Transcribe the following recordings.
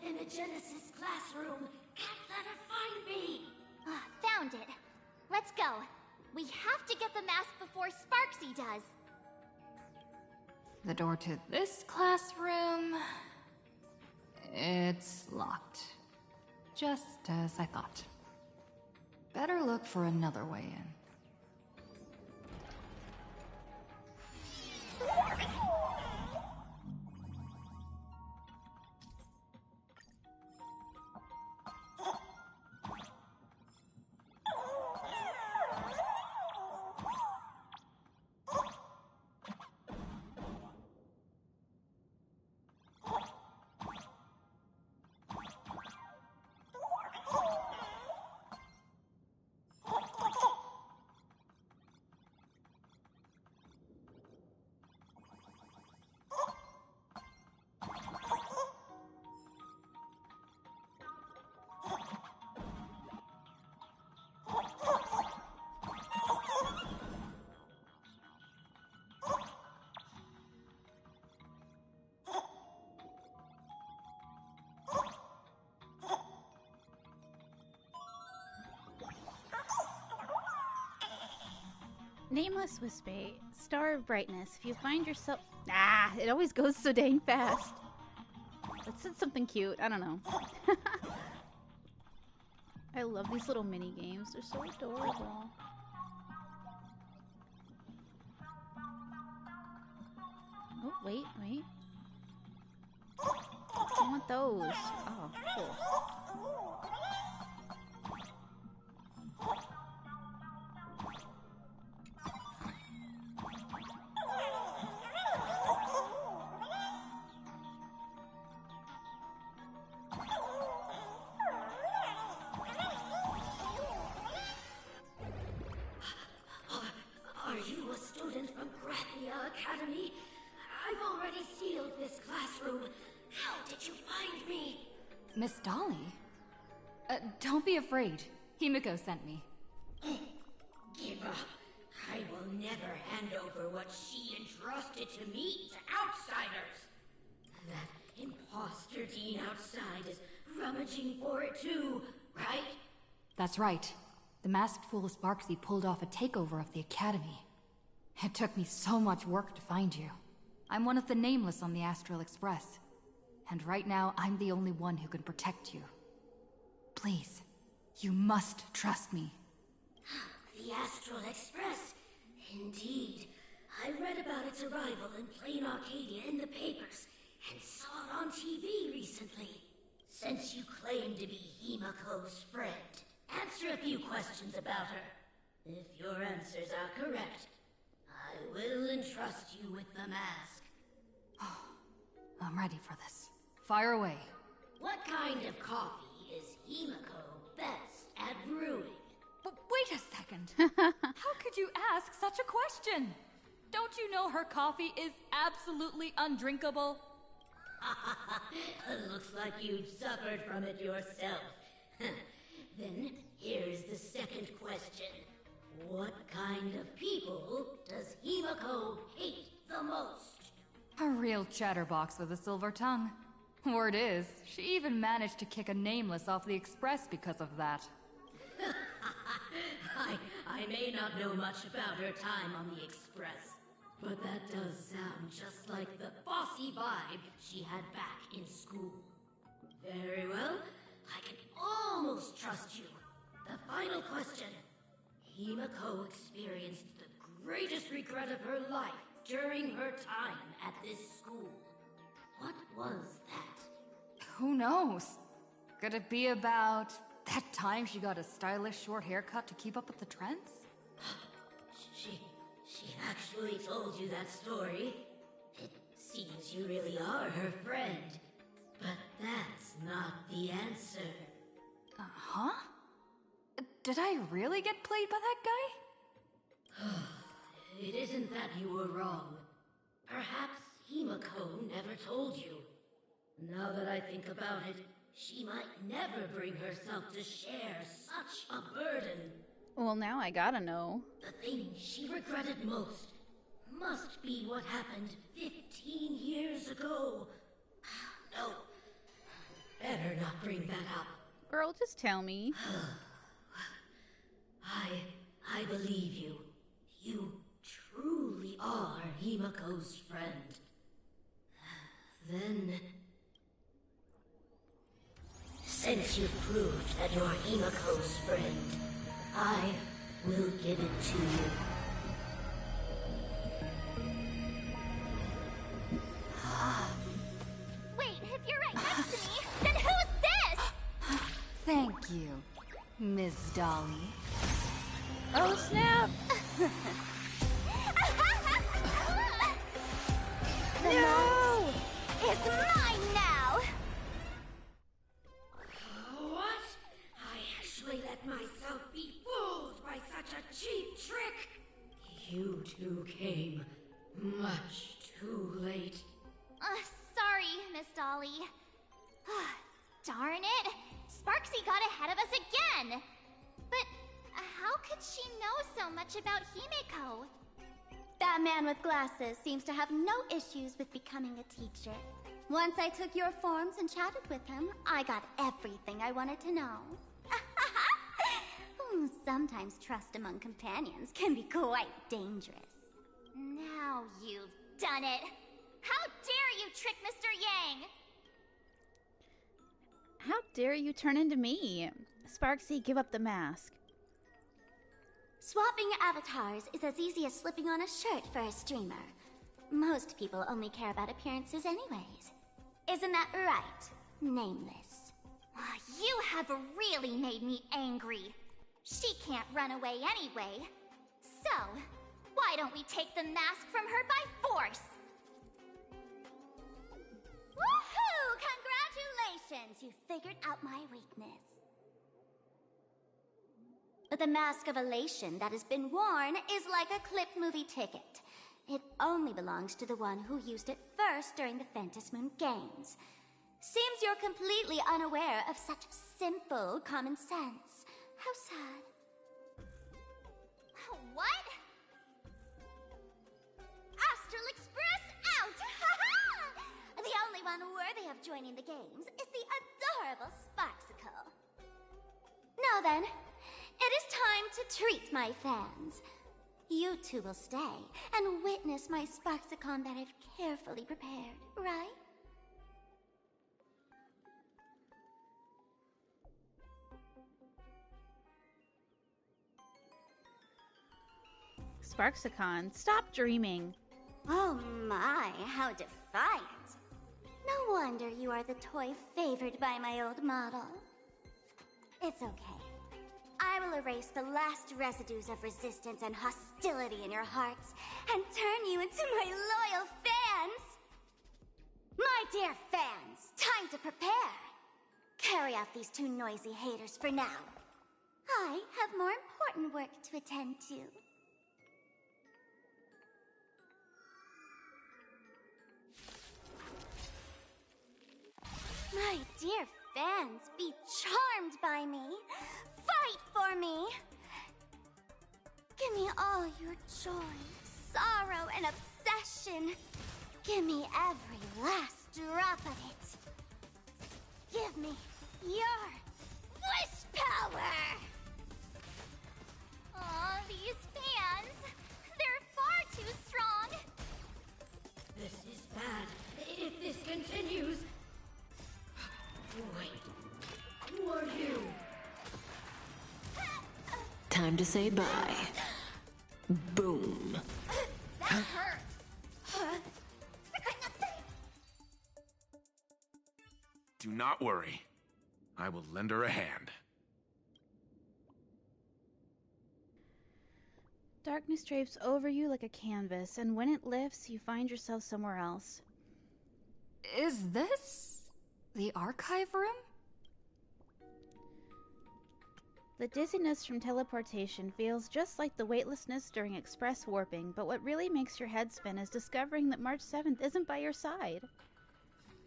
in the Genesis classroom. Can't let her find me. Found it. Let's go. We have to get the mask before Sparksy does. The door to this classroom... it's locked. Just as I thought. Better look for another way in. Nameless Wispy, Star of Brightness. If you find yourself... Ah, it always goes so dang fast. Let's say something cute. I don't know. I love these little mini games. They're so adorable. Oh, wait. I want those. Oh, cool. Are you a student from Grathia Academy? I've already sealed this classroom. How did you find me? Miss Dolly? Don't be afraid. Himiko sent me. Give up. I will never hand over what she entrusted to me to outsiders. That imposter dean outside is rummaging for it too, right? That's right. The masked fool Sparksy pulled off a takeover of the Academy. It took me so much work to find you. I'm one of the Nameless on the Astral Express. And right now, I'm the only one who can protect you. Please, you must trust me. The Astral Express? Indeed. I read about its arrival in Plain Arcadia in the papers, and saw it on TV recently. Since you claim to be Himiko's friend, answer a few questions about her. If your answers are correct, I will entrust you with the mask. I'm ready for this. Fire away. What kind of coffee is Himiko best at brewing? But wait a second. How could you ask such a question? Don't you know her coffee is absolutely undrinkable? Looks like you've suffered from it yourself. Then here's the second question. What kind of people does Himiko hate the most? A real chatterbox with a silver tongue. Word is, she even managed to kick a Nameless off the Express because of that. I may not know much about her time on the Express, but that does sound just like the bossy vibe she had back in school. Very well, I can almost trust you. The final question. Himiko experienced the greatest regret of her life during her time at this school. What was that? Who knows? Could it be about that time she got a stylish short haircut to keep up with the trends? She actually told you that story. It seems you really are her friend. But that's not the answer. Huh? Did I really get played by that guy? It isn't that you were wrong. Perhaps Himiko never told you. Now that I think about it, she might never bring herself to share such a burden. Well, now I gotta know. The thing she regretted most must be what happened 15 years ago. No. better not bring that up. Girl, just tell me. I believe you. You truly are Himako's friend. Then... since you've proved that you're Himako's friend, I will give it to you. Wait, if you're right next to me, then who's this? Thank you, Miss Dolly. Oh, snap! No! It's mine now! What? I actually let myself be fooled by such a cheap trick? You two came much too late. Sorry, Miss Dolly. Darn it! Sparksy got ahead of us again! But how could she know so much about Himeko? That man with glasses seems to have no issues with becoming a teacher. Once I took your forms and chatted with him, I got everything I wanted to know. Sometimes trust among companions can be quite dangerous. Now you've done it! How dare you trick Mr. Yang! How dare you turn into me? Sparksy, give up the mask. Swapping avatars is as easy as slipping on a shirt for a streamer. Most people only care about appearances anyways. Isn't that right, Nameless? You have really made me angry. She can't run away anyway. So, why don't we take the mask from her by force? Woohoo! Congratulations! You figured out my weakness. But the mask of elation that has been worn is like a clipped movie ticket. It only belongs to the one who used it first during the Ventus Moon Games. Seems you're completely unaware of such simple common sense. How sad. What? Astral Express out! The only one worthy of joining the games is the adorable Sparksicle. Now then, it is time to treat my fans. You two will stay and witness my Sparksicon that I've carefully prepared, right? Sparksicon, stop dreaming. Oh my, how defiant. No wonder you are the toy favored by my old model. It's okay. I will erase the last residues of resistance and hostility in your hearts and turn you into my loyal fans! My dear fans, time to prepare! Carry off these two noisy haters for now. I have more important work to attend to. My dear fans, be charmed by me. Fight for me. Give me all your joy, sorrow, and obsession. Give me every last drop of it. Give me your wish power. Aw, these fans. They're far too strong. This is bad. If this continues... Wait. Who are you? Time to say bye. Boom. That hurt. Do not worry. I will lend her a hand. Darkness drapes over you like a canvas, and when it lifts, you find yourself somewhere else. Is this the archive room? The dizziness from teleportation feels just like the weightlessness during express warping, but what really makes your head spin is discovering that March 7th isn't by your side.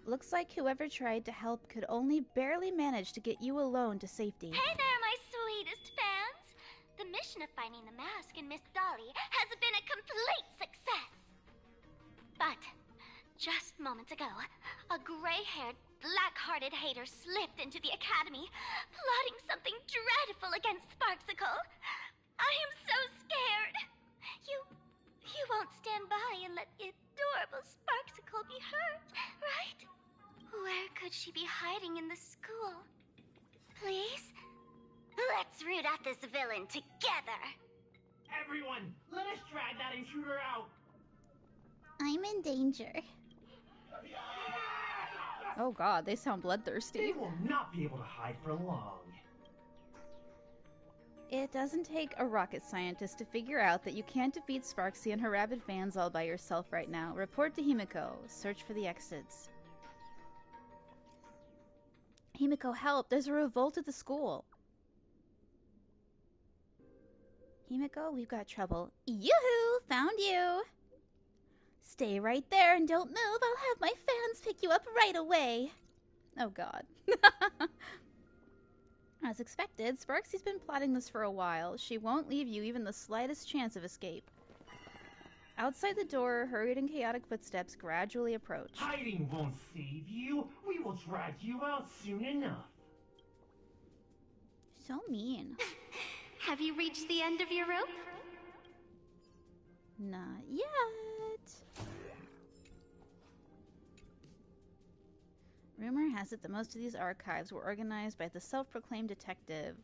Looks like whoever tried to help could only barely manage to get you alone to safety. Hey there, my sweetest fans. The mission of finding the mask and Miss Dolly has been a complete success. But just moments ago, a gray-haired, black-hearted hater slipped into the academy, plotting something dreadful against Sparksicle. I am so scared. You won't stand by and let the adorable Sparksicle be hurt, right? Where could she be hiding in the school? Please? Let's root out this villain together. Everyone, let us drag that intruder out. I'm in danger. Oh god, they sound bloodthirsty. They will not be able to hide for long. It doesn't take a rocket scientist to figure out that you can't defeat Sparksy and her rabid fans all by yourself right now. Report to Himiko. Search for the exits. Himiko, help! There's a revolt at the school. Himiko, we've got trouble. Yoo-hoo! Found you! Stay right there and don't move. I'll have my fans pick you up right away. Oh god. As expected, Sparksy's been plotting this for a while. She won't leave you even the slightest chance of escape. Outside the door, hurried and chaotic footsteps gradually approach. Hiding won't save you. We will drag you out soon enough. So mean. Have you reached the end of your rope? Not yet. Rumor has it that most of these archives were organized by the self-proclaimed detective,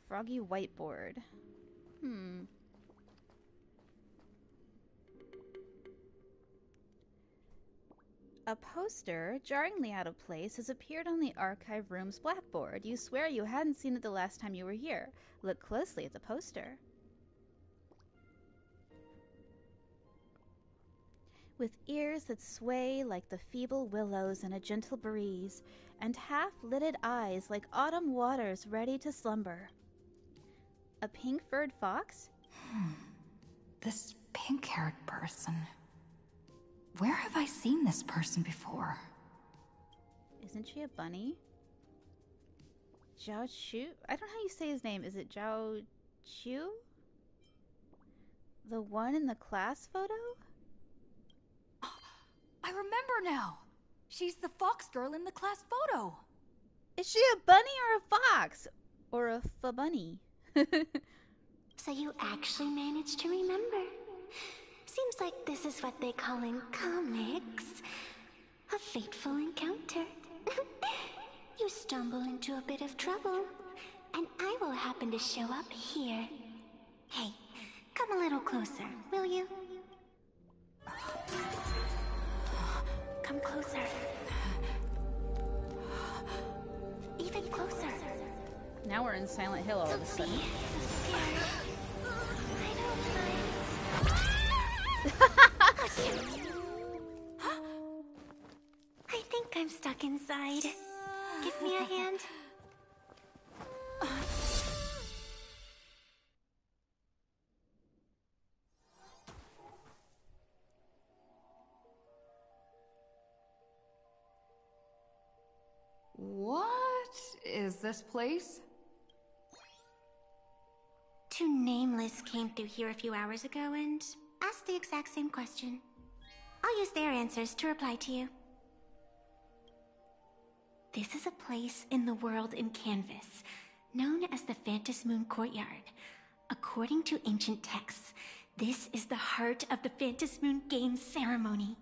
Froggy Whiteboard. A poster, jarringly out of place, has appeared on the archive room's blackboard. You swear you hadn't seen it the last time you were here. Look closely at the poster. With ears that sway like the feeble willows in a gentle breeze, and half-lidded eyes like autumn waters ready to slumber. A pink-furred fox? This pink-haired person. Where have I seen this person before? Isn't she a bunny? Zhao Chu? I don't know how you say his name. Is it Zhao Chu? The one in the class photo? I remember now! She's the fox girl in the class photo! Is she a bunny or a fox? Or a fa-bunny? So you actually managed to remember. Seems like this is what they call in comics a fateful encounter. You stumble into a bit of trouble, and I will happen to show up here. Hey, come a little closer, will you? Come closer. Even closer. Now we're in Silent Hill all of a sudden. Don't be so scared. I don't mind. Oh, shoot. I think I'm stuck inside. Give me a hand. What is this place? Two nameless came through here a few hours ago and asked the exact same question. I'll use their answers to reply to you. This is a place in the world in Canvas, known as the Phantom Moon Courtyard. According to ancient texts, this is the heart of the Phantom Moon Games ceremony.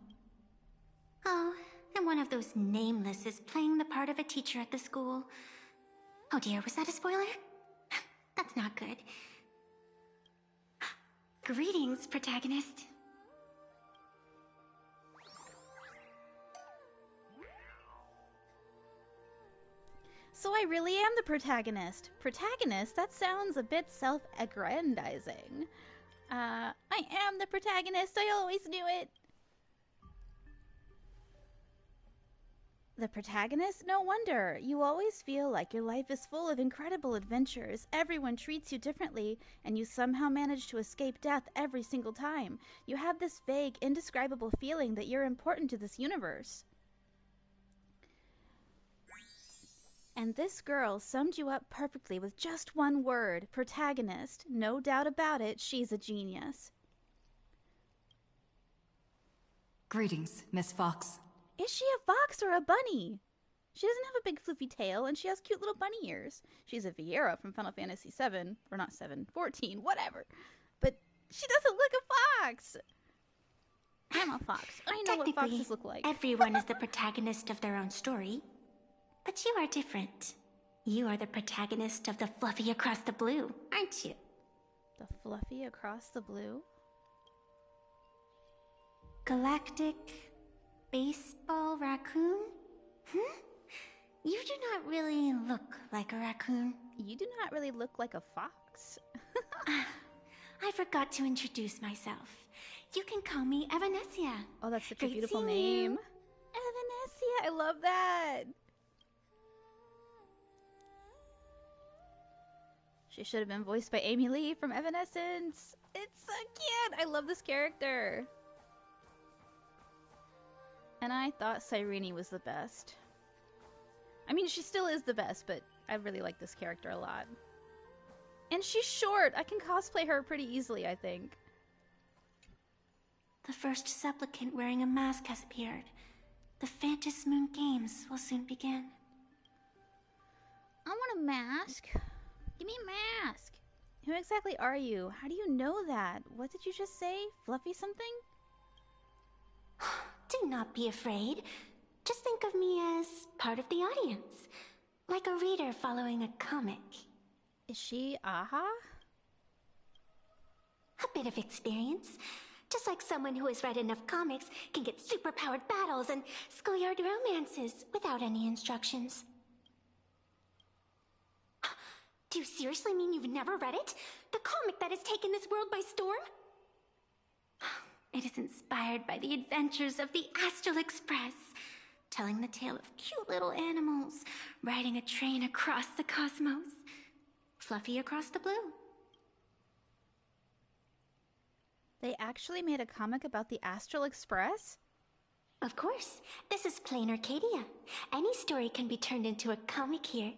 Oh, and one of those nameless is playing the part of a teacher at the school. Oh dear, was that a spoiler? That's not good. Greetings, protagonist. So I really am the protagonist. Protagonist? That sounds a bit self-aggrandizing. I am the protagonist. I always knew it. The protagonist? No wonder. You always feel like your life is full of incredible adventures. Everyone treats you differently, and you somehow manage to escape death every single time. You have this vague, indescribable feeling that you're important to this universe. And this girl summed you up perfectly with just one word, protagonist. No doubt about it, she's a genius. Greetings, Miss Fox. Is she a fox or a bunny? She doesn't have a big floofy tail, and she has cute little bunny ears. She's a Viera from Final Fantasy 7, or not 7, 14, whatever. But she doesn't look a fox. I'm a fox. I know what foxes look like. Everyone is the protagonist of their own story. But you are different. You are the protagonist of the Fluffy Across the Blue, aren't you? The Fluffy Across the Blue? Galactic baseball raccoon? You do not really look like a raccoon. You do not really look like a fox. I forgot to introduce myself. You can call me Evanescia. Oh, that's such Great a beautiful seeing name. you. Evanescia, I love that. She should have been voiced by Amy Lee from Evanescence. It's so cute. I love this character. And I thought Cyrene was the best. I mean, she still is the best, but I really like this character a lot. And she's short. I can cosplay her pretty easily, I think. The first supplicant wearing a mask has appeared. The Phantom Moon Games will soon begin. I want a mask. Give me a mask. Who exactly are you? How do you know that? What did you just say? Fluffy something? Do not be afraid. Just think of me as part of the audience. Like a reader following a comic. Is she Aha? A bit of experience. Just like someone who has read enough comics can get superpowered battles and schoolyard romances without any instructions. Do you seriously mean you've never read it? The comic that has taken this world by storm? It is inspired by the adventures of the Astral Express, telling the tale of cute little animals riding a train across the cosmos. Fluffy Across the Blue. They actually made a comic about the Astral Express? Of course. This is plain Arcadia. Any story can be turned into a comic here.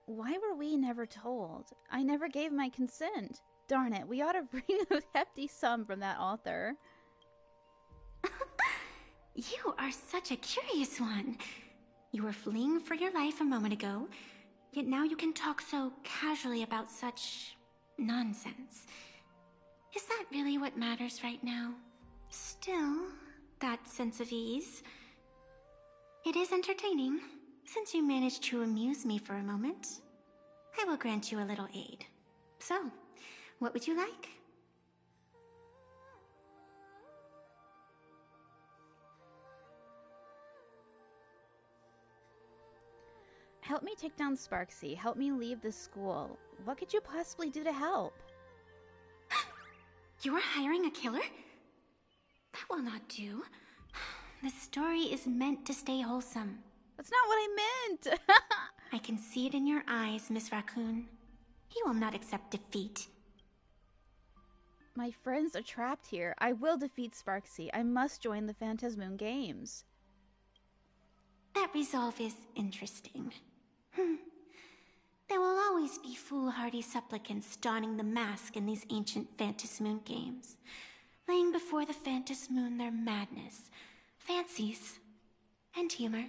Why were we never told? I never gave my consent. Darn it, we ought to bring a hefty sum from that author. You are such a curious one. You were fleeing for your life a moment ago, yet now you can talk so casually about such nonsense. Is that really what matters right now? Still, that sense of ease. It is entertaining. Since you managed to amuse me for a moment, I will grant you a little aid. So, what would you like? Help me take down Sparksy. Help me leave this school. What could you possibly do to help? You are hiring a killer? That will not do. The story is meant to stay wholesome. That's not what I meant! I can see it in your eyes, Miss Raccoon. He will not accept defeat. My friends are trapped here. I will defeat Sparksy. I must join the Phantasmoon Games. That resolve is interesting. There will always be foolhardy supplicants donning the mask in these ancient Phantasmoon Games, laying before the Phantasmoon their madness, fancies, and humor.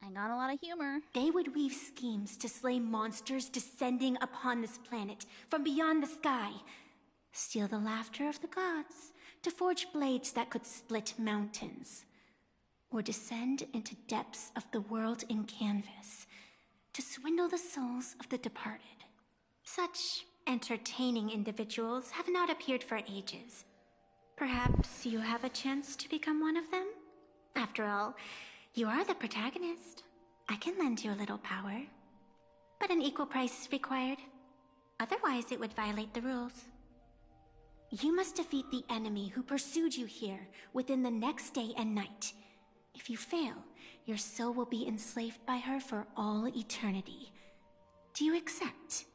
I got a lot of humor. They would weave schemes to slay monsters descending upon this planet from beyond the sky, steal the laughter of the gods to forge blades that could split mountains, or descend into depths of the world in canvas to swindle the souls of the departed. Such entertaining individuals have not appeared for ages. Perhaps you have a chance to become one of them? After all, you are the protagonist. I can lend you a little power. But an equal price is required. Otherwise, it would violate the rules. You must defeat the enemy who pursued you here within the next day and night. If you fail, your soul will be enslaved by her for all eternity. Do you accept?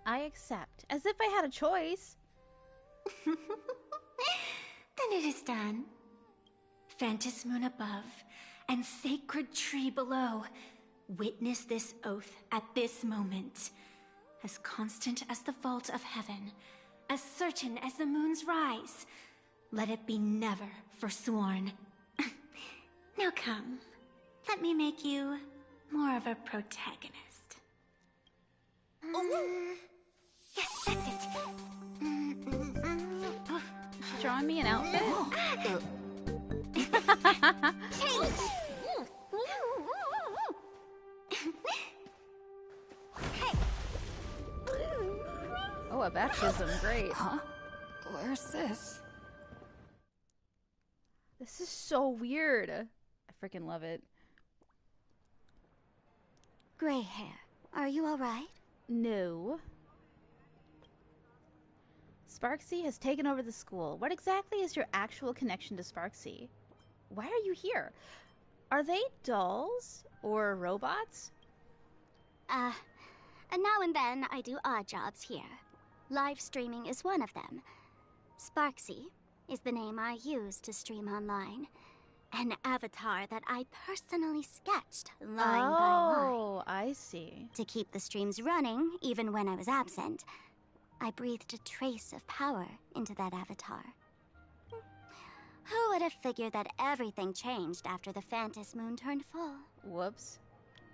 I accept. As if I had a choice. Then it is done. Phantasmoon above, and sacred tree below. Witness this oath at this moment. As constant as the vault of heaven, as certain as the moon's rise, Let it be never, forsworn. Now come, let me make you more of a protagonist. Yes, that's it. She's drawing me an outfit? Change! Hey! Oh, a baptism, great. Huh? Where's this? This is so weird. I freaking love it. Gray hair, are you alright? No. Sparksy has taken over the school. What exactly is your actual connection to Sparksy? Why are you here? Are they dolls or robots? And now and then I do odd jobs here. Live streaming is one of them. Sparksy is the name I use to stream online. An avatar that I personally sketched line by line. Oh, I see. To keep the streams running, even when I was absent, I breathed a trace of power into that avatar. Who would have figured that everything changed after the Phantom Moon turned full? Whoops.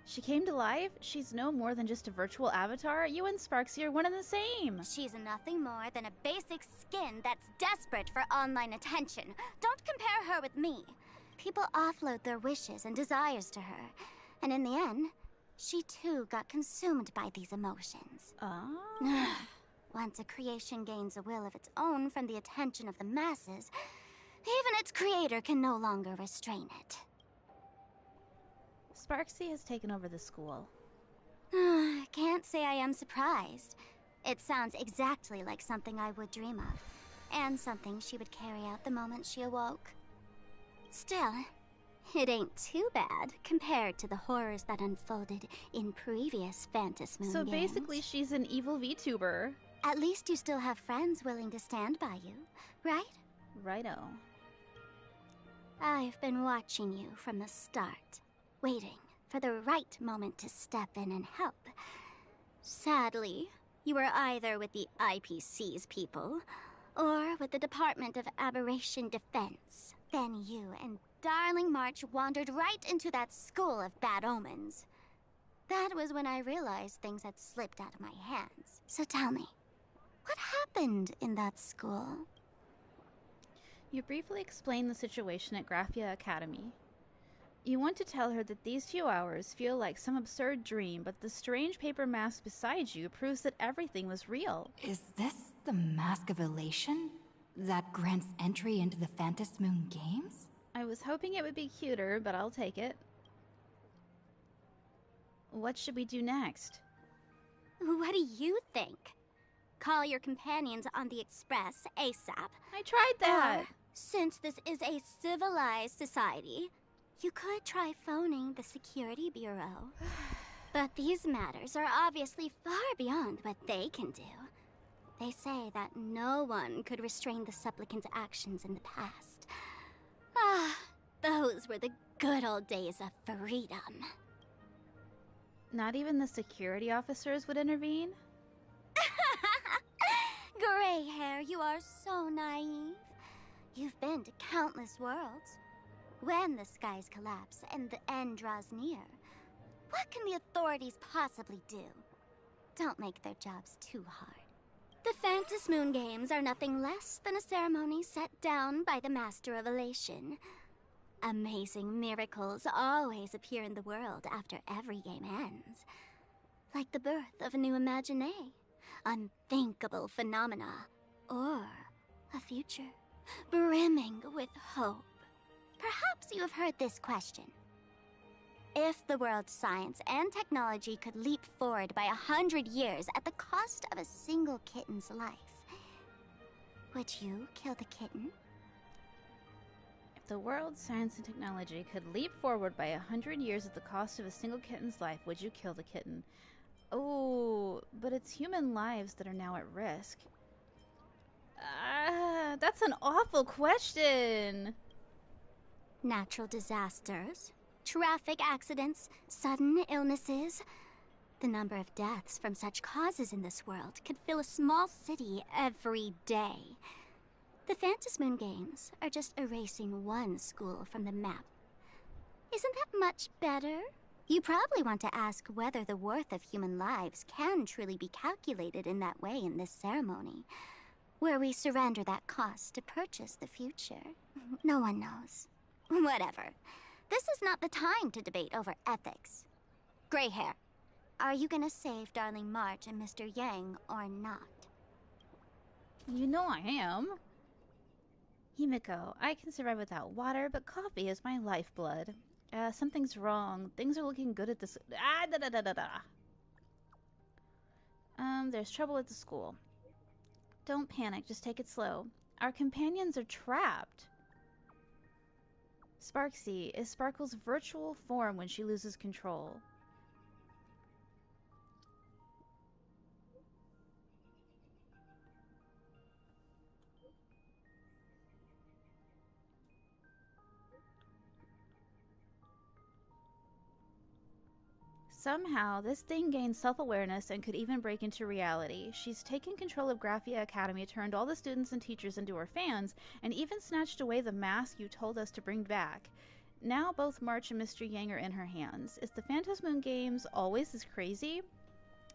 She came to life? She's no more than just a virtual avatar? You and Sparksy are one and the same. She's nothing more than a basic skin that's desperate for online attention. Don't compare her with me. People offload their wishes and desires to her. And in the end, she too got consumed by these emotions. Oh. Once a creation gains a will of its own from the attention of the masses, even its creator can no longer restrain it. Sparksy has taken over the school. Can't say I am surprised. It sounds exactly like something I would dream of, and something she would carry out the moment she awoke. Still, it ain't too bad compared to the horrors that unfolded in previous Phantom Moon So games. basically she's an evil VTuber. At least you still have friends willing to stand by you, right? Righto. I've been watching you from the start, waiting for the right moment to step in and help. Sadly, you were either with the IPC's people, or with the Department of Aberration Defense. Then you and Darling March wandered right into that school of bad omens. That was when I realized things had slipped out of my hands. So tell me, what happened in that school? You briefly explain the situation at Graphia Academy. You want to tell her that these few hours feel like some absurd dream, but the strange paper mask beside you proves that everything was real. Is this the Mask of Elation? That grants entry into the Phantom Moon games? I was hoping it would be cuter, but I'll take it. What should we do next? What do you think? Call your companions on the Express ASAP. I tried that! Or, since this is a civilized society, you could try phoning the Security Bureau. But these matters are obviously far beyond what they can do. They say that no one could restrain the supplicant's actions in the past. Ah, those were the good old days of freedom. Not even the security officers would intervene? Gray hair, you are so naive. You've been to countless worlds. When the skies collapse and the end draws near, what can the authorities possibly do? Don't make their jobs too hard. The Phantom Moon games are nothing less than a ceremony set down by the Master of Elation. Amazing miracles always appear in the world after every game ends. Like the birth of a new imaginée, unthinkable phenomena, or a future brimming with hope. Perhaps you have heard this question. If the world's science and technology could leap forward by 100 years at the cost of a single kitten's life, would you kill the kitten? If the world's science and technology could leap forward by 100 years at the cost of a single kitten's life, would you kill the kitten? Oh, but it's human lives that are now at risk. That's an awful question. Natural disasters, traffic accidents, sudden illnesses. The number of deaths from such causes in this world could fill a small city every day. The Phantasmoon Games are just erasing one school from the map. Isn't that much better? You probably want to ask whether the worth of human lives can truly be calculated in that way in this ceremony, where we surrender that cost to purchase the future. No one knows. Whatever. This is not the time to debate over ethics. Gray hair, are you gonna save Darling March and Mr. Yang or not? You know I am. Himiko, I can survive without water, but coffee is my lifeblood. Something's wrong. Things are looking good at this. There's trouble at the school. Don't panic, just take it slow. Our companions are trapped. Sparksy is Sparkle's virtual form when she loses control. Somehow, this thing gained self-awareness and could even break into reality. She's taken control of Graphia Academy, turned all the students and teachers into her fans, and even snatched away the mask you told us to bring back. Now both March and Mr. Yang are in her hands. Is the Phantasmoon Games always this crazy?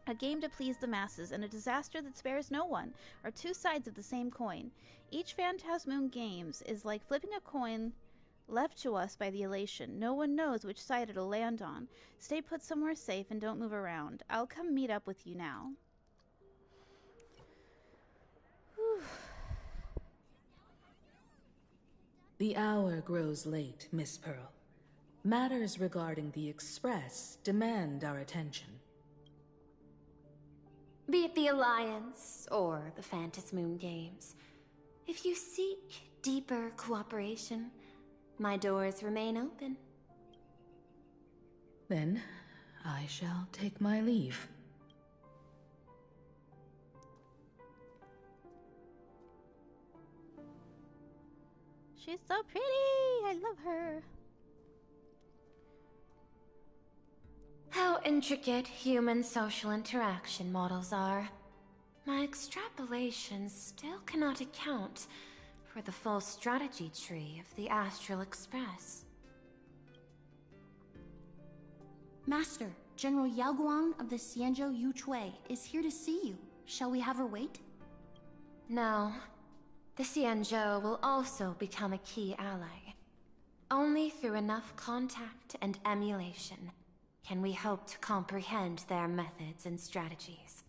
A game to please the masses and a disaster that spares no one are two sides of the same coin. Each Phantasmoon Games is like flipping a coin left to us by the elation. No one knows which side it'll land on. Stay put somewhere safe and don't move around. I'll come meet up with you now. Whew. The hour grows late, Miss Pearl. Matters regarding the Express demand our attention. Be it the Alliance or the Phantasmoon Games, if you seek deeper cooperation, my doors remain open. Then, I shall take my leave. She's so pretty! I love her. How intricate human social interaction models are. My extrapolations still cannot account for the full strategy tree of the Astral Express. Master, General Yao Guang of the Xianzhou Yuchui is here to see you. Shall we have her wait? No. The Xianzhou will also become a key ally. Only through enough contact and emulation can we hope to comprehend their methods and strategies.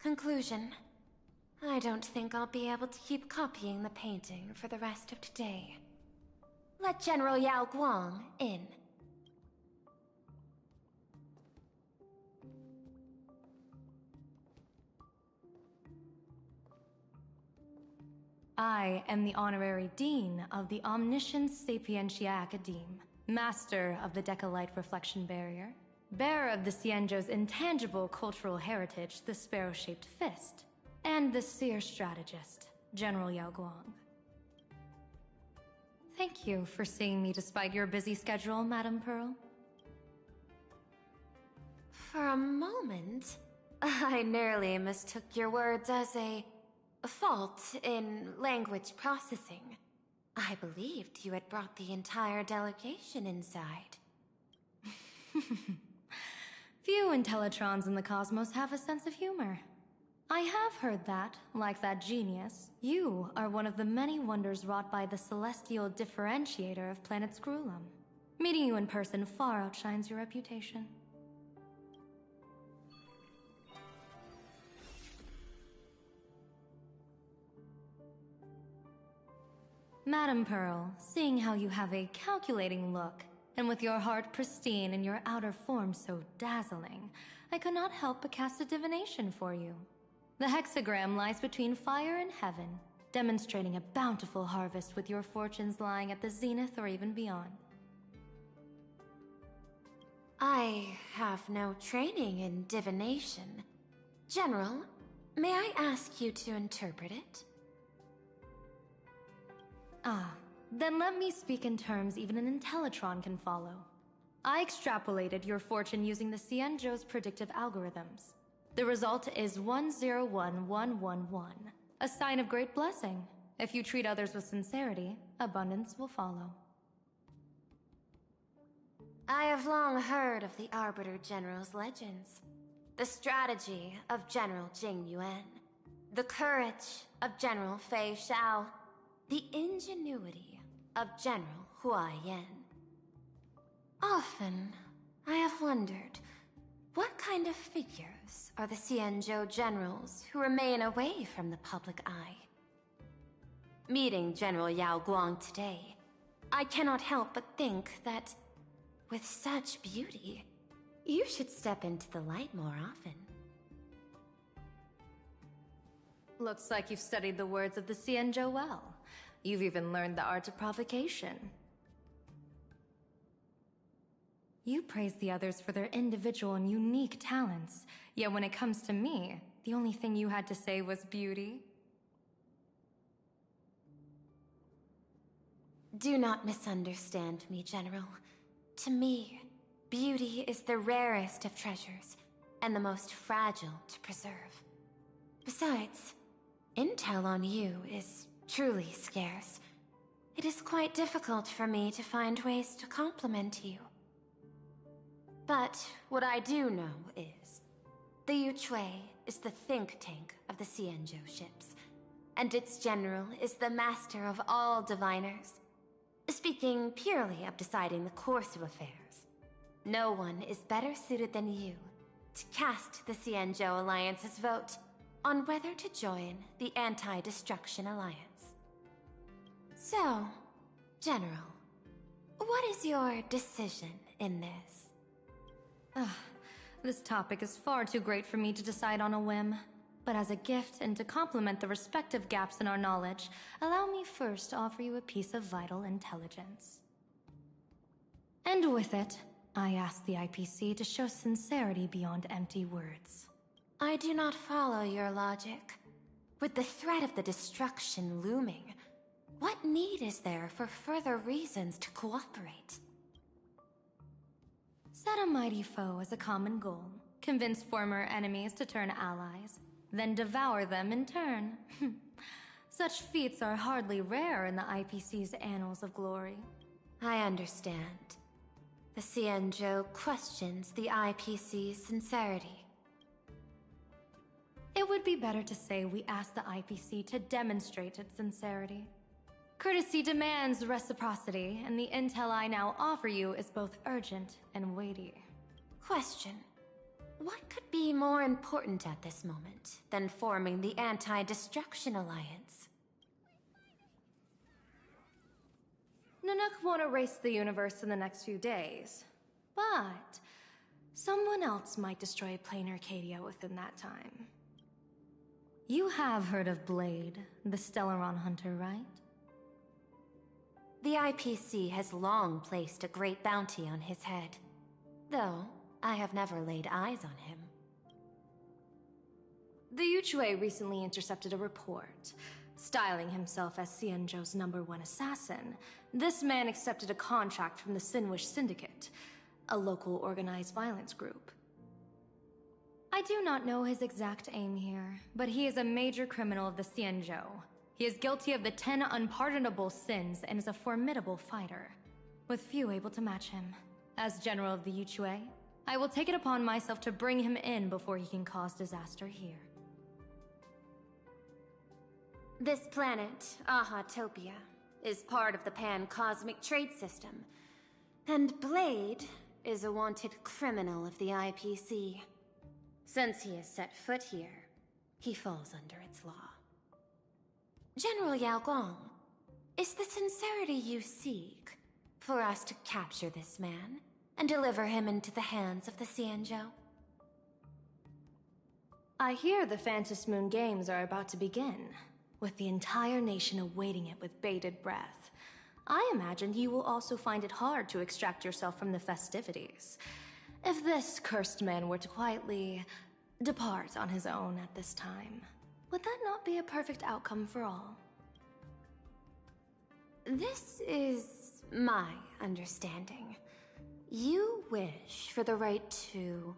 Conclusion. I don't think I'll be able to keep copying the painting for the rest of today. Let General Yao Guang in. I am the Honorary Dean of the Omniscience Sapientia Academe, Master of the Decalite Reflection Barrier, bearer of the Xianzhou's intangible cultural heritage, the Sparrow-shaped Fist, and the Seer Strategist, General Yao Guang. Thank you for seeing me despite your busy schedule, Madame Pearl. For a moment, I nearly mistook your words as a fault in language processing. I believed you had brought the entire delegation inside. Few Intellitrons in the cosmos have a sense of humor. I have heard that, like that genius, you are one of the many wonders wrought by the celestial differentiator of planet Screwlum. Meeting you in person far outshines your reputation. Madame Pearl, seeing how you have a calculating look, and with your heart pristine and your outer form so dazzling, I could not help but cast a divination for you. The hexagram lies between fire and heaven, demonstrating a bountiful harvest with your fortunes lying at the zenith or even beyond. I have no training in divination. General, may I ask you to interpret it? Ah, then let me speak in terms even an Intellitron can follow. I extrapolated your fortune using the Xianzhou's predictive algorithms. The result is 101111, A sign of great blessing. If you treat others with sincerity, abundance will follow. I have long heard of the Arbiter General's legends. The strategy of General Jing Yuan. The courage of General Fei Xiao. The ingenuity of General Hua Yan. Often, I have wondered, what kind of figures are the Xianzhou generals who remain away from the public eye? Meeting General Yao Guang today, I cannot help but think that, with such beauty, you should step into the light more often. Looks like you've studied the words of the Xianzhou well. You've even learned the art of provocation. You praise the others for their individual and unique talents, yet when it comes to me, the only thing you had to say was beauty. Do not misunderstand me, General. To me, beauty is the rarest of treasures, and the most fragile to preserve. Besides, intel on you is truly scarce. It is quite difficult for me to find ways to compliment you. But what I do know is, the Yuchui is the think tank of the Xianzhou ships, and its general is the master of all diviners. Speaking purely of deciding the course of affairs, no one is better suited than you to cast the Xianzhou Alliance's vote on whether to join the Anti-Destruction Alliance. So, General, what is your decision in this? This topic is far too great for me to decide on a whim. But as a gift and to complement the respective gaps in our knowledge, allow me first to offer you a piece of vital intelligence. And with it, I ask the IPC to show sincerity beyond empty words. I do not follow your logic. With the threat of the destruction looming, what need is there for further reasons to cooperate? Set a mighty foe as a common goal, convince former enemies to turn allies, then devour them in turn. Such feats are hardly rare in the IPC's annals of glory. I understand. The Xianzhou questions the IPC's sincerity. It would be better to say we ask the IPC to demonstrate its sincerity. Courtesy demands reciprocity, and the intel I now offer you is both urgent and weighty. Question. What could be more important at this moment than forming the Anti-Destruction Alliance? Nanook won't erase the universe in the next few days, but someone else might destroy plain Arcadia within that time. You have heard of Blade, the Stellaron hunter, right? The IPC has long placed a great bounty on his head, though I have never laid eyes on him. The Yuchui recently intercepted a report. Styling himself as Xianzhou's #1 assassin, this man accepted a contract from the Sinwish Syndicate, a local organized violence group. I do not know his exact aim here, but he is a major criminal of the Xianzhou. He is guilty of the 10 unpardonable sins and is a formidable fighter, with few able to match him. As general of the Yuchui, I will take it upon myself to bring him in before he can cause disaster here. This planet, Ahatopia, is part of the pan-cosmic trade system, and Blade is a wanted criminal of the IPC. Since he has set foot here, he falls under its law. General Yao Guang, is the sincerity you seek for us to capture this man and deliver him into the hands of the Xianzhou? I hear the Phantom Moon Games are about to begin, with the entire nation awaiting it with bated breath. I imagine you will also find it hard to extract yourself from the festivities. If this cursed man were to quietly depart on his own at this time, would that not be a perfect outcome for all? This is my understanding. You wish for the right to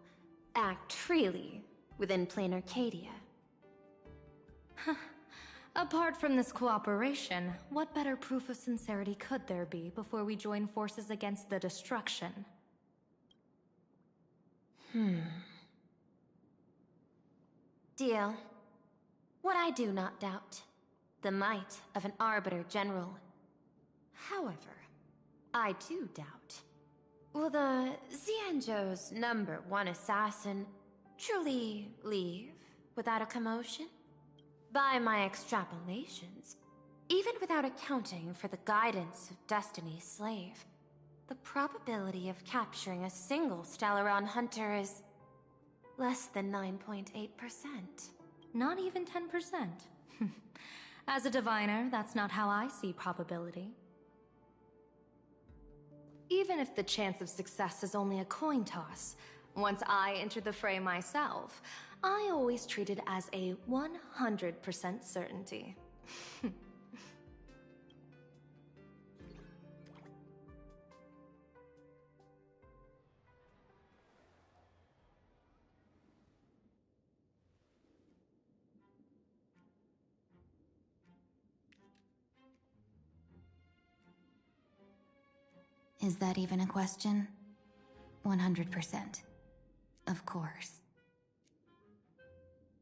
act freely within plain Arcadia. Apart from this cooperation, what better proof of sincerity could there be before we join forces against the destruction? Deal. What I do not doubt. The might of an Arbiter General. However, I do doubt. Will the Xianzhou's #1 assassin truly leave without a commotion? By my extrapolations, even without accounting for the guidance of Destiny's slave, the probability of capturing a single Stellaron hunter is less than 9.8%. Not even 10%. As a diviner, that's not how I see probability. Even if the chance of success is only a coin toss, once I enter the fray myself, I always treat it as a 100% certainty. Is that even a question? 100%. Of course.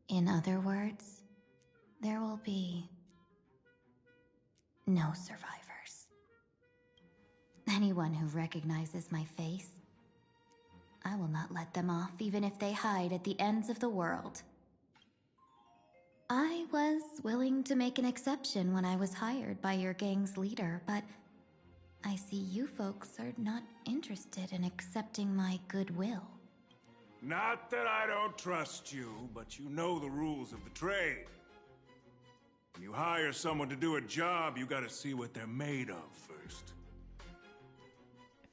In other words, there will be no survivors. Anyone who recognizes my face, I will not let them off even if they hide at the ends of the world. I was willing to make an exception when I was hired by your gang's leader, but I see you folks are not interested in accepting my goodwill. Not that I don't trust you, but you know the rules of the trade. When you hire someone to do a job, you gotta see what they're made of first.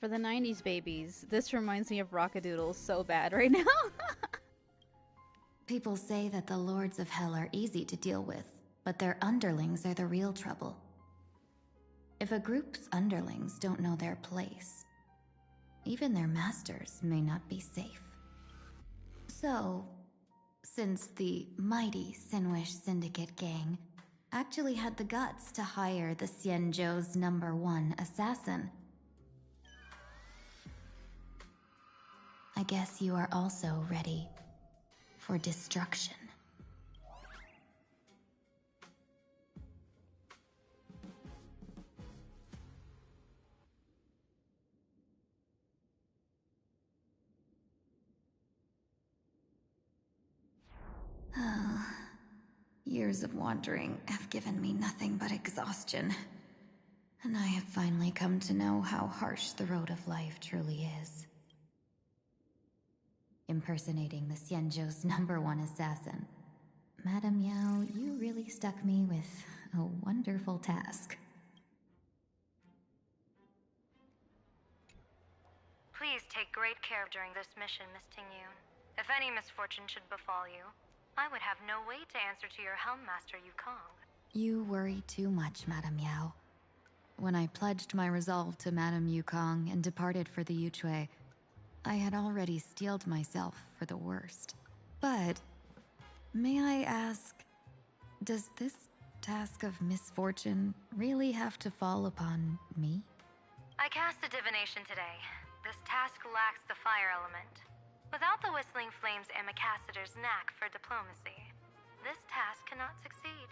For the 90s babies, this reminds me of Rockadoodle so bad right now. People say that the Lords of Hell are easy to deal with, but their underlings are the real trouble. If a group's underlings don't know their place, even their masters may not be safe. So, since the mighty Sinwish Syndicate gang actually had the guts to hire the Xianzhou's #1 assassin, I guess you are also ready for destruction. Years of wandering have given me nothing but exhaustion, and I have finally come to know how harsh the road of life truly is. Impersonating the Xianzhou's #1 assassin. Madame Yao, you really stuck me with a wonderful task. Please take great care during this mission, Miss Tingyun. If any misfortune should befall you, I would have no way to answer to your Helmmaster Yukong. You worry too much, Madame Yao. When I pledged my resolve to Madame Yukong and departed for the Yuchui, I had already steeled myself for the worst. But, may I ask, does this task of misfortune really have to fall upon me? I cast a divination today. This task lacks the fire element. Without the Whistling Flames Ambassador's knack for diplomacy, this task cannot succeed.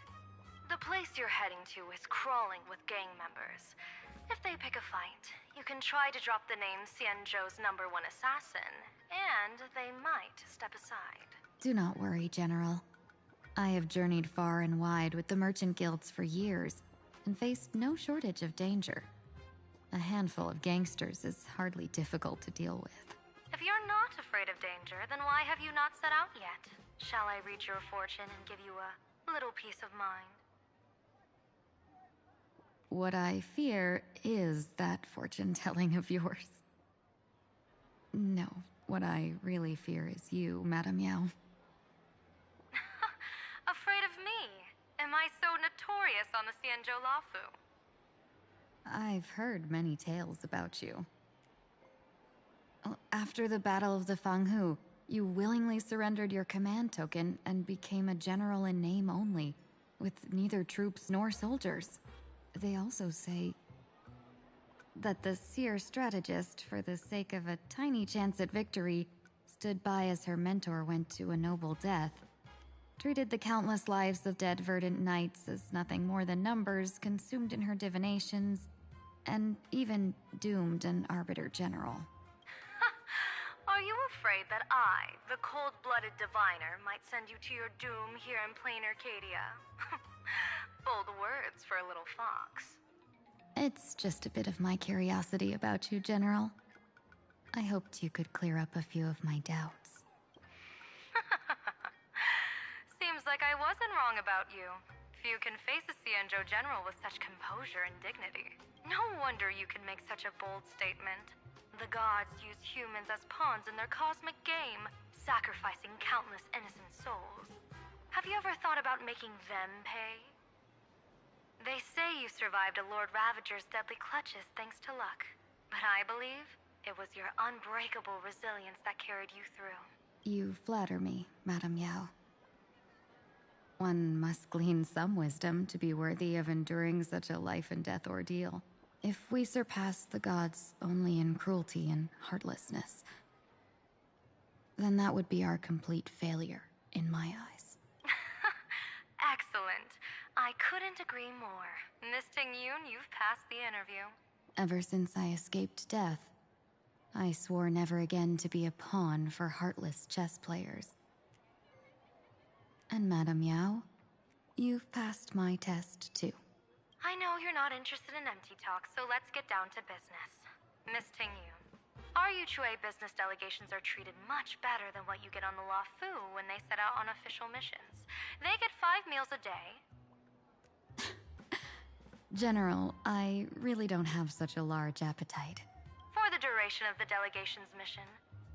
The place you're heading to is crawling with gang members. If they pick a fight, you can try to drop the name Xianzhou's #1 assassin, and they might step aside. Do not worry, General. I have journeyed far and wide with the merchant guilds for years, and faced no shortage of danger. A handful of gangsters is hardly difficult to deal with. If you're not afraid of danger, then why have you not set out yet? Shall I read your fortune and give you a little peace of mind? What I fear is that fortune-telling of yours. No, what I really fear is you, Madame Yao. Afraid of me? Am I so notorious on the Xianzhou Lafu? I've heard many tales about you. After the Battle of the Fanghu, you willingly surrendered your command token and became a general in name only. with neither troops nor soldiers. They also say that the seer strategist, for the sake of a tiny chance at victory, stood by as her mentor went to a noble death, treated the countless lives of dead verdant knights as nothing more than numbers consumed in her divinations, and even doomed an arbiter general. Are you afraid that I, the cold-blooded diviner, might send you to your doom here in plain Arcadia? Bold words for a little fox. It's just a bit of my curiosity about you, General. I hoped you could clear up a few of my doubts. Seems like I wasn't wrong about you. Few can face a Cienjo general with such composure and dignity. No wonder you can make such a bold statement. The gods use humans as pawns in their cosmic game, sacrificing countless innocent souls. Have you ever thought about making them pay? They say you survived a Lord Ravager's deadly clutches thanks to luck. But I believe it was your unbreakable resilience that carried you through. You flatter me, Madame Yao. One must glean some wisdom to be worthy of enduring such a life-and-death ordeal. If we surpass the gods only in cruelty and heartlessness, then that would be our complete failure, in my eyes. Excellent. I couldn't agree more. Miss Ting-Yun, you've passed the interview. Ever since I escaped death, I swore never again to be a pawn for heartless chess players. And Madame Yao, you've passed my test too. I know you're not interested in empty talk, so let's get down to business. Miss Ting-Yun, our Yuchue business delegations are treated much better than what you get on the La Fu when they set out on official missions. They get 5 meals a day. General, I really don't have such a large appetite. For the duration of the delegation's mission,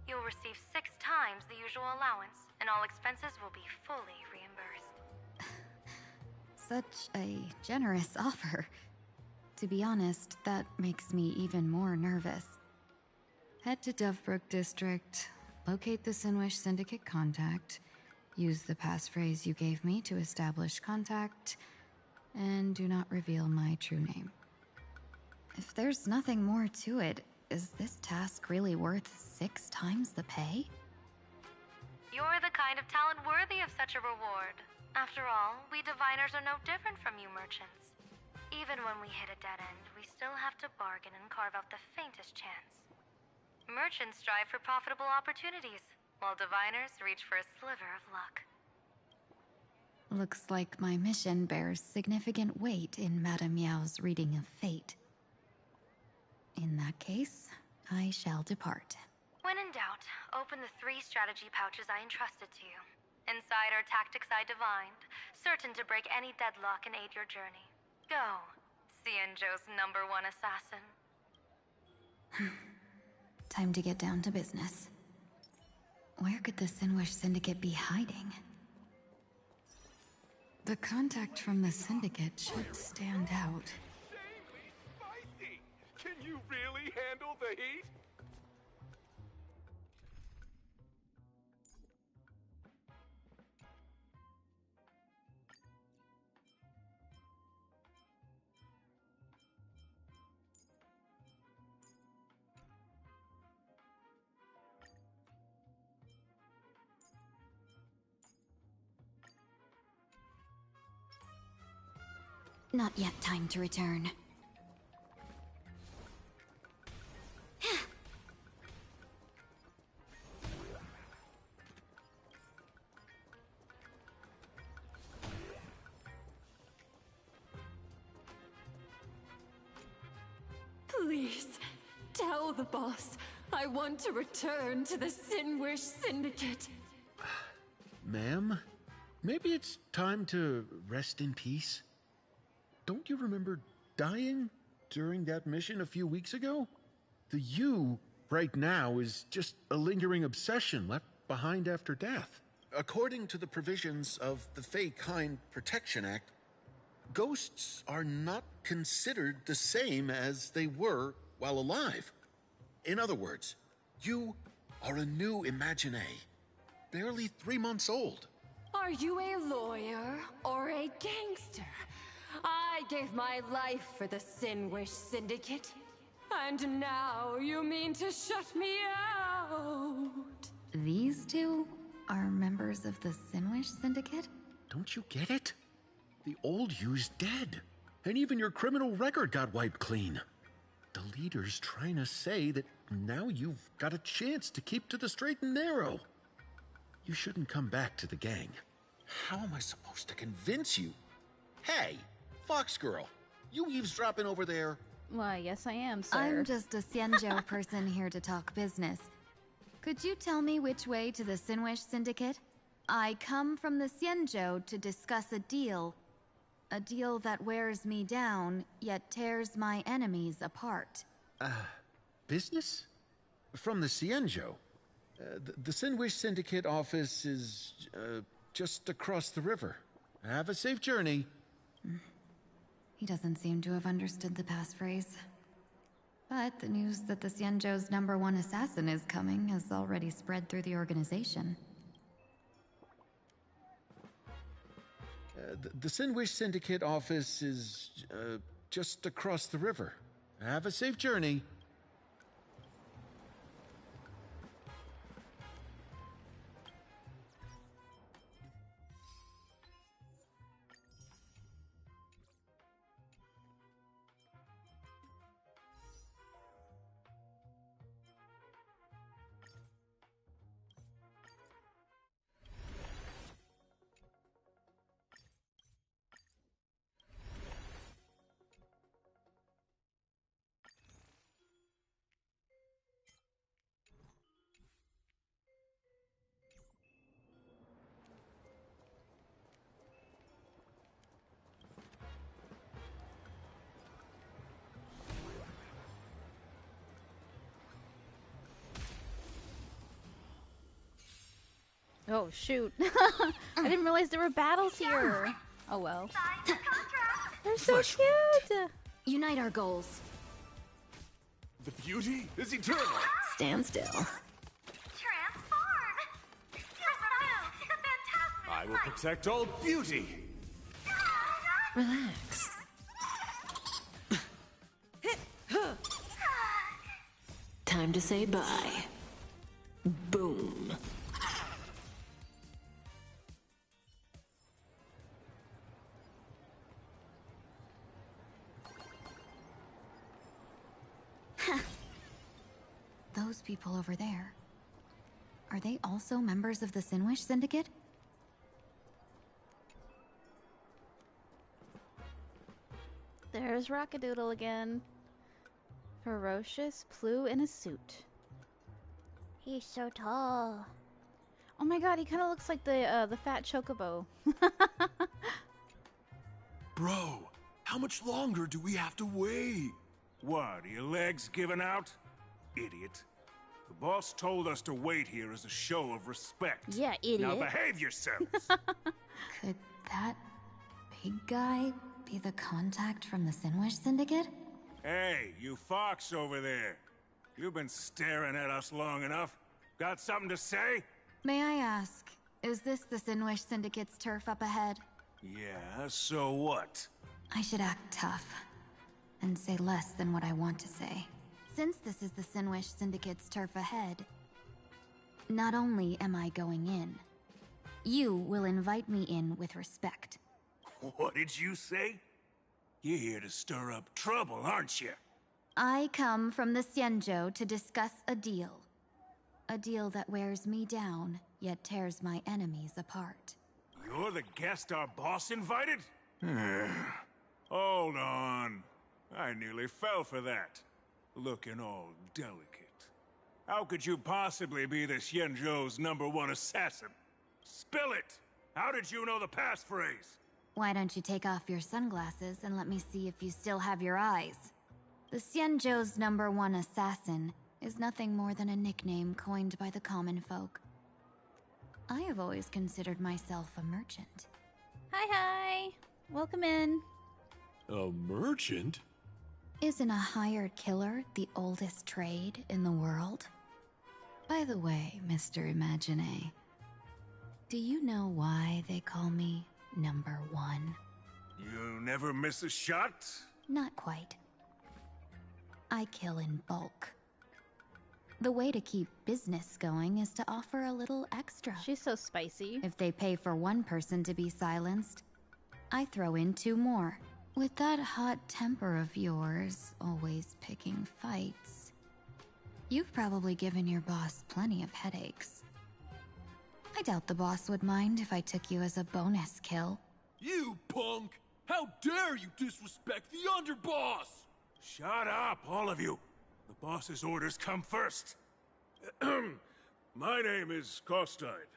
you'll receive 6 times the usual allowance, and all expenses will be fully reimbursed. Such a generous offer. To be honest, that makes me even more nervous. Head to Dovebrook District, locate the Sinwish Syndicate contact, use the passphrase you gave me to establish contact, and do not reveal my true name. If there's nothing more to it, is this task really worth 6 times the pay? You're the kind of talent worthy of such a reward. After all, we diviners are no different from you merchants. Even when we hit a dead end, we still have to bargain and carve out the faintest chance. Merchants strive for profitable opportunities, while diviners reach for a sliver of luck. Looks like my mission bears significant weight in Madame Yao's reading of fate. In that case, I shall depart. When in doubt, open the 3 strategy pouches I entrusted to you. Inside are tactics I divined, certain to break any deadlock and aid your journey. Go, Cienjo's #1 assassin. Time to get down to business. Where could the Sinwish Syndicate be hiding? The contact from the Syndicate should stand out. Insanely spicy! Can you really handle the heat? Not yet time to return. Please, tell the boss I want to return to the Sinwish Syndicate. Ma'am, maybe it's time to rest in peace? Don't you remember dying during that mission a few weeks ago? The you right now is just a lingering obsession left behind after death. According to the provisions of the Fey Kind Protection Act, ghosts are not considered the same as they were while alive. In other words, you are a new Imagine, barely 3 months old. Are you a lawyer or a gangster? I gave my life for the Sinwish Syndicate. And now you mean to shut me out? These two are members of the Sinwish Syndicate? Don't you get it? The old you's dead. And even your criminal record got wiped clean. The leader's trying to say that now you've got a chance to keep to the straight and narrow. You shouldn't come back to the gang. How am I supposed to convince you? Hey, Fox Girl, you eavesdropping over there? Why, yes I am, sir. I'm just a Xianzhou person here to talk business. Could you tell me which way to the Sinwish Syndicate? I come from the Xianzhou to discuss a deal. A deal that wears me down, yet tears my enemies apart. Business? From the Xianzhou? The Sinwish Syndicate office is just across the river. Have a safe journey. He doesn't seem to have understood the passphrase. But the news that the Xianzhou's #1 assassin is coming has already spread through the organization. The Sinwish Syndicate office is just across the river. Have a safe journey. Oh, shoot. I didn't realize there were battles here. Oh, well. They're so cute! Unite our goals. The beauty is eternal. Stand still. Transform! I will protect all beauty. Relax. Time to say bye. Boom. Those people over there. Are they also members of the Sinwish Syndicate? There's Rockadoodle again. Ferocious Plu in a suit. He's so tall. Oh my god, he kind of looks like the fat chocobo. Bro, how much longer do we have to wait? What, are your legs giving out? Idiot. The boss told us to wait here as a show of respect. Yeah, idiot. Now behave yourselves. Could that big guy be the contact from the Sinwish Syndicate? Hey, you fox over there. You've been staring at us long enough. Got something to say? May I ask, is this the Sinwish Syndicate's turf up ahead? Yeah, so what? I should act tough and say less than what I want to say. Since this is the Sinwish Syndicate's turf ahead, not only am I going in, you will invite me in with respect. What did you say? You're here to stir up trouble, aren't you? I come from the Xianzhou to discuss a deal. A deal that wears me down, yet tears my enemies apart. You're the guest our boss invited? Hold on. I nearly fell for that. Looking all delicate. How could you possibly be the Xianzhou's #1 assassin? Spill it! How did you know the passphrase? Why don't you take off your sunglasses and let me see if you still have your eyes? The Xianzhou's #1 assassin is nothing more than a nickname coined by the common folk. I have always considered myself a merchant. Hi. Welcome in. A merchant? Isn't a hired killer the oldest trade in the world? By the way, Mr. Imagine, Do you know why they call me number 1? You never miss a shot? Not quite. I kill in bulk. The way to keep business going is to offer a little extra. She's so spicy. If they pay for one person to be silenced, I throw in 2 more. With that hot temper of yours, always picking fights, you've probably given your boss plenty of headaches. I doubt the boss would mind if I took you as a bonus kill. You punk! How dare you disrespect the underboss! Shut up, all of you. The boss's orders come first. My name is Costine.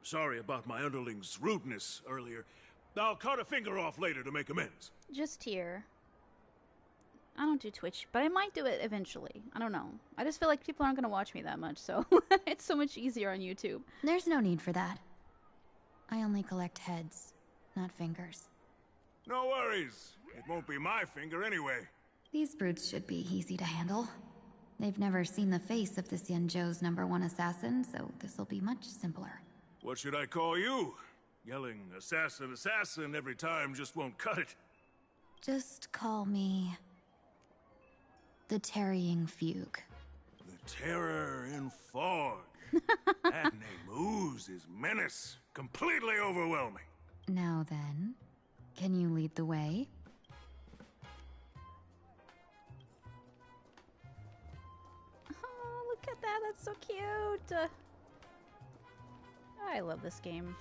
Sorry about my underling's rudeness earlier. I'll cut a finger off later to make amends. Just here. I don't do Twitch, but I might do it eventually. I don't know. I just feel like people aren't going to watch me that much, so it's so much easier on YouTube. There's no need for that. I only collect heads, not fingers. No worries. It won't be my finger anyway. These brutes should be easy to handle. They've never seen the face of the Xianzhou's #1 assassin, so this'll be much simpler. What should I call you? Yelling assassin, assassin every time just won't cut it. Just call me the Tarrying Fugue. The Terror in Fog. That name oozes menace. Completely overwhelming. Now then, can you lead the way? Oh, look at that. That's so cute. I love this game.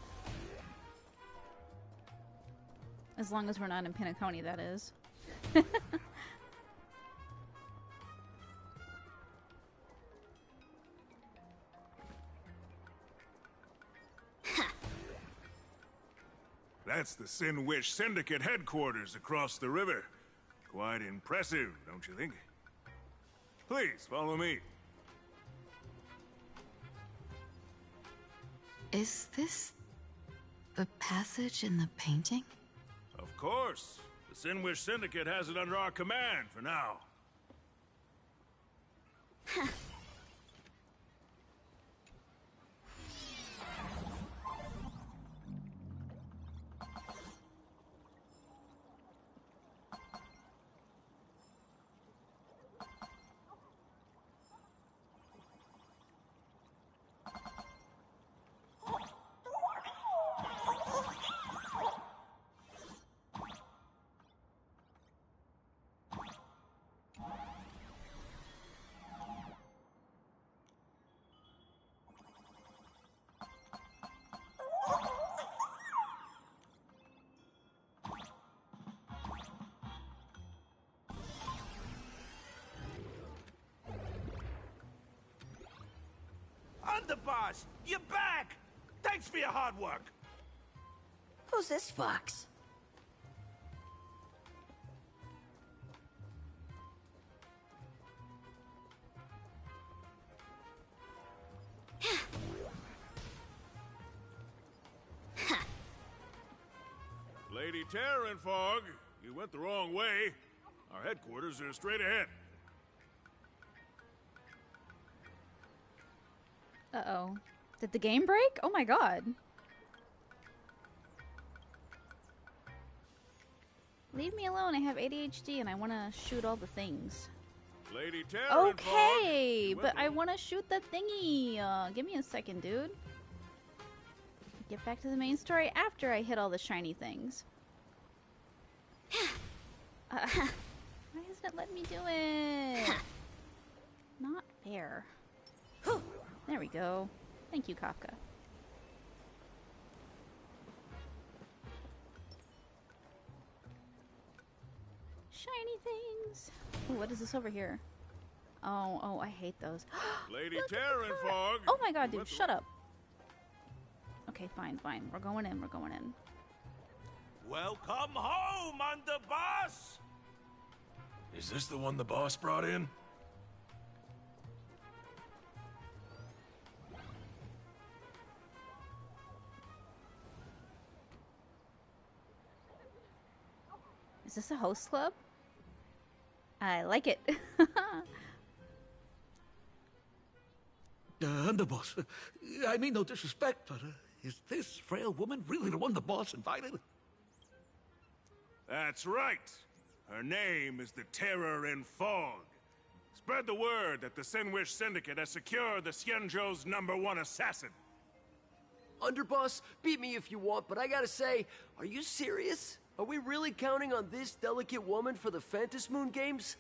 As long as we're not in Pinacone, that is. That's the Sin Wish Syndicate headquarters across the river. Quite impressive, don't you think? Please, follow me. Is this the passage in the painting? Of course. The Sin Wish Syndicate has it under our command for now. Underboss, you're back! Thanks for your hard work! Who's this fox? Lady Terror Fog, you went the wrong way. Our headquarters are straight ahead. Uh-oh. Did the game break? Oh my god. Leave me alone. I have ADHD and I want to shoot all the things. Lady Terror Okay, but I want to shoot the thingy. Give me a second, dude. Get back to the main story after I hit all the shiny things. Why isn't it letting me do it? Not fair. There we go. Thank you, Kafka. Shiny things. Ooh, what is this over here? Oh, I hate those. Lady Terror Fog. Oh my god, dude, shut up. Okay, fine. We're going in. Welcome home, Underboss! Is this the one the boss brought in? Is this a host club? I like it. Underboss, I mean no disrespect, but Is this frail woman really the one the boss invited? That's right. Her name is the Terror in Fog. Spread the word that the Sinwish Syndicate has secured the Xianzhou's #1 assassin. Underboss, beat me if you want, but I gotta say, are you serious? Are we really counting on this delicate woman for the Phantasmoon Moon Games?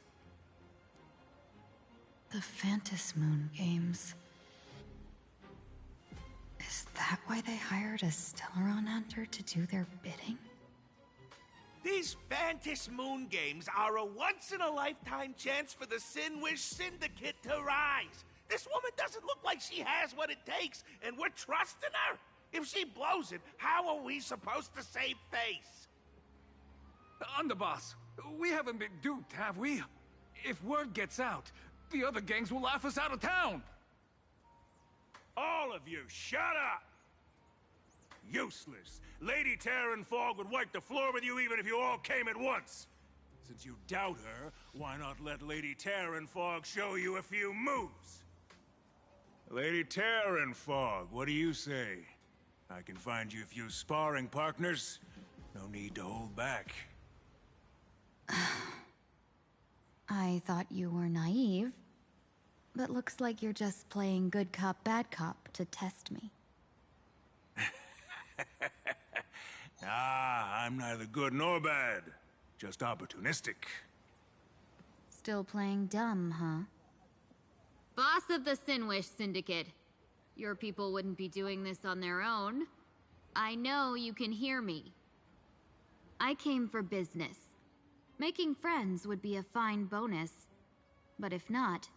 The Phantasmoon Moon Games. Is that why they hired a Stellaron hunter to do their bidding? These Phantasmoon Moon Games are a once-in-a-lifetime chance for the Sinwish Syndicate to rise. This woman doesn't look like she has what it takes, and we're trusting her. If she blows it, how are we supposed to save face? Underboss, we haven't been duped, have we? If word gets out, the other gangs will laugh us out of town. All of you, shut up! Useless. Lady Terran Fog would wipe the floor with you even if you all came at once. Since you doubt her, why not let Lady Terran Fog show you a few moves? Lady Terran Fog, what do you say? I can find you a few sparring partners. No need to hold back. I thought you were naive, but looks like you're just playing good cop, bad cop to test me. I'm neither good nor bad. Just opportunistic. Still playing dumb, huh? Boss of the Sinwish Syndicate. Your people wouldn't be doing this on their own. I know you can hear me. I came for business. Making friends would be a fine bonus. But if not,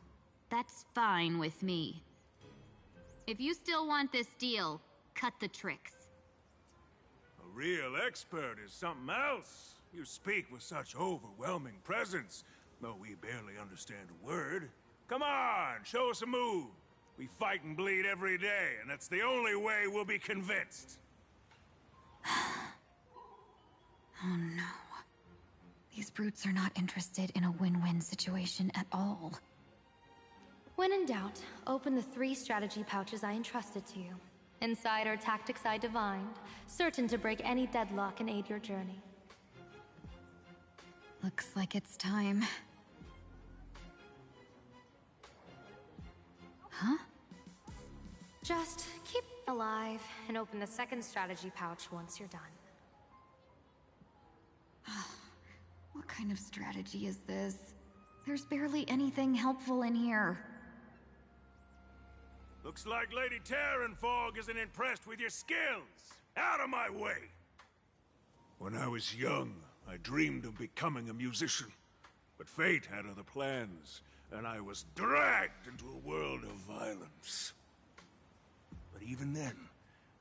that's fine with me. If you still want this deal, cut the tricks. A real expert is something else. You speak with such overwhelming presence, though we barely understand a word. Come on, show us a move. We fight and bleed every day, and that's the only way we'll be convinced. Oh no. These brutes are not interested in a win-win situation at all. When in doubt, open the 3 strategy pouches I entrusted to you. Inside are tactics I divined, certain to break any deadlock and aid your journey. Looks like it's time. Huh? Just keep alive and open the 2nd strategy pouch once you're done. What kind of strategy is this? There's barely anything helpful in here. Looks like Lady Terran Fog isn't impressed with your skills. Out of my way! When I was young, I dreamed of becoming a musician. But fate had other plans, and I was dragged into a world of violence. But even then,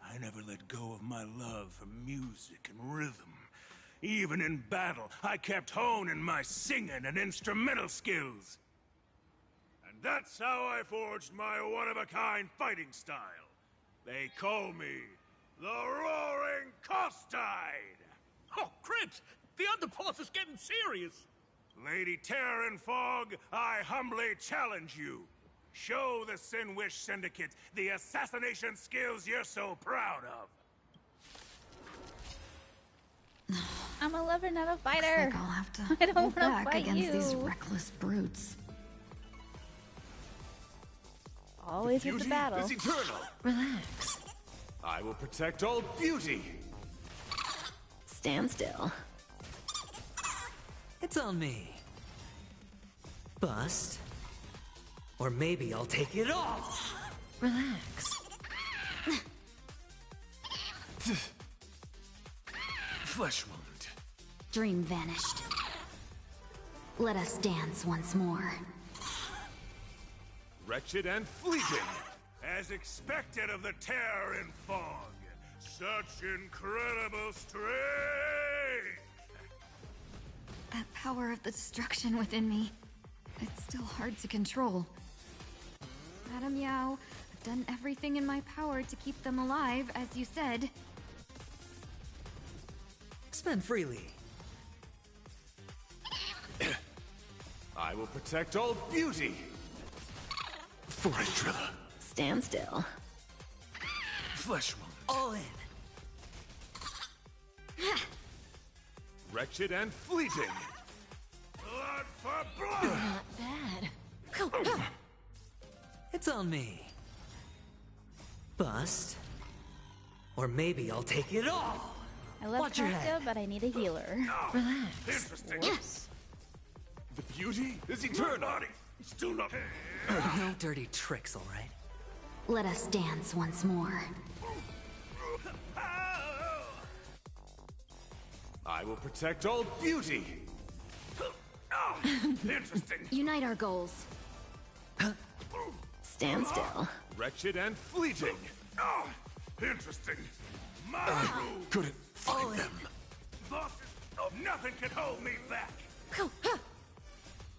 I never let go of my love for music and rhythm. Even in battle, I kept honing my singing and instrumental skills. And that's how I forged my one-of-a-kind fighting style. They call me the Roaring Costide! Oh, Crips! The underboss is getting serious! Lady Terran Fog, I humbly challenge you. Show the Sinwish Syndicate the assassination skills you're so proud of. I'm a lover, not a fighter. Looks like I'll have to I don't hold wanna back fight against you. these reckless brutes. Always with the battle. is eternal. Relax. I will protect all beauty. Stand still. It's on me. Bust. Or maybe I'll take it off. Relax. Flesh wound. Dream vanished. Let us dance once more. Wretched and fleeting. As expected of the Terran Fog. Such incredible strength! That power of the destruction within me. It's still hard to control. Madam Yao, I've done everything in my power to keep them alive, as you said. Spend freely. I will protect all beauty. For Drilla. Stand still. Flesh wound. All in. Wretched and fleeting. Blood for blood! Not bad. It's on me. Bust. Or maybe I'll take it all. I love Watch your cocktail, head. but I need a healer. Relax. Interesting. Whoops. The beauty is eternal. Still not. No dirty tricks, all right? Let us dance once more. I will protect all beauty. Interesting. Unite our goals. Stand still. Wretched and fleeting. Interesting. My rules. Couldn't find them. Bosses, nothing can hold me back.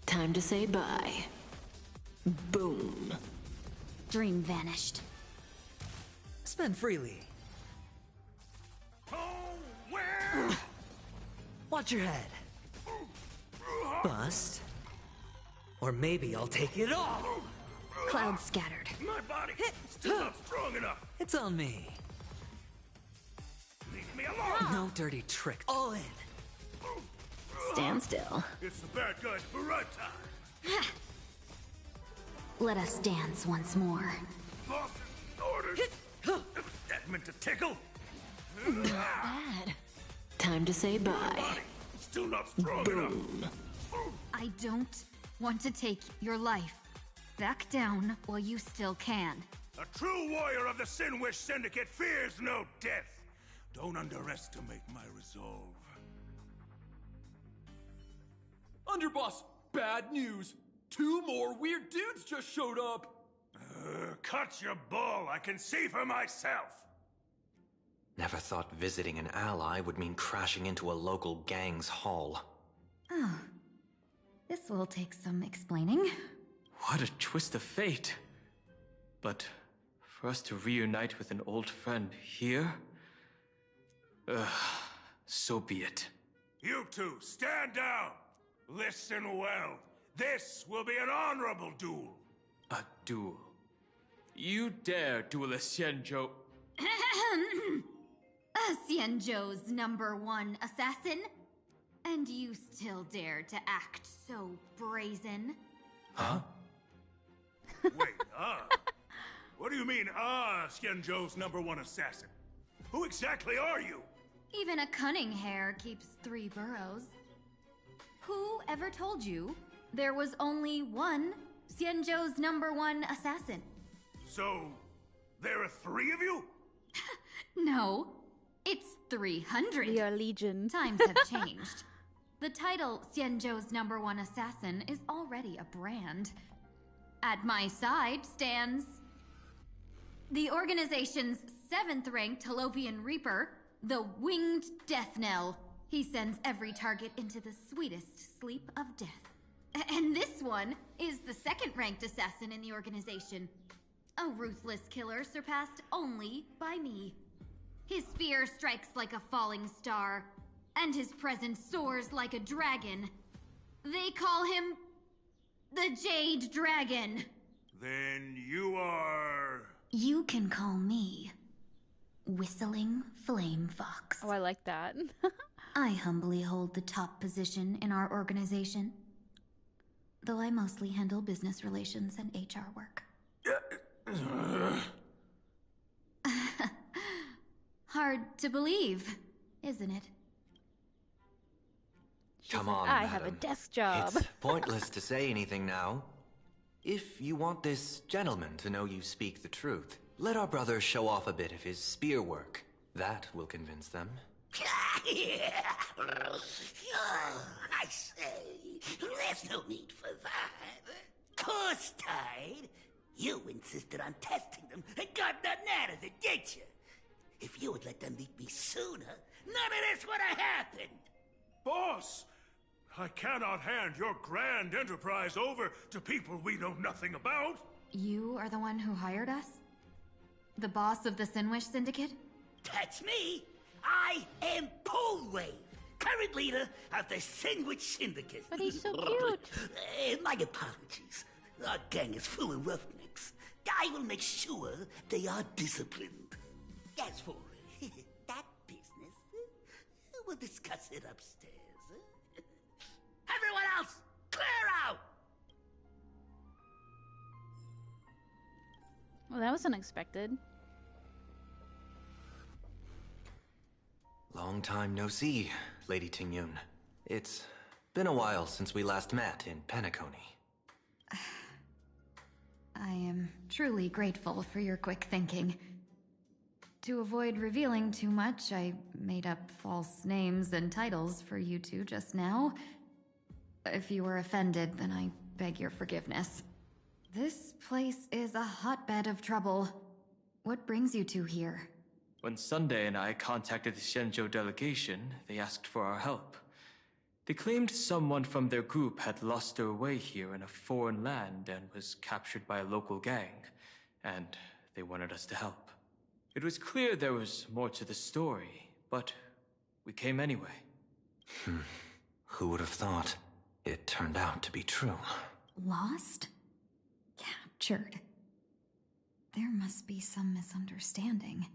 Time to say bye. Boom. Dream vanished. Spend freely. Oh, where? Watch your head. Bust. Or maybe I'll take it all. Cloud scattered. My body still not strong enough. It's on me. Leave me alone. No dirty tricks. All in. Stand still. It's the bad guys for right time. Let us dance once more. Bosses, orders. That meant to tickle. Bad. Time to say My bye. body still not strong enough. Boom. I don't want to take your life. Back down while you still can. A true warrior of the Sin-Wish Syndicate fears no death. Don't underestimate my resolve. Underboss, bad news. 2 more weird dudes just showed up. Cut your bull. I can see for myself. Never thought visiting an ally would mean crashing into a local gang's hall. Oh. This will take some explaining. What a twist of fate. But for us to reunite with an old friend here? So be it. You two, stand down. Listen well. This will be an honorable duel. A duel. You dare duel a Xianzhou? Xianzhou's #1 assassin? And you still dare to act so brazen? Huh? Wait, what do you mean, Xianzhou's #1 assassin? Who exactly are you? Even a cunning hare keeps 3 burrows. Who ever told you there was only one Xianzhou's #1 assassin? So, there are 3 of you? No, it's 300. We are legion. Times have changed. The title Xianzhou's #1 assassin is already a brand. At my side stands the organization's 7th-ranked Halopian Reaper, the Winged Death Knell. He sends every target into the sweetest sleep of death. And this one is the 2nd-ranked assassin in the organization. A ruthless killer surpassed only by me. His spear strikes like a falling star, and his presence soars like a dragon. They call him the Jade Dragon. Then you are... You can call me Whistling Flame Fox. Oh, I like that. I humbly hold the top position in our organization, though I mostly handle business relations and HR work. Hard to believe, isn't it? Come on, I have a madam. desk job. It's pointless to say anything now. If you want this gentleman to know you speak the truth, let our brother show off a bit of his spear work. That will convince them. I say, there's no need for that. Course tied. You insisted on testing them and got nothing out of it, did you? If you had let them meet me sooner, none of this would have happened. Boss! I cannot hand your grand enterprise over to people we know nothing about. You are the one who hired us? The boss of the Sin-Wish Syndicate? That's me. I am Polwave, current leader of the Sin-Wish Syndicate. But he's so cute. My apologies. Our gang is full of roughnecks. I will make sure they are disciplined. As for that business, We'll discuss it upstairs. Everyone else, clear out! Well, that was unexpected. Long time no see, Lady Tingyun. It's been a while since we last met in Penacony. I am truly grateful for your quick thinking. To avoid revealing too much, I made up false names and titles for you two just now. If you were offended, then I beg your forgiveness. This place is a hotbed of trouble. What brings you two here? When Sunday and I contacted the Xianzhou delegation, they asked for our help. They claimed someone from their group had lost their way here in a foreign land and was captured by a local gang, and they wanted us to help. It was clear there was more to the story, but we came anyway. Who would have thought? It turned out to be true. Lost? Captured. There must be some misunderstanding.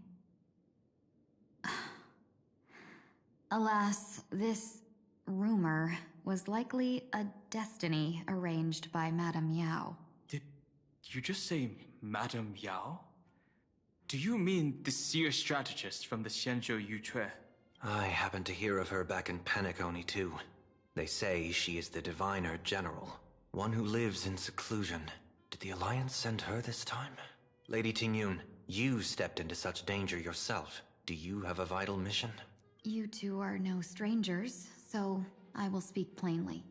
Alas, this rumor was likely a destiny arranged by Madame Yao. Did you just say Madame Yao? Do you mean the seer strategist from the Xianzhou Yutue? I happened to hear of her back in Penacony too. They say she is the diviner general, one who lives in seclusion. Did the Alliance send her this time? Lady Tingyun, you stepped into such danger yourself. Do you have a vital mission? You two are no strangers, so I will speak plainly.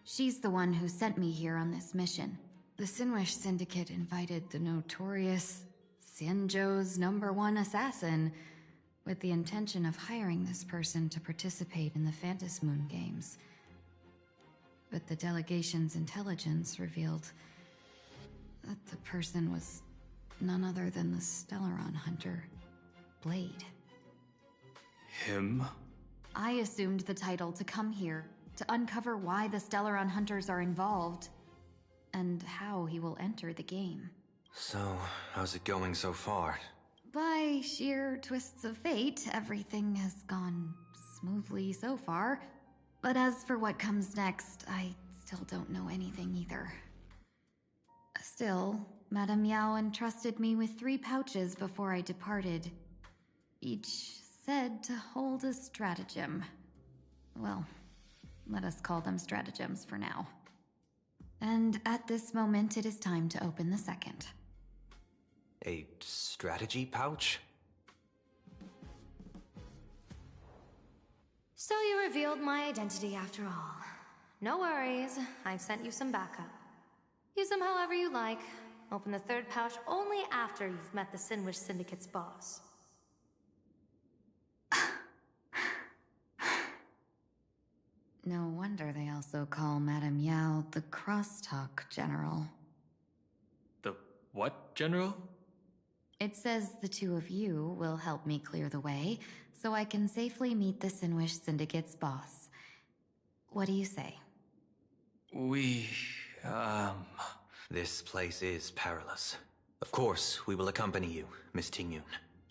She's the one who sent me here on this mission. The Sinwish Syndicate invited the notorious Xianzhou's #1 assassin with the intention of hiring this person to participate in the Phantom Moon Games. But the delegation's intelligence revealed that the person was none other than the Stellaron hunter, Blade. Him? I assumed the title to come here, to uncover why the Stellaron hunters are involved, and how he will enter the game. So, how's it going so far? By sheer twists of fate, everything has gone smoothly so far. But as for what comes next, I still don't know anything either. Still, Madame Yao entrusted me with 3 pouches before I departed. Each said to hold a stratagem. Well, let us call them stratagems for now. And at this moment, it is time to open the second. A strategy pouch? So you revealed my identity after all. No worries, I've sent you some backup. Use them however you like. Open the 3rd pouch only after you've met the Sinwish Syndicate's boss. No wonder they also call Madame Yao the Crosstalk General. The what, General? It says the 2 of you will help me clear the way, so I can safely meet the Sinwish Syndicate's boss. What do you say? This place is perilous. Of course, we will accompany you, Miss Tingyun.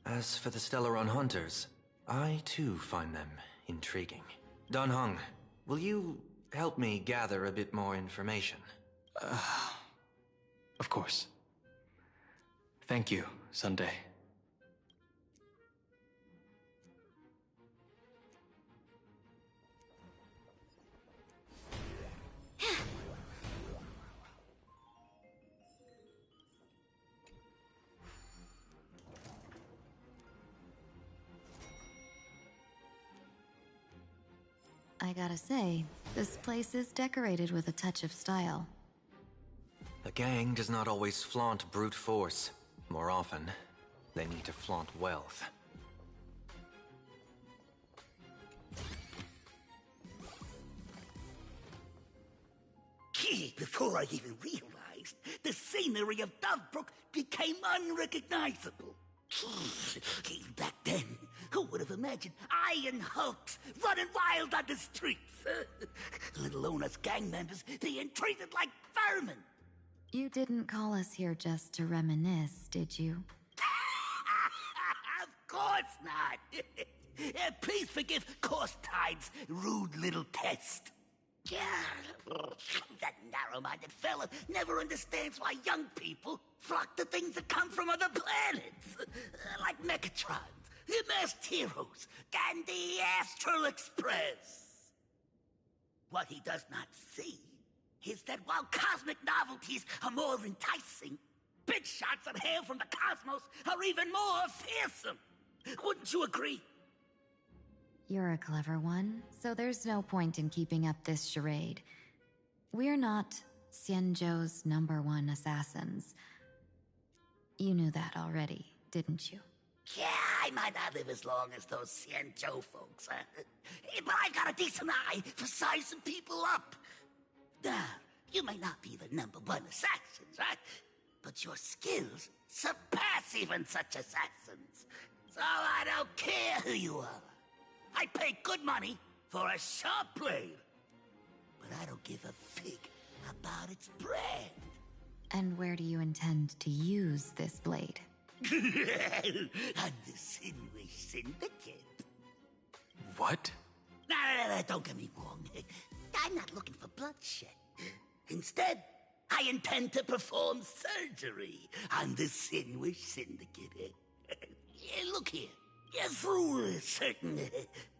As for the Stellaron hunters, I too find them intriguing. Dan Heng, will you help me gather a bit more information? Of course. Thank you, Sunday. I gotta say, this place is decorated with a touch of style. A gang does not always flaunt brute force. More often, they need to flaunt wealth. Before I even realized, the scenery of Dovebrook became unrecognizable. Back then, who would have imagined Iron Hulks running wild on the streets? Let alone us gang members being treated like vermin. You didn't call us here just to reminisce, did you? Of course not. Please forgive Corstide's rude little test. That narrow-minded fella never understands why young people flock to things that come from other planets. Like Mechatrons, masked heroes, and the Astral Express. What he does not see is that while cosmic novelties are more enticing, big shots that hail from the cosmos are even more fearsome. Wouldn't you agree? You're a clever one, so there's no point in keeping up this charade. We're not Xianzhou's #1 assassins. You knew that already, didn't you? Yeah, I might not live as long as those Xianzhou folks, but I've got a decent eye for sizing people up. Now, you may not be the #1 assassins, right? But your skills surpass even such assassins. So I don't care who you are. I pay good money for a sharp blade. But I don't give a fig about its brand. And where do you intend to use this blade? On the Sinwish Syndicate. What? No, don't get me wrong. I'm not looking for bloodshed. Instead, I intend to perform surgery on the Sinwish Syndicate. Look here. Through certain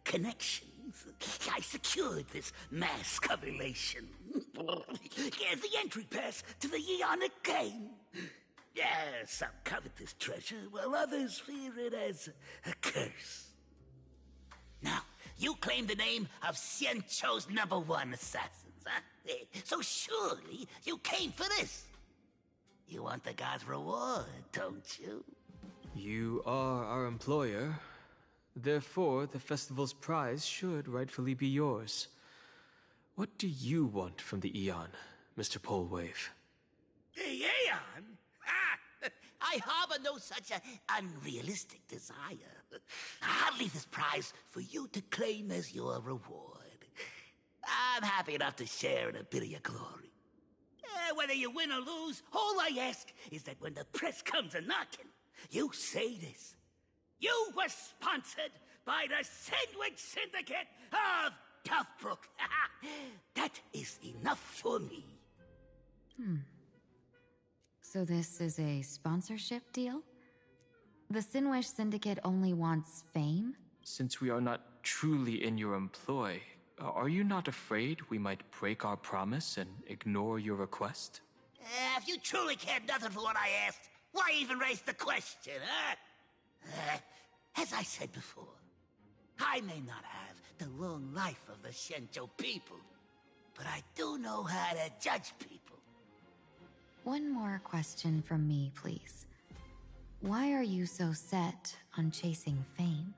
connections, I secured this mask of elation. The entry pass to the Eonic game. Some covet this treasure, while others fear it as a curse. Now, you claim the name of Xianzhou's #1 assassins, huh? So surely you came for this. You want the god's reward, don't you? You are our employer. Therefore, the festival's prize should rightfully be yours. What do you want from the Eon, Mr. Polwave? The Aeon? I harbor no such unrealistic desire. I'll leave this prize for you to claim as your reward. I'm happy enough to share in a bit of your glory. Whether you win or lose, all I ask is that when the press comes a-knocking, you say this. You were sponsored by the Sandwich Syndicate of Toughbrook. That is enough for me. So this is a sponsorship deal? The Sinwish Syndicate only wants fame? Since we are not truly in your employ, are you not afraid we might break our promise and ignore your request? If you truly cared nothing for what I asked, why even raise the question, huh? As I said before, I may not have the long life of the Xianzhou people, but I do know how to judge people. One more question from me, please. Why are you so set on chasing fame?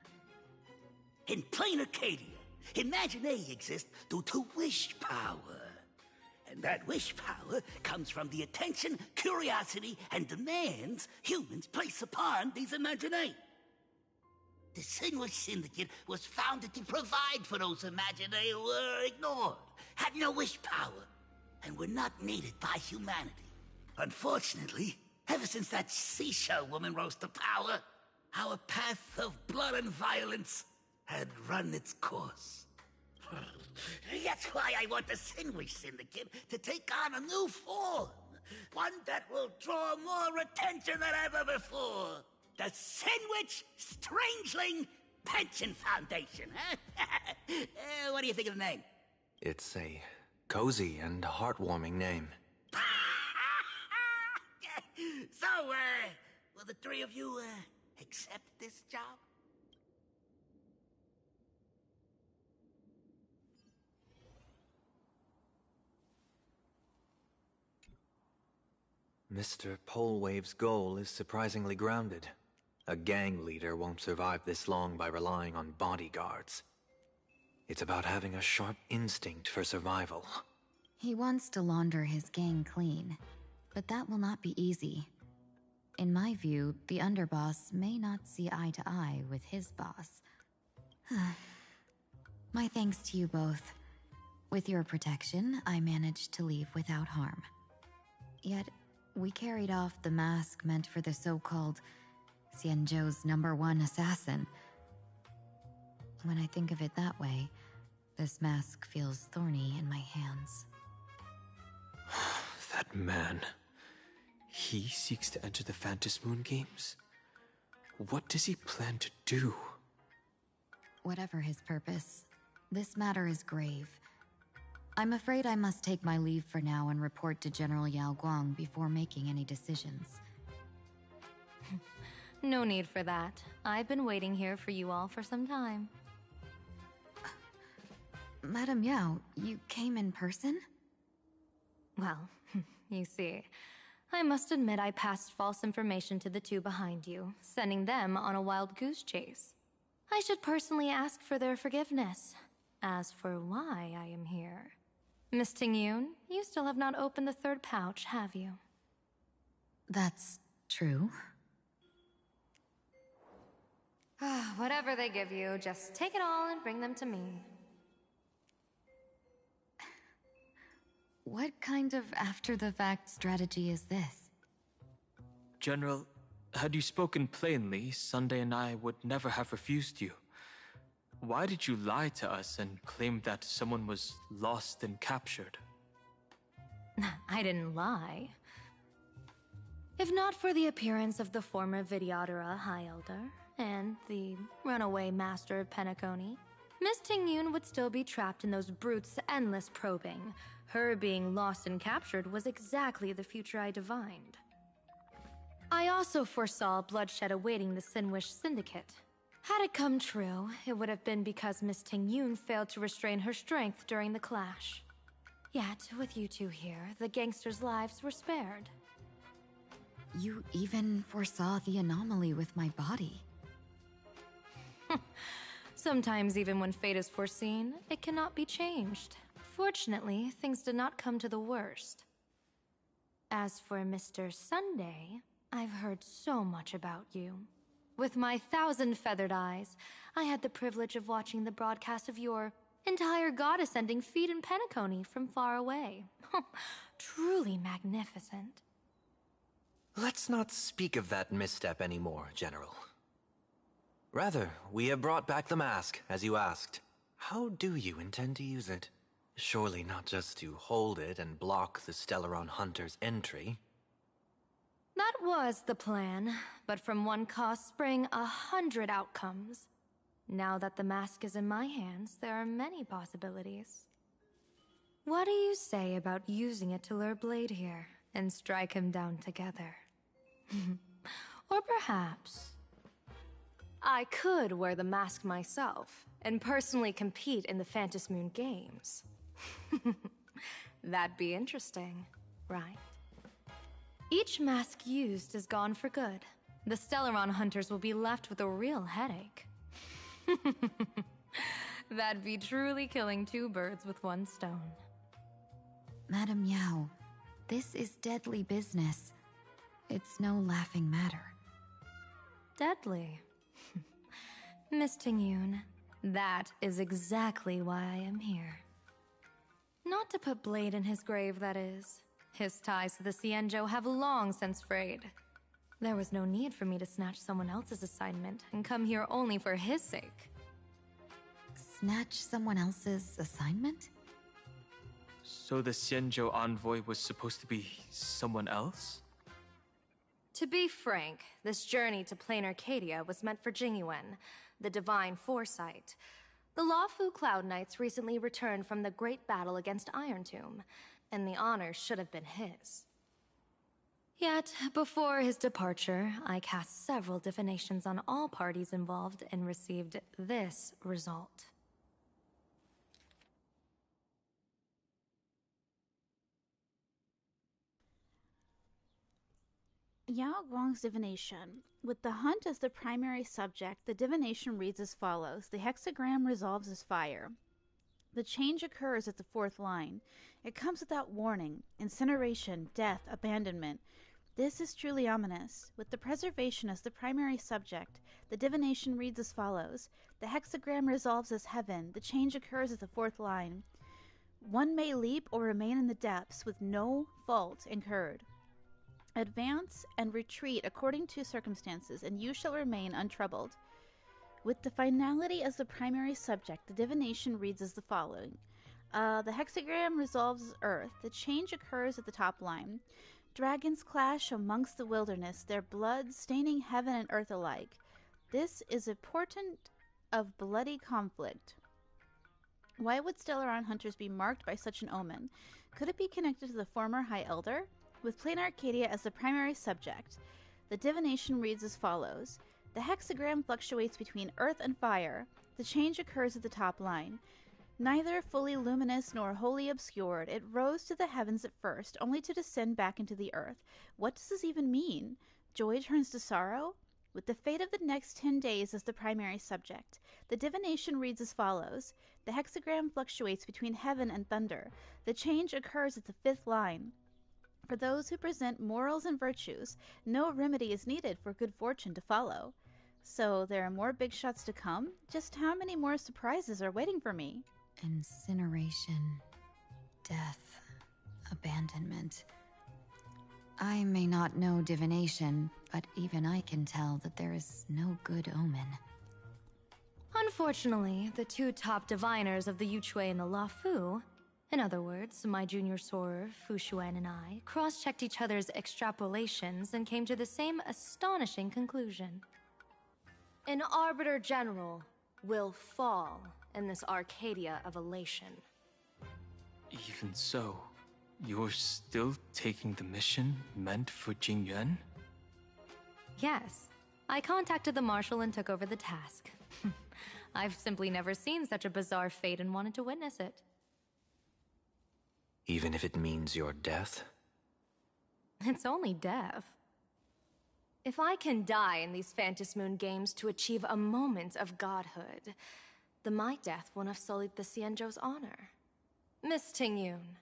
In plain Arcadia, Imagination exists due to wish power. And that wish power comes from the attention, curiosity, and demands humans place upon these imaginae. The Sinwish Syndicate was founded to provide for those imaginae who were ignored, had no wish power, and were not needed by humanity. Unfortunately, ever since that seashell woman rose to power, our path of blood and violence had run its course. That's why I want the Sinwish Syndicate to take on a new form. One that will draw more attention than ever before. The Sinwich Strangeling Pension Foundation, huh? What do you think of the name? It's a cozy and heartwarming name. So, will the three of you, accept this job? Mr. Polwave's goal is surprisingly grounded. A gang leader won't survive this long by relying on bodyguards. It's about having a sharp instinct for survival. He wants to launder his gang clean, but that will not be easy. In my view, the underboss may not see eye to eye with his boss. My thanks to you both. With your protection, I managed to leave without harm. Yet, we carried off the mask meant for the so-called Xianzhou's #1 assassin. When I think of it that way, this mask feels thorny in my hands. That man. He seeks to enter the Phantom Moon Games? What does he plan to do? Whatever his purpose, this matter is grave. I'm afraid I must take my leave for now and report to General Yao Guang before making any decisions. No need for that. I've been waiting here for you all for some time. Madam Yao, you came in person? Well, you see, I must admit I passed false information to the two behind you, sending them on a wild goose chase. I should personally ask for their forgiveness. As for why I am here... Miss Tingyun, you still have not opened the third pouch, have you? That's true. Whatever they give you, just take it all and bring them to me. What kind of after-the-fact strategy is this? General, had you spoken plainly, Sunday and I would never have refused you. Why did you lie to us and claim that someone was lost and captured? I didn't lie. If not for the appearance of the former Vidyadhara High Elder and the runaway master of Penacony, Miss Tingyun would still be trapped in those brutes' endless probing. Her being lost and captured was exactly the future I divined. I also foresaw bloodshed awaiting the Sinwish Syndicate. Had it come true, it would have been because Miss Tingyun failed to restrain her strength during the clash. Yet, with you two here, the gangsters' lives were spared. You even foresaw the anomaly with my body. Sometimes even when fate is foreseen, it cannot be changed. Fortunately, things did not come to the worst. As for Mr. Sunday, I've heard so much about you. With my 1,000 feathered eyes, I had the privilege of watching the broadcast of your entire god-ascending feat in Penacony from far away. Truly magnificent. Let's not speak of that misstep anymore, General. Rather, we have brought back the mask, as you asked. How do you intend to use it? Surely not just to hold it and block the Stellaron Hunter's entry. That was the plan, but from one cost spring 100 outcomes. Now that the mask is in my hands, there are many possibilities. What do you say about using it to lure Blade here and strike him down together? Or perhaps I could wear the mask myself and personally compete in the Phantom Moon Games. That'd be interesting, right? Each mask used is gone for good. The Stellaron hunters will be left with a real headache. That'd be truly killing two birds with one stone. Madam Yao, this is deadly business. It's no laughing matter. Deadly? Miss Tingyun, that is exactly why I am here. Not to put Blade in his grave, that is. His ties to the Xianzhou have long since frayed. There was no need for me to snatch someone else's assignment and come here only for his sake. Snatch someone else's assignment? So the Xianzhou envoy was supposed to be someone else? To be frank, this journey to plain Arcadia was meant for Jingyuan, the divine foresight. The Lawfu Cloud Knights recently returned from the great battle against Iron Tomb, and the honor should have been his. Yet, before his departure, I cast several divinations on all parties involved and received this result. Yao Guang's divination. With the hunt as the primary subject, the divination reads as follows. The hexagram resolves as fire. The change occurs at the fourth line. It comes without warning. Incineration, death, abandonment. This is truly ominous. With the preservation as the primary subject, the divination reads as follows. The hexagram resolves as heaven. The change occurs at the fourth line. One may leap or remain in the depths with no fault incurred. Advance and retreat according to circumstances, and you shall remain untroubled. With the finality as the primary subject, the divination reads as the following. The hexagram resolves Earth. The change occurs at the top line. Dragons clash amongst the wilderness, their blood staining heaven and earth alike. This is a portent of bloody conflict. Why would Stellaron hunters be marked by such an omen? Could it be connected to the former High Elder? With Plain Arcadia as the primary subject, the divination reads as follows. The hexagram fluctuates between earth and fire. The change occurs at the top line. Neither fully luminous nor wholly obscured, it rose to the heavens at first, only to descend back into the earth. What does this even mean? Joy turns to sorrow? With the fate of the next 10 days as the primary subject, the divination reads as follows. The hexagram fluctuates between heaven and thunder. The change occurs at the 5th line. For those who present morals and virtues, no remedy is needed for good fortune to follow. So there are more big shots to come? Just how many more surprises are waiting for me? Incineration, death, abandonment. I may not know divination, but even I can tell that there is no good omen. Unfortunately, the two top diviners of the Yuchui and the Luofu, in other words, my junior sorer, Fu Xuan, and I, cross-checked each other's extrapolations and came to the same astonishing conclusion. An Arbiter General will fall in this Arcadia of elation. Even so, you're still taking the mission meant for Jingyuan? Yes. I contacted the Marshal and took over the task. I've simply never seen such a bizarre fate and wanted to witness it. Even if it means your death? It's only death. If I can die in these Phantasmoon games to achieve a moment of godhood, then my death won't have sullied the Xianzhou's honor. Miss Tingyun,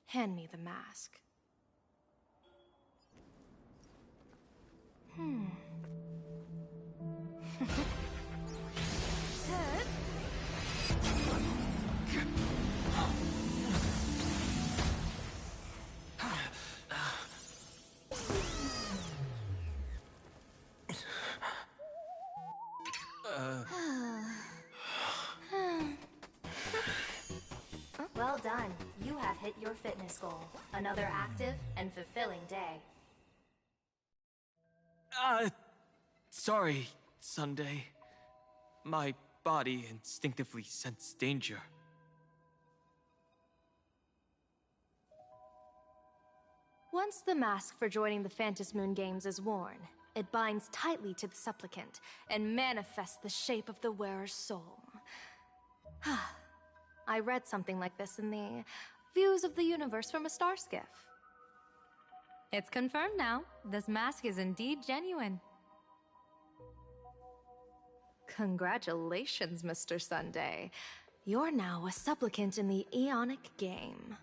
hand me the mask. Well done. You have hit your fitness goal. Another active and fulfilling day. Sorry, Sunday. My body instinctively sensed danger. Once the mask for joining the Phantasmoon Games is worn, it binds tightly to the supplicant and manifests the shape of the wearer's soul. I read something like this in the Views of the Universe from a Star Skiff. It's confirmed now. This mask is indeed genuine. Congratulations, Mr. Sunday. You're now a supplicant in the Aeonic game.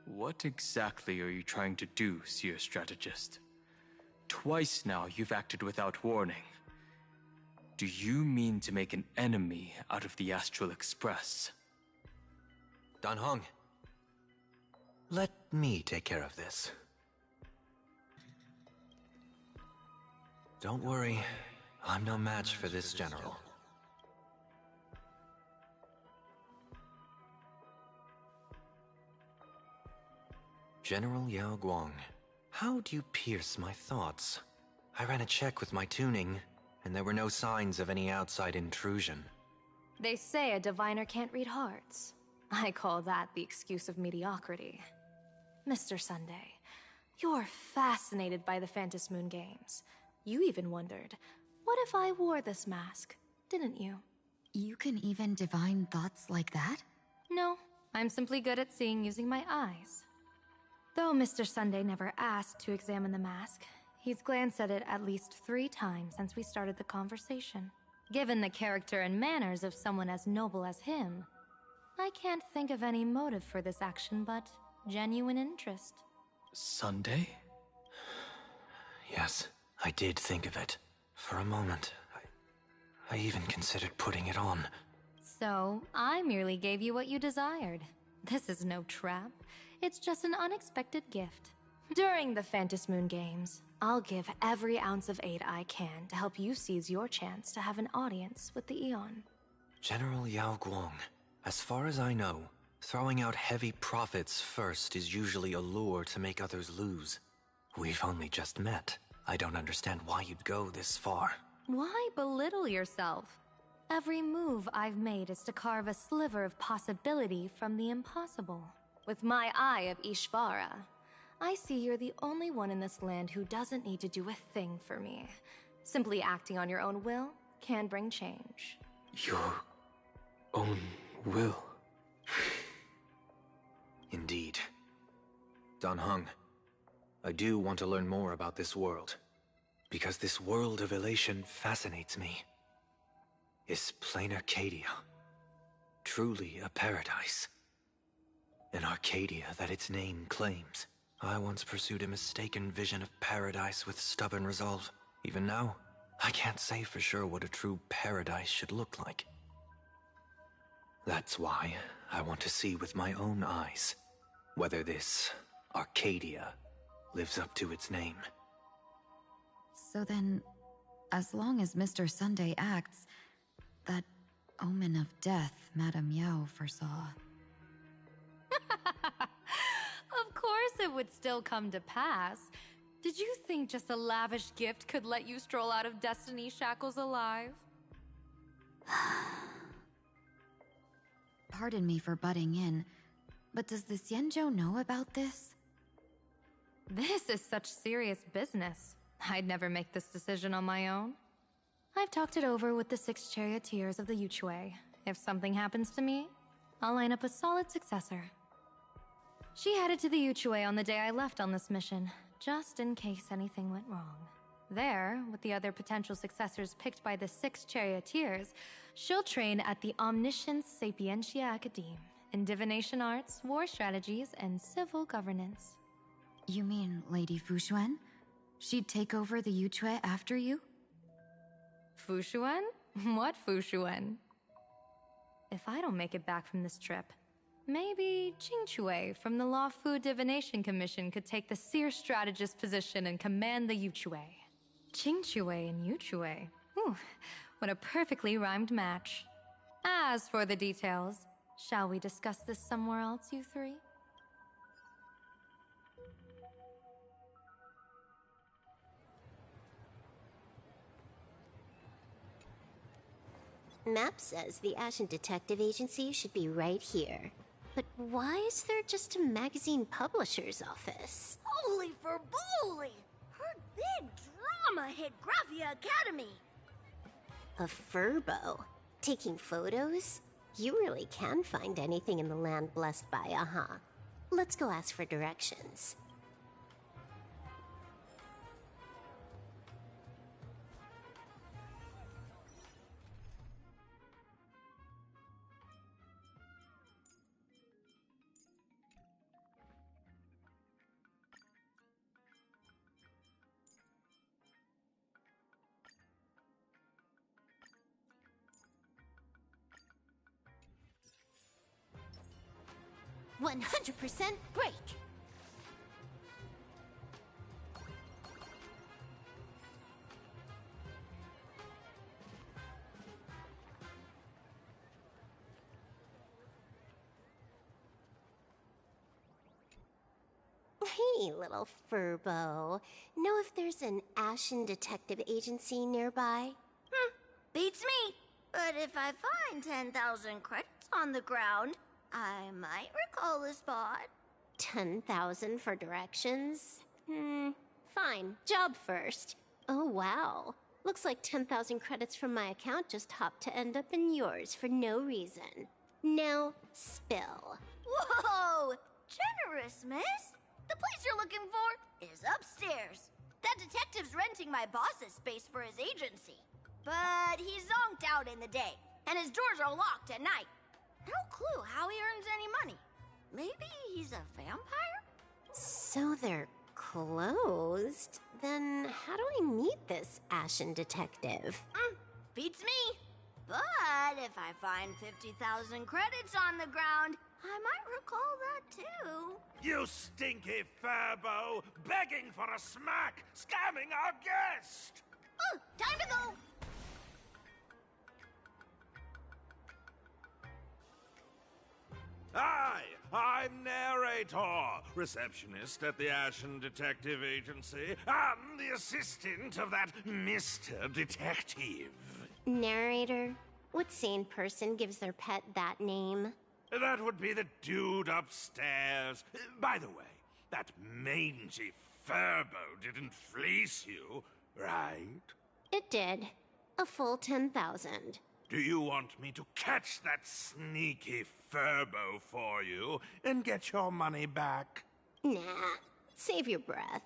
What exactly are you trying to do, Seer Strategist? Twice now you've acted without warning. Do you mean to make an enemy out of the Astral Express? Dan Heng, let me take care of this. Don't worry, I'm no match for this general. General Yao Guang, how do you pierce my thoughts? I ran a check with my tuning, and there were no signs of any outside intrusion. They say a diviner can't read hearts. I call that the excuse of mediocrity. Mr. Sunday, you're fascinated by the Phantasmoon Games. You even wondered, what if I wore this mask, didn't you? You can even divine thoughts like that? No, I'm simply good at seeing using my eyes. Though Mr. Sunday never asked to examine the mask, he's glanced at it at least 3 times since we started the conversation. Given the character and manners of someone as noble as him, I can't think of any motive for this action but genuine interest. Sunday? Yes, I did think of it. For a moment, I even considered putting it on. So, I merely gave you what you desired. This is no trap. It's just an unexpected gift. During the Phantasmoon Games, I'll give every ounce of aid I can to help you seize your chance to have an audience with the Eon. General Yao Guang, as far as I know, throwing out heavy profits first is usually a lure to make others lose. We've only just met. I don't understand why you'd go this far. Why belittle yourself? Every move I've made is to carve a sliver of possibility from the impossible. With my eye of Ishvara, I see you're the only one in this land who doesn't need to do a thing for me. Simply acting on your own will can bring change. Your own will. Indeed. Dan Heng, I do want to learn more about this world, because this world of elation fascinates me. Is plain Arcadia truly a paradise? An Arcadia that its name claims. I once pursued a mistaken vision of paradise with stubborn resolve. Even now, I can't say for sure what a true paradise should look like. That's why I want to see with my own eyes whether this Arcadia lives up to its name. So then, as long as Mr. Sunday acts, that omen of death Madame Yao foresaw. Of course it would still come to pass. Did you think just a lavish gift could let you stroll out of Destiny's shackles alive? Pardon me for butting in, but does the Xianzhou know about this? This is such serious business. I'd never make this decision on my own. I've talked it over with the 6 charioteers of the Yuchue. If something happens to me, I'll line up a solid successor. She headed to the Yuchue on the day I left on this mission, just in case anything went wrong. There, with the other potential successors picked by the 6 charioteers, she'll train at the Omniscience Sapientia Academe in divination arts, war strategies, and civil governance. You mean Lady Fushuan? She'd take over the Yuchue after you? Fushuan? What Fushuan? If I don't make it back from this trip, maybe Qingchue from the Law Fu Divination Commission could take the seer strategist position and command the Yuchue. Qingchue and Yuchue. Ooh, what a perfectly rhymed match. As for the details, shall we discuss this somewhere else, you three? Map says the Ashen Detective Agency should be right here. But why is there just a magazine publisher's office? Holy for bully! Her big drama hit Graphia Academy! A furbo? Taking photos? You really can find anything in the land blessed by Aha. Let's go ask for directions. "100% break!" Hey, little furbo. Know if there's an Ashen Detective Agency nearby? Beats me! But if I find 10,000 credits on the ground, I might recall the spot. 10,000 for directions? Fine. Job first. Oh, wow. Looks like 10,000 credits from my account just hopped to end up in yours for no reason. Now, spill. Whoa! Generous, miss! The place you're looking for is upstairs. That detective's renting my boss's space for his agency. But he's zonked out in the day, and his doors are locked at night. No clue how he earns any money. Maybe he's a vampire? So they're closed? Then how do I meet this Ashen Detective? Beats me. But if I find 50,000 credits on the ground, I might recall that too. You stinky furbo! Begging for a smack! Scamming our guest! Oh, time to go! Hi, I'm Narrator, receptionist at the Ashen Detective Agency. I'm the assistant of that Mr. Detective. Narrator? What sane person gives their pet that name? That would be the dude upstairs. By the way, that mangy furbo didn't fleece you, right? It did. A full 10,000. Do you want me to catch that sneaky furbo for you and get your money back? Nah, save your breath.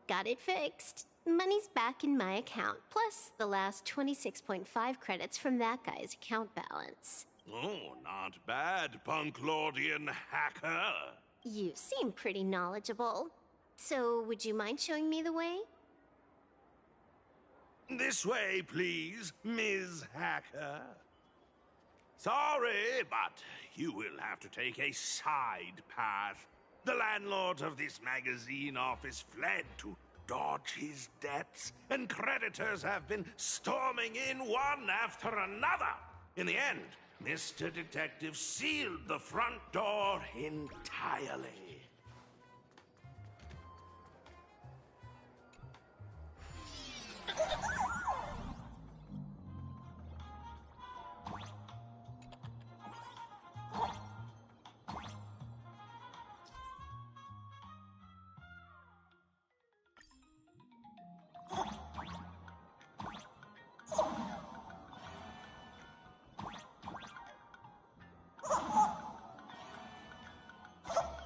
Got it fixed. Money's back in my account, plus the last 26.5 credits from that guy's account balance. Oh, not bad, Punklordian hacker. You seem pretty knowledgeable. So, would you mind showing me the way? This way, please, Ms. Hacker. Sorry, but you will have to take a side path. The landlord of this magazine office fled to dodge his debts, and creditors have been storming in one after another. In the end, Mr. Detective sealed the front door entirely.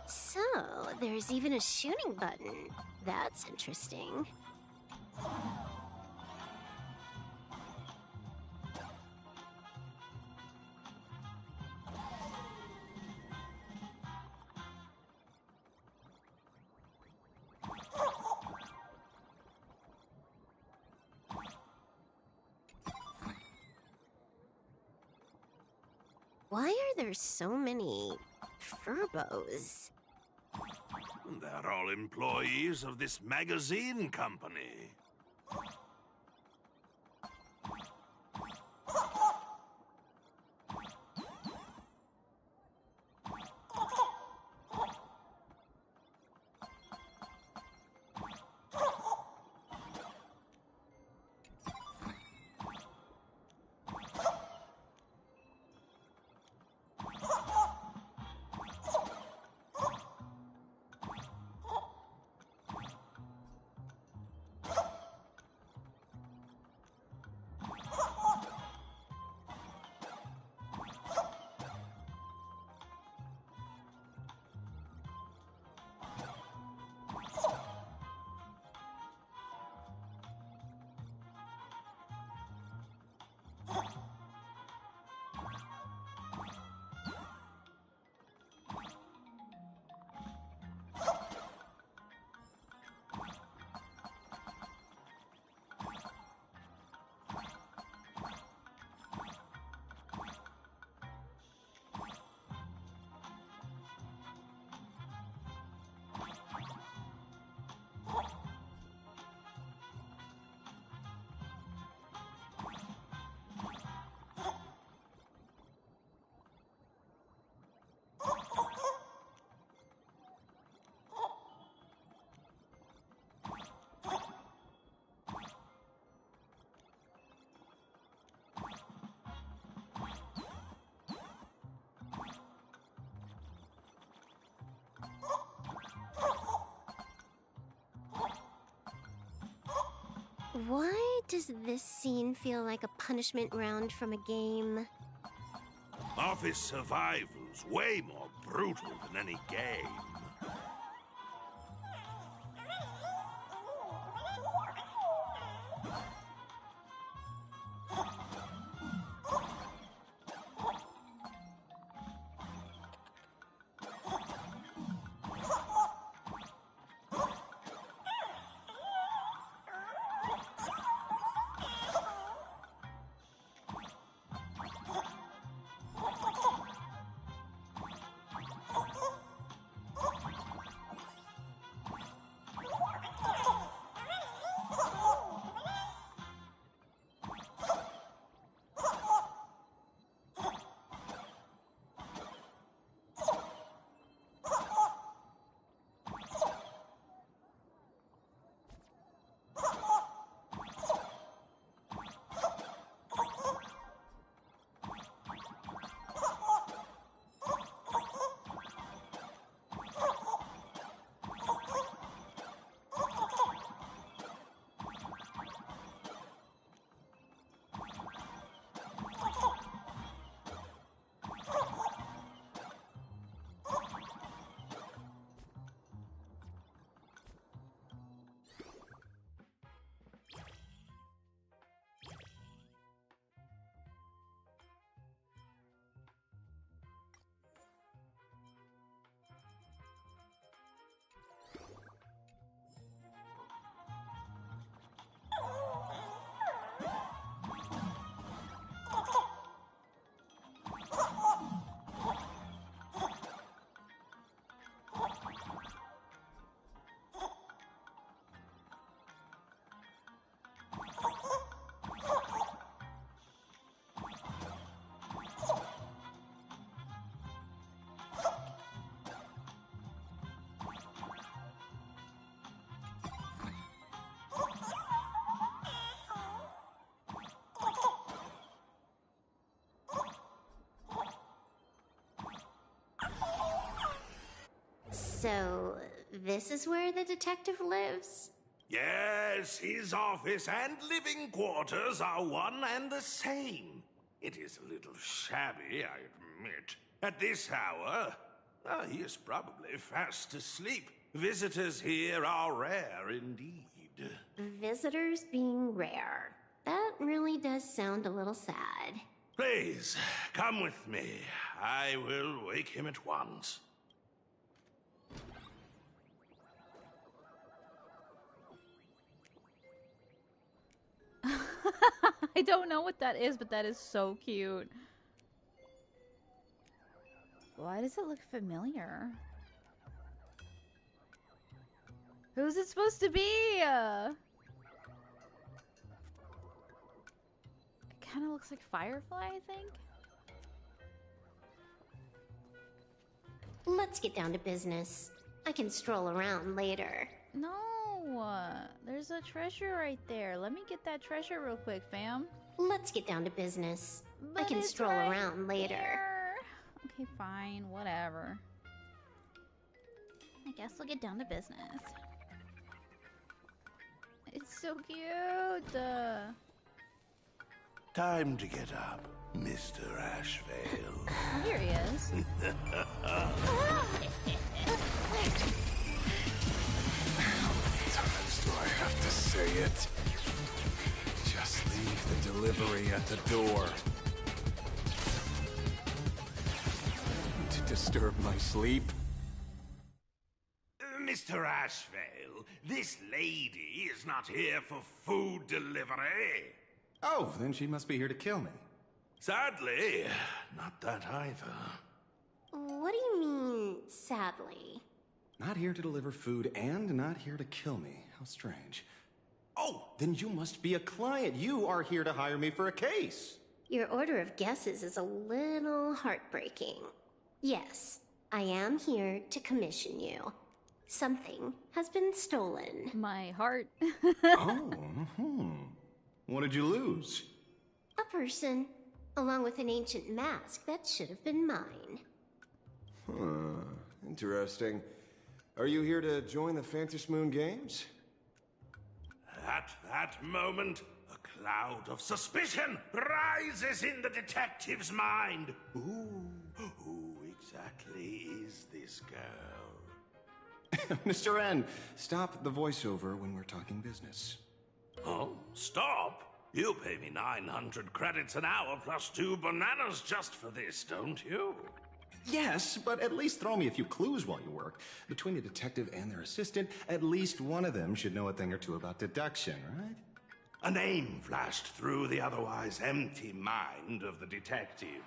So, there's even a shooting button. That's interesting. Why are there so many furbos? They're all employees of this magazine company. Why does this scene feel like a punishment round from a game? Office survival's way more brutal than any game. So, this is where the detective lives? Yes, his office and living quarters are one and the same. It is a little shabby, I admit. At this hour, he is probably fast asleep. Visitors here are rare indeed. Visitors being rare. That really does sound a little sad. Please, come with me. I will wake him at once. I don't know what that is, but that is so cute. Why does it look familiar? Who's it supposed to be? It kind of looks like Firefly, I think. Let's get down to business. I can stroll around later. No, there's a treasure right there. Let me get that treasure real quick, fam. Let's get down to business. But I can stroll right around later. there. Okay, fine, whatever. I guess we'll get down to business. It's so cute. Time to get up, Mr. Ashvale. Oh, here he is. Times do I have to say it? Just leave the delivery at the door. To disturb my sleep? Mr. Ashvale, this lady is not here for food delivery. Oh, then she must be here to kill me. Sadly, not that either. What do you mean, sadly? Not here to deliver food and not here to kill me. How strange. Oh, then you must be a client. You are here to hire me for a case. Your order of guesses is a little heartbreaking. Yes, I am here to commission you. Something has been stolen. My heart. Oh, what did you lose? A person, along with an ancient mask that should have been mine. Huh, interesting. Are you here to join the Phantom Moon Games? At that moment, a cloud of suspicion rises in the detective's mind. Who exactly is this girl? Mr. N, stop the voiceover when we're talking business. Oh, stop? You pay me 900 credits an hour plus 2 bananas just for this, don't you? Yes, but at least throw me a few clues while you work. Between the detective and their assistant, at least one of them should know a thing or two about deduction, right? A name flashed through the otherwise empty mind of the detective.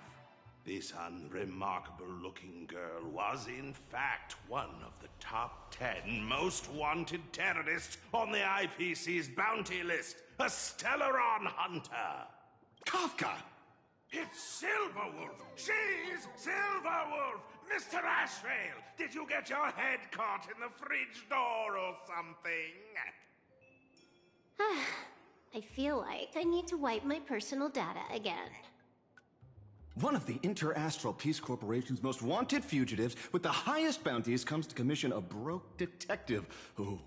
This unremarkable-looking girl was, in fact, one of the top 10 most wanted terrorists on the IPC's bounty list, a Stellaron hunter. Kafka! It's Silverwolf! She's Silverwolf! Mr. Ashvale, did you get your head caught in the fridge door or something? I feel like I need to wipe my personal data again. One of the Interastral Peace Corporation's most wanted fugitives with the highest bounties comes to commission a broke detective. Oh.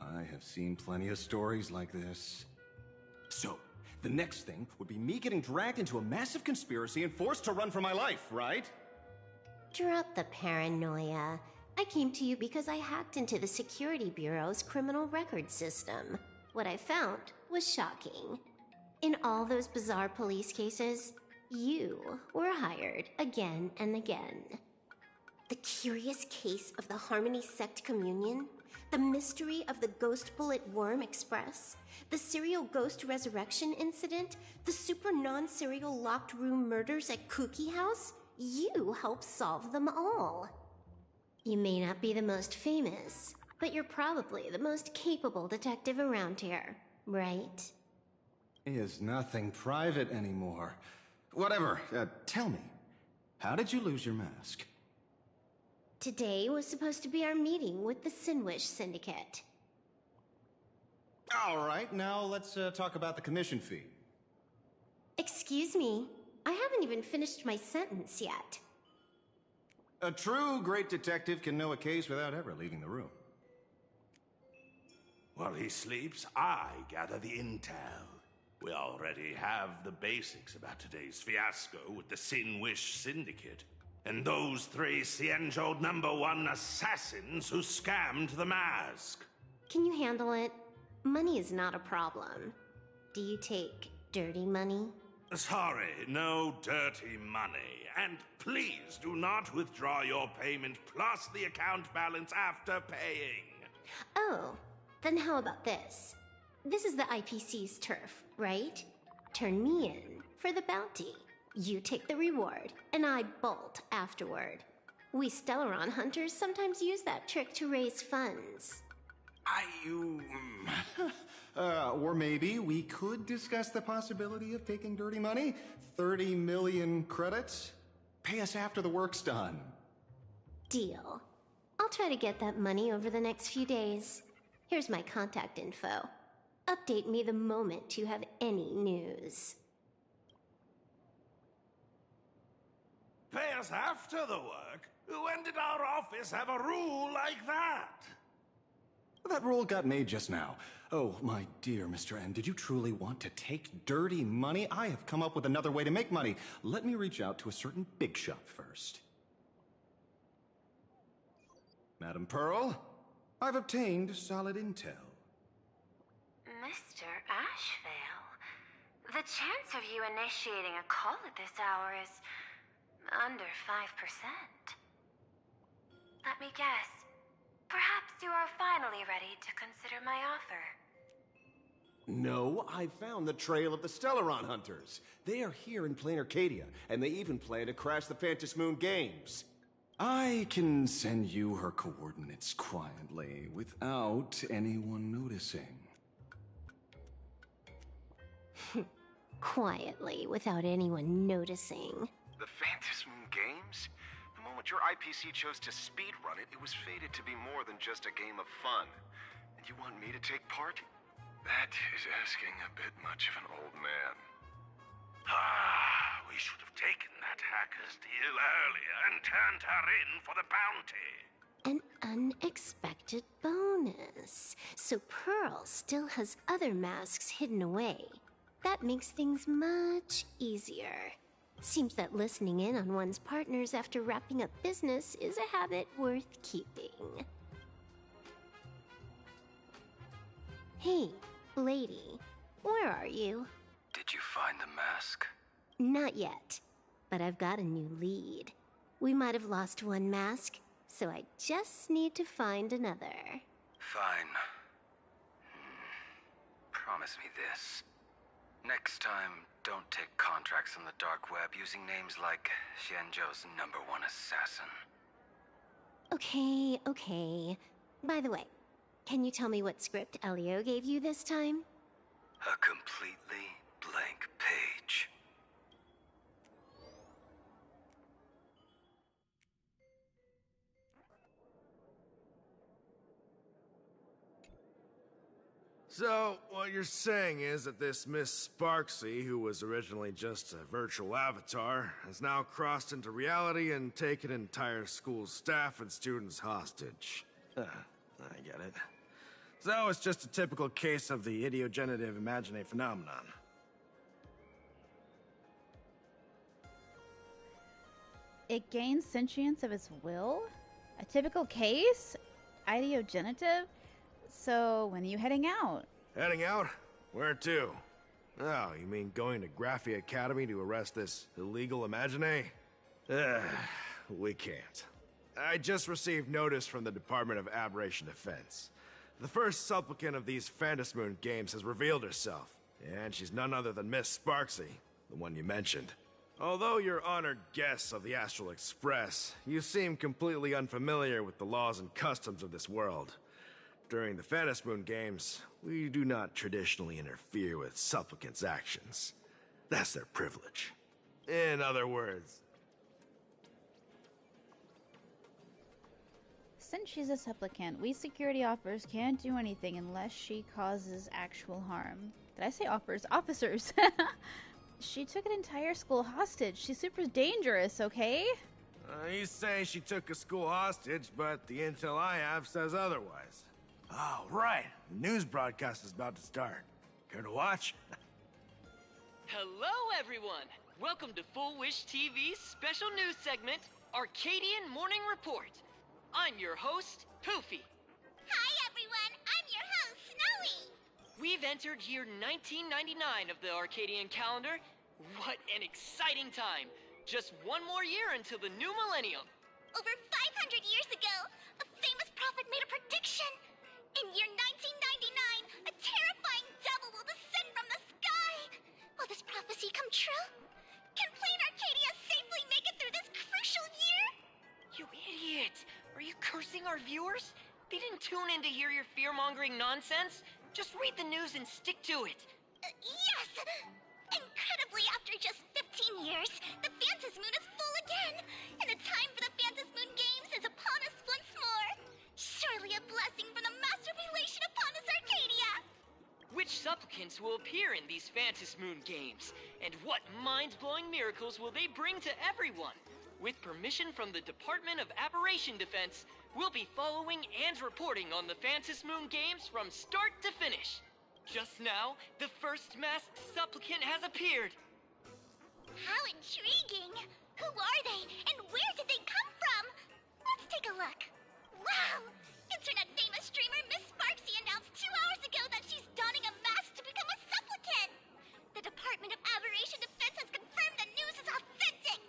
I have seen plenty of stories like this. So, the next thing would be me getting dragged into a massive conspiracy and forced to run for my life, right? Drop the paranoia. I came to you because I hacked into the Security Bureau's criminal record system. What I found was shocking. In all those bizarre police cases, you were hired again and again. The curious case of the Harmony Sect Communion, the mystery of the Ghost Bullet Worm Express, the serial ghost resurrection incident, the super non-serial locked room murders at Cookie House, you helped solve them all. You may not be the most famous, but you're probably the most capable detective around here, right? Is nothing private anymore. Whatever, tell me, how did you lose your mask? Today was supposed to be our meeting with the Sinwish Syndicate. All right, now let's talk about the commission fee. Excuse me, I haven't even finished my sentence yet. A true great detective can know a case without ever leaving the room. While he sleeps, I gather the intel. We already have the basics about today's fiasco with the Sin Wish Syndicate. And those 3 Xianzhou #1 assassins who scammed the mask. Can you handle it? Money is not a problem. Do you take dirty money? Sorry, no dirty money. And please do not withdraw your payment plus the account balance after paying. Oh, then how about this? This is the IPC's turf, right? Turn me in for the bounty. You take the reward, and I bolt afterward. We Stellaron hunters sometimes use that trick to raise funds. Or maybe we could discuss the possibility of taking dirty money? 30 million credits? Pay us after the work's done. Deal. I'll try to get that money over the next few days. Here's my contact info. Update me the moment you have any news. Pay us after the work? When did our office have a rule like that? That rule got made just now. Oh, my dear Mr. N, did you truly want to take dirty money? I have come up with another way to make money. Let me reach out to a certain big shot first. Madam Pearl, I've obtained solid intel. Mr. Ashvale, the chance of you initiating a call at this hour is under 5%. Let me guess. Perhaps you are finally ready to consider my offer. No, I found the trail of the Stellaron hunters. They are here in plain Arcadia, and they even plan to crash the Phantom Moon Games. I can send you her coordinates quietly, without anyone noticing. Quietly, without anyone noticing. The Phantom Moon Games? The moment your IPC chose to speedrun it, it was fated to be more than just a game of fun. And you want me to take part? That is asking a bit much of an old man. We should have taken that hacker's deal earlier and turned her in for the bounty. An unexpected bonus. So Pearl still has other masks hidden away. That makes things much easier. Seems that listening in on one's partners after wrapping up business is a habit worth keeping. Hey, lady, where are you? Did you find the mask? Not yet, but I've got a new lead. We might have lost one mask, so I just need to find another. Fine. Promise me this. Next time, don't take contracts on the dark web using names like Xianzhou's #1 assassin. Okay. By the way, can you tell me what script Elio gave you this time? A completely blank page. So, what you're saying is that this Miss Sparksy, who was originally just a virtual avatar, has now crossed into reality and taken entire school staff and students hostage. I get it. So, it's just a typical case of the idiogenerative imagine phenomenon. It gains sentience of its will? A typical case? Ideogenitive? So, when are you heading out? Heading out? Where to? Oh, you mean going to Graphia Academy to arrest this illegal imagine? We can't. I just received notice from the Department of Aberration Defense. The first supplicant of these Phantom Moon Games has revealed herself, and she's none other than Miss Sparksy, the one you mentioned. Although you're honored guests of the Astral Express, you seem completely unfamiliar with the laws and customs of this world. During the Phantom Moon Games, we do not traditionally interfere with supplicants' actions. That's their privilege. In other words... Since she's a supplicant, we security officers can't do anything unless she causes actual harm. Did I say offers? Officers! She took an entire school hostage. She's super dangerous, okay? He's saying she took a school hostage, but the intel I have says otherwise. Oh, right. The news broadcast is about to start. Care to watch? Hello, everyone! Welcome to Full Wish TV's special news segment, Arcadian Morning Report. I'm your host, Poofy. Hi, everyone! I'm your host, Snowy! We've entered year 1999 of the Arcadian calendar. What an exciting time! Just one more year until the new millennium. Over 500 years ago, a famous prophet made a prediction. In year 1999, a terrifying devil will descend from the sky. Will this prophecy come true? Can Plain Arcadia safely make it through this crucial year? You idiot! Are you cursing our viewers? They didn't tune in to hear your fear-mongering nonsense. Just read the news and stick to it. Yes! Incredibly, after just 15 years, the Phantas Moon is full again, and the time for the Phantas Moon Games is upon us once more. Surely a blessing from the master relation upon us, Arcadia! Which supplicants will appear in these Phantas Moon Games? And what mind-blowing miracles will they bring to everyone? With permission from the Department of Aberration Defense, we'll be following and reporting on the Phantas Moon Games from start to finish. Just now, the first masked supplicant has appeared. How intriguing! Who are they, and where did they come from? Let's take a look. Wow! Internet famous streamer Miss Sparksy announced 2 hours ago that she's donning a mask to become a supplicant. The Department of Aberration Defense has confirmed the news is authentic.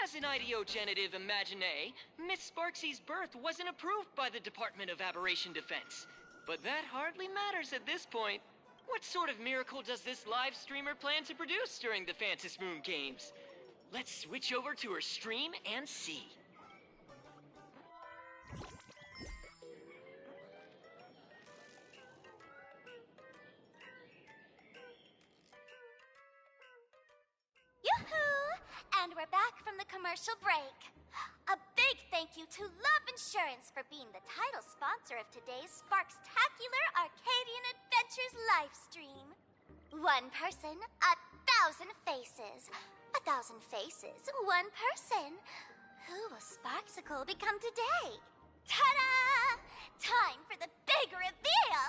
As an ideogenitive imaginae, Miss Sparksy's birth wasn't approved by the Department of Aberration Defense. But that hardly matters at this point. What sort of miracle does this live streamer plan to produce during the Phantas Moon Games? Let's switch over to her stream and see. Yoo-hoo! And we're back from the commercial break. A big thank you to Love Insurance for being the title sponsor of today's Sparkstacular Arcadian Adventures livestream. One person, 1,000 faces. 1,000 faces, one person. Who will Sparksicle become today? Ta-da! Time for the big reveal!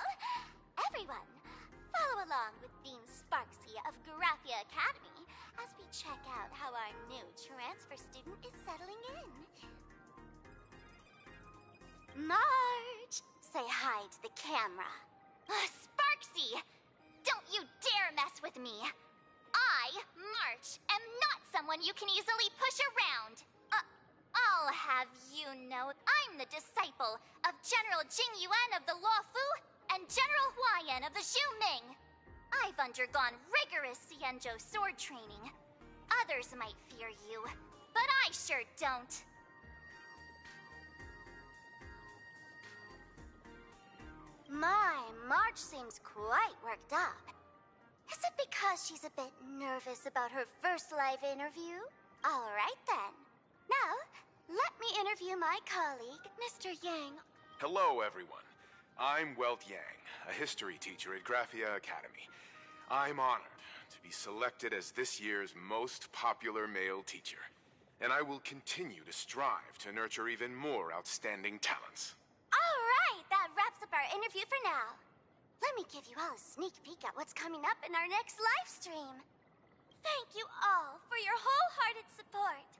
Everyone, follow along with Dean Sparksy of Graphia Academy as we check out how our new transfer student is settling in. Marge, say hi to the camera. Sparksy, don't you dare mess with me. I, March, am not someone you can easily push around. I'll have you know I'm the disciple of General Jing Yuan of the Luofu and General Huayan of the Zhu Ming. I've undergone rigorous Xianzhou sword training. Others might fear you, but I sure don't. My, March seems quite worked up. Is it because she's a bit nervous about her first live interview? All right then. Now, let me interview my colleague, Mr. Yang. Hello, everyone. I'm Welt Yang, a history teacher at Graphia Academy. I'm honored to be selected as this year's most popular male teacher, and I will continue to strive to nurture even more outstanding talents. All right, that wraps up our interview for now. Let me give you all a sneak peek at what's coming up in our next live stream. Thank you all for your wholehearted support.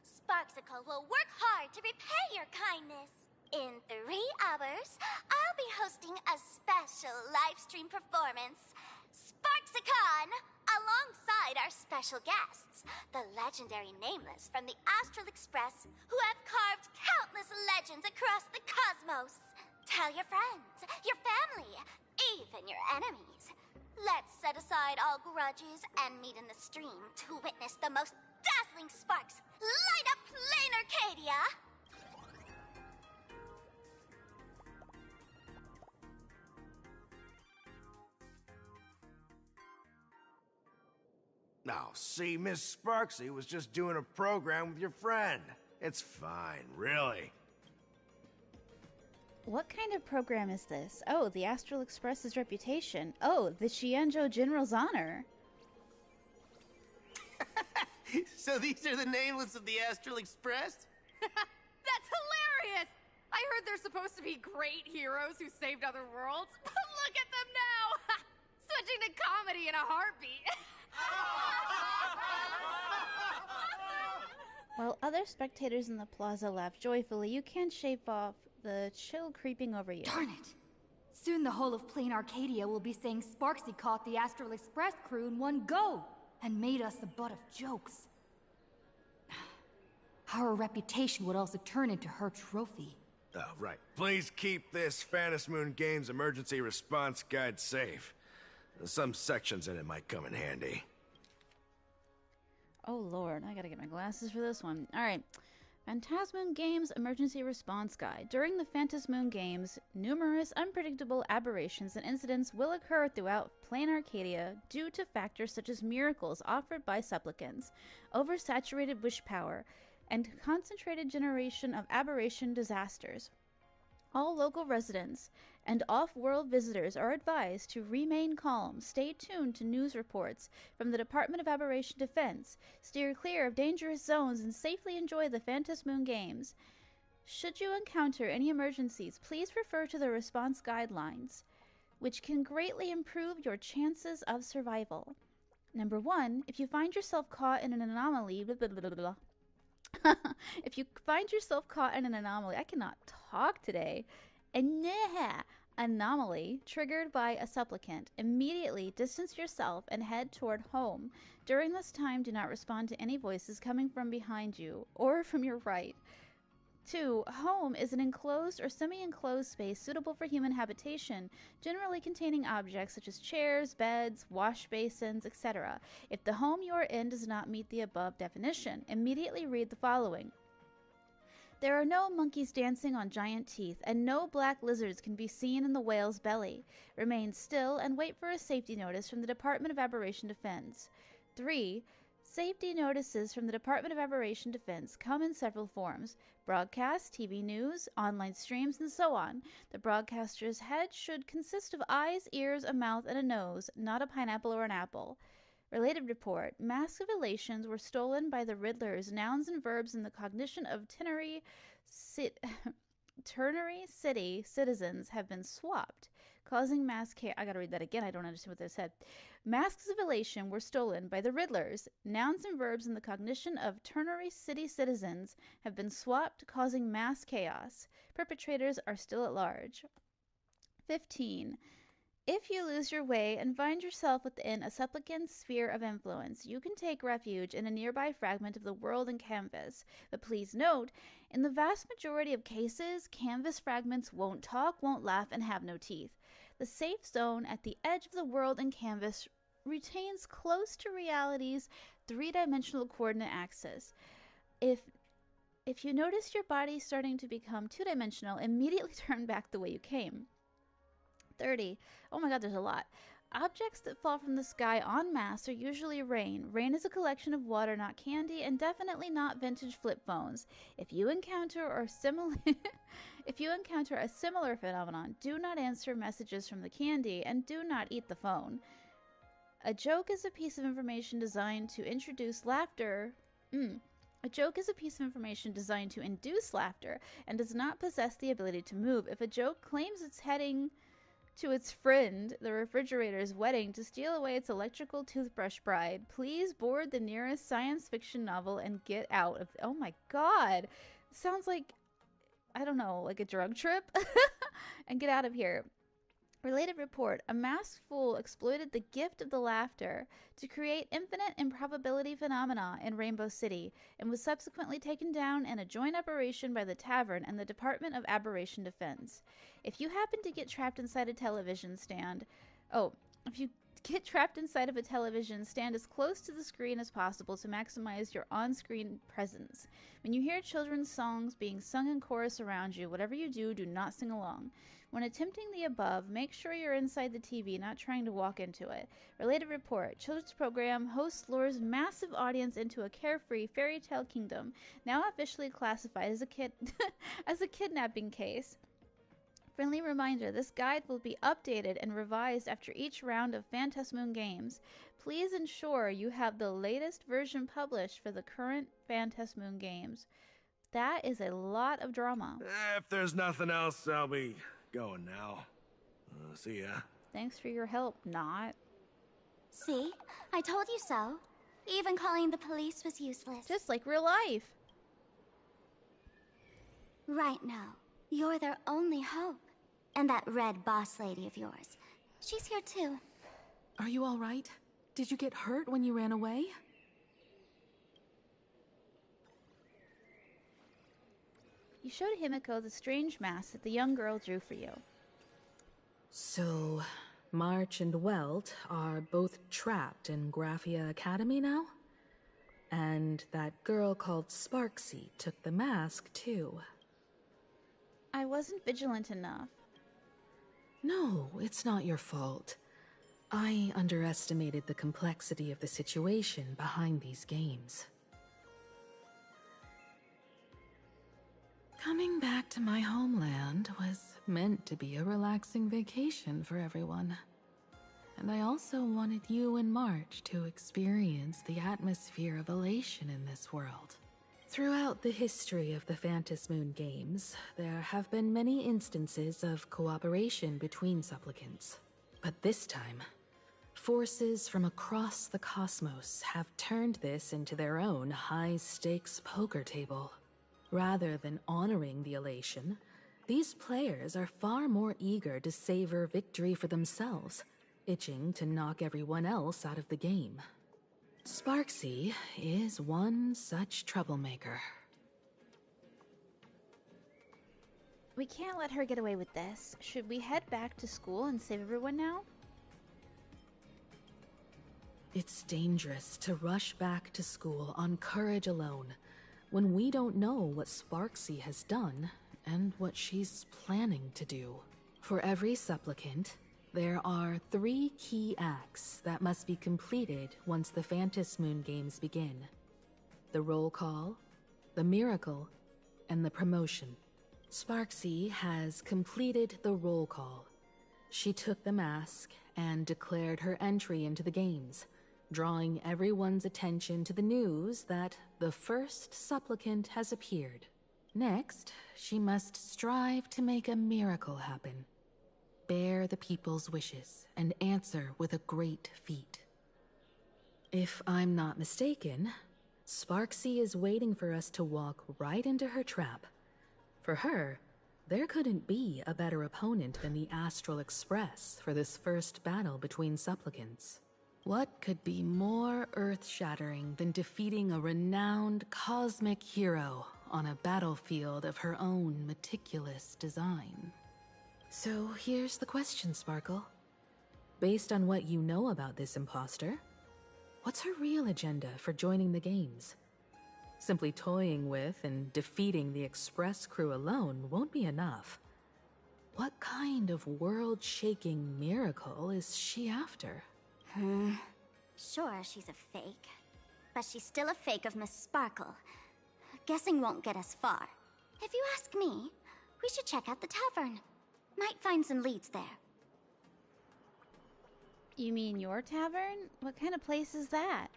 Sparksicle will work hard to repay your kindness. In 3 hours, I'll be hosting a special live stream performance, Sparksicon, alongside our special guests, the legendary Nameless from the Astral Express, who have carved countless legends across the cosmos. Tell your friends, your family, even your enemies. Let's set aside all grudges and meet in the stream to witness the most dazzling sparks light up Plain Arcadia! Now, see, Miss Sparksy was just doing a program with your friend. It's fine, really. What kind of program is this? Oh, the Astral Express's reputation. Oh, the Xianzhou General's honor. So these are the Nameless of the Astral Express? That's hilarious! I heard they're supposed to be great heroes who saved other worlds. Look at them now! Switching to comedy in a heartbeat. While other spectators in the plaza laugh joyfully, you can't shake off the chill creeping over you. Darn it! Soon the whole of Plain Arcadia will be saying Sparksy caught the Astral Express crew in one go and made us the butt of jokes. Our reputation would also turn into her trophy. Oh, right. Please keep this Phantom Moon Games emergency response guide safe. Some sections in it might come in handy. Oh lord, I gotta get my glasses for this one. Alright. Phantasmoon Games Emergency Response Guide. During the Phantasmoon Games, numerous unpredictable aberrations and incidents will occur throughout Plain Arcadia due to factors such as miracles offered by supplicants, oversaturated wish power, and concentrated generation of aberration disasters. All local residents and off-world visitors are advised to remain calm, stay tuned to news reports from the Department of Aberration Defense, steer clear of dangerous zones, and safely enjoy the Phantasmoon Games. Should you encounter any emergencies, please refer to the response guidelines, which can greatly improve your chances of survival. Number 1, if you find yourself caught in an anomaly, blah, blah, blah, blah, blah. If you find yourself caught in an anomaly, I cannot talk today, anomaly triggered by a supplicant, immediately distance yourself and head toward home. During this time, do not respond to any voices coming from behind you or from your right. 2. Home is an enclosed or semi-enclosed space suitable for human habitation, generally containing objects such as chairs, beds, wash basins, etc. If the home you are in does not meet the above definition, immediately read the following. There are no monkeys dancing on giant teeth, and no black lizards can be seen in the whale's belly. Remain still and wait for a safety notice from the Department of Aberration Defense. 3. Safety notices from the Department of Aberration Defense come in several forms: broadcast, TV news, online streams, and so on. The broadcaster's head should consist of eyes, ears, a mouth, and a nose, not a pineapple or an apple. Related report. Masks of elations were stolen by the Riddlers. Nouns and verbs in the cognition of Ternary City citizens have been swapped, causing mass chaos. I gotta read that again. I don't understand what they said. Masks of elation were stolen by the Riddlers. Nouns and verbs in the cognition of Ternary City citizens have been swapped, causing mass chaos. Perpetrators are still at large. 15. If you lose your way and find yourself within a supplicant's sphere of influence, you can take refuge in a nearby fragment of the world and canvas. But please note, in the vast majority of cases, canvas fragments won't talk, won't laugh, and have no teeth. The safe zone at the edge of the world and canvas retains close to reality's three-dimensional coordinate axis. If you notice your body starting to become two-dimensional, immediately turn back the way you came. 30. Oh my god, there's a lot. Objects that fall from the sky en masse are usually rain. Rain is a collection of water, not candy, and definitely not vintage flip phones. If you encounter a similar phenomenon, do not answer messages from the candy and do not eat the phone. A joke is a piece of information designed to introduce laughter. A joke is a piece of information designed to induce laughter and does not possess the ability to move. If a joke claims it's heading to its friend, the refrigerator's wedding, to steal away its electrical toothbrush bride, please board the nearest science fiction novel and get out of... Oh my god! Sounds like, I don't know, like a drug trip? And get out of here. Related report. A masked fool exploited the gift of the laughter to create infinite improbability phenomena in Rainbow City and was subsequently taken down in a joint operation by the Tavern and the Department of Aberration Defense. If you happen to get trapped inside a television stand... if you get trapped inside of a television, stand as close to the screen as possible to maximize your on-screen presence. When you hear children's songs being sung in chorus around you, whatever you do, do not sing along. When attempting the above, make sure you're inside the TV, not trying to walk into it. Related report. Children's program host lures massive audience into a carefree fairy tale kingdom, now officially classified as a kidnapping case. Friendly reminder, this guide will be updated and revised after each round of Phantasmoon Games. Please ensure you have the latest version published for the current Phantasmoon Games. That is a lot of drama. If there's nothing else, I'll be going now. See ya. Thanks for your help, not. See? I told you so. Even calling the police was useless. Just like real life. Right now, you're their only hope. And that red boss lady of yours. She's here too. Are you all right? Did you get hurt when you ran away? You showed Himiko the strange mask that the young girl drew for you. So, March and Welt are both trapped in Graphia Academy now? And that girl called Sparksy took the mask, too. I wasn't vigilant enough. No, it's not your fault. I underestimated the complexity of the situation behind these games. Coming back to my homeland was meant to be a relaxing vacation for everyone. And I also wanted you and March to experience the atmosphere of elation in this world. Throughout the history of the Phantom Moon games, there have been many instances of cooperation between supplicants. But this time, forces from across the cosmos have turned this into their own high-stakes poker table. Rather than honoring the elation, these players are far more eager to savor victory for themselves, itching to knock everyone else out of the game. Sparksy is one such troublemaker. We can't let her get away with this. Should we head back to school and save everyone now? It's dangerous to rush back to school on courage alone, when we don't know what Sparksy has done and what she's planning to do. For every supplicant, there are 3 key acts that must be completed once the Phantom Moon games begin. The roll call, the miracle, and the promotion. Sparksy has completed the roll call. She took the mask and declared her entry into the games, drawing everyone's attention to the news that the first supplicant has appeared. Next, she must strive to make a miracle happen. Bear the people's wishes and answer with a great feat. If I'm not mistaken, Sparksy is waiting for us to walk right into her trap. For her, there couldn't be a better opponent than the Astral Express for this first battle between supplicants. What could be more earth-shattering than defeating a renowned cosmic hero on a battlefield of her own meticulous design? So here's the question, Sparkle. Based on what you know about this imposter, what's her real agenda for joining the games? Simply toying with and defeating the Express crew alone won't be enough. What kind of world-shaking miracle is she after? Sure, she's a fake. But she's still a fake of Miss Sparkle. Guessing won't get us far. If you ask me, we should check out the tavern. Might find some leads there. You mean your tavern? What kind of place is that?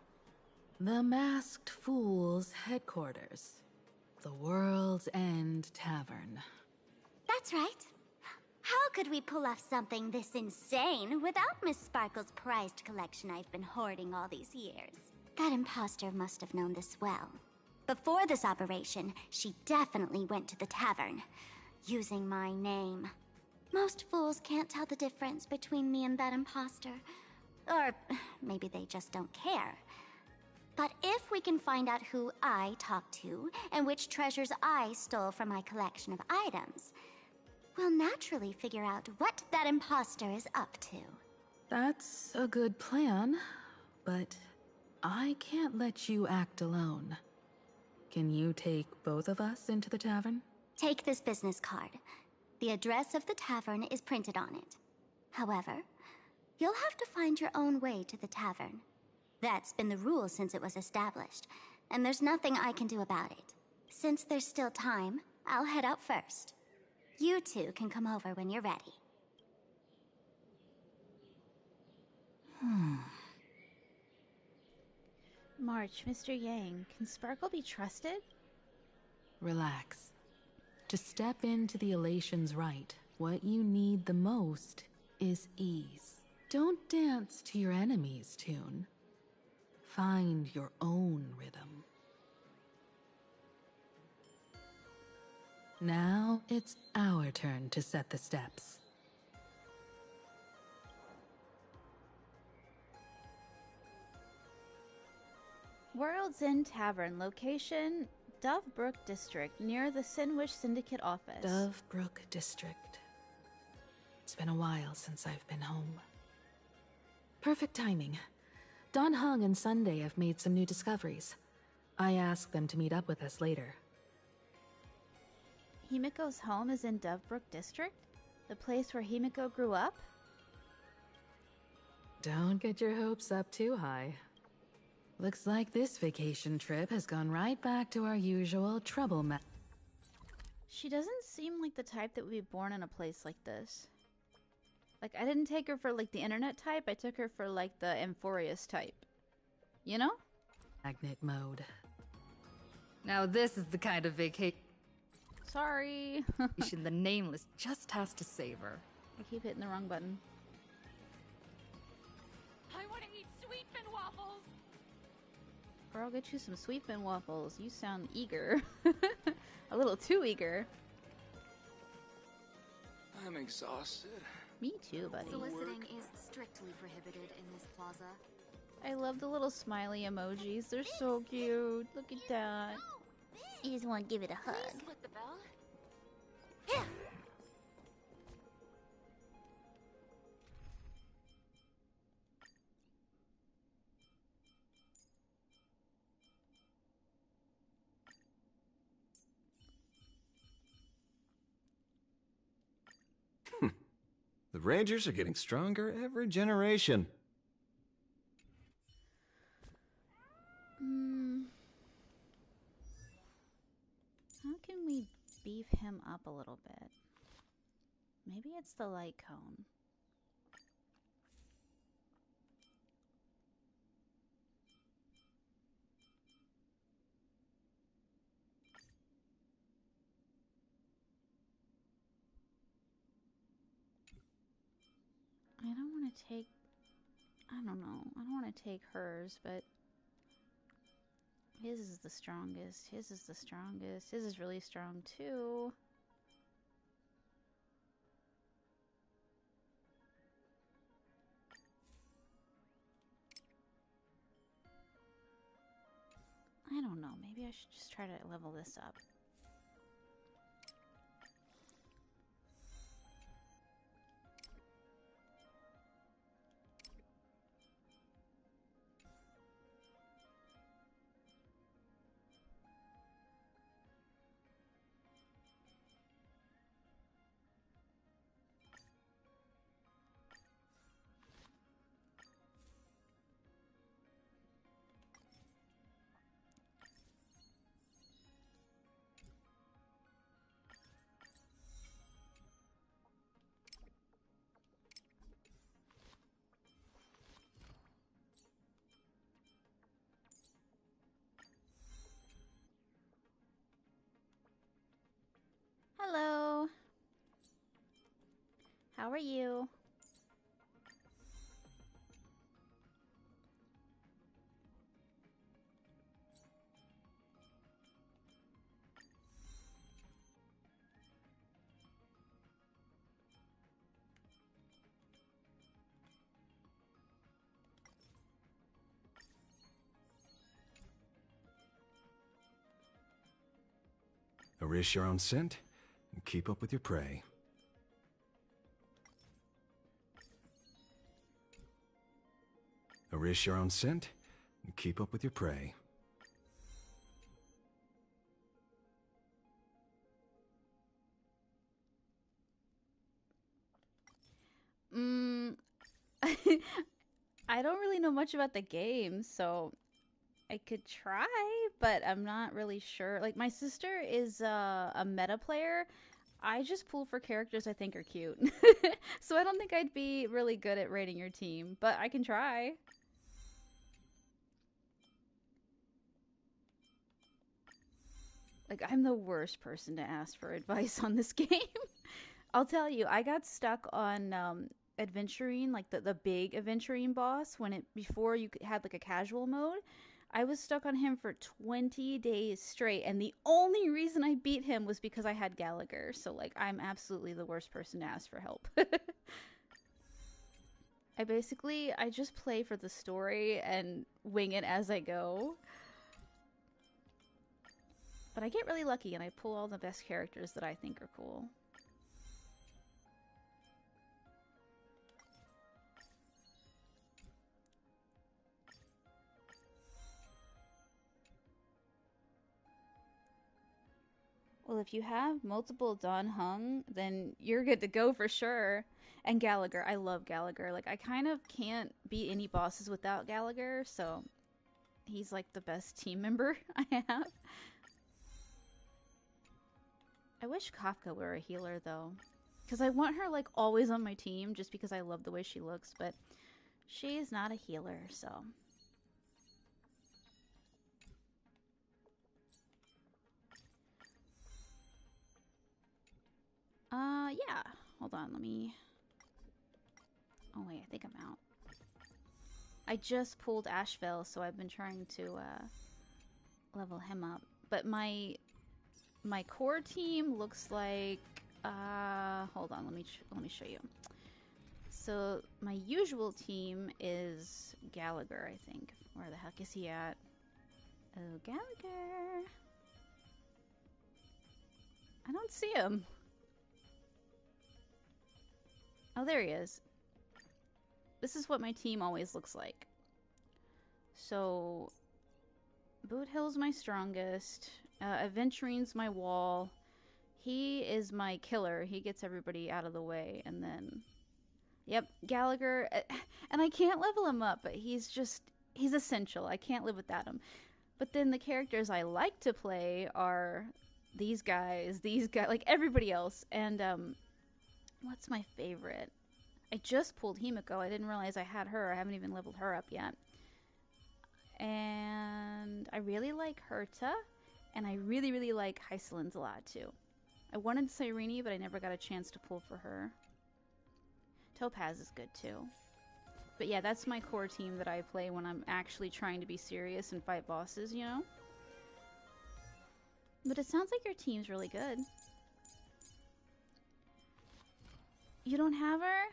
The Masked Fool's headquarters. The World's End Tavern. That's right. How could we pull off something this insane without Miss Sparkle's prized collection I've been hoarding all these years? That imposter must have known this well. Before this operation, she definitely went to the tavern, using my name. Most fools can't tell the difference between me and that imposter. Or maybe they just don't care. But if we can find out who I talked to and which treasures I stole from my collection of items, we'll naturally figure out what that imposter is up to. That's a good plan, but I can't let you act alone. Can you take both of us into the tavern? Take this business card. The address of the tavern is printed on it. However, you'll have to find your own way to the tavern. That's been the rule since it was established, and there's nothing I can do about it. Since there's still time, I'll head out first. You two can come over when you're ready. March, Mr. Yang, can Sparkle be trusted? Relax. To step into the elations right, what you need the most is ease. Don't dance to your enemy's tune. Find your own rhythm. Now it's our turn to set the steps. World's End Tavern, location Dovebrook District, near the Sinwish Syndicate office. Dovebrook District. It's been a while since I've been home. Perfect timing. Don Hung and Sunday have made some new discoveries. I asked them to meet up with us later. Himiko's home is in Dovebrook District? The place where Himiko grew up? Don't get your hopes up too high. Looks like this vacation trip has gone right back to our usual trouble She doesn't seem like the type that would be born in a place like this. Like, I didn't take her for, like, the internet type. I took her for, like, the Amphorius type. You know? Magnet mode. Now this is the kind of vacation Sorry. the Nameless just has to savor. I keep hitting the wrong button. I want to eat sweet fin waffles. Or I'll get you some sweet fin waffles. You sound eager. A little too eager. I'm exhausted. Me too, buddy. Soliciting is strictly prohibited in this plaza. I love the little smiley emojis. They're so cute. Look at that. You just want to give it a hug. Split the bell. The Rangers are getting stronger every generation. How can we beef him up a little bit? Maybe it's the light cone. I don't want to take... I don't know. I don't want to take hers, but... His is the strongest. His is the strongest. His is really strong, too. I don't know. Maybe I should just try to level this up. Hello. How are you? Nourish your own scent and keep up with your prey. Nourish your own scent and keep up with your prey. I don't really know much about the game, so I could try, but I'm not really sure. Like, my sister is a meta player. I just pull for characters I think are cute. So I don't think I'd be really good at rating your team, but I can try. Like, I'm the worst person to ask for advice on this game. I'll tell you, I got stuck on adventuring, like the big adventuring boss before you had like a casual mode. I was stuck on him for 20 days straight, and the only reason I beat him was because I had Gallagher. So like, I'm absolutely the worst person to ask for help. I just play for the story and wing it as I go. But I get really lucky and I pull all the best characters that I think are cool. Well, if you have multiple Don Hung, then you're good to go for sure. And Gallagher, I love Gallagher. Like, I kind of can't beat any bosses without Gallagher, so he's like the best team member I have. I wish Kafka were a healer, though. Because I want her, like, always on my team, just because I love the way she looks, but she's not a healer, so... Yeah. Hold on, let me... Oh, wait, I think I'm out. I just pulled Asheville, so I've been trying to, level him up. But my core team looks like... hold on, let me show you. So, my usual team is Gallagher, I think. Where the heck is he at? Oh, Gallagher! I don't see him. Oh, there he is. This is what my team always looks like. So, Boot Hill's my strongest. Aventuring's my wall. He is my killer. He gets everybody out of the way. And then, yep, Gallagher. And I can't level him up, but he's essential. I can't live without him. But then the characters I like to play are these guys, like everybody else. And, what's my favorite? I just pulled Himiko. I didn't realize I had her. I haven't even leveled her up yet. And I really like Herta. And I really, really like Hycelin's a lot, too. I wanted Cyrene, but I never got a chance to pull for her. Topaz is good, too. But yeah, that's my core team that I play when I'm actually trying to be serious and fight bosses, you know? But it sounds like your team's really good. You don't have her?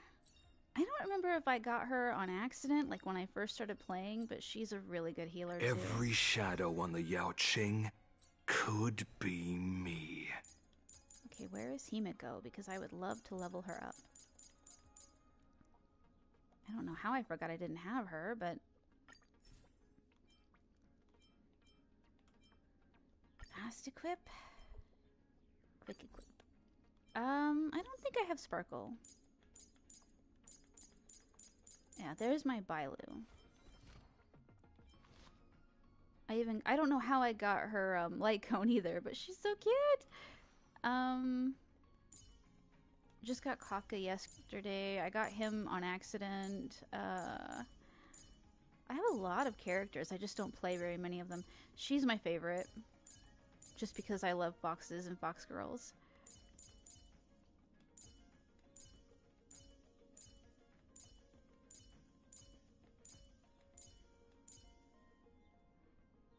I don't remember if I got her on accident, like when I first started playing, but she's a really good healer, too. Every shadow on the Yao Qing could be me. Okay, where is Himiko? Because I would love to level her up. I don't know how I forgot I didn't have her, but... Fast equip? Quick equip. I don't think I have Sparkle. Yeah, there's my Bailu. I don't know how I got her light cone either, but she's so cute. Just got Kafka yesterday. I got him on accident. I have a lot of characters. I just don't play very many of them. She's my favorite, just because I love foxes and fox girls.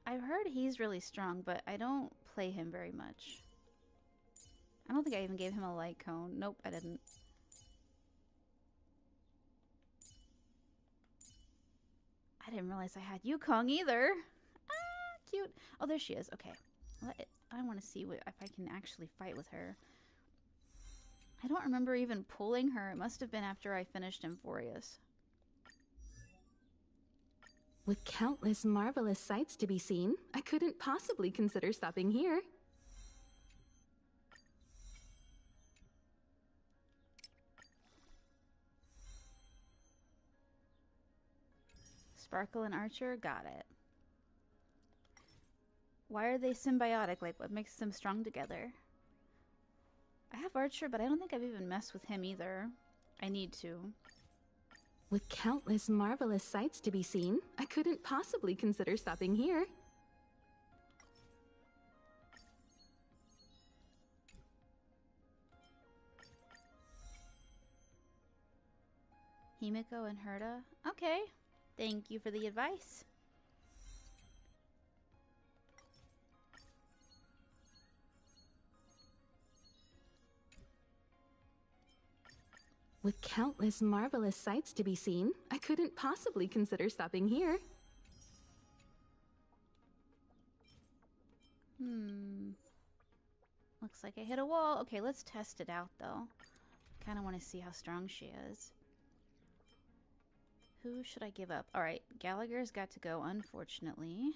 I've heard he's really strong, but I don't play him very much. I don't think I even gave him a light cone. Nope, I didn't. I didn't realize I had Yukong either. Ah, cute. Oh, there she is. Okay. I want to see if I can actually fight with her. I don't remember even pulling her. It must have been after I finished Amphorius. With countless marvelous sights to be seen, I couldn't possibly consider stopping here. Sparkle and Archer, got it. Why are they symbiotic? Like, what makes them strong together? I have Archer, but I don't think I've even messed with him either. I need to. With countless marvelous sights to be seen, I couldn't possibly consider stopping here. Himiko and Herta. Okay. Thank you for the advice. With countless marvelous sights to be seen, I couldn't possibly consider stopping here. Looks like I hit a wall. Okay, let's test it out, though. Kind of want to see how strong she is. Who should I give up? Alright, Gallagher's got to go, unfortunately.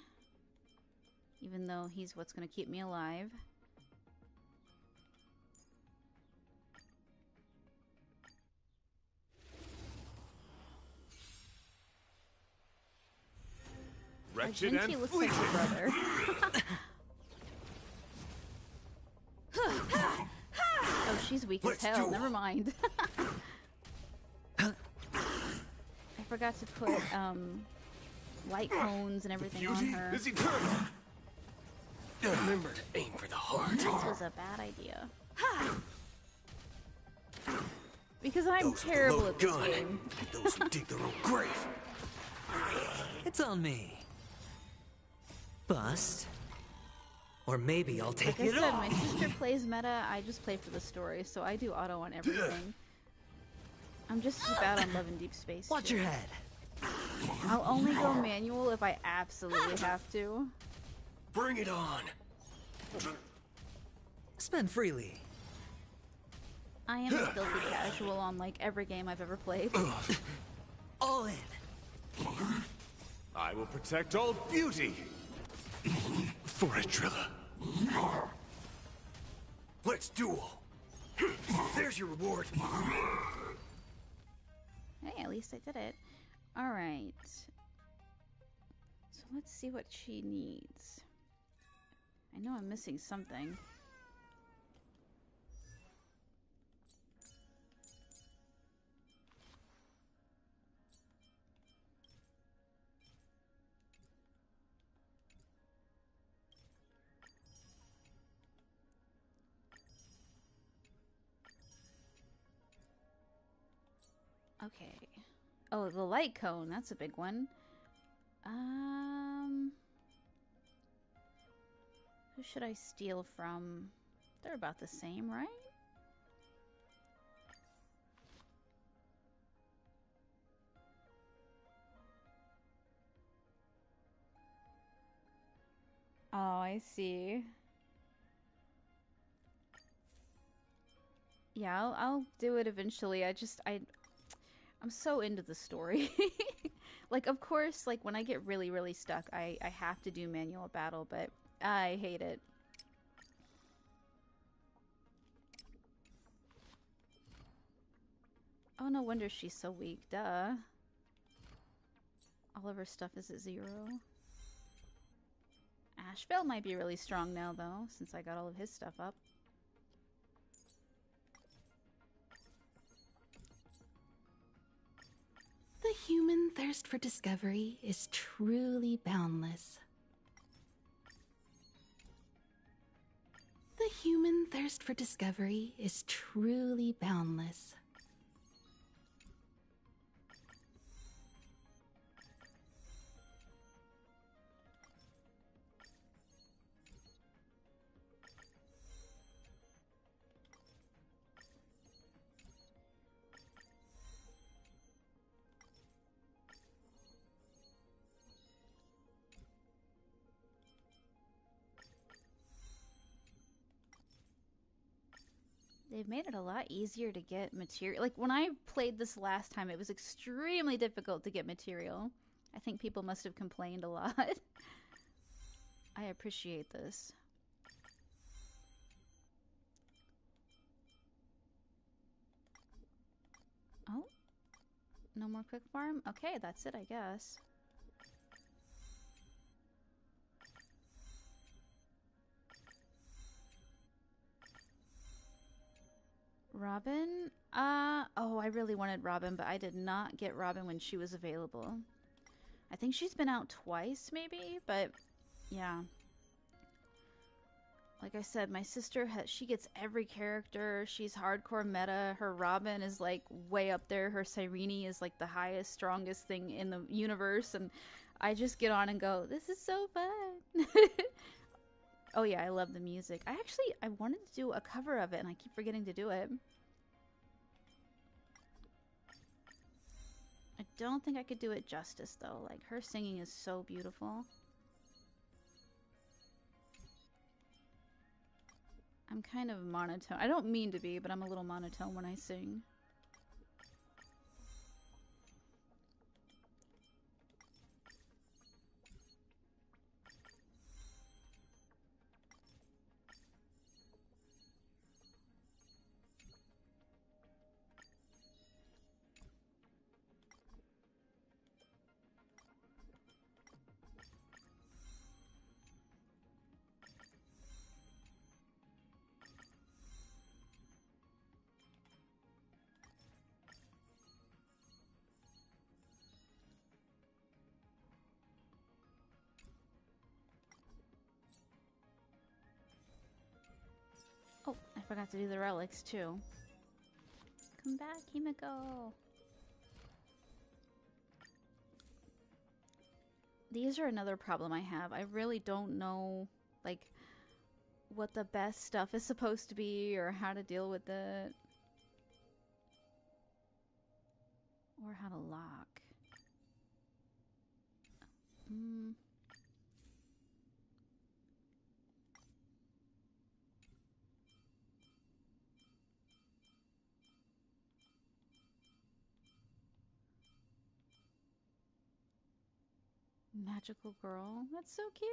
Even though he's what's going to keep me alive. Wretched and looks like her brother. Oh, she's weak as hell. Never mind. I forgot to put light cones and everything on her. Is eternal. Remember to aim for the heart. This was a bad idea. Because I'm terrible at this game. Those who dig their own grave. It's on me. Bust. Or maybe I'll take Like I it said, off. my sister plays meta. I just play for the story, so I do auto on everything. I'm just as bad on Love and Deep Space. Watch too. your head. I'll only go manual if I absolutely have to. Bring it on. Spend freely. I am a filthy casual on like every game I've ever played. All in. I will protect all beauty. For a driller. Let's duel. There's your reward. Hey, at least I did it. Alright. So let's see what she needs. I know I'm missing something. Okay. Oh, the light cone. That's a big one. Who should I steal from? They're about the same, right? Oh, I see. Yeah, I'll do it eventually. I'm so into the story. Like, of course, like, when I get really, really stuck, I have to do manual battle, but I hate it. Oh, no wonder she's so weak. Duh. All of her stuff is at 0. Asheville might be really strong now, though, since I got all of his stuff up. The human thirst for discovery is truly boundless. The human thirst for discovery is truly boundless. They've made it a lot easier to get material. Like, when I played this last time, it was extremely difficult to get material. I think people must have complained a lot. I appreciate this. Oh? No more quick farm? Okay, that's it, I guess. Robin? Oh, I really wanted Robin, but I did not get Robin when she was available. I think she's been out twice, maybe, but yeah. Like I said, my sister she gets every character. She's hardcore meta. Her Robin is like way up there. Her Cyrene is like the highest, strongest thing in the universe, and I just get on and go, this is so fun. Oh yeah, I love the music. I wanted to do a cover of it and I keep forgetting to do it. I don't think I could do it justice though. Like, her singing is so beautiful. I'm kind of monotone. I don't mean to be, but I'm a little monotone when I sing. Oh, I forgot to do the relics too. Come back, Himiko. These are another problem I have. I really don't know, like, what the best stuff is supposed to be or how to deal with it. Or how to lock. Magical girl. That's so cute.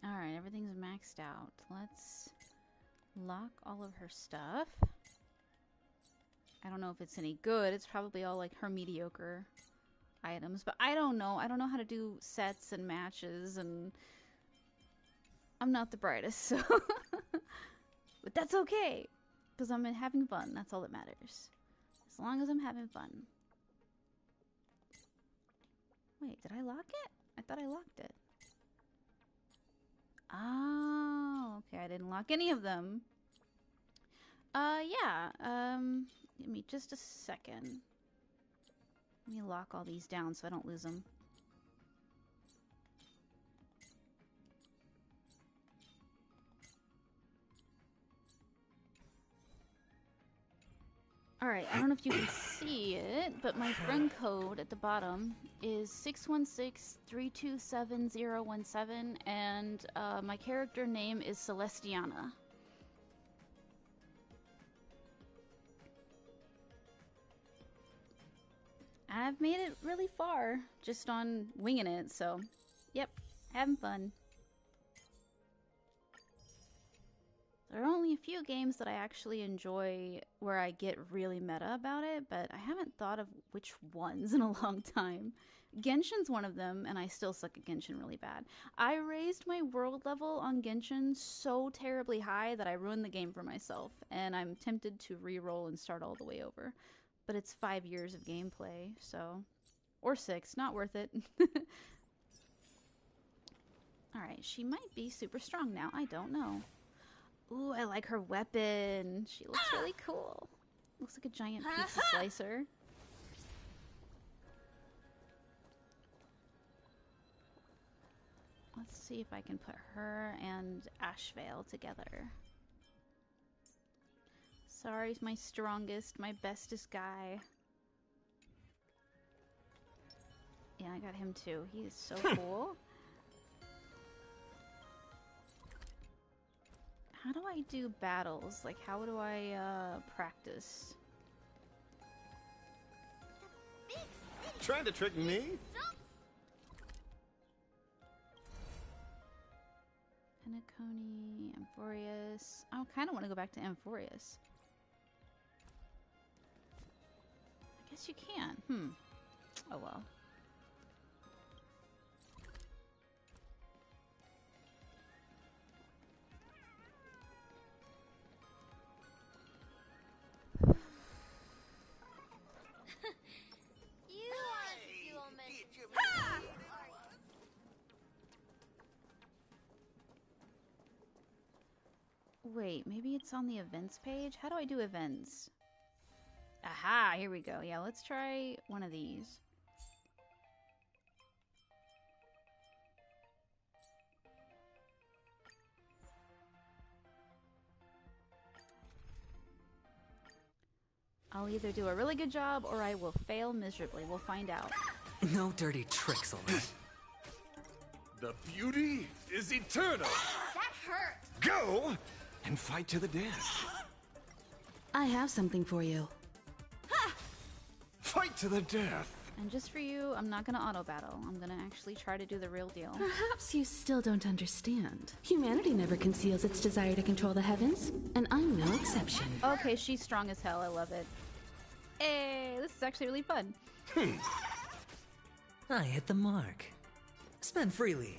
Alright, everything's maxed out. Let's lock all of her stuff. I don't know if it's any good. It's probably all like her mediocre items, but I don't know. I don't know how to do sets and matches, and I'm not the brightest, so but that's okay, because I'm having fun. That's all that matters. As long as I'm having fun. Wait, did I lock it? I thought I locked it. Oh, okay, I didn't lock any of them. Yeah, give me just a second. Let me lock all these down so I don't lose them. Alright, I don't know if you can see it, but my friend code at the bottom is 616-327-017, and my character name is Celestiana. I've made it really far, just on winging it, so yep, having fun. There are only a few games that I actually enjoy where I get really meta about it, but I haven't thought of which ones in a long time. Genshin's one of them, and I still suck at Genshin really bad. I raised my world level on Genshin so terribly high that I ruined the game for myself, and I'm tempted to re-roll and start all the way over. But it's 5 years of gameplay, so... Or 6, not worth it. Alright, she might be super strong now, I don't know. Ooh, I like her weapon. She looks really cool. Looks like a giant pizza slicer. Let's see if I can put her and Ashvale together. Sorry, my strongest, my bestest guy. Yeah, I got him too. He is so cool. How do I do battles? Like, how do I practice? Trying to trick me? Penacony, Amphorius. I kind of want to go back to Amphorius. I guess you can. Oh well. Wait, maybe it's on the events page? How do I do events? Aha, here we go. Yeah, let's try one of these. I'll either do a really good job or I will fail miserably. We'll find out. No dirty tricks, alright? The beauty is eternal! That hurt! Go and fight to the death. I have something for you. Fight to the death. And just for you, I'm not gonna auto battle. I'm gonna actually try to do the real deal. Perhaps you still don't understand. Humanity never conceals its desire to control the heavens, and I'm no exception. Okay, she's strong as hell. I love it. Hey, this is actually really fun. I hit the mark. Spend freely.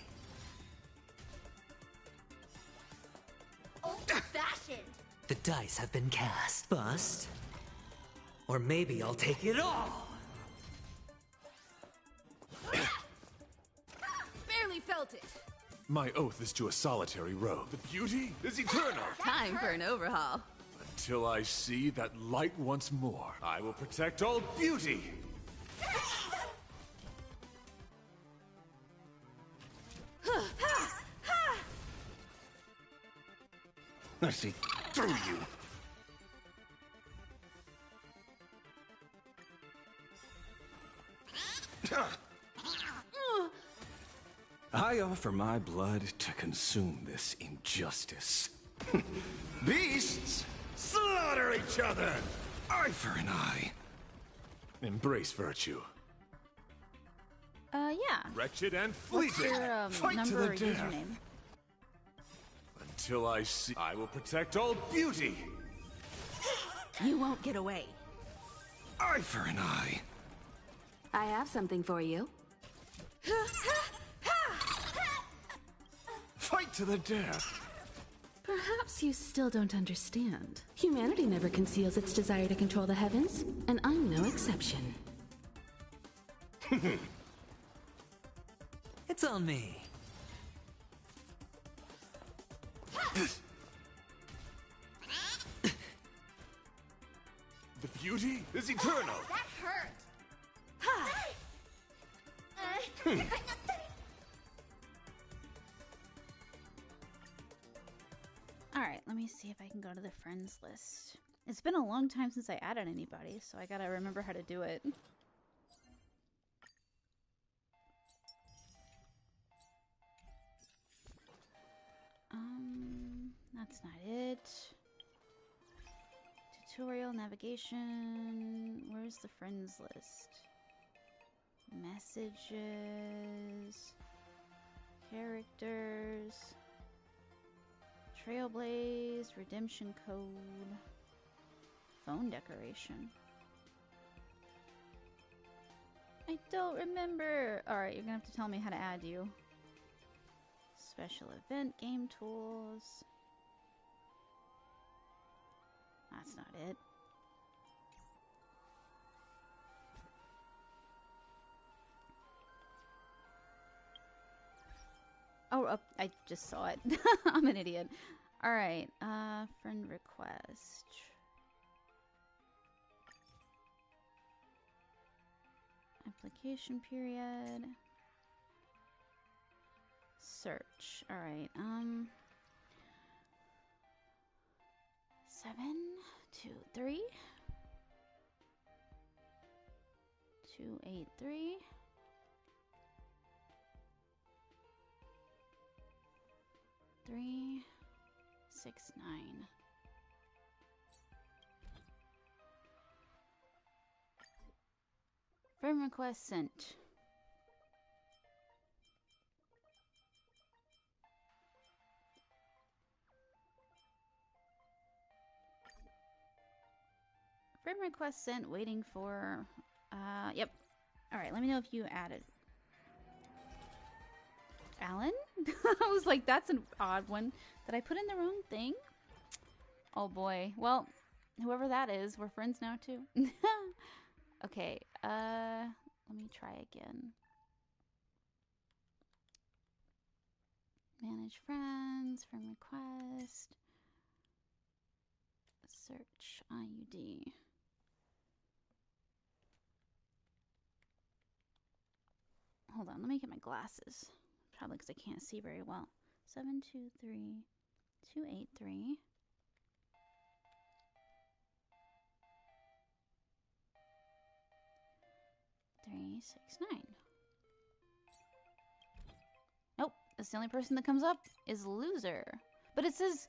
Old-fashioned! The dice have been cast. Bust. Or maybe I'll take it all! Barely felt it. My oath is to a solitary rogue. The beauty is eternal! Time for an overhaul. Until I see that light once more, I will protect all beauty! I see through you. I offer my blood to consume this injustice. Beasts slaughter each other, eye for an eye. Embrace virtue. Yeah. Wretched and What's fleeting. your Fight to number the or death. username? Until I see, I will protect all beauty. You won't get away. Eye for an eye. I have something for you. Fight to the death. Perhaps you still don't understand. Humanity never conceals its desire to control the heavens, and I'm no exception. It's on me. The beauty is eternal. That hurt. Alright, let me see if I can go to the friends list. It's been a long time since I added anybody, so I gotta remember how to do it. That's not it. Tutorial, navigation. Where's the friends list? Messages. Characters. Trailblaze. Redemption code. Phone decoration. I don't remember. Alright, you're gonna have to tell me how to add you. Special event, game tools. That's not it. Oh, I just saw it. I'm an idiot. Alright, friend request. Application period. Search. Alright, 7, 223. 283. 369. Friend request sent. Friend request sent, waiting for, yep. Alright, let me know if you added. Alan? I was like, that's an odd one. Did I put in the wrong thing? Oh boy. Well, whoever that is, we're friends now too. Okay, let me try again. Manage friends, friend request. Search IUD. Hold on, let me get my glasses. Probably because I can't see very well. 723 283 369. Nope, that's the only person that comes up is loser. But it says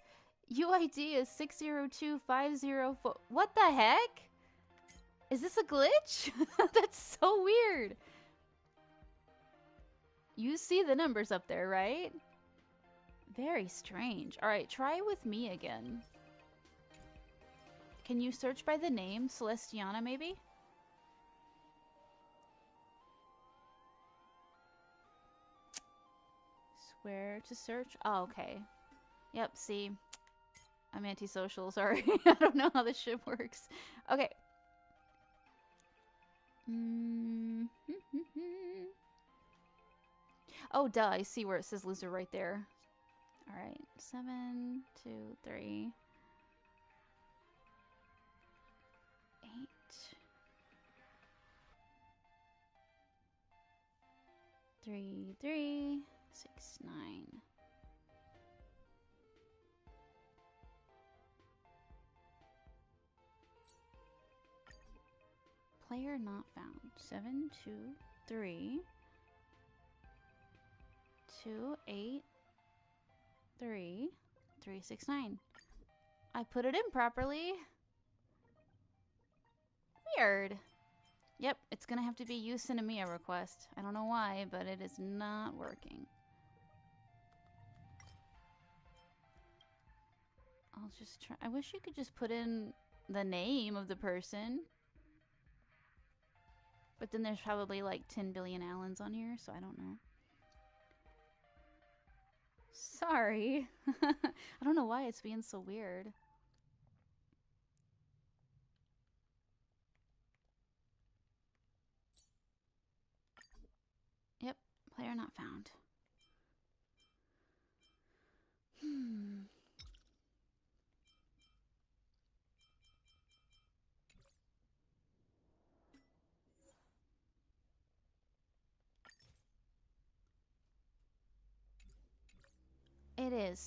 UID is 602504. What the heck? Is this a glitch? That's so weird. You see the numbers up there, right? Very strange. Alright, try with me again. Can you search by the name? Celestiana, maybe? Swear to search? Oh, okay. Yep, see. I'm antisocial, sorry. I don't know how this shit works. Okay. Oh, duh, I see where it says loser right there. Alright, 7, 2, 3, 8. 3, 3, 6, 9. Player not found. 7, 2, 3, 2, 8, 3, 3, 6, 9. I put it in properly. Weird. Yep, it's gonna have to be you send a Mia request. I don't know why, but it is not working. I'll just try. I wish you could just put in the name of the person. But then there's probably like 10 billion Allens on here, so I don't know. Sorry. I don't know why it's being so weird. Yep, player not found. It is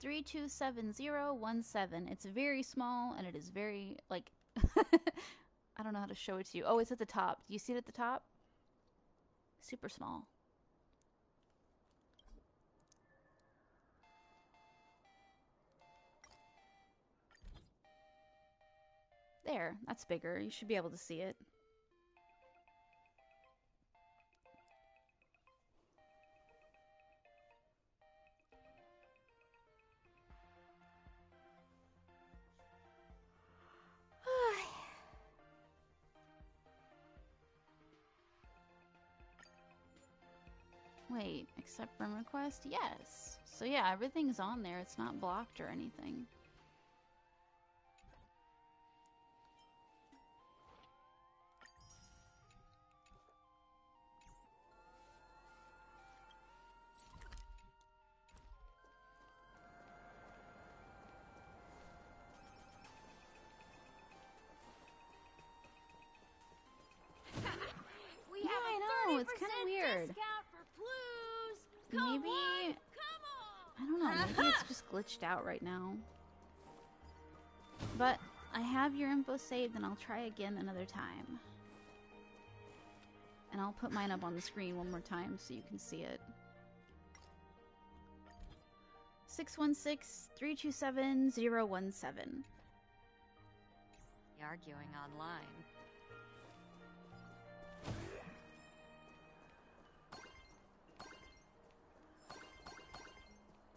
616-327-017. It's very small, and it is very, like... I don't know how to show it to you. Oh, it's at the top. Do you see it at the top? Super small. There, that's bigger. You should be able to see it. Wait, accept friend request? Yes. So yeah, everything's on there. It's not blocked or anything. We Yeah, have I a know, 30% it's kinda weird. discount for Blues. Maybe... I don't know, maybe it's just glitched out right now. But I have your info saved and I'll try again another time. And I'll put mine up on the screen one more time so you can see it. 616-327-017. Arguing online.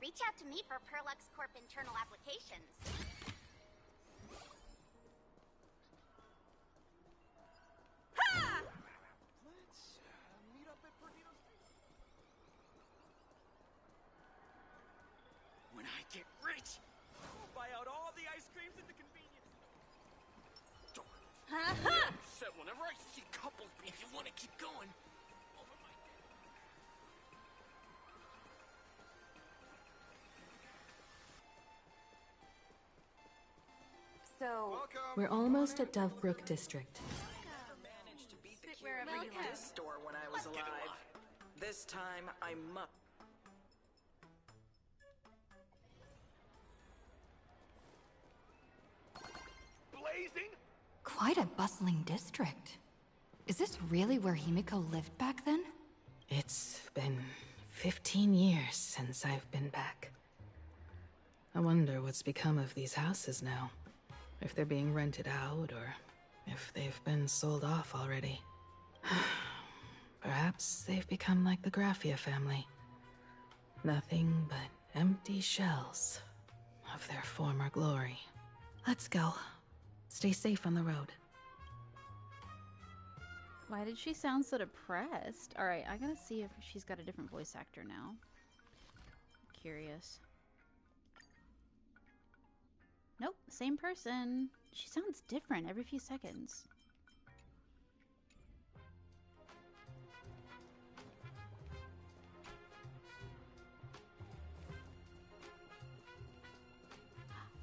Reach out to me for Perlux Corp internal applications. Ha! Let's meet up at Perdido's. When I get rich, I'll buy out all the ice creams in the convenience. Darn it. Ha-ha! Said whenever I see couples beef, you want to keep going. So, we're almost at Dovebrook District. Sit wherever you like. This store when I was alive. This time I must. Blazing? Quite a bustling district. Is this really where Himiko lived back then? It's been 15 years since I've been back. I wonder what's become of these houses now. If they're being rented out, or if they've been sold off already. Perhaps they've become like the Graphia family. Nothing but empty shells of their former glory. Let's go. Stay safe on the road. Why did she sound so depressed? Alright, I gotta see if she's got a different voice actor now. I'm curious. Nope, same person. She sounds different every few seconds.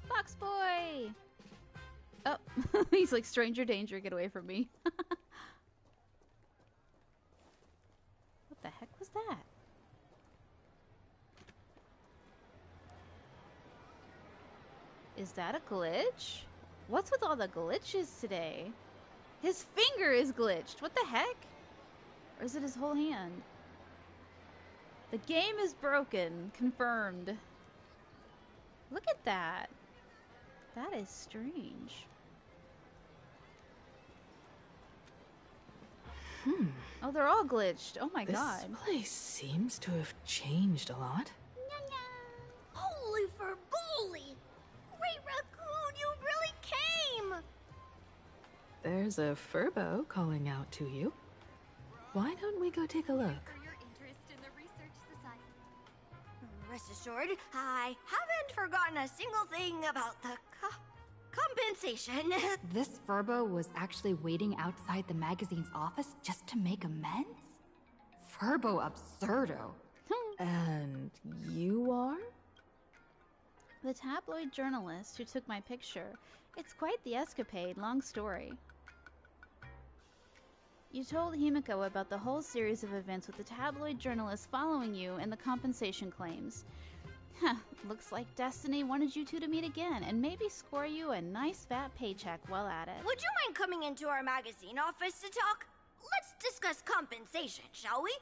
Fox boy! Oh, he's like stranger danger, get away from me. What the heck was that? Is that a glitch? What's with all the glitches today? His finger is glitched. What the heck? Or is it his whole hand? The game is broken. Confirmed. Look at that. That is strange. Oh, they're all glitched. Oh my god. This place seems to have changed a lot. Holy for bully! Great Raccoon, you really came! There's a Furbo calling out to you. Why don't we go take a look? For your interest in the research society. rest assured, I haven't forgotten a single thing about the compensation. This Furbo was actually waiting outside the magazine's office just to make amends? Furbo absurdo. And you are? The tabloid journalist who took my picture. It's quite the escapade, long story. You told Himiko about the whole series of events with the tabloid journalist following you and the compensation claims. Huh, looks like Destiny wanted you two to meet again and maybe score you a nice fat paycheck while at it. Would you mind coming into our magazine office to talk? Let's discuss compensation, shall we?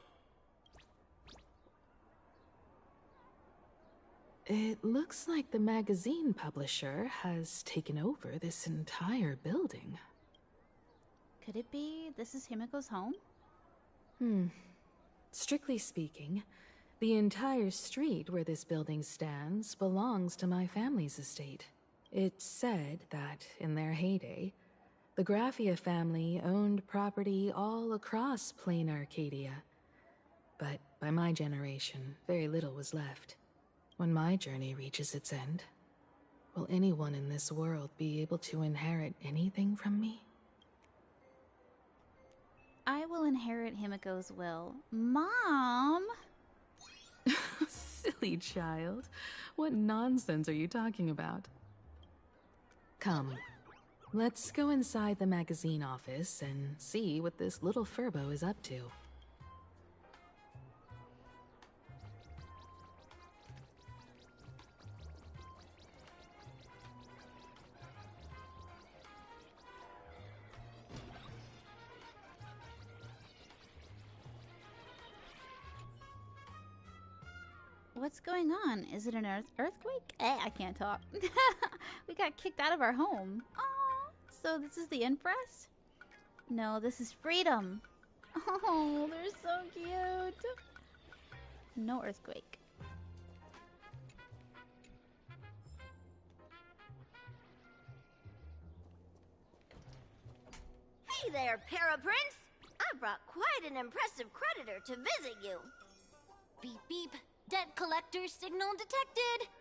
It looks like the magazine publisher has taken over this entire building. Could it be this is Himiko's home? Strictly speaking, the entire street where this building stands belongs to my family's estate. It's said that, in their heyday, the Graphia family owned property all across plain Arcadia. But by my generation, very little was left. When my journey reaches its end, will anyone in this world be able to inherit anything from me? I will inherit Himiko's will. Mom! Silly child. What nonsense are you talking about? Come, let's go inside the magazine office and see what this little Furbo is up to. What's going on? Is it an earthquake? I can't talk. We got kicked out of our home. Oh, so this is the Empress? No, this is Freedom. Oh, they're so cute. No earthquake. Hey there, Paraprince! I brought quite an impressive creditor to visit you. Beep beep. Debt collector signal detected.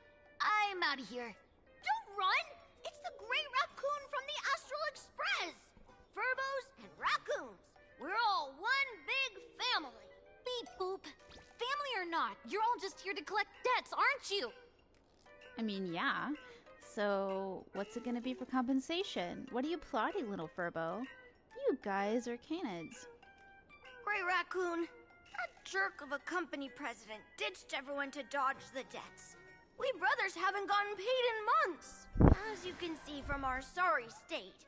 I'm out of here. Don't run! It's the Great Raccoon from the Astral Express! Furbos and raccoons. We're all one big family. Beep boop. Family or not, you're all just here to collect debts, aren't you? I mean, yeah. So, what's it gonna be for compensation? What are you plotting, little Furbo? You guys are canids. Great Raccoon, that jerk of a company president ditched everyone to dodge the debts. We brothers haven't gotten paid in months. As you can see from our sorry state,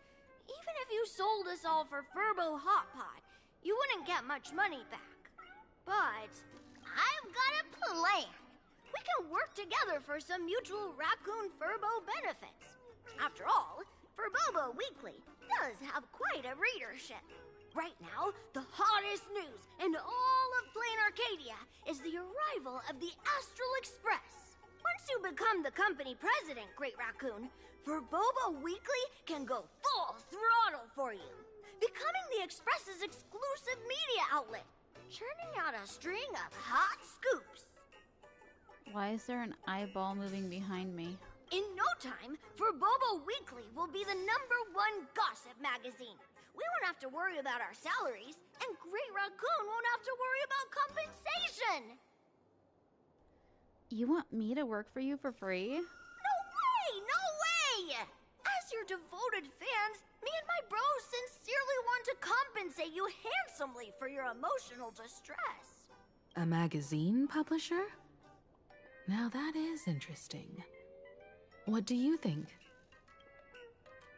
even if you sold us all for Furbo Hot Pot, you wouldn't get much money back. But I've got a plan. We can work together for some mutual Raccoon Furbo benefits. After all, Furbobo Weekly does have quite a readership. Right now, the hottest news in all of Plain Arcadia is the arrival of the Astral Express. Once you become the company president, Great Raccoon, Furbobo Weekly can go full throttle for you, becoming the Express's exclusive media outlet, churning out a string of hot scoops. Why is there an eyeball moving behind me? In no time, Furbobo Weekly will be the #1 gossip magazine. We won't have to worry about our salaries, and Great Raccoon won't have to worry about compensation. You want me to work for you for free? No way! No way! As your devoted fans, me and my bros sincerely want to compensate you handsomely for your emotional distress. A magazine publisher? Now that is interesting. What do you think?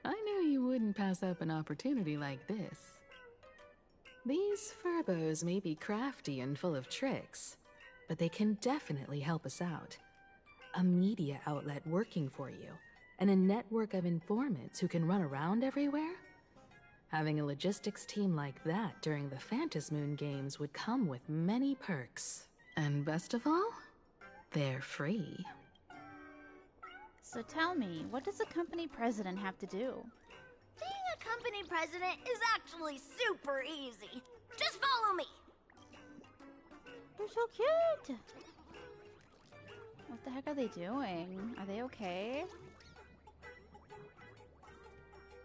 I knew you wouldn't pass up an opportunity like this. These Furbos may be crafty and full of tricks, but they can definitely help us out. A media outlet working for you, and a network of informants who can run around everywhere? Having a logistics team like that during the Phantasmoon Games would come with many perks. And best of all, they're free. So tell me, what does a company president have to do? Being a company president is actually super easy. Just follow me. They're so cute! What the heck are they doing? Are they okay?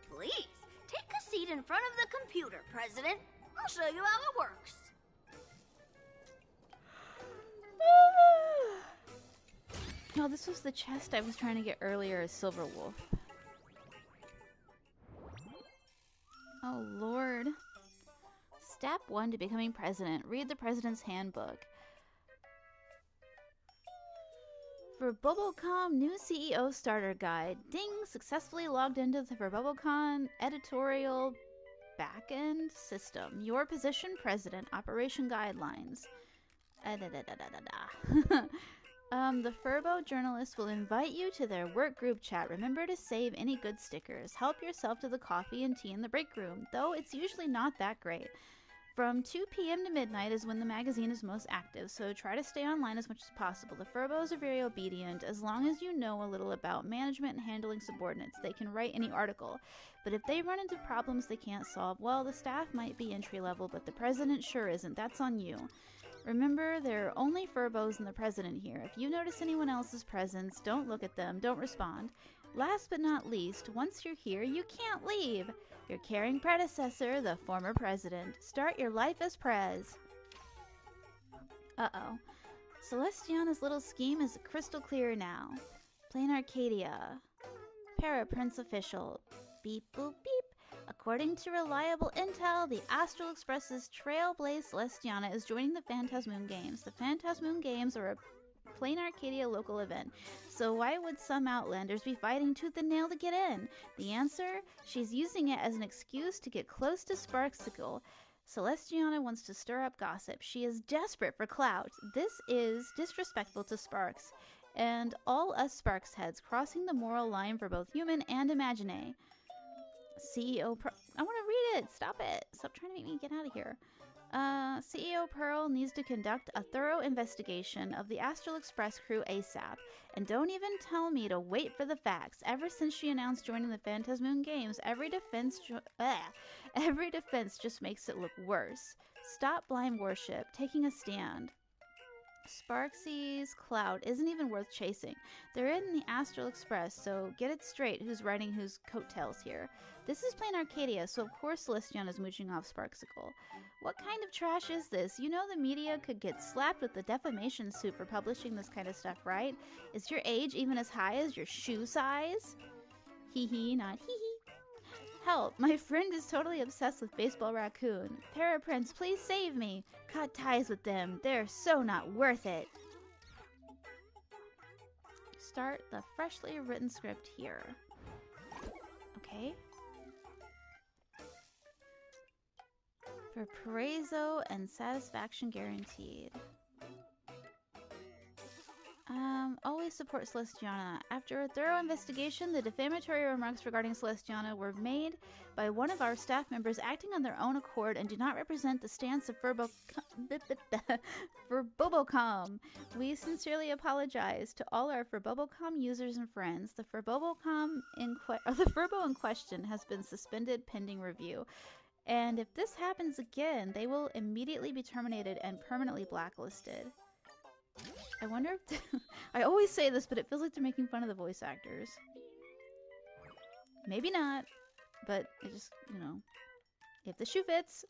Please, take a seat in front of the computer, President. I'll show you how it works. No, this was the chest I was trying to get earlier as Silver Wolf. Oh, Lord. Step 1 to becoming president. Read the president's handbook. For Bobocom, new CEO starter guide. Ding! Successfully logged into the Verbobocon editorial backend system. Your position, president. Operation guidelines. The Furbo journalist will invite you to their work group chat. Remember to save any good stickers. Help yourself to the coffee and tea in the break room, though it's usually not that great. From 2 p.m. to midnight is when the magazine is most active, so try to stay online as much as possible. The Furbos are very obedient. As long as you know a little about management and handling subordinates, they can write any article. But if they run into problems they can't solve, well, the staff might be entry level, but the president sure isn't. That's on you. Remember, there are only Furbos and the president here. If you notice anyone else's presence, don't look at them, don't respond. Last but not least, once you're here, you can't leave. Your caring predecessor, the former president. Start your life as Prez. Uh-oh. Celestiana's little scheme is crystal clear now. Plain Arcadia. Paraprince official. Beep boop beep. According to reliable intel, the Astral Express's Trailblaze Celestiana is joining the Phantasmoon Games. The Phantasmoon Games are a Plain Arcadia local event, so why would some Outlanders be fighting tooth and nail to get in? The answer? She's using it as an excuse to get close to Sparksicle. Celestiana wants to stir up gossip. She is desperate for clout. This is disrespectful to Sparks, and all us Sparks heads crossing the moral line for both human and imagine. CEO I want to read it! Stop it! Stop trying to make me get out of here. CEO Pearl needs to conduct a thorough investigation of the Astral Express crew ASAP. And don't even tell me to wait for the facts. Ever since she announced joining the Phantasmoon Games, every defense just makes it look worse. Stop blind worship, taking a stand. Sparksy's clout isn't even worth chasing. They're in the Astral Express, so get it straight who's riding whose coattails here. This is plain Arcadia, so of course Celestiana's mooching off Sparksicle. What kind of trash is this? You know the media could get slapped with the defamation suit for publishing this kind of stuff, right? Is your age even as high as your shoe size? Hee hee, not hee hee. Help, my friend is totally obsessed with Baseball Raccoon. Paraprince, please save me. Cut ties with them. They're so not worth it. Start the freshly written script here. Okay. For Paraiso and satisfaction guaranteed. Always support Celestiana. After a thorough investigation, the defamatory remarks regarding Celestiana were made by one of our staff members acting on their own accord and do not represent the stance of Furbobocom. We sincerely apologize to all our Furbobocom users and friends. The Furbo in question has been suspended pending review. And if this happens again, they will immediately be terminated and permanently blacklisted. I wonder if... I always say this, but it feels like they're making fun of the voice actors. Maybe not, but it just, you know, if the shoe fits.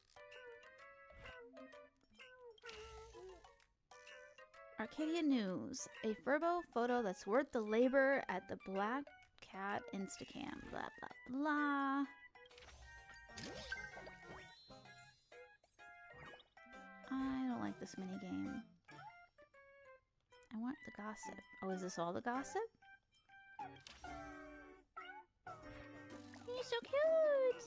Arcadia News. A Furbo photo that's worth the labor at the Black Cat Instacam. Blah, blah, blah. I don't like this minigame. I want the gossip. Oh, is this all the gossip? You're so cute!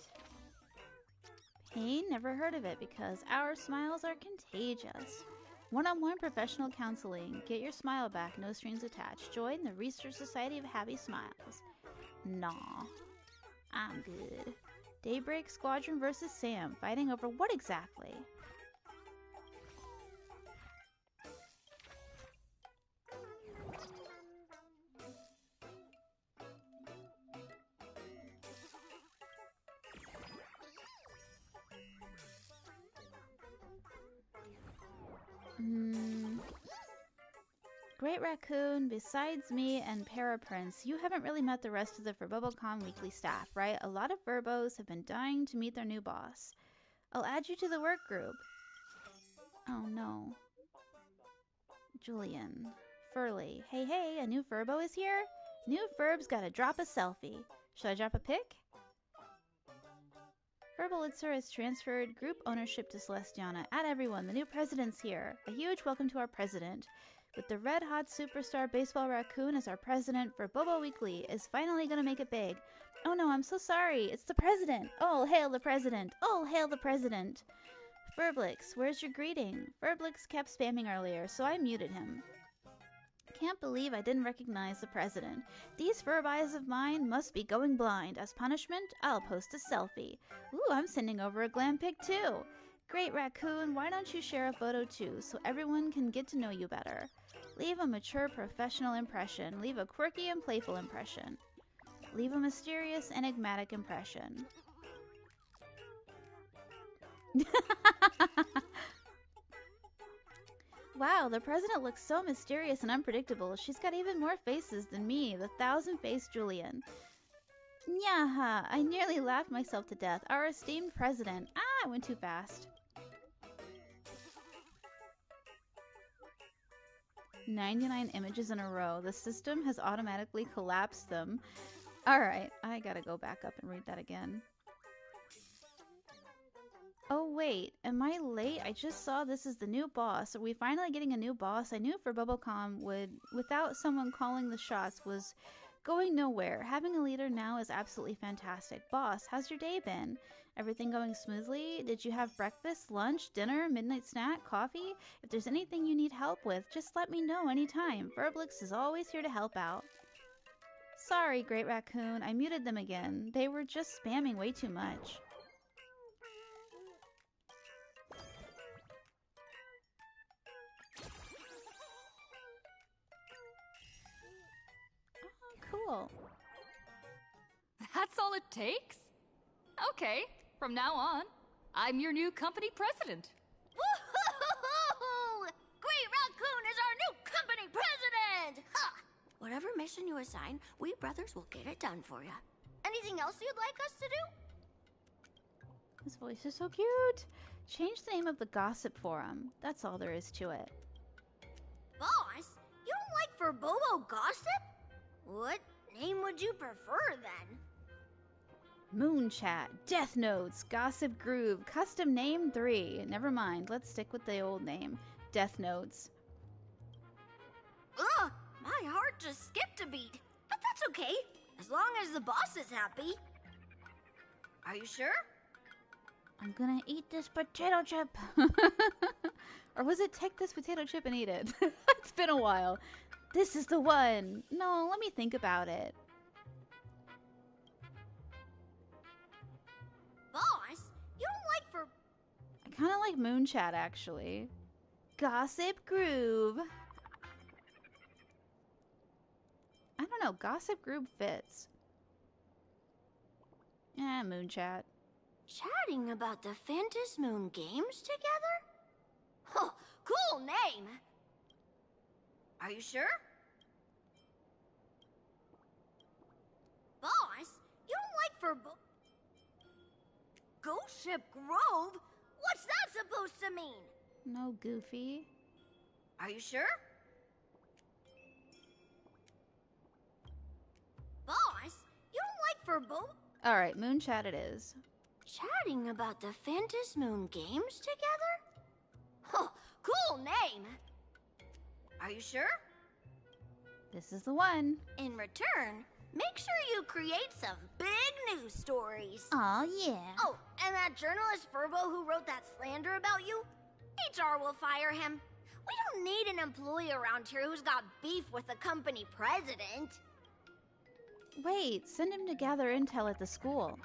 Pain? Never heard of it because our smiles are contagious. One-on-one professional counseling. Get your smile back, no strings attached. Join the Research Society of Happy Smiles. Nah. I'm good. Daybreak Squadron versus Sam. Fighting over what exactly? Great Raccoon, besides me and Paraprince, you haven't really met the rest of the FurboCon weekly staff, right? A lot of Furbos have been dying to meet their new boss. I'll add you to the work group. Oh no. Julian. Furley. Hey, hey, a new Furbo is here? New Furb's gotta drop a selfie. Should I drop a pic? Furbolitzer has transferred group ownership to Celestiana. Add everyone, the new president's here. A huge welcome to our president. With the red-hot superstar Baseball Raccoon as our president, for Bobo Weekly is finally gonna make it big. Oh no, I'm so sorry. It's the president. Oh, hail the president. Oh, hail the president. Furblix, where's your greeting? Furblix kept spamming earlier, so I muted him. Can't believe I didn't recognize the president. These Furb eyes of mine must be going blind. As punishment, I'll post a selfie. Ooh, I'm sending over a glam pic too. Great Raccoon, why don't you share a photo too, so everyone can get to know you better? Leave a mature professional impression. Leave a quirky and playful impression. Leave a mysterious, enigmatic impression. Wow, the president looks so mysterious and unpredictable. She's got even more faces than me, the thousand-faced Julian. Nyaha, I nearly laughed myself to death. Our esteemed president. Ah, I went too fast. 99 images in a row. The system has automatically collapsed them. Alright, I gotta go back up and read that again. Oh wait, am I late? I just saw this is the new boss. Are we finally getting a new boss? I knew for BubbleCom would, without someone calling the shots, was Going nowhere. Having a leader now is absolutely fantastic. Boss, how's your day been? Everything going smoothly? Did you have breakfast, lunch, dinner, midnight snack, coffee? If there's anything you need help with, just let me know anytime. Verblix is always here to help out. Sorry, Great Raccoon. I muted them again. They were just spamming way too much. Oh, cool. That's all it takes? Okay, from now on, I'm your new company president. Woohoo! Great Raccoon is our new company president! Ha! Whatever mission you assign, we brothers will get it done for you. Anything else you'd like us to do? His voice is so cute. Change the name of the gossip forum. That's all there is to it. Boss, you don't like for Bobo gossip? What name would you prefer then? Moon Chat, Death Notes, Gossip Groove, Custom Name 3. Never mind, let's stick with the old name. Death Notes. Ugh, my heart just skipped a beat. But that's okay, as long as the boss is happy. Are you sure? I'm gonna eat this potato chip. Or was it take this potato chip and eat it? It's been a while. This is the one. No, let me think about it. Boss, you don't like for... I kind of like Moon Chat, actually. Gossip Groove. I don't know, Gossip Groove fits. Moon Chat. Chatting about the Phantom Moon games together? Huh, cool name! Are you sure? Boss, you don't like for Ghost Ship Grove? What's that supposed to mean? No, Goofy. Are you sure? Boss, you don't like for Alright, Moon Chat it is. Chatting about the Phantom Moon games together? Huh, cool name! Are you sure? This is the one. In return, make sure you create some big news stories. Aw, yeah. Oh, and that journalist Furbo who wrote that slander about you? HR will fire him. We don't need an employee around here who's got beef with the company president. Wait, send him to gather intel at the school.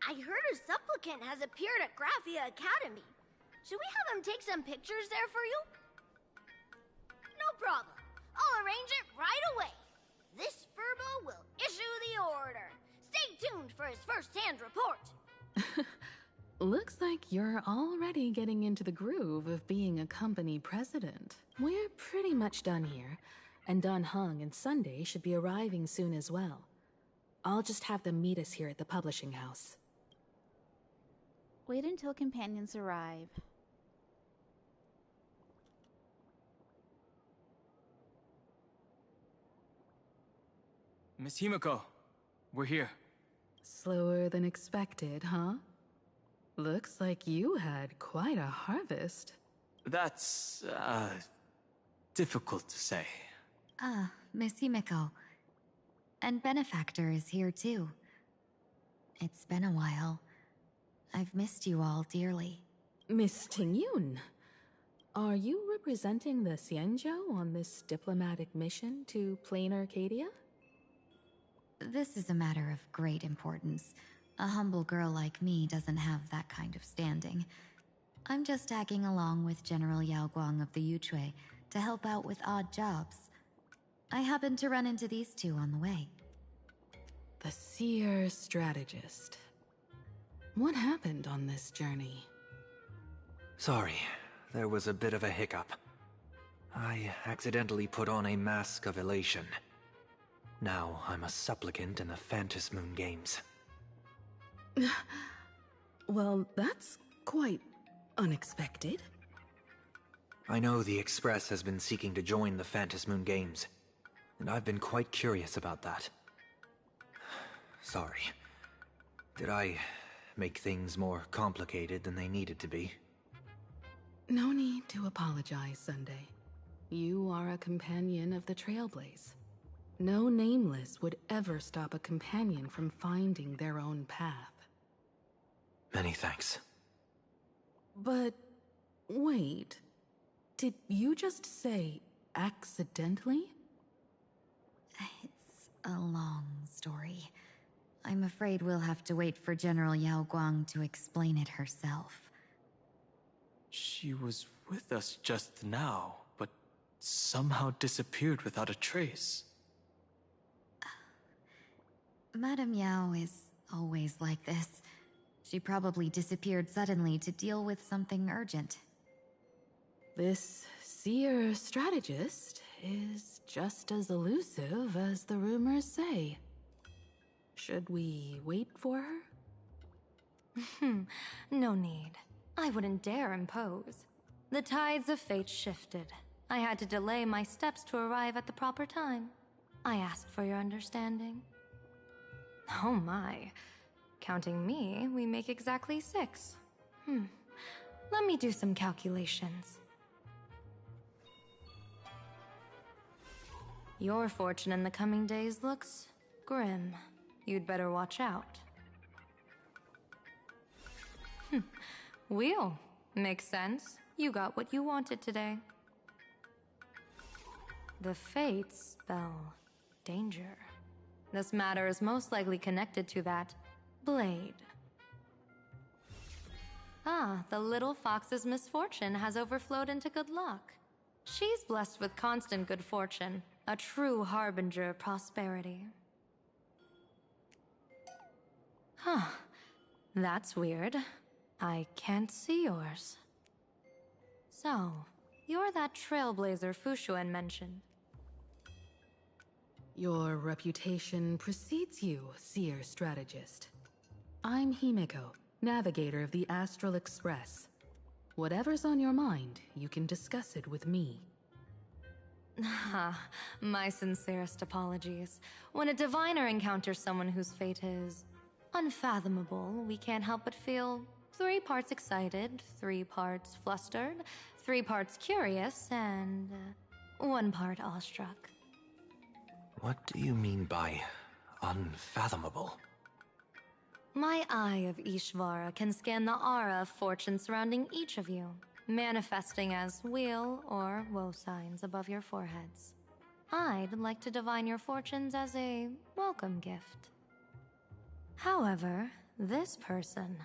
I heard a supplicant has appeared at Graphia Academy. Should we have him take some pictures there for you? No problem. I'll arrange it right away. This Furbo will issue the order. Stay tuned for his first-hand report. Looks like you're already getting into the groove of being a company president. We're pretty much done here, and Dun Hung and Sunday should be arriving soon as well. I'll just have them meet us here at the publishing house. Wait until companions arrive. Miss Himiko, we're here. Slower than expected, huh? Looks like you had quite a harvest. That's, difficult to say. Ah, Miss Himiko. And Benefactor is here too. It's been a while. I've missed you all dearly. Miss Tingyun, are you representing the Xianzhou on this diplomatic mission to Plain Arcadia? This is a matter of great importance. A humble girl like me doesn't have that kind of standing. I'm just tagging along with General Yao Guang of the Yuchui to help out with odd jobs. I happened to run into these two on the way. The seer strategist. What happened on this journey? Sorry, there was a bit of a hiccup. I accidentally put on a mask of elation. Now I'm a supplicant in the Phantom Moon games. Well, that's quite unexpected. I know the Express has been seeking to join the Phantom Moon games, and I've been quite curious about that. Sorry. Did I make things more complicated than they needed to be? No need to apologize, Sunday. You are a companion of the Trailblaze. No nameless would ever stop a companion from finding their own path. Many thanks. But wait, did you just say accidentally? It's a long story. I'm afraid we'll have to wait for General Yao Guang to explain it herself. She was with us just now, but somehow disappeared without a trace. Madame Yao is always like this. She probably disappeared suddenly to deal with something urgent. This seer strategist is just as elusive as the rumors say. Should we wait for her? No need. I wouldn't dare impose. The tides of fate shifted. I had to delay my steps to arrive at the proper time. I asked for your understanding. Oh my. Counting me, we make exactly 6. Let me do some calculations. Your fortune in the coming days looks grim. You'd better watch out. Wheel. Makes sense. You got what you wanted today. The fates spell danger. This matter is most likely connected to that blade. Ah, the little fox's misfortune has overflowed into good luck. She's blessed with constant good fortune, a true harbinger of prosperity. Huh. That's weird. I can't see yours. So, you're that trailblazer Fushuan mentioned. Your reputation precedes you, seer strategist. I'm Himeko, navigator of the Astral Express. Whatever's on your mind, you can discuss it with me. My sincerest apologies. When a diviner encounters someone whose fate is unfathomable, we can't help but feel 3 parts excited, 3 parts flustered, 3 parts curious, and 1 part awestruck. What do you mean by unfathomable? My eye of Ishvara can scan the aura of fortune surrounding each of you, manifesting as weal or woe signs above your foreheads. I'd like to divine your fortunes as a welcome gift. However, this person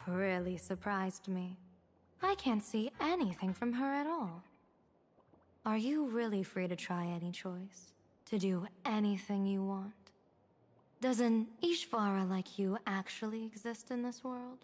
really surprised me. I can't see anything from her at all. Are you really free to try any choice? To do anything you want? Does an Ishvara like you actually exist in this world?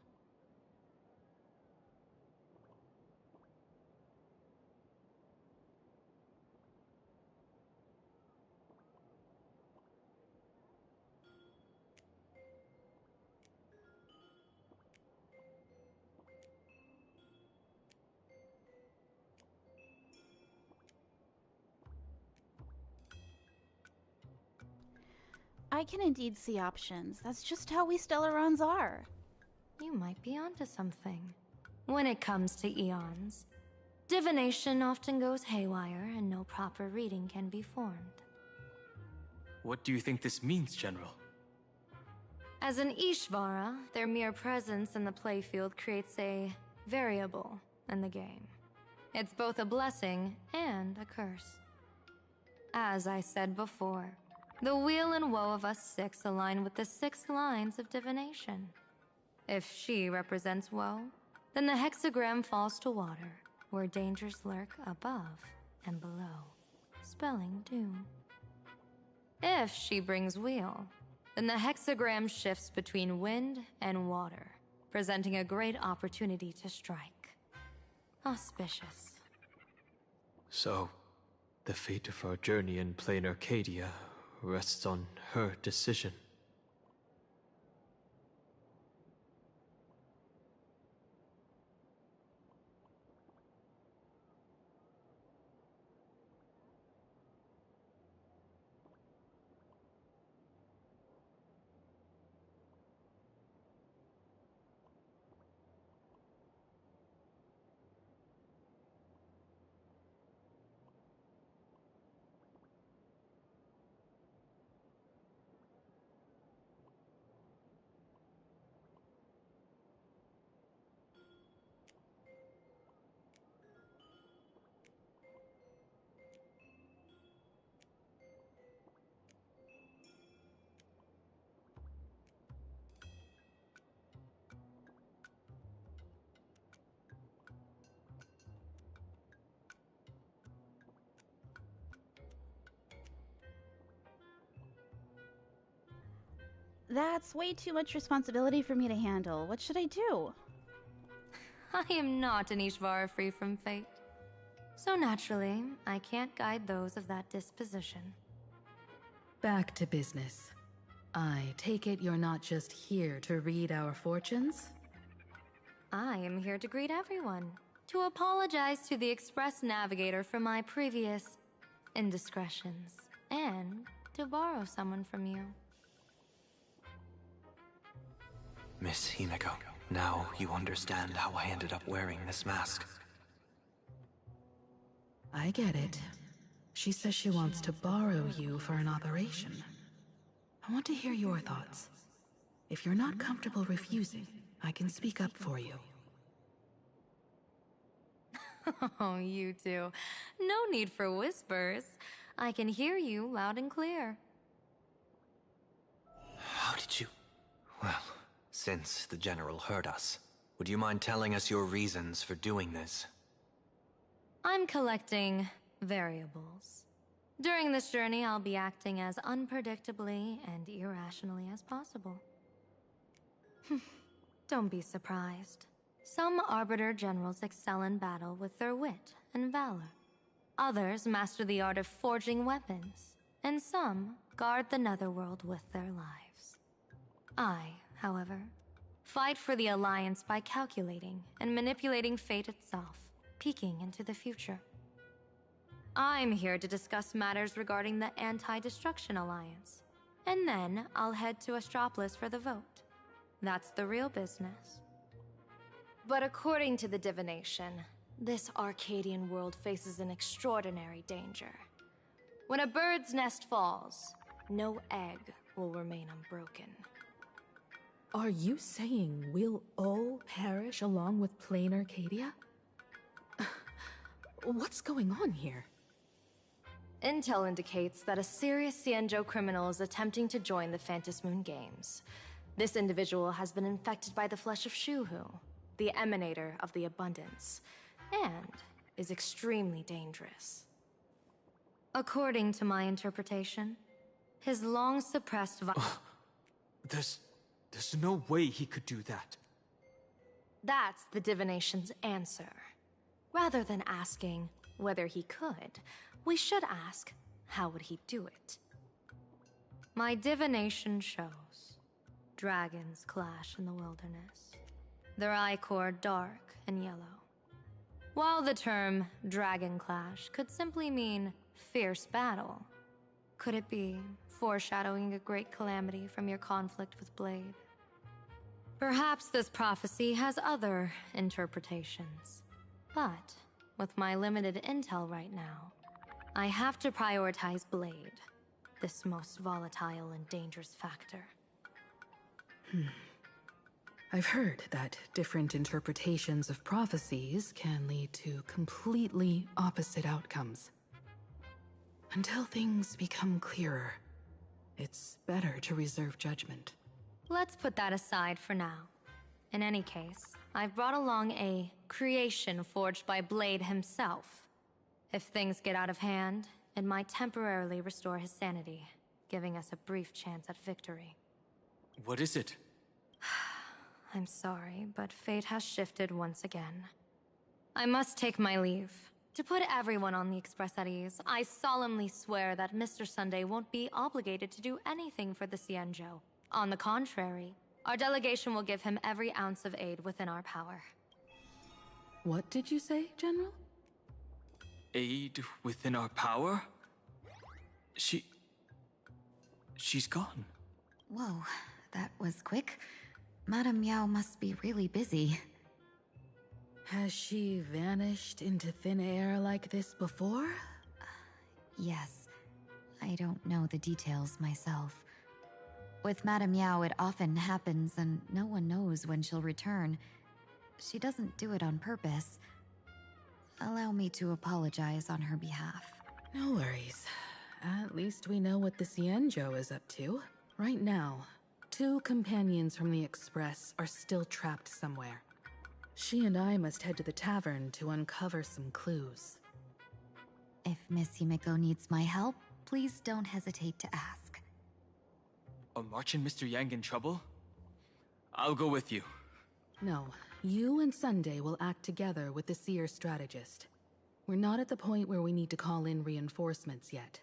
I can indeed see options. That's just how we Stellarons are. You might be onto something. When it comes to eons, divination often goes haywire and no proper reading can be formed. What do you think this means, General? As an Ishvara, their mere presence in the playfield creates a variable in the game. It's both a blessing and a curse. As I said before, the weal and woe of us 6 align with the 6 lines of divination. If she represents woe, then the hexagram falls to water, where dangers lurk above and below, spelling doom. If she brings weal, then the hexagram shifts between wind and water, presenting a great opportunity to strike. Auspicious. So, the fate of our journey in plain Arcadia rests on her decision. That's way too much responsibility for me to handle. What should I do? I am not an Ishvara free from fate. So naturally, I can't guide those of that disposition. Back to business. I take it you're not just here to read our fortunes? I am here to greet everyone, to apologize to the Express Navigator for my previous indiscretions, and to borrow someone from you. Miss Himeko, now you understand how I ended up wearing this mask. I get it. She says she wants to borrow you for an operation. I want to hear your thoughts. If you're not comfortable refusing, I can speak up for you. Oh, you two. No need for whispers. I can hear you loud and clear. How did you... Well, since the General heard us, would you mind telling us your reasons for doing this? I'm collecting variables. During this journey, I'll be acting as unpredictably and irrationally as possible. Don't be surprised. Some Arbiter Generals excel in battle with their wit and valor. Others master the art of forging weapons, and some guard the Netherworld with their lives. I, however, fight for the Alliance by calculating and manipulating fate itself, peeking into the future. I'm here to discuss matters regarding the Anti-Destruction Alliance, and then I'll head to Astropolis for the vote. That's the real business. But according to the divination, this Arcadian world faces an extraordinary danger. When a bird's nest falls, no egg will remain unbroken. Are you saying we'll all perish along with plain Arcadia? What's going on here? Intel indicates that a serious Xianzhou criminal is attempting to join the Phantom Moon Games. This individual has been infected by the flesh of Shuhu, the emanator of the abundance, and is extremely dangerous. According to my interpretation, his long-suppressed There's no way he could do that. That's the divination's answer. Rather than asking whether he could, we should ask, how would he do it? My divination shows dragons clash in the wilderness. Their ichor dark and yellow. While the term dragon clash could simply mean fierce battle, could it be foreshadowing a great calamity from your conflict with Blade? Perhaps this prophecy has other interpretations. But with my limited intel right now, I have to prioritize Blade, this most volatile and dangerous factor. I've heard that different interpretations of prophecies can lead to completely opposite outcomes. Until things become clearer, it's better to reserve judgment. Let's put that aside for now. In any case, I've brought along a creation forged by Blade himself. If things get out of hand, it might temporarily restore his sanity, giving us a brief chance at victory. What is it? I'm sorry, but fate has shifted once again. I must take my leave. To put everyone on the Express at ease, I solemnly swear that Mr. Sunday won't be obligated to do anything for the Xianzhou. On the contrary, our delegation will give him every ounce of aid within our power. What did you say, General? Aid within our power? She's gone. Whoa, that was quick. Madame Yao must be really busy. Has she vanished into thin air like this before? Yes. I don't know the details myself. With Madame Yao, it often happens and no one knows when she'll return. She doesn't do it on purpose. Allow me to apologize on her behalf. No worries. At least we know what the Xianzhou is up to. Right now, 2 companions from the Express are still trapped somewhere. She and I must head to the tavern to uncover some clues. If Miss Himeko needs my help, please don't hesitate to ask. Are March and Mr. Yang in trouble? I'll go with you. No, you and Sunday will act together with the Seer strategist. We're not at the point where we need to call in reinforcements yet.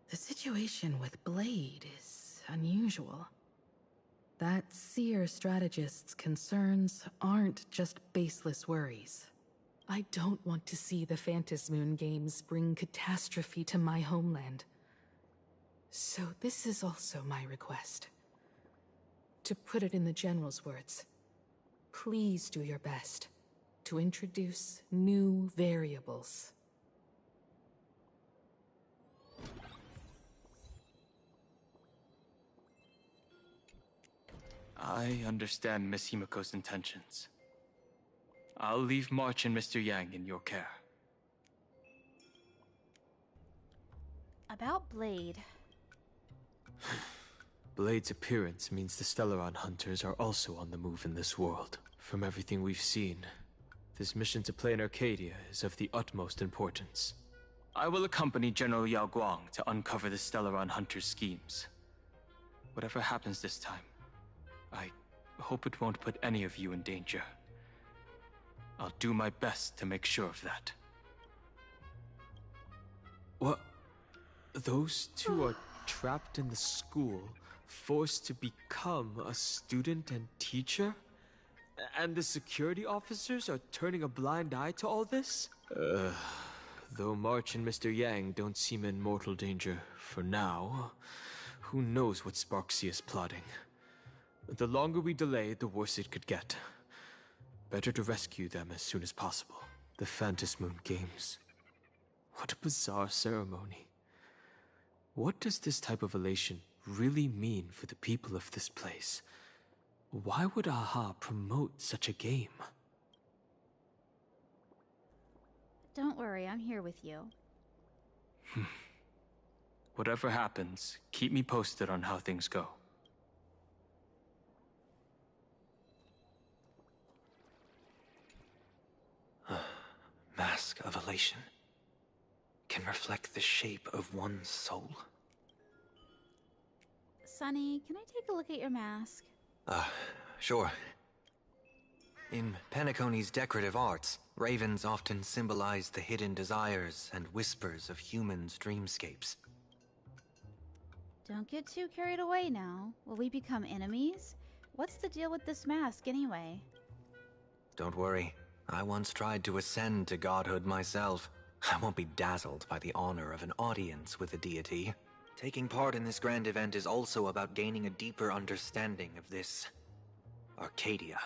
The situation with Blade is unusual. That Seer strategist's concerns aren't just baseless worries. I don't want to see the Phantasmoon Games bring catastrophe to my homeland. So this is also my request. To put it in the General's words, please do your best to introduce new variables. I understand Miss Himiko's intentions. I'll leave March and Mr. Yang in your care. About Blade. Blade's appearance means the Stellaron hunters are also on the move in this world. From everything we've seen, this mission to Plain Arcadia is of the utmost importance. I will accompany General Yao Guang to uncover the Stellaron hunters' schemes. Whatever happens this time, I hope it won't put any of you in danger. I'll do my best to make sure of that. What? Those two are trapped in the school, forced to become a student and teacher? And the security officers are turning a blind eye to all this? Though March and Mr. Yang don't seem in mortal danger for now, who knows what Sparksea is plotting. The longer we delay, the worse it could get. Better to rescue them as soon as possible. The Phantasmoon Games. What a bizarre ceremony. What does this type of elation really mean for the people of this place? Why would AHA promote such a game? Don't worry, I'm here with you. Whatever happens, keep me posted on how things go. Mask of elation can reflect the shape of one's soul. Sunny, can I take a look at your mask? Sure. In Penacony's decorative arts, ravens often symbolize the hidden desires and whispers of humans' dreamscapes. Don't get too carried away now. Will we become enemies? What's the deal with this mask, anyway? Don't worry. I once tried to ascend to godhood myself. I won't be dazzled by the honor of an audience with a deity. Taking part in this grand event is also about gaining a deeper understanding of this Arcadia.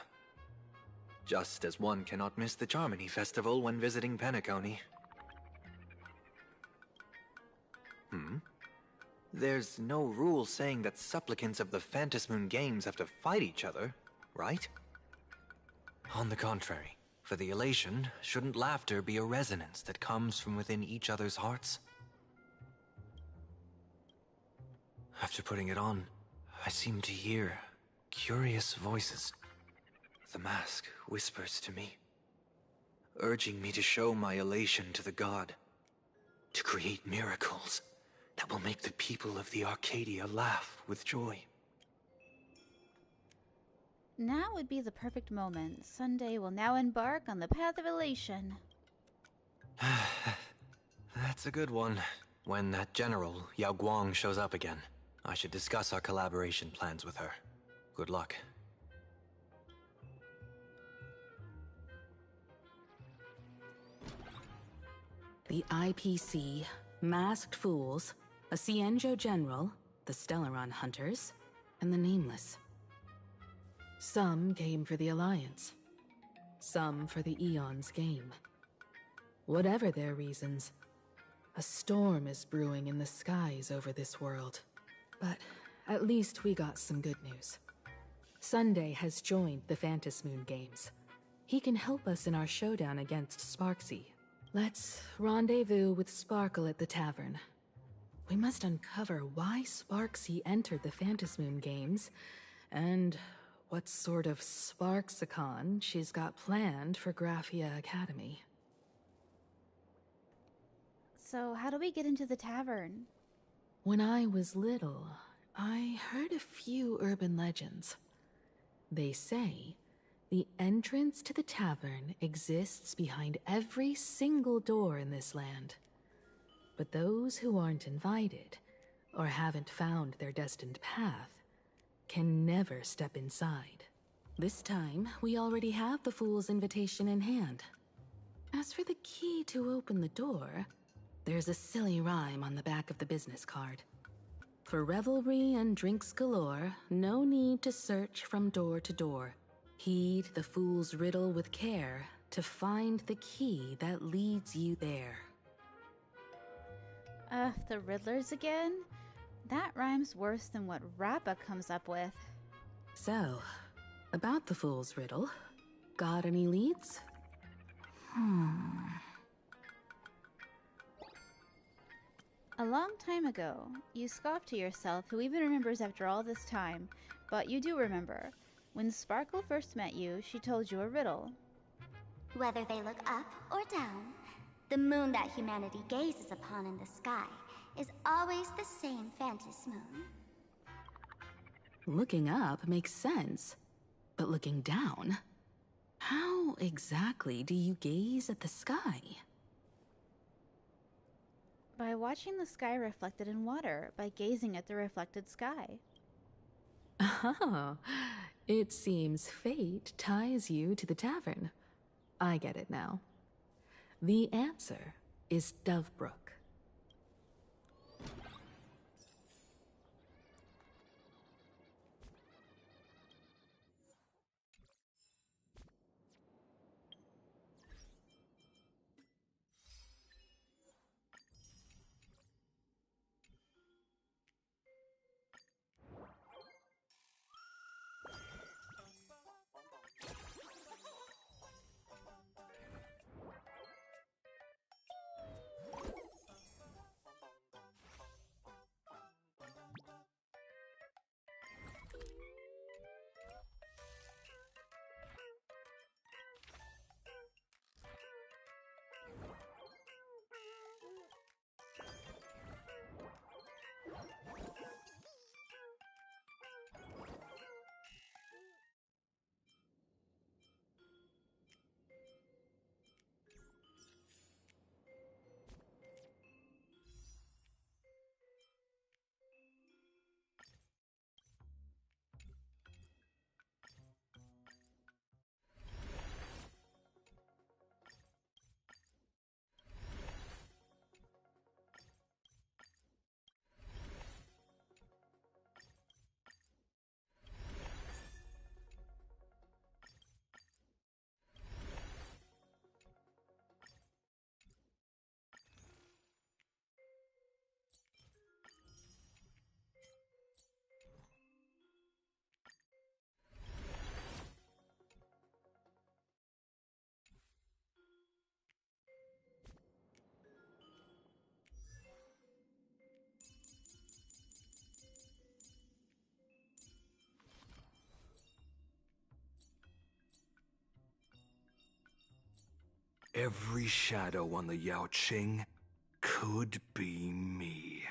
Just as one cannot miss the Charmony Festival when visiting Penacony. There's no rule saying that supplicants of the Phantasmoon Games have to fight each other, right? On the contrary, for the elation, shouldn't laughter be a resonance that comes from within each other's hearts? After putting it on, I seem to hear curious voices. The mask whispers to me, urging me to show my elation to the god, to create miracles that will make the people of the Arcadia laugh with joy. Now would be the perfect moment. Sunday will now embark on the path of elation. That's a good one. When that general, Yao Guang, shows up again, I should discuss our collaboration plans with her. Good luck. The IPC, Masked Fools, a Cienjo General, the Stellaron Hunters, and the Nameless. Some came for the Alliance. Some for the Eon's game. Whatever their reasons, a storm is brewing in the skies over this world. But at least we got some good news. Sunday has joined the Phantasmoon Games. He can help us in our showdown against Sparksea. Let's rendezvous with Sparkle at the tavern. We must uncover why Sparksea entered the Phantasmoon Games, and what sort of Sparksicon she's got planned for Graphia Academy. So, how do we get into the tavern? When I was little, I heard a few urban legends. They say the entrance to the tavern exists behind every single door in this land. But those who aren't invited, or haven't found their destined path, can never step inside. This time, we already have the Fool's invitation in hand. As for the key to open the door, there's a silly rhyme on the back of the business card. For revelry and drinks galore, no need to search from door to door. Heed the fool's riddle with care to find the key that leads you there. The Riddlers again? That rhymes worse than what Rappa comes up with. So, about the fool's riddle, got any leads? A long time ago, you scoffed to yourself, who even remembers after all this time, but you do remember. When Sparkle first met you, she told you a riddle. Whether they look up or down, the moon that humanity gazes upon in the sky is always the same Phantom moon. Looking up makes sense, but looking down? How exactly do you gaze at the sky? By watching the sky reflected in water, by gazing at the reflected sky. Oh, it seems fate ties you to the tavern. I get it now. The answer is Dovebrook. Every shadow on the Yao Qing could be me.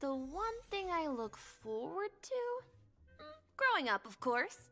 The one thing I look forward to? Growing up, of course.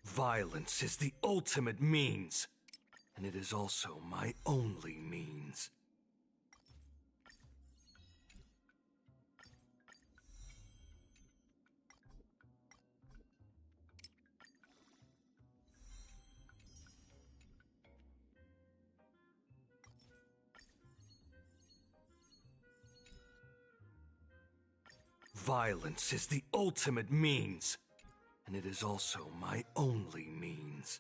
Violence is the ultimate means, and it is also my only means. Violence is the ultimate means, and it is also my only means.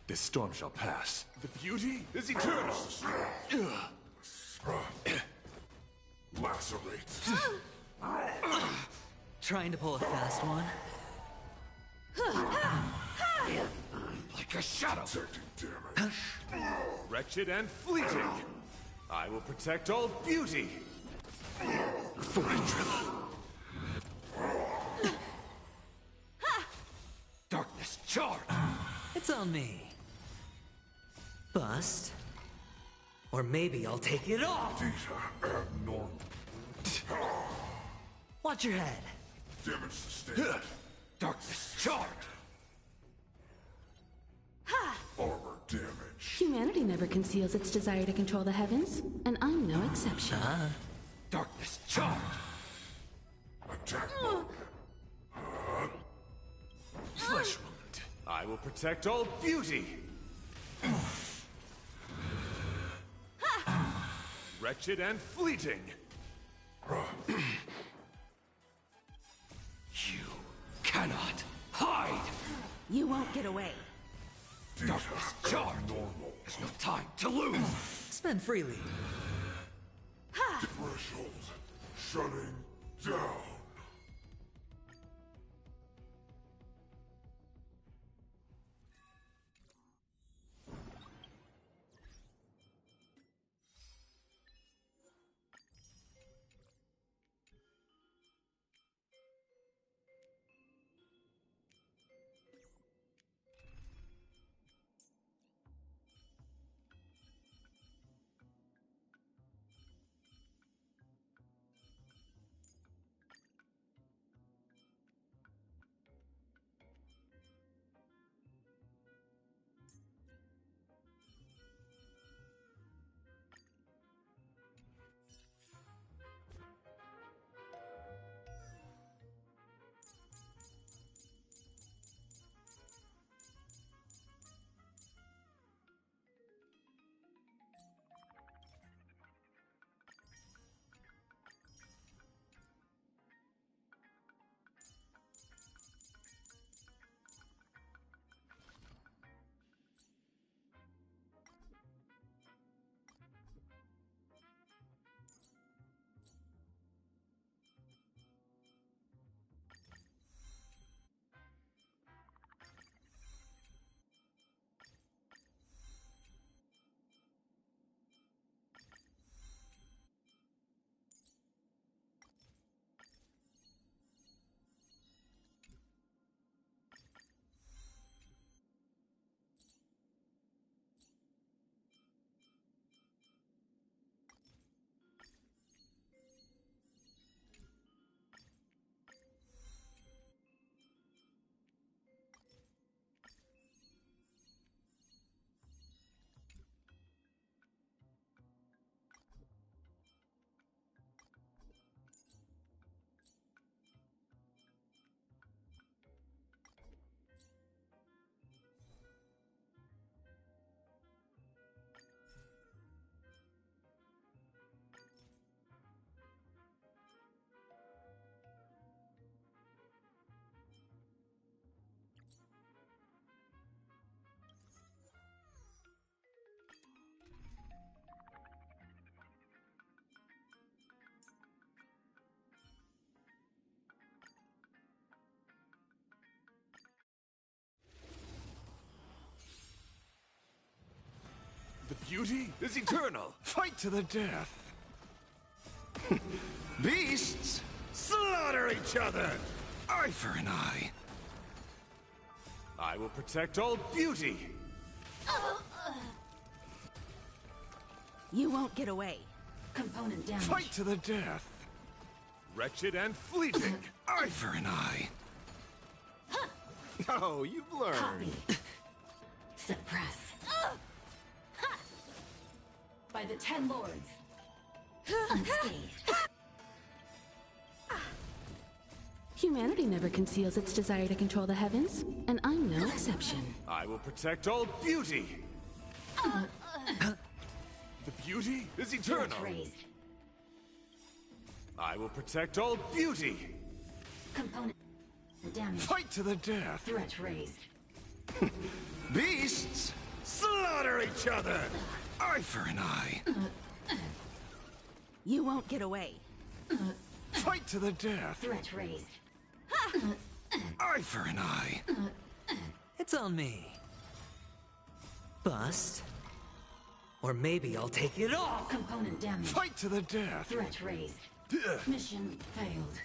This storm shall pass. The beauty is eternal. Lacerate. Trying to pull a fast one? Like a shadow. Wretched and fleeting. I will protect all beauty. For a drill. Darkness charge! It's on me. Bust. Or maybe I'll take it off! Data abnormal. Watch your head. Damage sustained. Darkness charge! Armor damage. Humanity never conceals its desire to control the heavens, and I'm no exception. Darkness charge! Attack mode. Flesh wound. I will protect all beauty. Wretched and fleeting. You cannot hide! You won't get away. Darkness charge! There's no time to lose! Spend freely. Threshold shutting down. beauty is eternal. Fight to the death. Beasts, slaughter each other. Eye for an eye. I will protect all beauty. You won't get away. Component damage. Fight to the death. Wretched and fleeting. Eye for an eye. Oh, you've learned. Copy. Suppress. By the 10 lords. Unscathed. Humanity never conceals its desire to control the heavens, and I'm no exception. I will protect all beauty. The beauty is eternal. Raised. I will protect all beauty. Component damage. Fight to the death. Threat raised. Beasts, slaughter each other. Eye for an eye. You won't get away. Fight to the death. Threat raised. Eye for an eye. It's on me. Bust. Or maybe I'll take it all. Component damage. Fight to the death. Threat raised. Mission failed.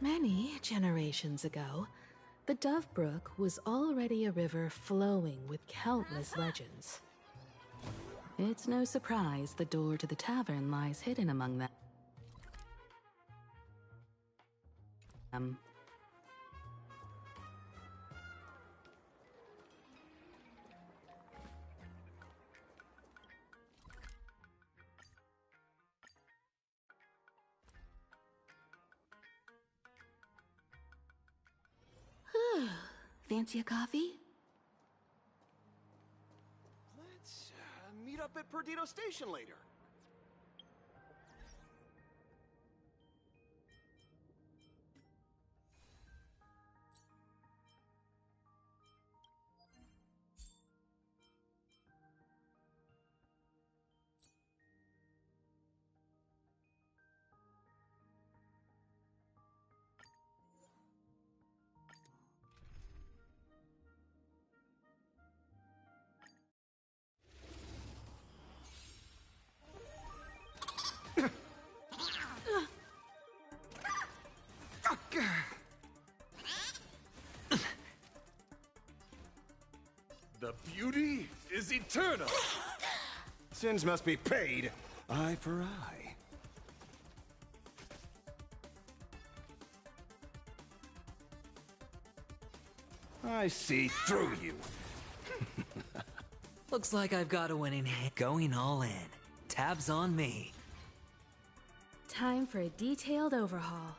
Many generations ago, the Dove Brook was already a river flowing with countless legends. It's no surprise the door to the tavern lies hidden among them. Fancy a coffee? Let's meet up at Perdido Station later. The beauty is eternal. Sins must be paid, eye for eye. I see through you. Looks like I've got a winning hand. Going all in. Tabs on me. Time for a detailed overhaul.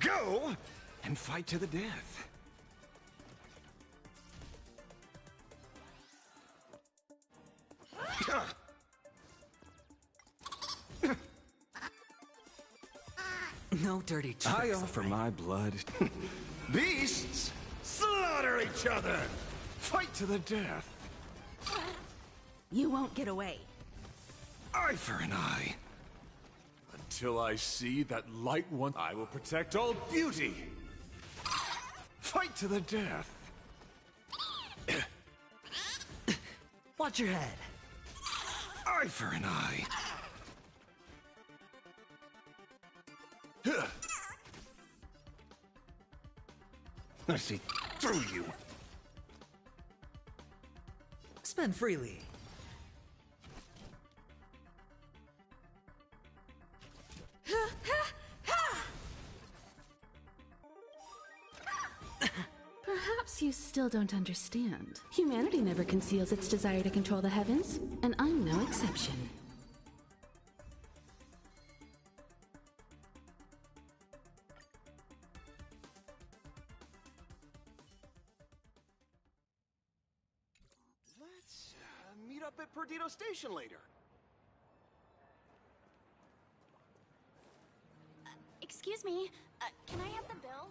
Go and fight to the death. No dirty tricks. I offer my blood. Beasts slaughter each other. Fight to the death. You won't get away. Eye for an eye. Until I see that light one, I will protect all beauty. Fight to the death. Watch your head. Eye for an eye. I see through you. Spend freely. Perhaps you still don't understand. Humanity never conceals its desire to control the heavens, and I'm no exception. Let's meet up at Perdido Station later. Excuse me, can I have the bill?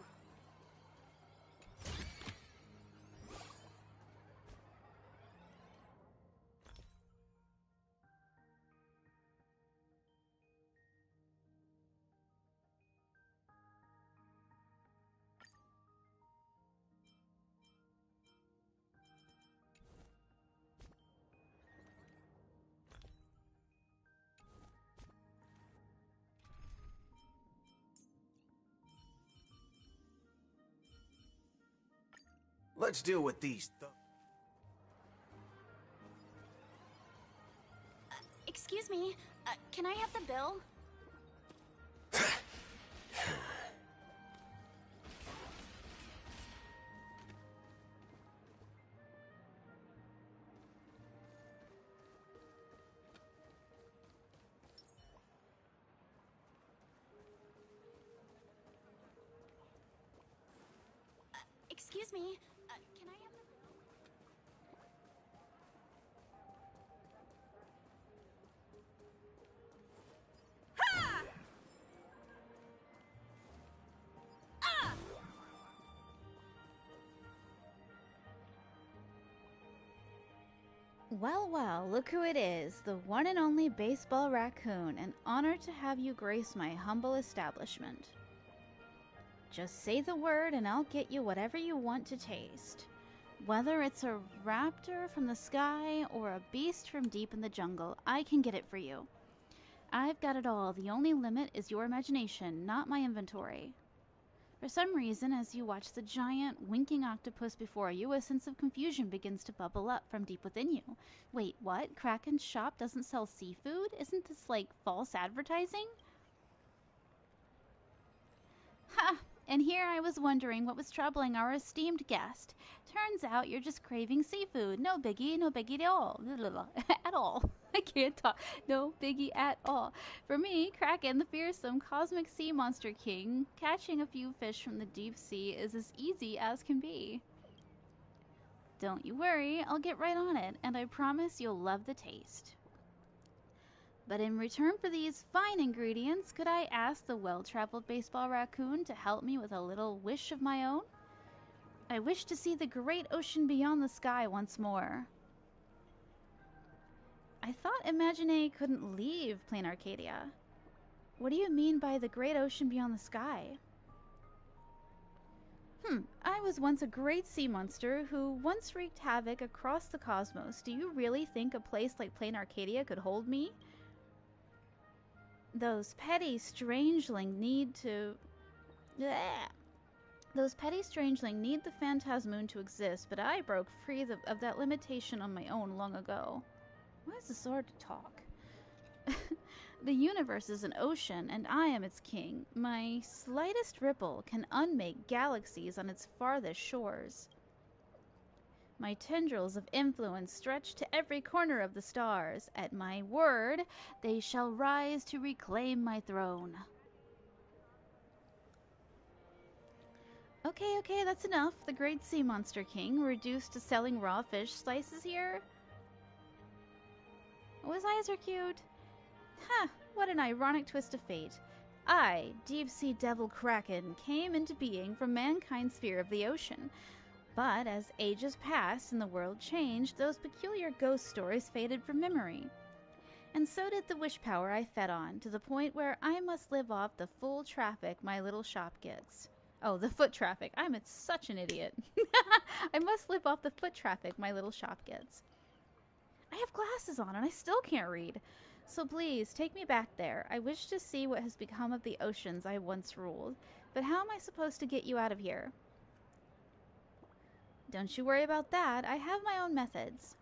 Let's deal with these. Excuse me, can I have the bill? Excuse me, can I have the bill? Ha! Ah! Well, well, look who it is, the one and only Baseball Raccoon, and honored to have you grace my humble establishment. Just say the word and I'll get you whatever you want to taste. Whether it's a raptor from the sky or a beast from deep in the jungle, I can get it for you. I've got it all. The only limit is your imagination, not my inventory. For some reason, as you watch the giant, winking octopus before you, a sense of confusion begins to bubble up from deep within you. Wait, what? Kraken's shop doesn't sell seafood? Isn't this, like, false advertising? Ha! And here I was wondering what was troubling our esteemed guest. Turns out you're just craving seafood. No biggie at all. At all. I can't talk. No biggie at all. For me, Kraken, the fearsome cosmic sea monster king, catching a few fish from the deep sea is as easy as can be. Don't you worry, I'll get right on it, and I promise you'll love the taste. But in return for these fine ingredients, could I ask the well-traveled baseball raccoon to help me with a little wish of my own? I wish to see the great ocean beyond the sky once more. I thought Imagine couldn't leave Plain Arcadia. What do you mean by the great ocean beyond the sky? I was once a great sea monster who once wreaked havoc across the cosmos. Do you really think a place like Plain Arcadia could hold me? Those petty strangeling need to... Blech. Those petty strangeling need the Phantasmoon to exist, but I broke free of that limitation on my own long ago. Why is the sword to talk? The universe is an ocean, and I am its king. My slightest ripple can unmake galaxies on its farthest shores. My tendrils of influence stretch to every corner of the stars. At my word, they shall rise to reclaim my throne. Okay, that's enough. The great sea monster king, reduced to selling raw fish slices here? Oh, his eyes are cute. Ha! What an ironic twist of fate. I, deep-sea devil Kraken, came into being from mankind's fear of the ocean. But as ages passed and the world changed, those peculiar ghost stories faded from memory. And so did the wish power I fed on, to the point where I must live off the full traffic my little shop gets. Oh, the foot traffic. I'm such an idiot. I must live off the foot traffic my little shop gets. I have glasses on and I still can't read. So please, take me back there. I wish to see what has become of the oceans I once ruled. But how am I supposed to get you out of here? Don't you worry about that. I have my own methods.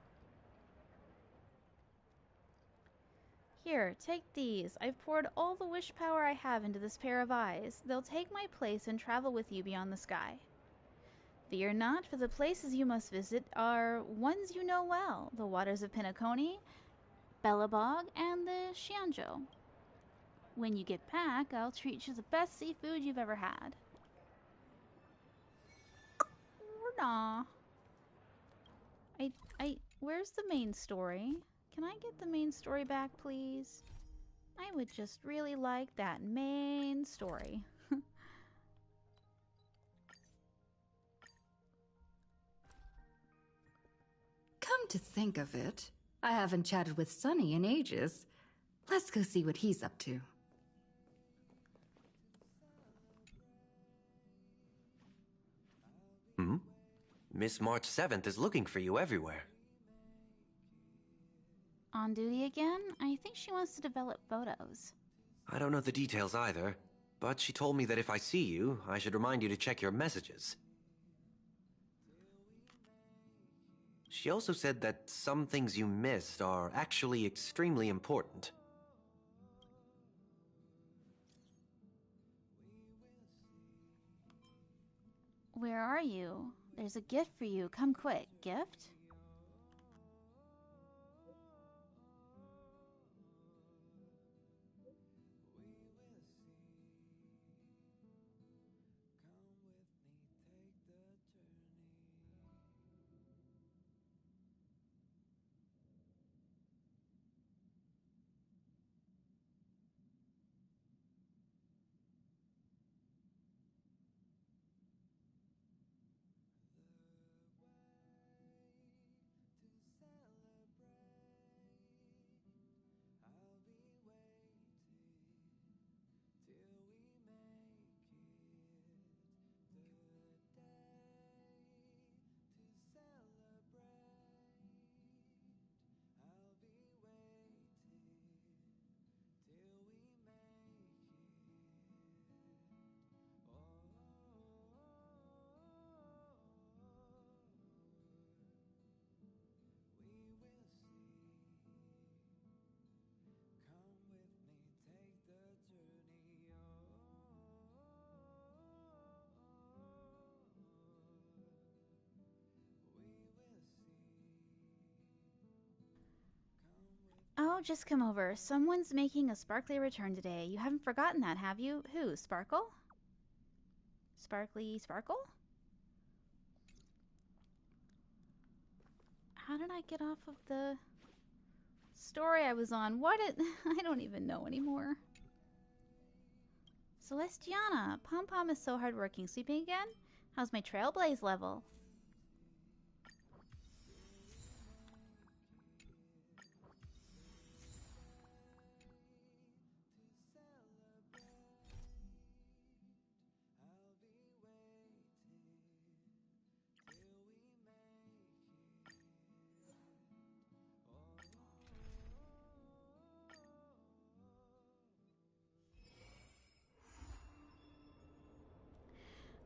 Here, take these. I've poured all the wish power I have into this pair of eyes. They'll take my place and travel with you beyond the sky. Fear not, for the places you must visit are ones you know well. The waters of Penacony, Bellabog, and the Xianzhou. When you get back, I'll treat you to the best seafood you've ever had. Nah. Where's the main story? Can I get the main story back, please? I would just really like that main story. Come to think of it, I haven't chatted with Sonny in ages. Let's go see what he's up to. Miss March 7th is looking for you everywhere. On duty again? I think she wants to develop photos. I don't know the details either, but she told me that if I see you, I should remind you to check your messages. She also said that some things you missed are actually extremely important. Where are you? There's a gift for you. Come quick. Gift? Oh, just come over. Someone's making a sparkly return today. You haven't forgotten that, have you? Who? Sparkle? Sparkly Sparkle? How did I get off of the story I was on? I don't even know anymore. Celestiana. Pom Pom is so hardworking. Sleeping again? How's my Trailblaze level?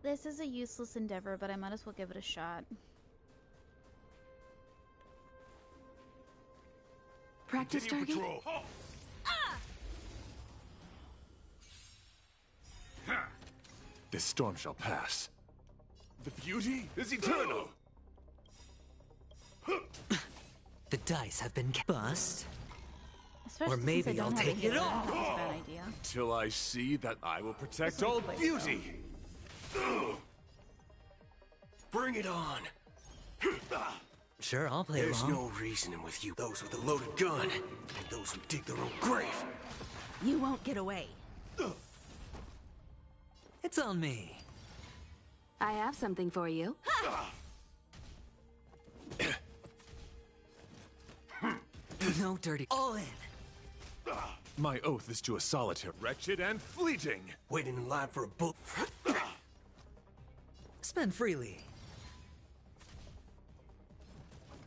This is a useless endeavor, but I might as well give it a shot. Practice target? This storm shall pass. The beauty is eternal. The dice have been bust. Especially or maybe I'll take it all. That's a bad idea. Till I see that I will protect all beauty. Bring it on. Sure, I'll play There's along. no reasoning with you. Those with a loaded gun, and those who dig their own grave. You won't get away. It's on me. I have something for you. No dirty. All in. My oath is to a solitaire, wretched and fleeting. Waiting in line for a book. Spend freely.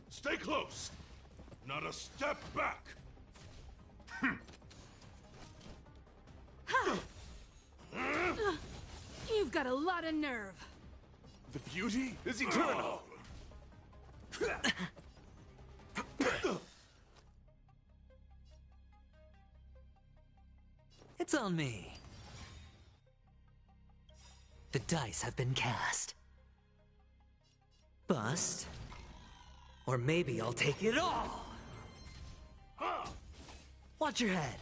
Stay close. Not a step back. You've got a lot of nerve. The beauty is eternal. It's on me. The dice have been cast. Bust. Or maybe I'll take it all. Watch your head.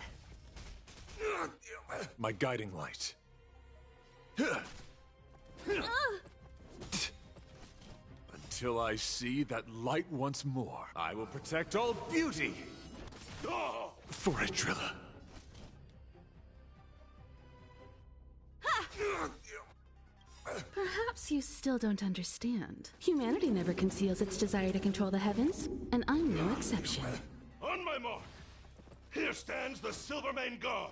My guiding light. Until I see that light once more, I will protect all beauty. For Adrilla. Perhaps you still don't understand. Humanity never conceals its desire to control the heavens, and I'm no exception. On my mark. Here stands the Silvermane Guard.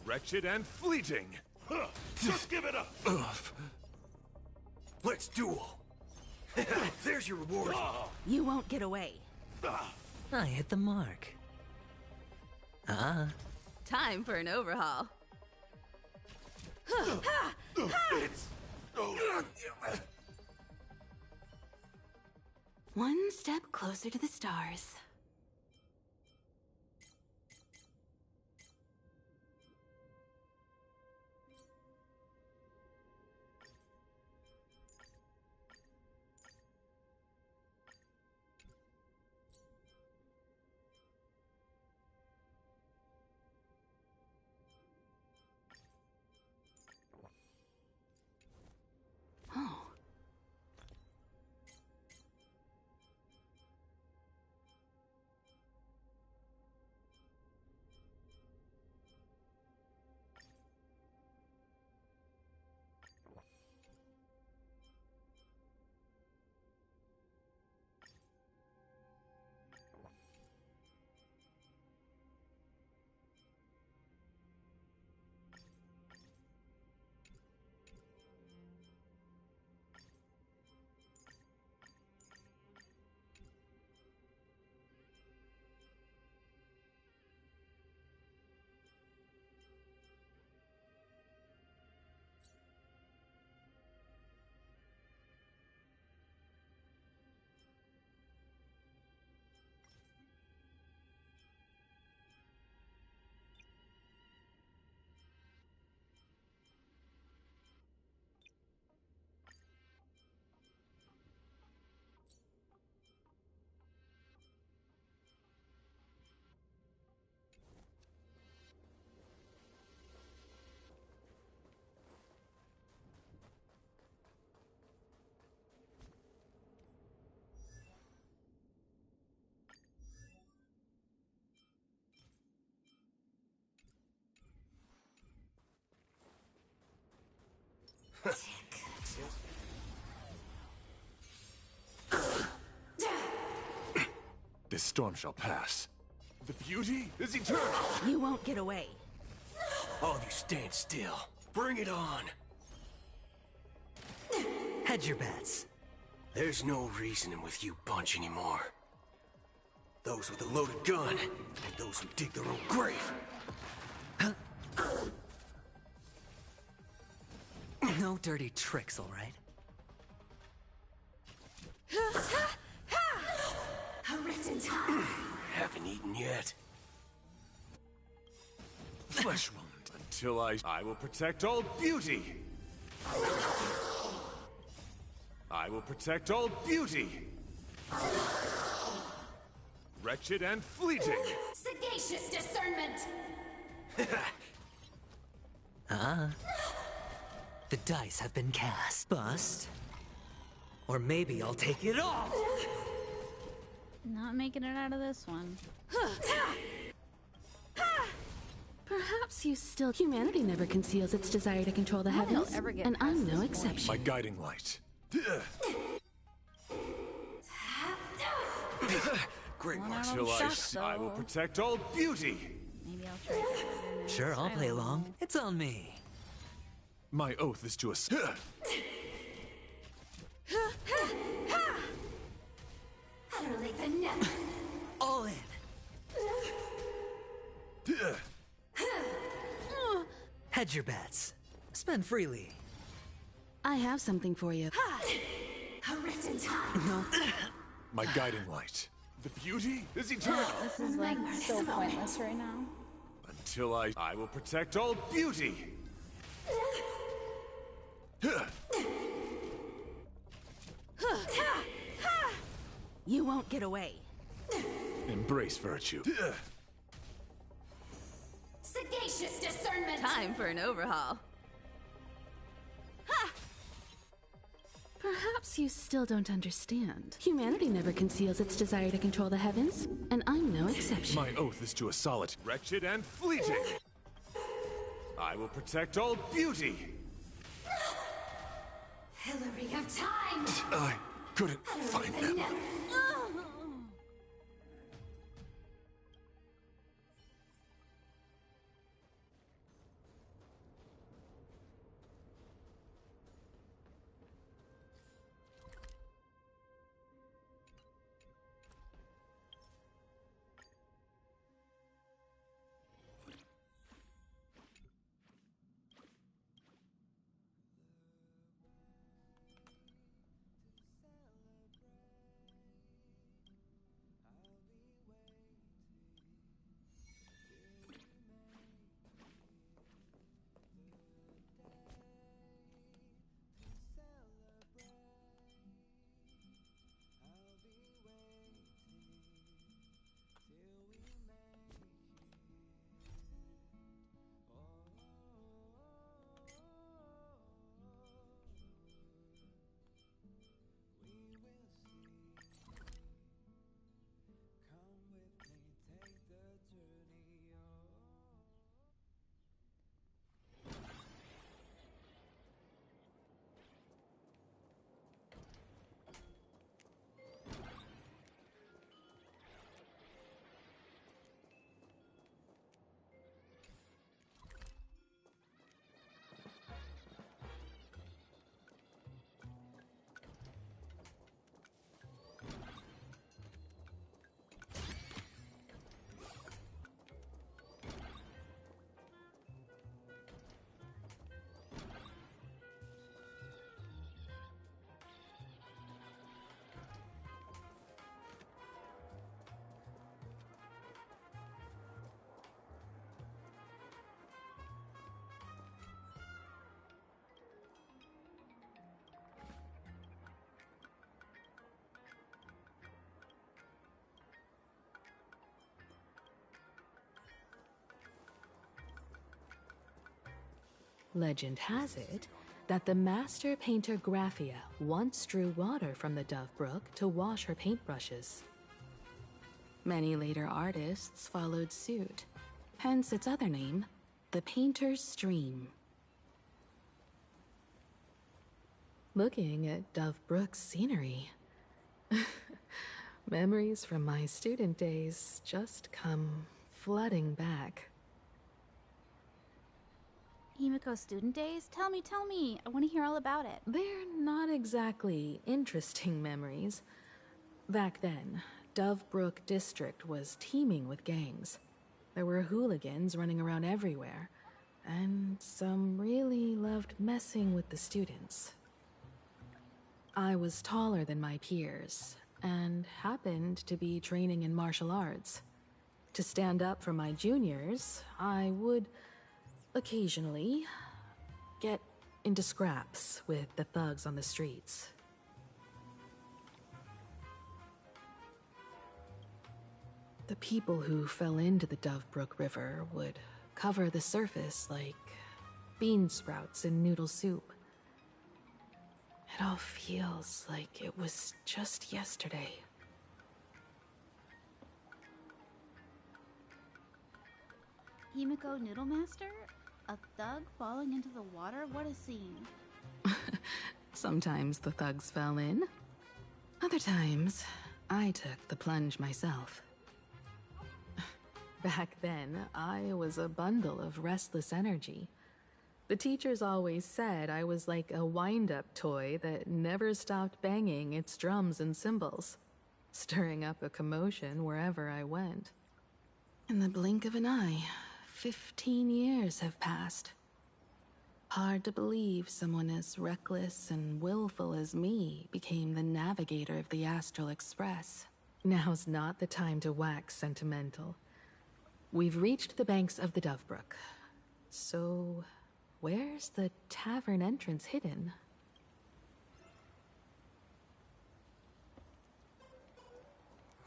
Wretched and fleeting. Just give it up. Let's duel. There's your reward. You won't get away. I hit the mark. Time for an overhaul. One step closer to the stars. This storm shall pass. The beauty is eternal! You won't get away. All of you stand still. Bring it on! Hedge your bets. There's no reasoning with you bunch anymore. Those with a loaded gun, and those who dig their own grave. No dirty tricks, all right? A written time. Haven't eaten yet. Flesh wound. Until I will protect all beauty. I will protect all beauty. Wretched and fleeting. Sagacious discernment. The dice have been cast. Bust. Or maybe I'll take it all! Not making it out of this one. Perhaps you still... Humanity never conceals its desire to control the heavens, and I'm no exception. My guiding light. Great Well, work. Till I will protect all beauty. Maybe I'll try that. Sure, I'll play along. It's on me. My oath is to Utterly benevolent. All in. Hedge your bets. Spend freely. I have something for you. A written time. No. My guiding light. The beauty is eternal. This is like so pointless right now. Until I will protect all beauty. You won't get away. Embrace virtue. Sagacious discernment. Time for an overhaul. Perhaps you still don't understand. Humanity never conceals its desire to control the heavens, and I'm no exception. My oath is to a solid, wretched and fleeting. I will protect all beauty. Hillary of time. I couldn't find them. Legend has it that the master painter Graphia once drew water from the Dove Brook to wash her paintbrushes. Many later artists followed suit, hence its other name, the Painter's Stream. Looking at Dove Brook's scenery, Memories from my student days just come flooding back. Himiko's student days? Tell me. I want to hear all about it. They're not exactly interesting memories. Back then, Dovebrook District was teeming with gangs. There were hooligans running around everywhere, and some really loved messing with the students. I was taller than my peers, and happened to be training in martial arts. To stand up for my juniors, I would occasionally get into scraps with the thugs on the streets. The people who fell into the Dovebrook River would cover the surface like bean sprouts in noodle soup. It all feels like it was just yesterday. Himiko Noodle Master? A thug falling into the water? What a scene. Sometimes the thugs fell in. Other times, I took the plunge myself. Back then, I was a bundle of restless energy. The teachers always said I was like a wind-up toy that never stopped banging its drums and cymbals, stirring up a commotion wherever I went. In the blink of an eye, 15 years have passed. Hard to believe someone as reckless and willful as me became the navigator of the Astral Express. Now's not the time to wax sentimental. We've reached the banks of the Dovebrook. So, where's the tavern entrance hidden?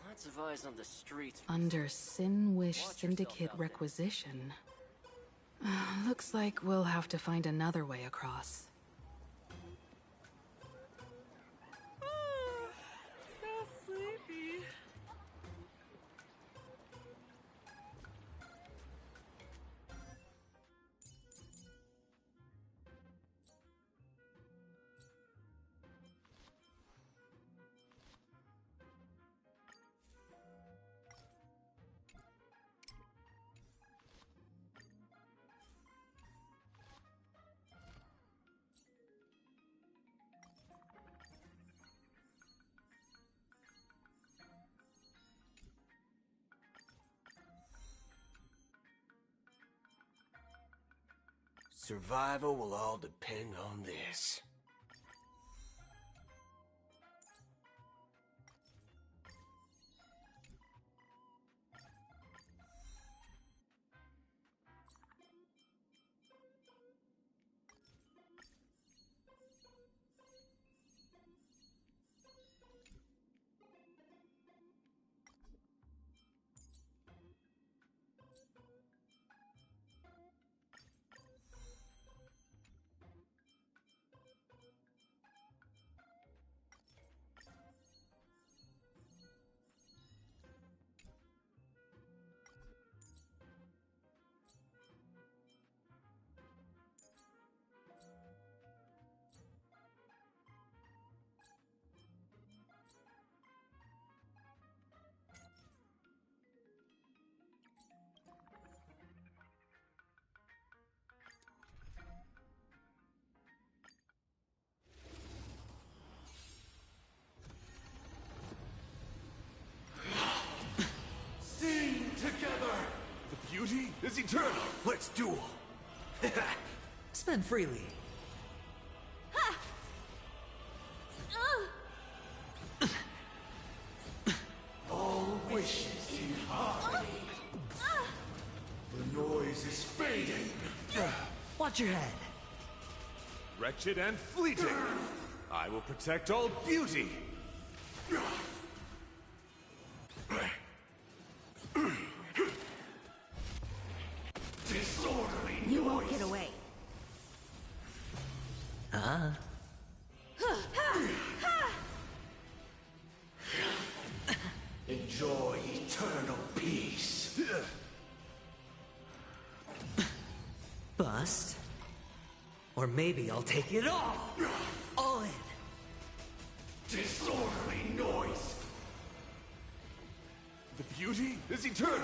Lots of eyes on the streets. Under Sinwish Syndicate requisition. Looks like we'll have to find another way across. So sleepy. Survival will all depend on this. Sing together! The beauty is eternal! Let's duel! Spend freely. All wishes in harmony. The noise is fading. Watch your head. Wretched and fleeting. I will protect all beauty. Disorderly noise. You won't get away. Enjoy eternal peace. Bust. Or maybe I'll take it all in. Disorderly noise. The beauty is eternal.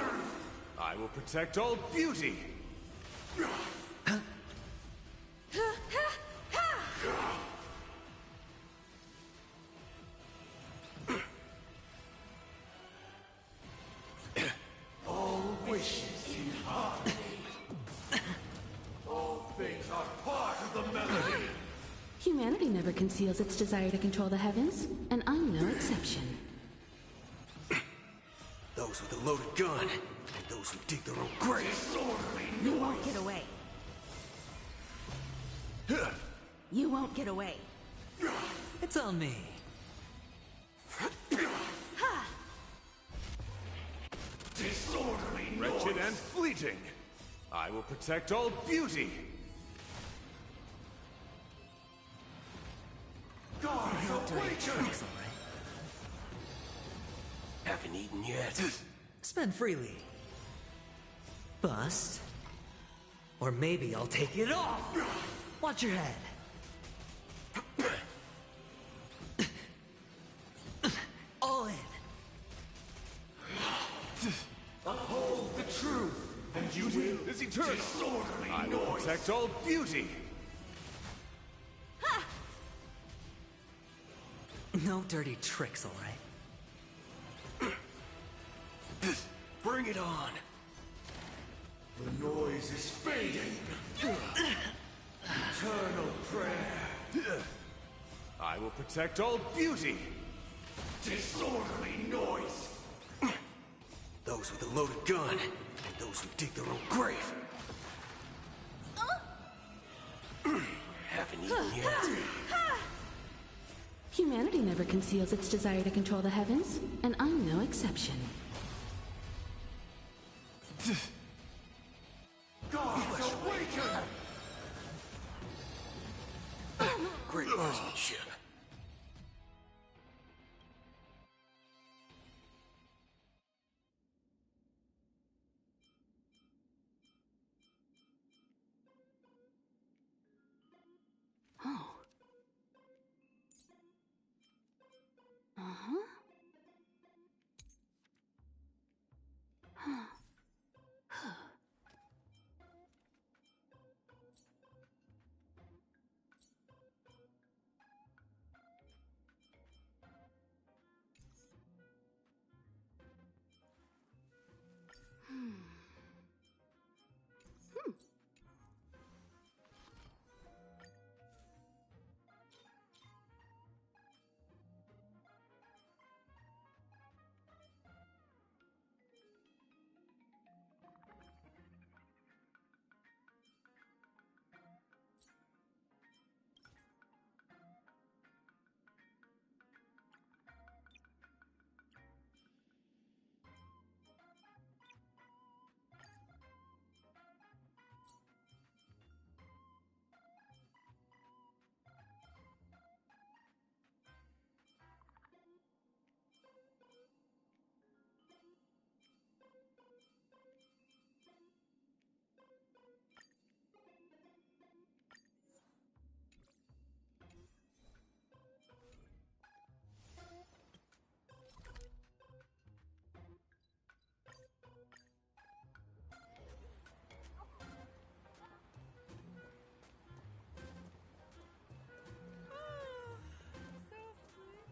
I will protect all beauty. All wishes in harmony. All things are part of the melody. Humanity never conceals its desire to control the heavens, and I'm no exception. Those with a loaded gun, and those who dig their own grave. You won't get away. You won't get away. It's on me. Disorderly Wretched noise. and fleeting. I will protect all beauty. God, awaken! Haven't eaten yet. Spend freely. Bust. Or maybe I'll take it off. Watch your head. All in. Uphold the truth. And beauty is eternal. Disorderly I will noise. protect all beauty. No dirty tricks, all right? Bring it on. The noise is fading. Eternal prayer. I will protect all beauty. Disorderly noise. Those with a loaded gun, and those who dig their own grave. Haven't eaten yet. Humanity never conceals its desire to control the heavens, and I'm no exception. God, awaken! Great marksmanship. Oh. Uh-huh. Huh. Huh. Hmm. Hmm.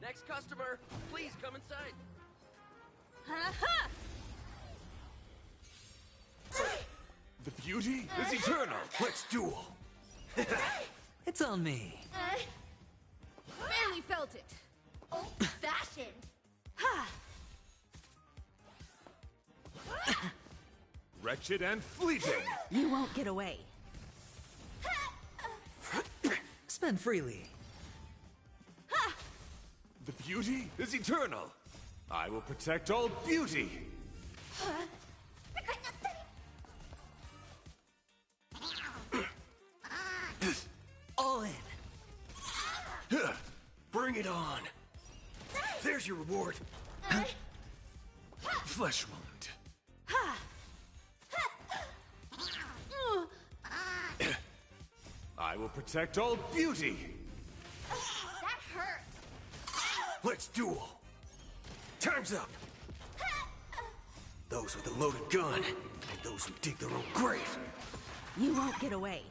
Next customer, please come inside. Ha-ha! The beauty is eternal. Let's duel. It's on me. Barely felt it. Old-fashioned. Wretched and fleeting. You won't get away. Spend freely. The beauty is eternal. I will protect all beauty. All in. Bring it on. There's your reward. Flesh wound. I will protect all beauty. That hurt. Let's duel. Time's up. Those with a loaded gun, and those who dig their own grave. You won't get away.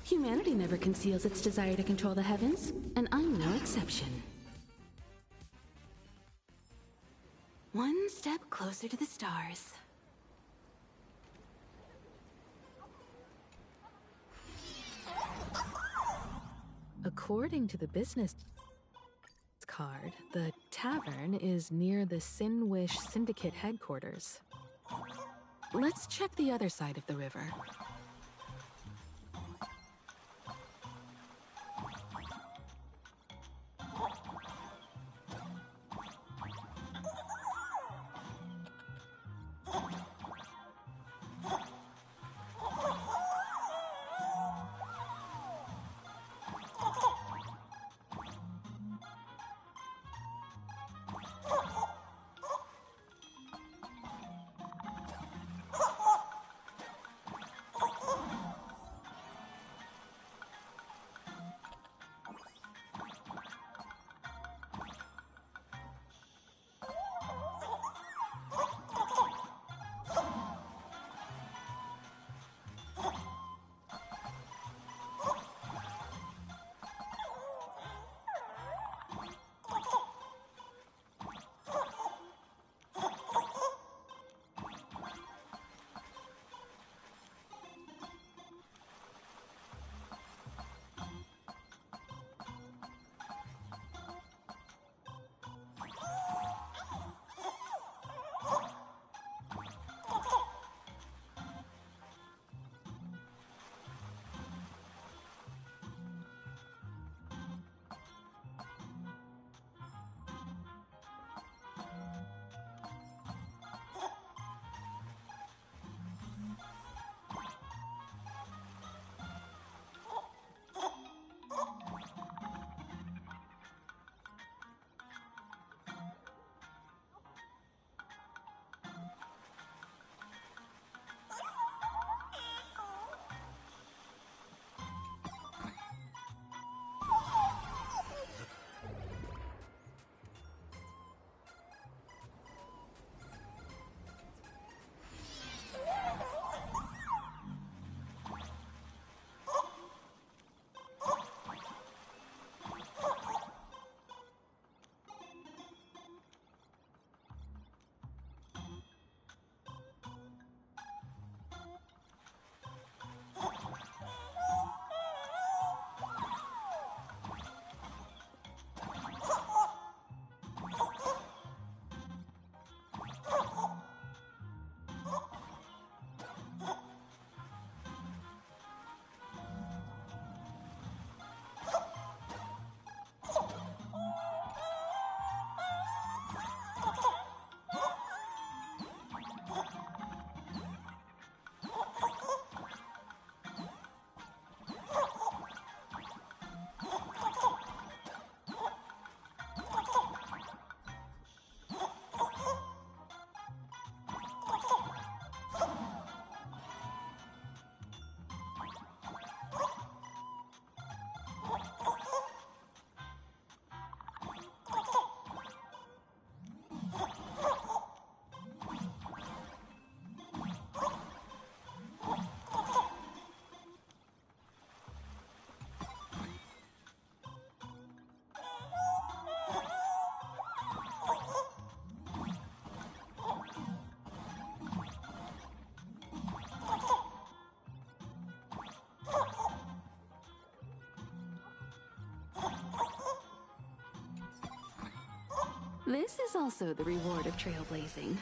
Humanity never conceals its desire to control the heavens, and I'm no exception. One step closer to the stars. According to the business card, the tavern is near the Sinwish Syndicate headquarters. Let's check the other side of the river. This is also the reward of trailblazing.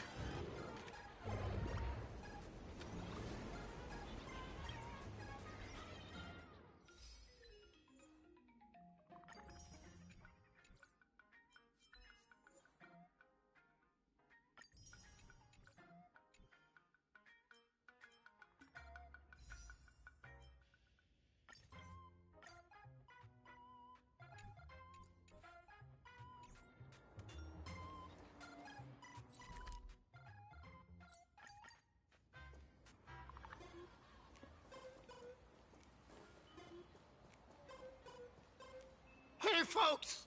Hey, folks!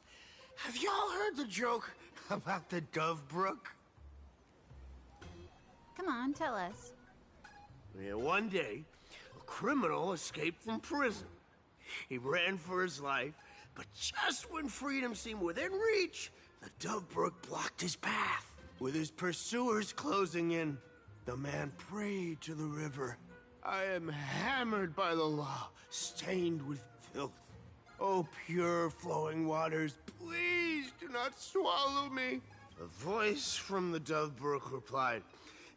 Have y'all heard the joke about the Dove Brook? Come on, tell us. Yeah, one day, a criminal escaped from prison. He ran for his life, but just when freedom seemed within reach, the Dove Brook blocked his path. With his pursuers closing in, the man prayed to the river. I am hammered by the law, stained with filth. Oh, pure flowing waters, please do not swallow me. A voice from the Dove Brook replied,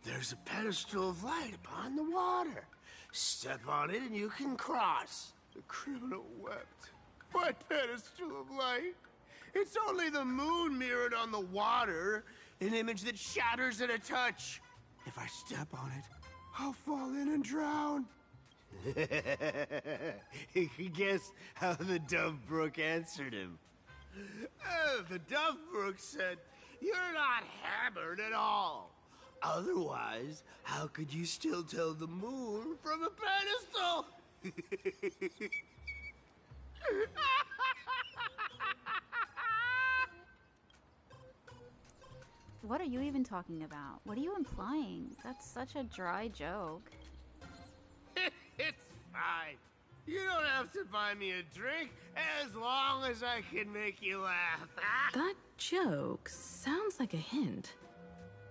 there's a pedestal of light upon the water. Step on it and you can cross. The criminal wept. What pedestal of light? It's only the moon mirrored on the water, an image that shatters at a touch. If I step on it, I'll fall in and drown. Guess how the Dove Brook answered him. The Dove Brook said, you're not hammered at all. Otherwise, how could you still tell the moon from a pedestal? What are you even talking about? What are you implying? That's such a dry joke. It's fine. You don't have to buy me a drink as long as I can make you laugh. That joke sounds like a hint.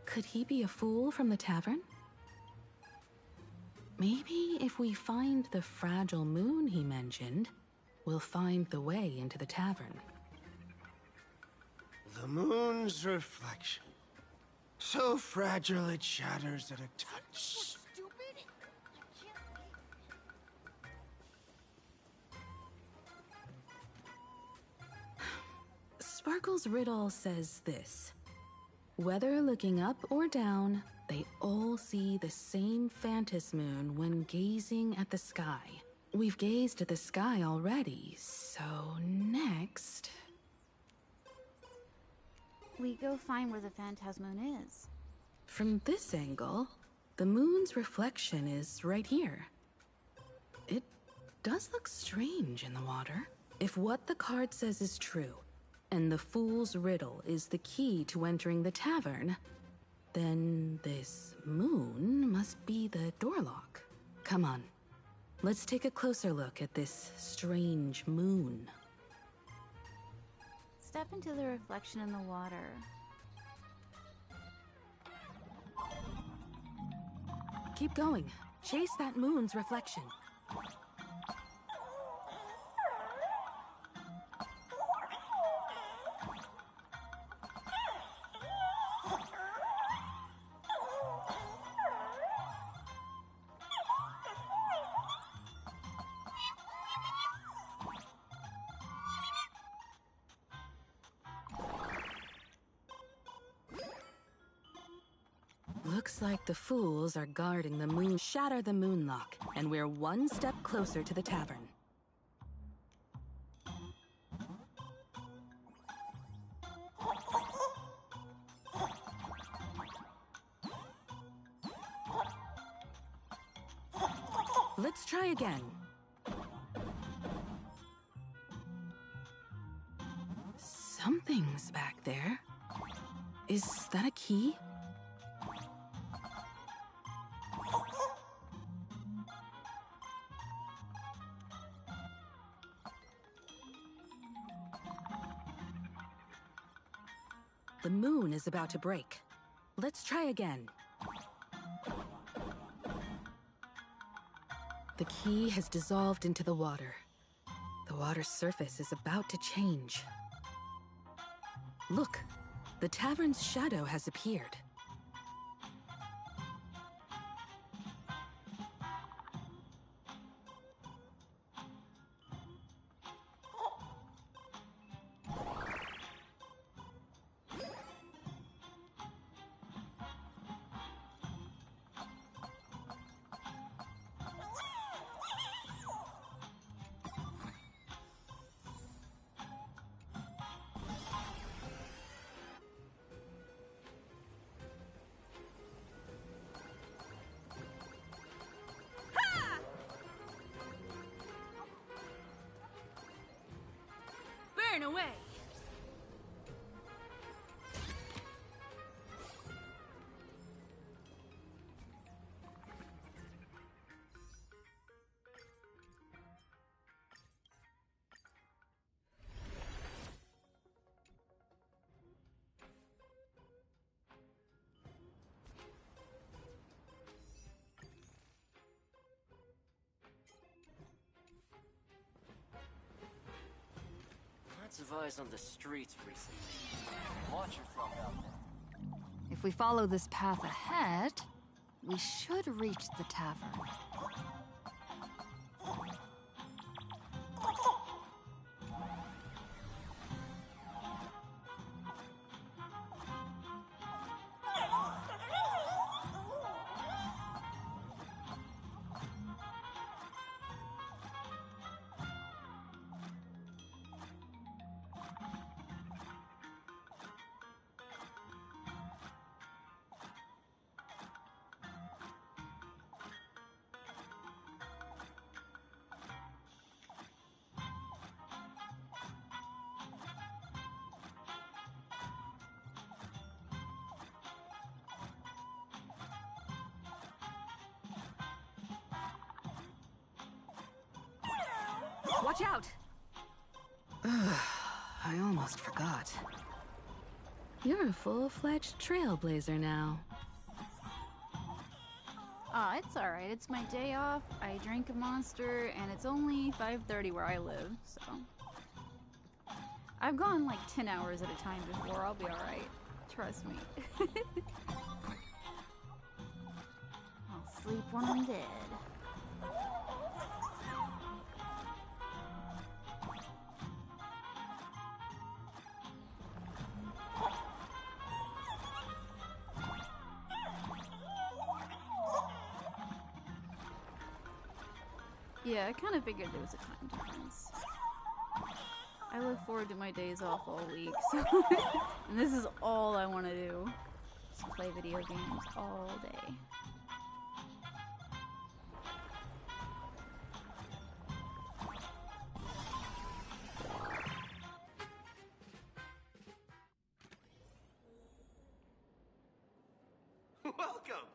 Could he be a fool from the tavern? Maybe if we find the fragile moon he mentioned, we'll find the way into the tavern. The moon's reflection. So fragile it shatters at a touch. Sparkle's riddle says this. Whether looking up or down, they all see the same phantasm moon when gazing at the sky. We've gazed at the sky already, so next... We go find where the phantasm moon is. From this angle, the moon's reflection is right here. It does look strange in the water. If what the card says is true, and the fool's riddle is the key to entering the tavern, then this moon must be the door lock. Come on, let's take a closer look at this strange moon. Step into the reflection in the water. Keep going. Chase that moon's reflection. Looks like the fools are guarding the moon. Shatter the moonlock, and we're one step closer to the tavern. Let's try again. Something's back there. Is that a key? The moon is about to break. Let's try again. The key has dissolved into the water. The water's surface is about to change. Look, the tavern's shadow has appeared. Burn away! Lots of eyes on the streets recently. Watch yourself out there. If we follow this path ahead, we should reach the tavern. Watch out! I almost forgot. You're a full-fledged trailblazer now. It's alright. It's my day off. I drank a monster, and it's only 5:30 where I live, so... I've gone like 10 hours at a time before. I'll be alright. Trust me. I'll sleep when I'm dead. Yeah, I kind of figured there was a time difference. I look forward to my days off all week, so and this is all I want to do. Just play video games all day. Welcome!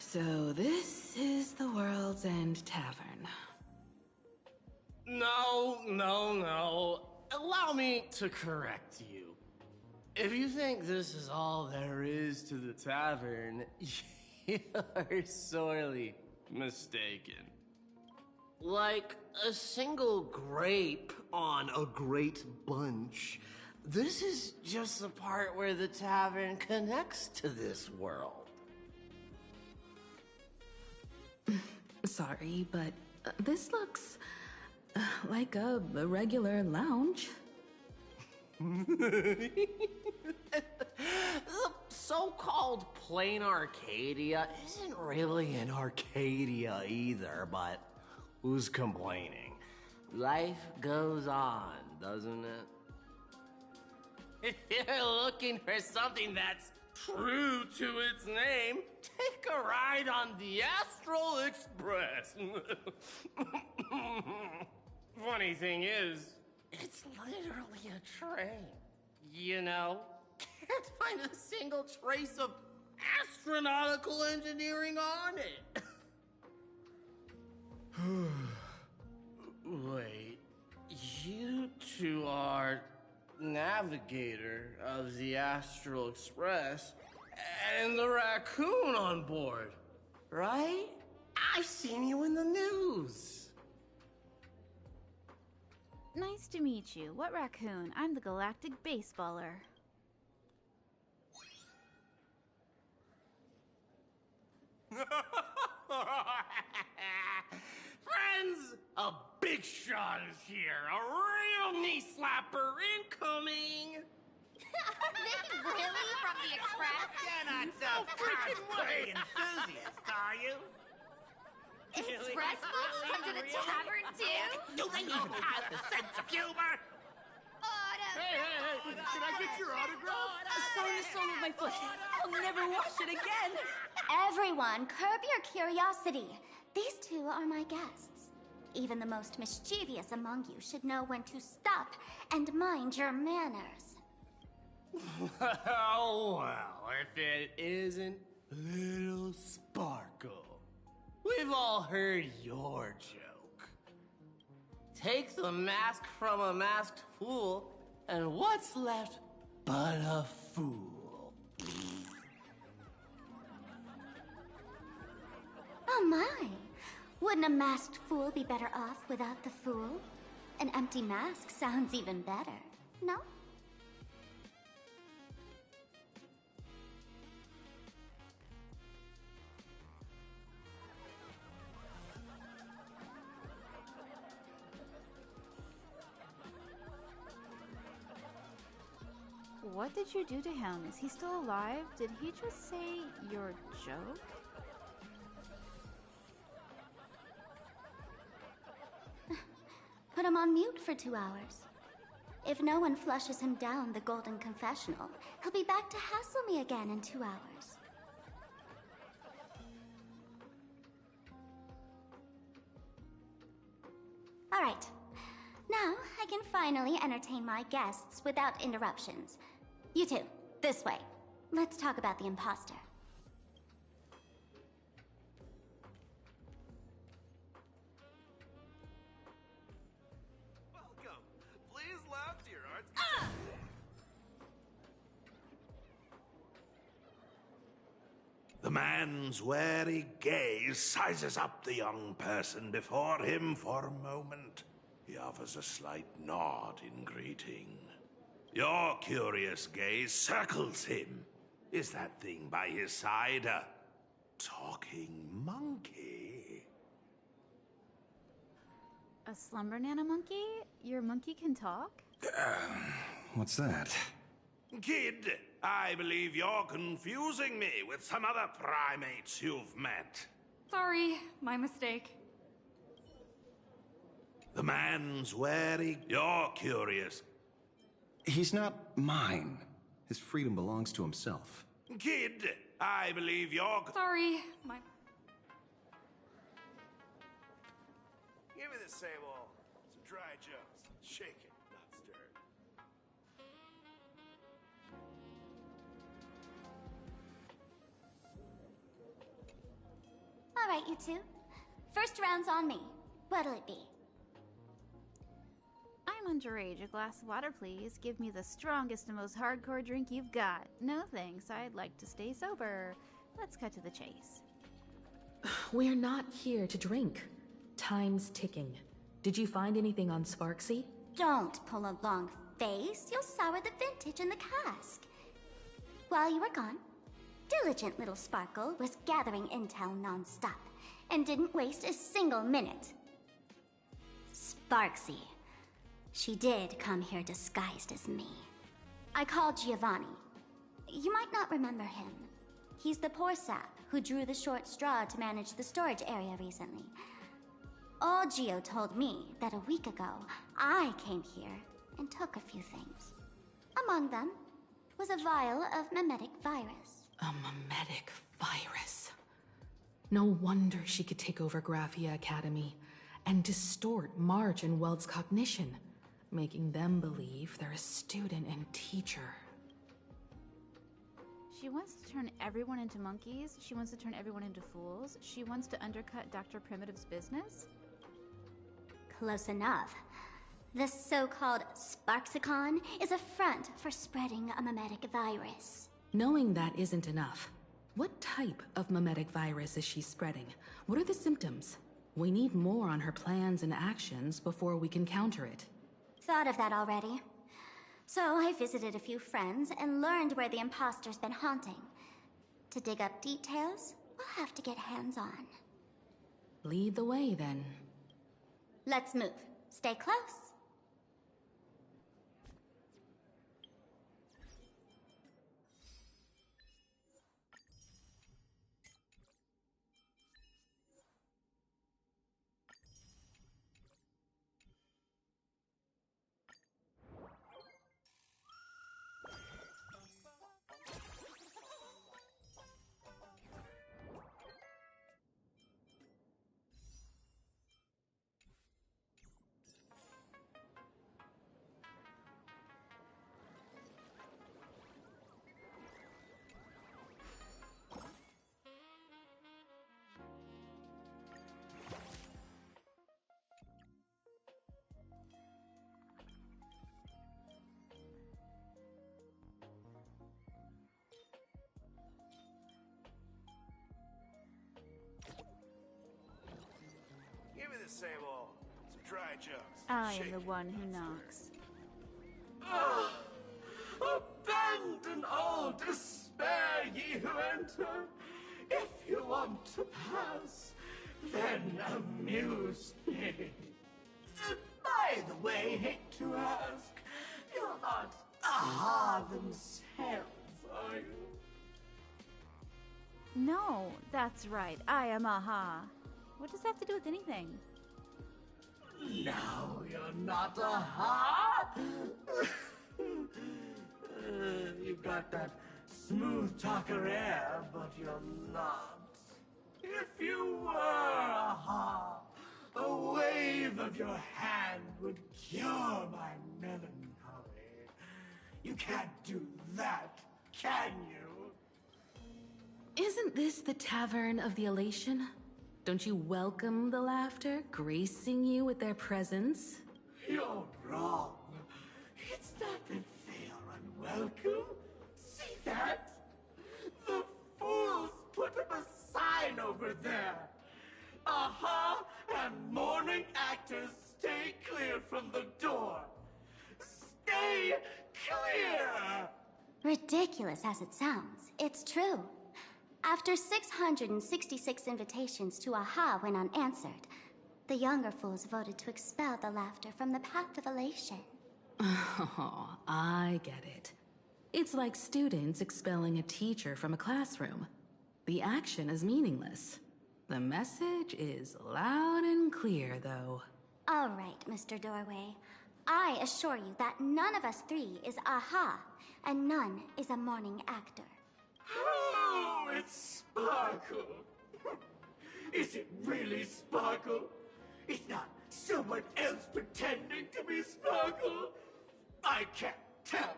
So this is the World's End Tavern. No. Allow me to correct you. If you think this is all there is to the tavern, you're sorely mistaken. Like a single grape on a great bunch, this is just the part where the tavern connects to this world. Sorry, but this looks like a regular lounge. The so-called plain Arcadia isn't really an Arcadia either, but who's complaining? Life goes on, doesn't it? If you're looking for something that's true to its name, take a ride on the Astral Express. Funny thing is, it's literally a train. You know? Can't find a single trace of astronautical engineering on it. Wait, you two are navigator of the Astral Express and the raccoon on board, right? I've seen you in the news. Nice to meet you. What raccoon? I'm the galactic baseballer. Friends, a big shot is here. A real knee slapper incoming. They really from the Express? You're not so cosplay enthusiast, are you? Express folks come to the tavern too? Do they even have a sense of humor? Hey, can I get your autograph? Sign the sole of my foot. I'll never wash it again. Everyone, curb your curiosity. These two are my guests. Even the most mischievous among you should know when to stop and mind your manners. Well, if it isn't Little Sparkle. We've all heard your joke. Take the mask from a masked fool, and what's left but a fool? my. Wouldn't a masked fool be better off without the fool? An empty mask sounds even better, no? What did you do to him? Is he still alive? Did he just say your joke? Put him on mute for 2 hours. If no one flushes him down the golden confessional, he'll be back to hassle me again in 2 hours. All right. Now I can finally entertain my guests without interruptions. You two, this way. Let's talk about the imposter. Welcome. Please laugh to your heart's The man's wary gaze sizes up the young person before him for a moment. He offers a slight nod in greeting. Your curious gaze circles him. Is that thing by his side a talking monkey? A slumber nana monkey? Your monkey can talk? What's that? Kid, I believe you're confusing me with some other primates you've met. Sorry, my mistake. The man's wary. You're curious. He's not mine. His freedom belongs to himself. Kid, I believe you're... Sorry, my... Give me the sable. Some dry jokes. Shake it, not stirred. All right, you two. First round's on me. What'll it be? I'm underage. A glass of water, please. Give me the strongest and most hardcore drink you've got. No thanks. I'd like to stay sober. Let's cut to the chase. We're not here to drink. Time's ticking. Did you find anything on Sparksy? Don't pull a long face. You'll sour the vintage in the cask. While you were gone, diligent little Sparkle was gathering intel non-stop and didn't waste a single minute. Sparksy. She did come here disguised as me. I called Giovanni. You might not remember him. He's the poor sap who drew the short straw to manage the storage area recently. Old Gio told me that a week ago, I came here and took a few things. Among them was a vial of mimetic virus. A mimetic virus. No wonder she could take over Graphia Academy and distort March and Weld's cognition, making them believe they're a student and teacher. She wants to turn everyone into monkeys. She wants to turn everyone into fools. She wants to undercut Dr. Primitive's business. Close enough. The so-called Sparksicon is a front for spreading a mimetic virus. Knowing that isn't enough. What type of mimetic virus is she spreading? What are the symptoms? We need more on her plans and actions before we can counter it. Thought of that already. So I visited a few friends and learned where the imposter's been haunting. To dig up details, we'll have to get hands-on. Lead the way, then. Let's move. Stay close. the same old. Some dry jokes. I am the one who knocks. Abandon all despair, ye who enter. If you want to pass, then amuse me. By the way, hate to ask, you're not Aha themselves, are you? No, that's right. I am Aha. What does that have to do with anything? No, you're not Aha. You've got that smooth talker air, but you're not. If you were Aha, a wave of your hand would cure my melancholy. You can't do that, can you? Isn't this the Tavern of the Elation? Don't you welcome the laughter, gracing you with their presence? You're wrong. It's not that they are unwelcome. See that? The fools put up a sign over there. Aha and mourning actors, stay clear from the door. Stay clear! Ridiculous as it sounds, it's true. After 666 invitations to Aha went unanswered, the younger fools voted to expel the laughter from the path of elation. Oh, I get it. It's like students expelling a teacher from a classroom. The action is meaningless. The message is loud and clear, though. All right, Mr. Doorway. I assure you that none of us three is Aha, and none is a mourning actor. Oh, it's Sparkle. Is it really Sparkle? It's not someone else pretending to be Sparkle. I can't tell,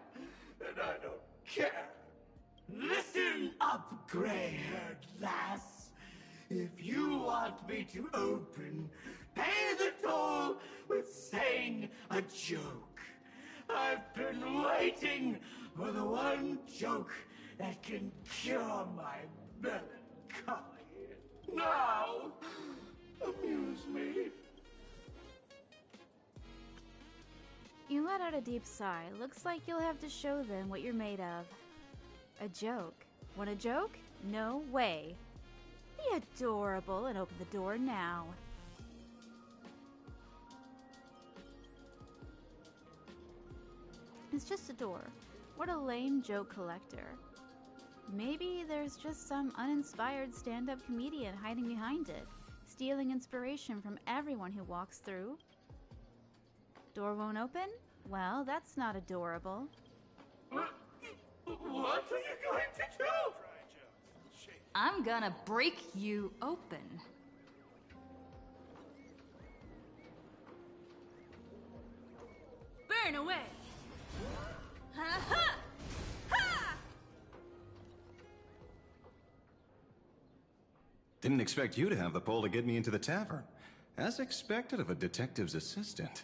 and I don't care. Listen up, gray-haired lass. If you want me to open, pay the toll with saying a joke. I've been waiting for the one joke that can cure my melancholy. Now, amuse me. You let out a deep sigh. Looks like you'll have to show them what you're made of. A joke. Want a joke? No way. Be adorable and open the door now. It's just a door. What a lame joke collector. Maybe there's just some uninspired stand-up comedian hiding behind it, stealing inspiration from everyone who walks through. Door won't open? Well, that's not adorable. What are you going to do? I'm gonna break you open. Burn away! Ha ha! Ha! Didn't expect you to have the pull to get me into the tavern. As expected of a detective's assistant.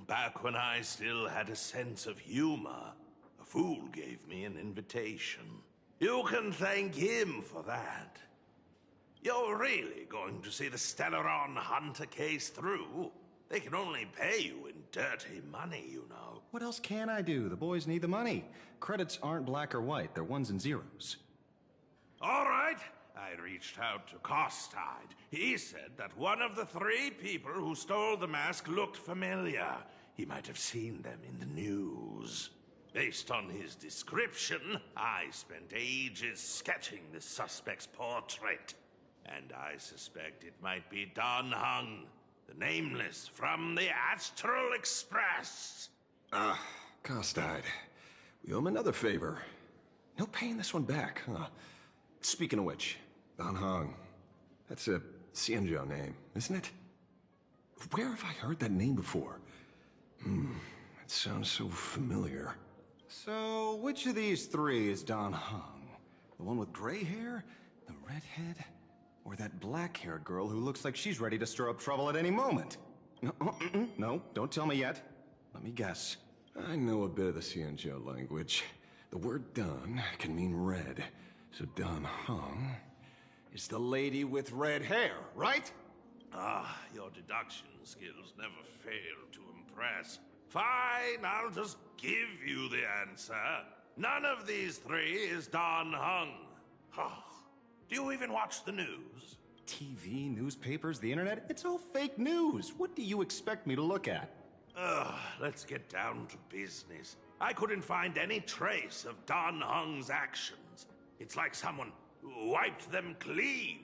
Back when I still had a sense of humor, a fool gave me an invitation. You can thank him for that. You're really going to see the Stellaron Hunter case through? They can only pay you in dirty money, you know. What else can I do? The boys need the money. Credits aren't black or white, they're ones and zeros. All right. I reached out to Costide. He said that one of the 3 people who stole the mask looked familiar. He might have seen them in the news. Based on his description, I spent ages sketching the suspect's portrait. And I suspect it might be Don Hung, the Nameless from the Astral Express. Costide. We owe him another favor. No paying this one back, huh? Speaking of which, Don Hong. That's a Xianzhou name, isn't it? Where have I heard that name before? It sounds so familiar. So, which of these 3 is Don Hong? The one with gray hair? The redhead? Or that black-haired girl who looks like she's ready to stir up trouble at any moment? No, don't tell me yet. Let me guess. I know a bit of the Xianzhou language. The word Don can mean red. So Don Hong is the lady with red hair, right? Ah, your deduction skills never fail to impress. Fine, I'll just give you the answer. None of these three is Dan Heng. Oh, do you even watch the news? TV, newspapers, the internet, it's all fake news. What do you expect me to look at? Ugh, let's get down to business. I couldn't find any trace of Dan Heng's actions. It's like someone wiped them clean.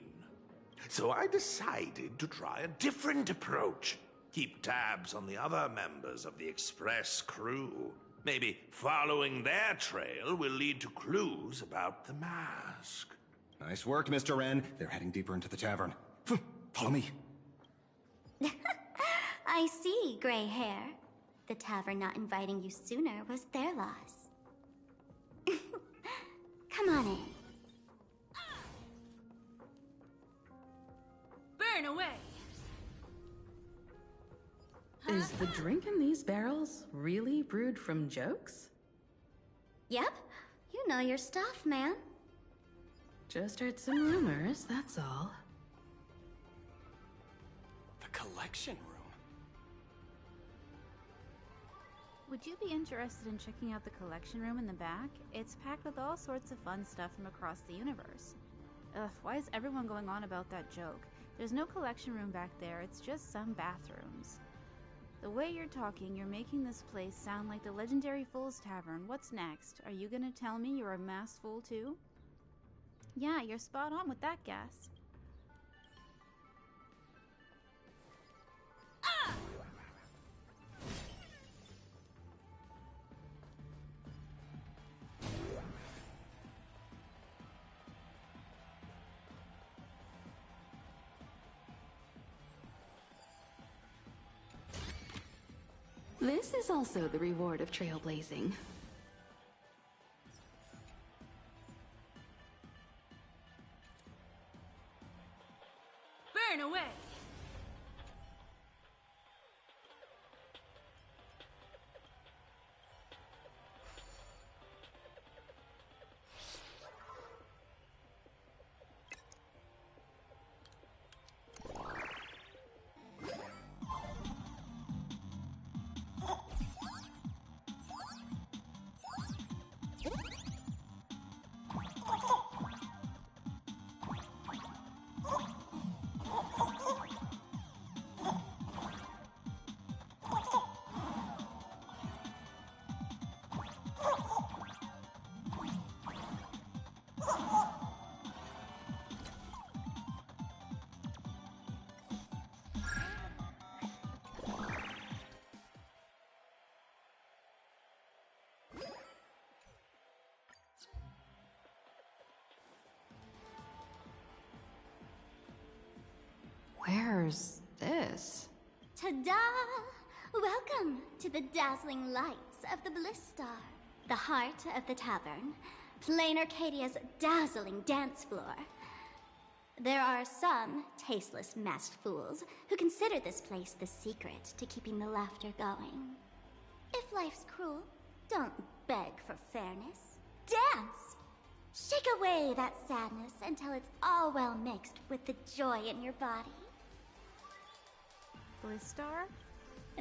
So I decided to try a different approach. Keep tabs on the other members of the Express crew. Maybe following their trail will lead to clues about the mask. Nice work, Mr. Wren. They're heading deeper into the tavern. Follow me. I see, gray hair. The tavern not inviting you sooner was their loss. Come on in. Burn away! Is the drink in these barrels really brewed from jokes? Yep, you know your stuff, man. Just heard some rumors, that's all. The collection room. Would you be interested in checking out the collection room in the back? It's packed with all sorts of fun stuff from across the universe. Ugh, why is everyone going on about that joke? There's no collection room back there, it's just some bathrooms. The way you're talking, you're making this place sound like the legendary Fool's Tavern. What's next? Are you gonna tell me you're a masked fool too? Yeah, you're spot on with that guess. This is also the reward of trailblazing. Burn away! Where's this? Ta-da! Welcome to the dazzling lights of the Bliss Star, the heart of the tavern, Plain Arcadia's dazzling dance floor. There are some tasteless masked fools who consider this place the secret to keeping the laughter going. If life's cruel, don't beg for fairness. Dance! Shake away that sadness until it's all well mixed with the joy in your body. Bliss Star?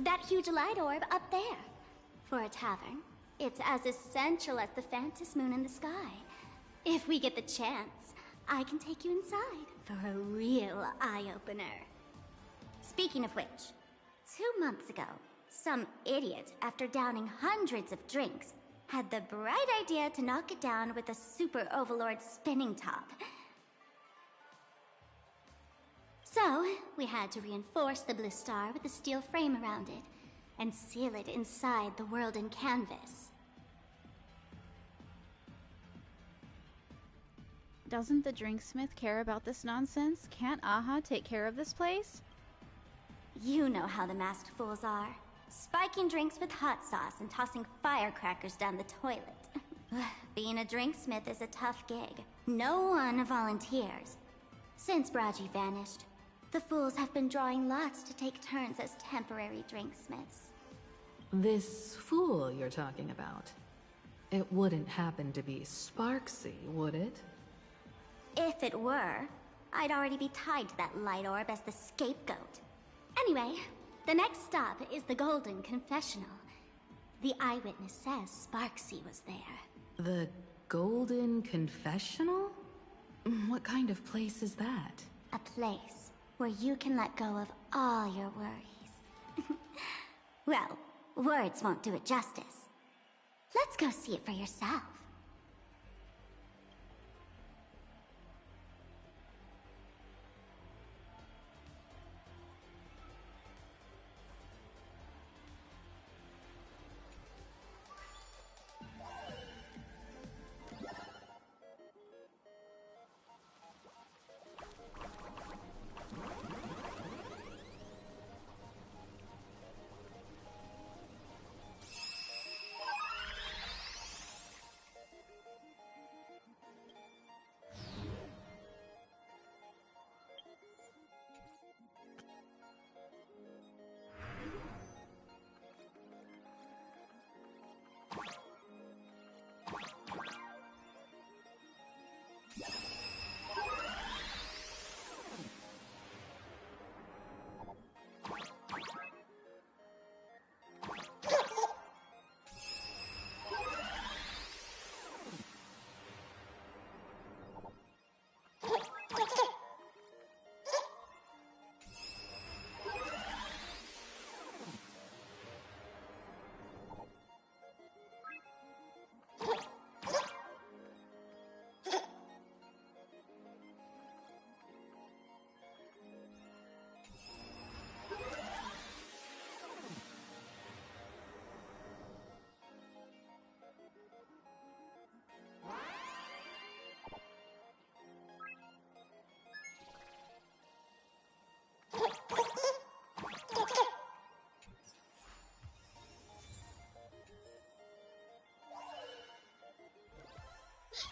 That huge light orb up there. For a tavern, it's as essential as the Phantom Moon in the sky. If we get the chance, I can take you inside for a real eye-opener. Speaking of which, 2 months ago, some idiot, after downing hundreds of drinks, had the bright idea to knock it down with a super overlord spinning top. So, we had to reinforce the Bliss Star with a steel frame around it, and seal it inside the world in canvas. Doesn't the drinksmith care about this nonsense? Can't Aha take care of this place? You know how the masked fools are. Spiking drinks with hot sauce and tossing firecrackers down the toilet. Being a drinksmith is a tough gig. No one volunteers. Since Braji vanished, the fools have been drawing lots to take turns as temporary drinksmiths. This fool you're talking about, it wouldn't happen to be Sparksy, would it? If it were, I'd already be tied to that light orb as the scapegoat. Anyway, the next stop is the Golden Confessional. The eyewitness says Sparksy was there. The Golden Confessional? What kind of place is that? A place where you can let go of all your worries. Well, words won't do it justice. Let's go see it for yourself.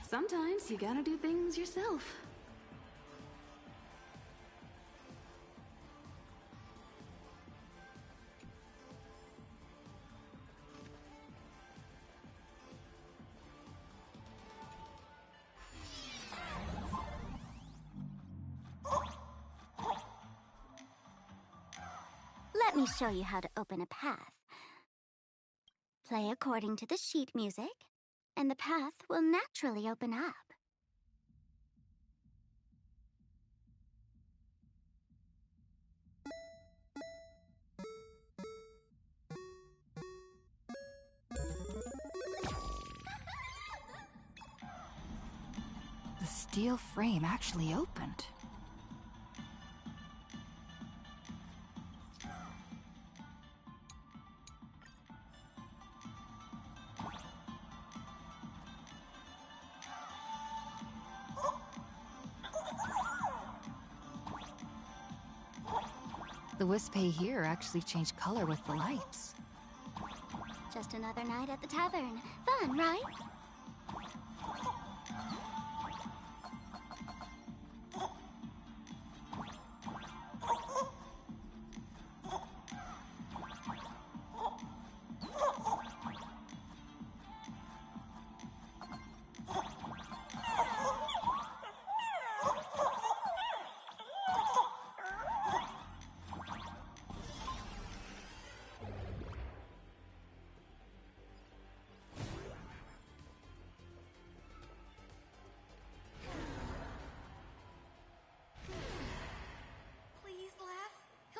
Sometimes you gotta do things yourself. Let me show you how to open a path. Play according to the sheet music, and the path will naturally open up. The steel frame actually opened. The Wispay here actually changed color with the lights. Just another night at the tavern. Fun, right?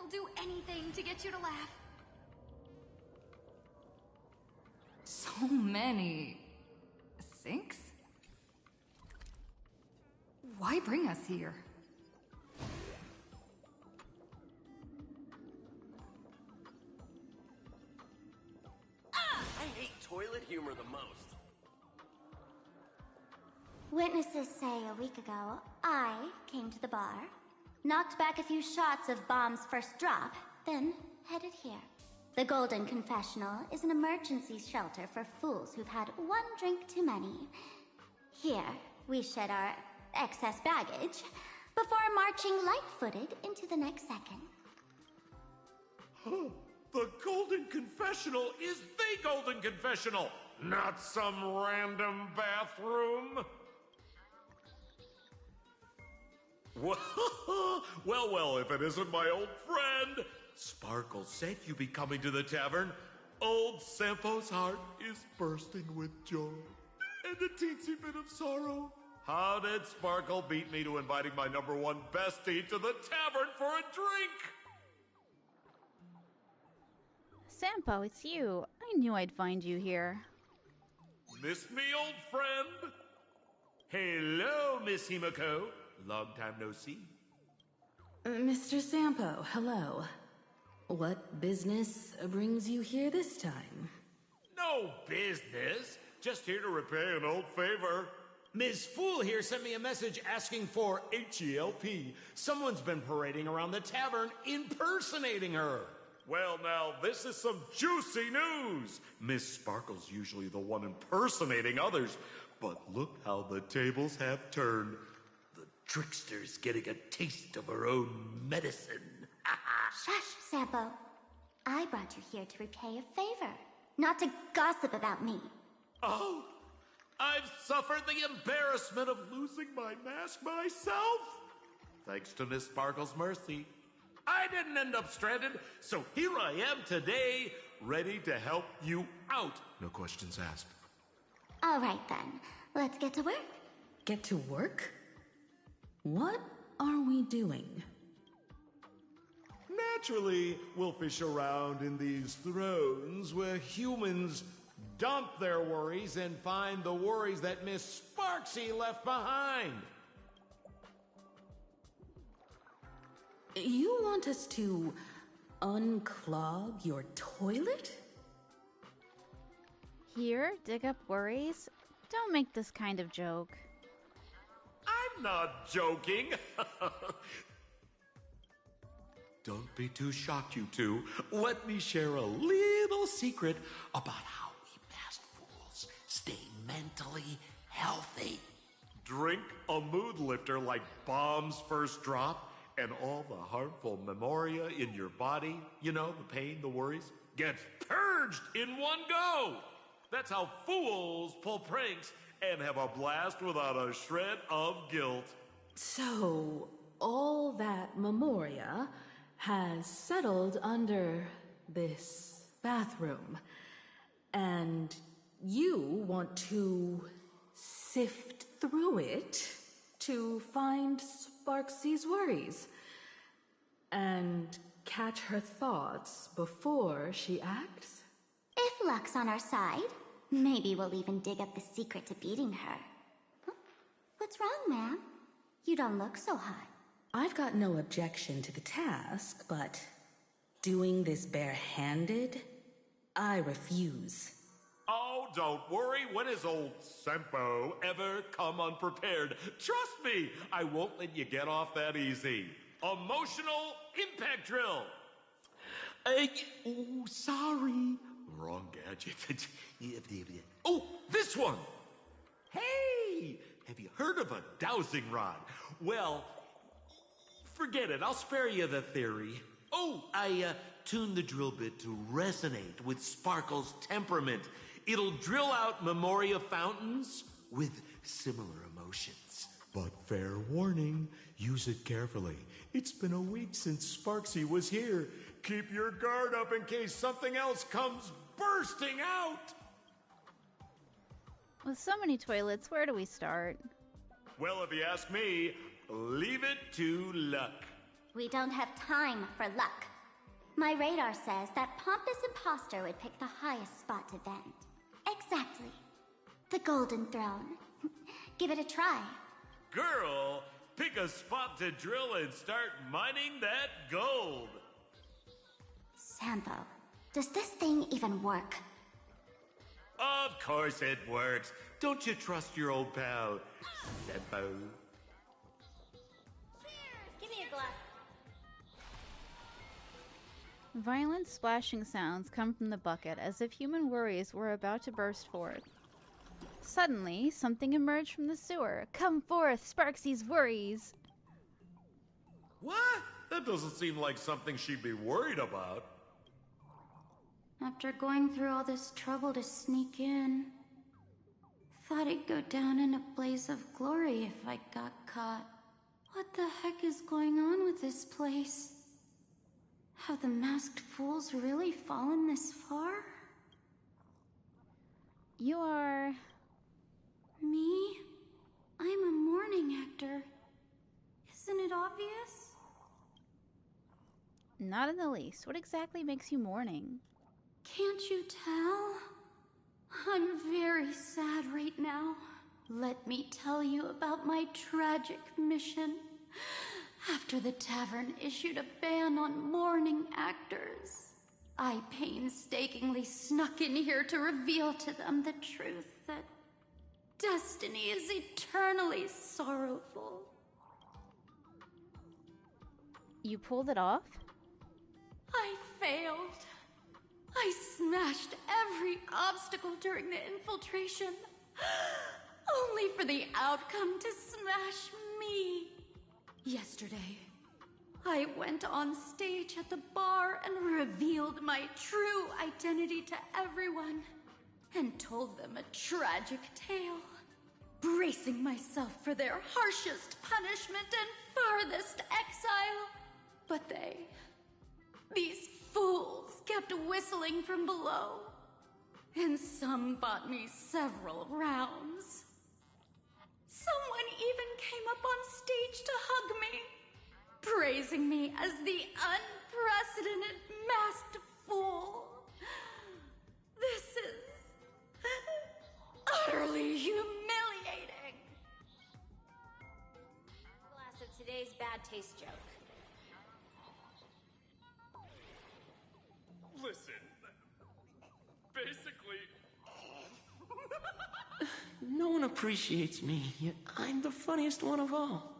Do anything to get you to laugh. So many sinks? Why bring us here? I hate toilet humor the most. Witnesses say a week ago, I came to the bar, knocked back a few shots of Bomb's first drop, then headed here. The Golden Confessional is an emergency shelter for fools who've had one drink too many. Here, we shed our excess baggage before marching light-footed into the next second. The Golden Confessional is the Golden Confessional, not some random bathroom. Well, if it isn't my old friend! Sparkle said you'd be coming to the tavern. Old Sampo's heart is bursting with joy. And a teensy bit of sorrow. How did Sparkle beat me to inviting my #1 bestie to the tavern for a drink? Sampo, it's you. I knew I'd find you here. Miss me, old friend? Hello, Miss Himiko. Long time no see. Mr. Sampo, hello. What business brings you here this time? No business. Just here to repay an old favor. Ms. Fool here sent me a message asking for HELP. Someone's been parading around the tavern impersonating her. Well, now, this is some juicy news. Miss Sparkle's usually the one impersonating others, but look how the tables have turned. The trickster's getting a taste of her own medicine. Shush, Sampo. I brought you here to repay a favor, not to gossip about me. Oh, I've suffered the embarrassment of losing my mask myself. Thanks to Miss Sparkle's mercy. I didn't end up stranded, so here I am today, ready to help you out. No questions asked. All right, then. Let's get to work. Get to work? What are we doing? Naturally, we'll fish around in these thrones where humans dump their worries and find the worries that Miss Sparksy left behind. You want us to unclog your toilet? Here? Dig up worries? Don't make this kind of joke. I'm not joking. Don't be too shocked, you two. Let me share a little secret about how we masked fools stay mentally healthy. Drink a mood lifter like Bomb's First Drop, and all the harmful memoria in your body, you know, the pain, the worries, gets purged in one go. That's how fools pull pranks and have a blast without a shred of guilt. So, all that memoria has settled under this bathroom, and you want to sift through it to find Sparksy's worries and catch her thoughts before she acts? If luck's on our side, maybe we'll even dig up the secret to beating her. Huh? What's wrong, ma'am? You don't look so hot. I've got no objection to the task, but doing this barehanded, I refuse. Oh, don't worry. When has old Sempo ever come unprepared? Trust me, I won't let you get off that easy. Emotional impact drill. Oh, sorry. Wrong gadget. Oh, this one. Hey, have you heard of a dowsing rod? Well, forget it. I'll spare you the theory. Oh, I tuned the drill bit to resonate with Sparkle's temperament. It'll drill out memoria fountains with similar emotions. But fair warning, use it carefully. It's been a week since Sparksy was here. Keep your guard up in case something else comes bursting out. With so many toilets, where do we start? Well, if you ask me, leave it to luck. We don't have time for luck. My radar says that pompous imposter would pick the highest spot to vent. Exactly. The Golden Throne. Give it a try. Girl, pick a spot to drill and start mining that gold. Sampo, does this thing even work? Of course it works. Don't you trust your old pal, Sampo? Give me a glass. Violent splashing sounds come from the bucket as if human worries were about to burst forth. Suddenly, something emerged from the sewer. Come forth, Sparksy's worries! What? That doesn't seem like something she'd be worried about. After going through all this trouble to sneak in, thought I'd go down in a blaze of glory if I got caught. What the heck is going on with this place? Have the masked fools really fallen this far? You are... Me? I'm a mourning actor. Isn't it obvious? Not in the least. What exactly makes you mourning? Can't you tell? I'm very sad right now. Let me tell you about my tragic mission. After the tavern issued a ban on mourning actors, I painstakingly snuck in here to reveal to them the truth that destiny is eternally sorrowful. You pulled it off? I failed. I smashed every obstacle during the infiltration, only for the outcome to smash me. Yesterday, I went on stage at the bar and revealed my true identity to everyone, and told them a tragic tale, bracing myself for their harshest punishment and farthest exile. But these fools kept whistling from below, and some bought me several rounds. Someone even came up on stage to hug me, praising me as the unprecedented masked fool. This is utterly humiliating. Last of today's bad taste joke. Listen, basically... No one appreciates me, yet I'm the funniest one of all.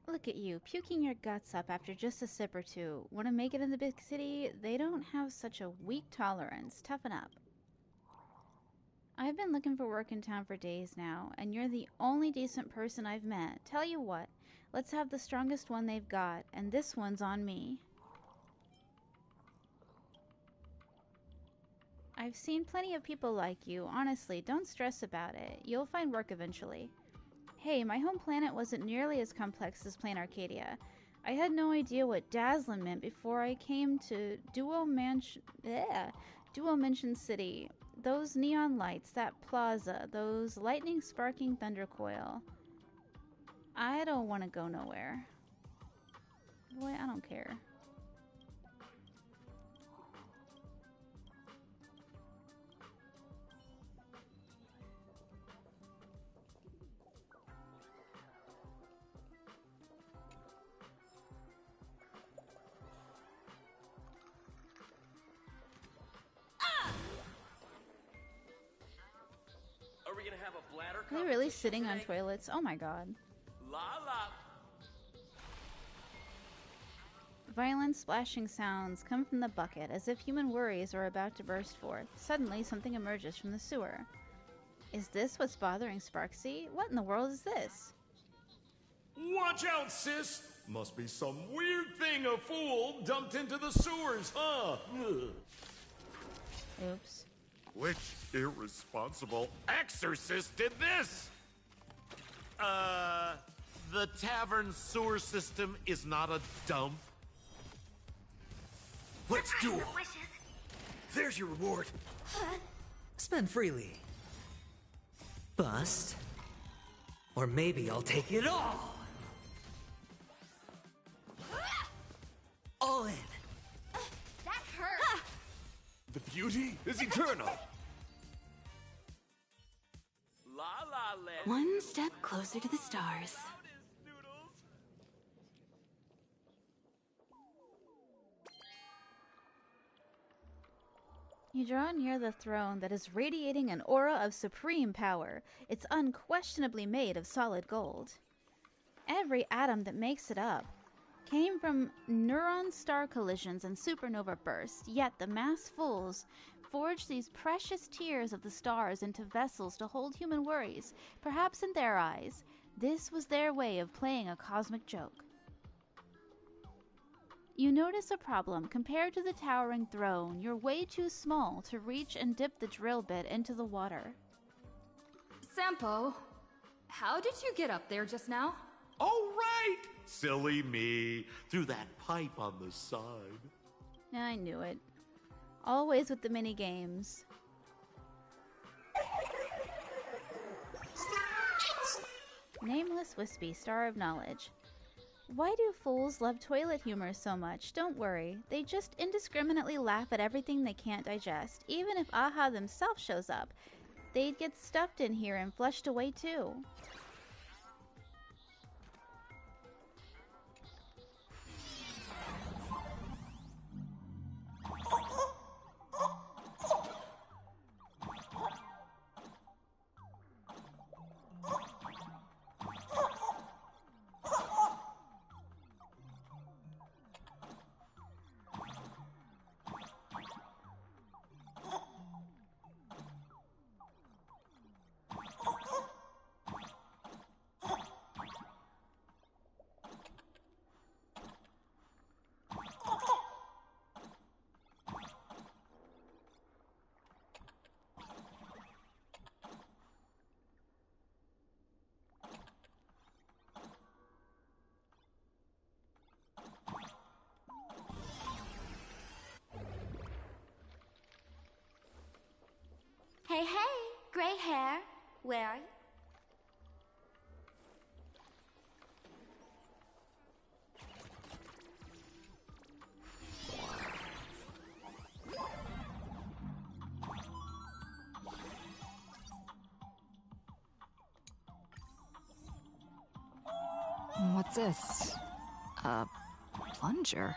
Look at you, puking your guts up after just a sip or two. Want to make it in the big city? They don't have such a weak tolerance. Toughen up. I've been looking for work in town for days now, and you're the only decent person I've met. Tell you what, let's have the strongest one they've got, and this one's on me. I've seen plenty of people like you. Honestly, don't stress about it. You'll find work eventually. Hey, my home planet wasn't nearly as complex as plain Arcadia. I had no idea what dazzling meant before I came to Duo Mansion City. Those neon lights, that plaza, those lightning sparking thunder coil. I don't want to go nowhere. Boy, I don't care. Are we gonna have a bladder Are they really sitting on toilets? Oh my god. La la. Violent splashing sounds come from the bucket, as if human worries are about to burst forth. Suddenly, something emerges from the sewer. Is this what's bothering Sparksy? What in the world is this? Watch out, sis! Must be some weird thing a fool dumped into the sewers, huh? Oops. Which irresponsible exorcist did this? The tavern sewer system is not a dump. Let's do it. There's your reward. Spend freely. Bust. Or maybe I'll take it all. All in. That hurt. The beauty is eternal. La la land. One step closer to the stars. You draw near the throne that is radiating an aura of supreme power. It's unquestionably made of solid gold. Every atom that makes it up came from neuron star collisions and supernova bursts, yet the mass fools forged these precious tears of the stars into vessels to hold human worries. Perhaps in their eyes, this was their way of playing a cosmic joke. You notice a problem. Compared to the towering throne, you're way too small to reach and dip the drill bit into the water. Sampo, How did you get up there just now? Oh, right! Silly me. Through that pipe on the side. I knew it. Always with the mini games. Nameless Wispy, Star of Knowledge. Why do fools love toilet humor so much? Don't worry. They just indiscriminately laugh at everything they can't digest. Even if Aha themselves shows up, they'd get stuffed in here and flushed away too. Hey, hey, gray hair. Where are you? What's this? A plunger.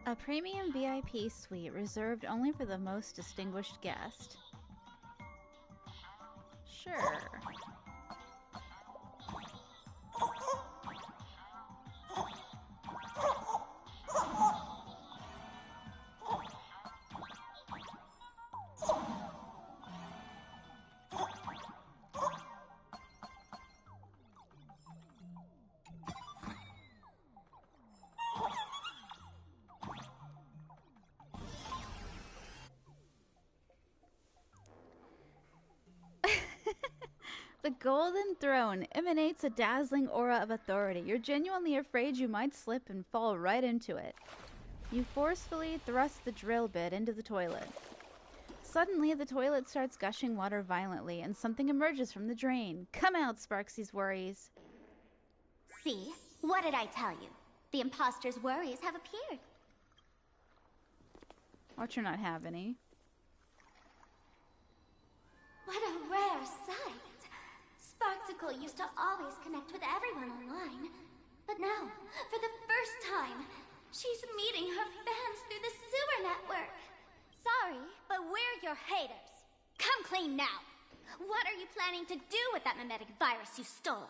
A premium VIP suite reserved only for the most distinguished guest. Sure. The Golden Throne emanates a dazzling aura of authority. You're genuinely afraid you might slip and fall right into it. You forcefully thrust the drill bit into the toilet. Suddenly, the toilet starts gushing water violently, and something emerges from the drain. Come out, Sparksy's worries. See? What did I tell you? The imposter's worries have appeared. Watch her not have any. What a rare sight. Sparksicle used to always connect with everyone online. But now, for the first time, she's meeting her fans through the sewer network. Sorry, but we're your haters. Come clean now. What are you planning to do with that mimetic virus you stole?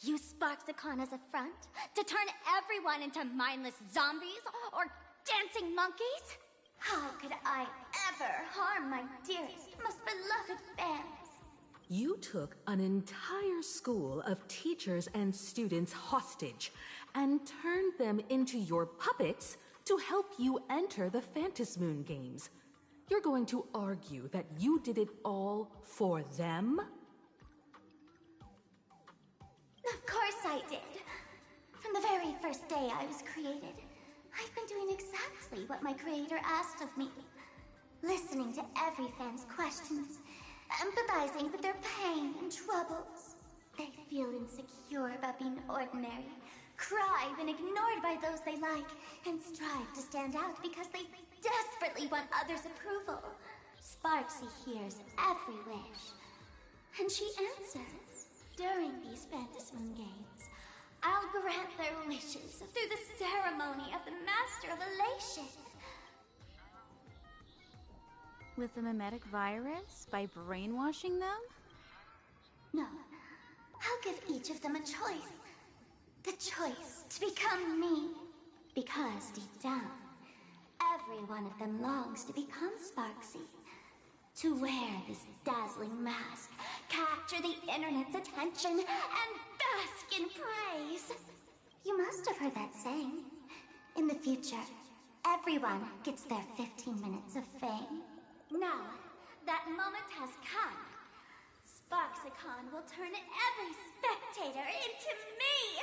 Use Sparksicon as a front to turn everyone into mindless zombies or dancing monkeys? How could I ever harm my dearest, most beloved fans? You took an entire school of teachers and students hostage and turned them into your puppets to help you enter the Phantasmoon games. You're going to argue that you did it all for them? Of course I did. From the very first day I was created, I've been doing exactly what my creator asked of me. Listening to every fan's questions, empathizing with their pain and troubles. They feel insecure about being ordinary, cry when ignored by those they like, and strive to stand out because they desperately want others' approval. Sparksy hears every wish, and she answers. During these Phantasmoon games, I'll grant their wishes through the ceremony of the Master of Elation. With the mimetic virus? By brainwashing them? No. I'll give each of them a choice. The choice to become me. Because deep down, every one of them longs to become Sparksy. To wear this dazzling mask, capture the internet's attention, and bask in praise. You must have heard that saying. In the future, everyone gets their 15 minutes of fame. Now, that moment has come. Sparksicon will turn every spectator into me!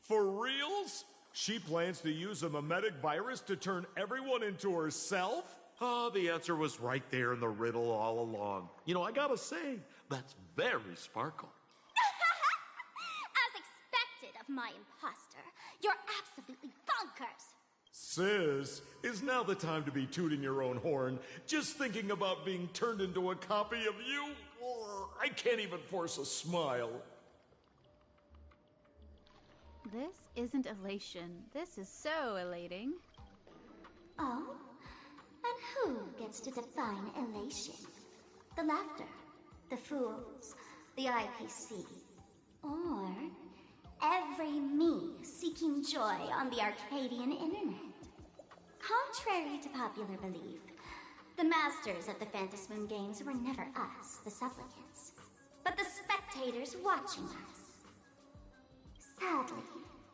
For reals? She plans to use a memetic virus to turn everyone into herself? Oh, the answer was right there in the riddle all along. You know, I gotta say, that's very Sparkle. As expected of my imposter, you're absolutely bonkers! Sis, is now the time to be tooting your own horn? Just thinking about being turned into a copy of you? I can't even force a smile. This isn't elation. This is so elating. Oh? And who gets to define elation? The laughter, the fools, the IPC, or every me seeking joy on the Arcadian internet? Contrary to popular belief, the masters of the Phantasmoon games were never us, the supplicants, but the spectators watching us. Sadly,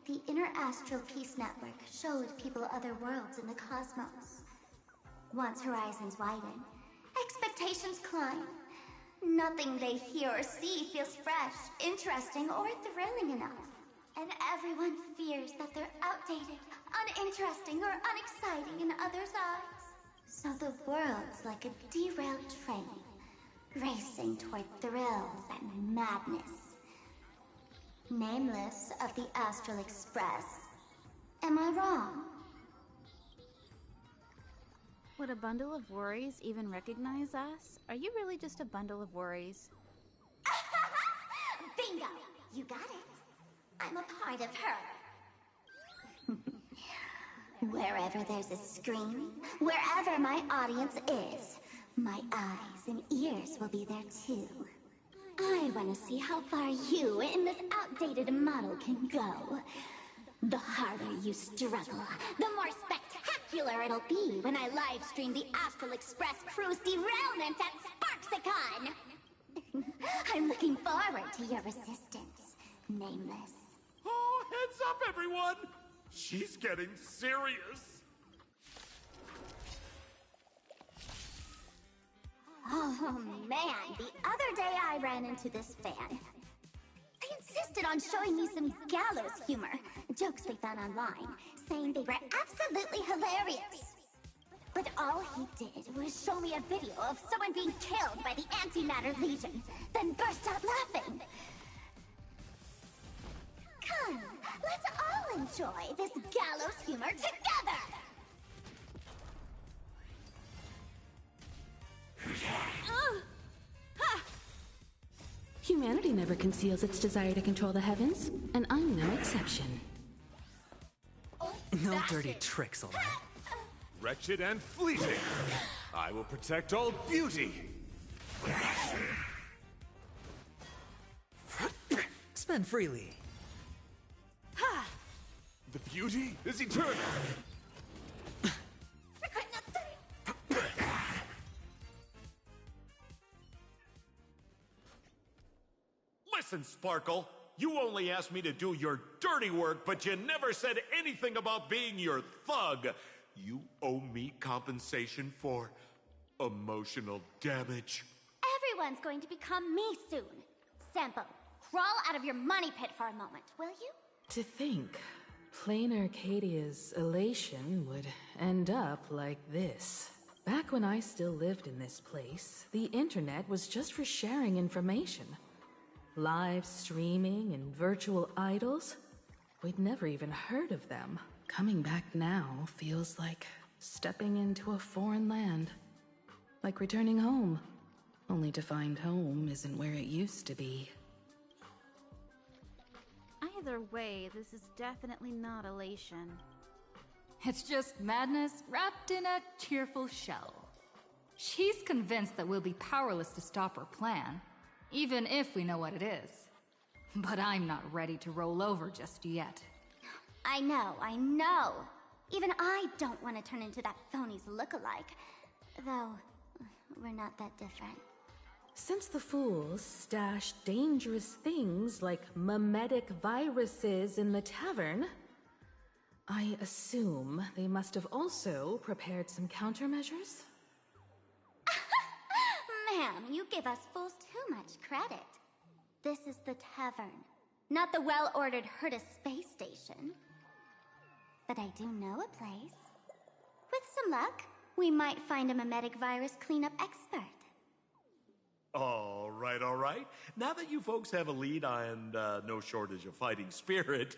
the Inter-Astral Peace Network showed people other worlds in the cosmos. Once horizons widen, expectations climb. Nothing they hear or see feels fresh, interesting, or thrilling enough. And everyone fears that they're outdated, uninteresting, or unexciting in others' eyes. So the world's like a derailed train, racing toward thrills and madness. Nameless of the Astral Express. Am I wrong? Would a bundle of worries even recognize us? Are you really just a bundle of worries? Bingo! You got it. I'm a part of her. Wherever there's a screen, wherever my audience is, my eyes and ears will be there too. I want to see how far you in this outdated model can go. The harder you struggle, the more spectacular it'll be when I live stream the Astral Express cruise derailment at Sparksicon. I'm looking forward to your resistance, Nameless. Oh, heads up, everyone! She's getting serious. Oh man, the other day I ran into this fan. They insisted on showing me some gallows humor, jokes they found online, saying they were absolutely hilarious. But all he did was show me a video of someone being killed by the Antimatter Legion, then burst out laughing. Come, let's all enjoy this gallows humor together! Humanity never conceals its desire to control the heavens, and I'm no exception. No dirty tricks, alright? Wretched and fleeting, I will protect all beauty. Spend freely. The beauty is eternal. Listen, Sparkle, you only asked me to do your dirty work, but you never said anything about being your thug. You owe me compensation for emotional damage. Everyone's going to become me soon. Sample, crawl out of your money pit for a moment, will you? To think, plain Arcadia's elation would end up like this. Back when I still lived in this place, the internet was just for sharing information. Live streaming and virtual idols? We'd never even heard of them. Coming back now feels like stepping into a foreign land. Like returning home, only to find home isn't where it used to be. Either way, this is definitely not elation. It's just madness wrapped in a cheerful shell. She's convinced that we'll be powerless to stop her plan, even if we know what it is. But I'm not ready to roll over just yet. I know. Even I don't want to turn into that phony's look-alike. Though, we're not that different. Since the fools stash dangerous things like memetic viruses in the tavern, I assume they must have also prepared some countermeasures? Ma'am, you give us fools too much credit. This is the tavern, not the well-ordered Herta space station. But I do know a place. With some luck, we might find a memetic virus cleanup expert. All right. Now that you folks have a lead and no shortage of fighting spirit,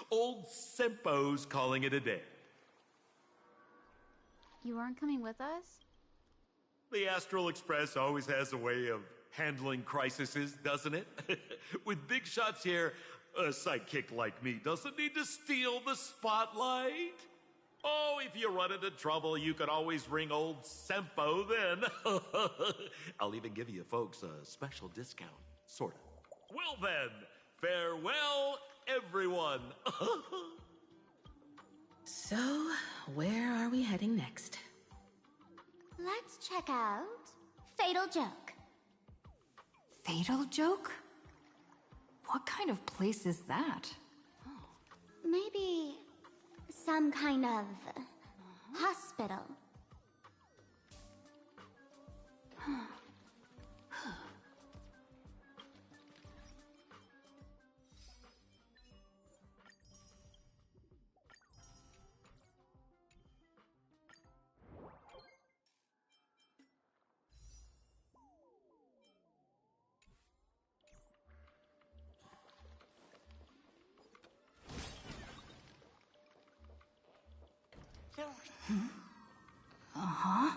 old Sempo's calling it a day. You aren't coming with us? The Astral Express always has a way of handling crises, doesn't it? With big shots here, a sidekick like me doesn't need to steal the spotlight. Oh, if you run into trouble, you can always ring old Sempo then. I'll even give you folks a special discount, sort of. Well then, farewell, everyone. So, where are we heading next? Let's check out Fatal Joke. Fatal Joke? What kind of place is that? Maybe some kind of hospital. Uh-huh.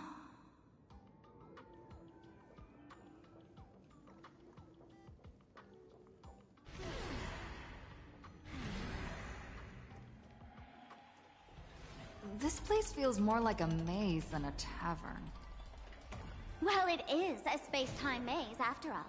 This place feels more like a maze than a tavern. Well, it is a space-time maze, after all.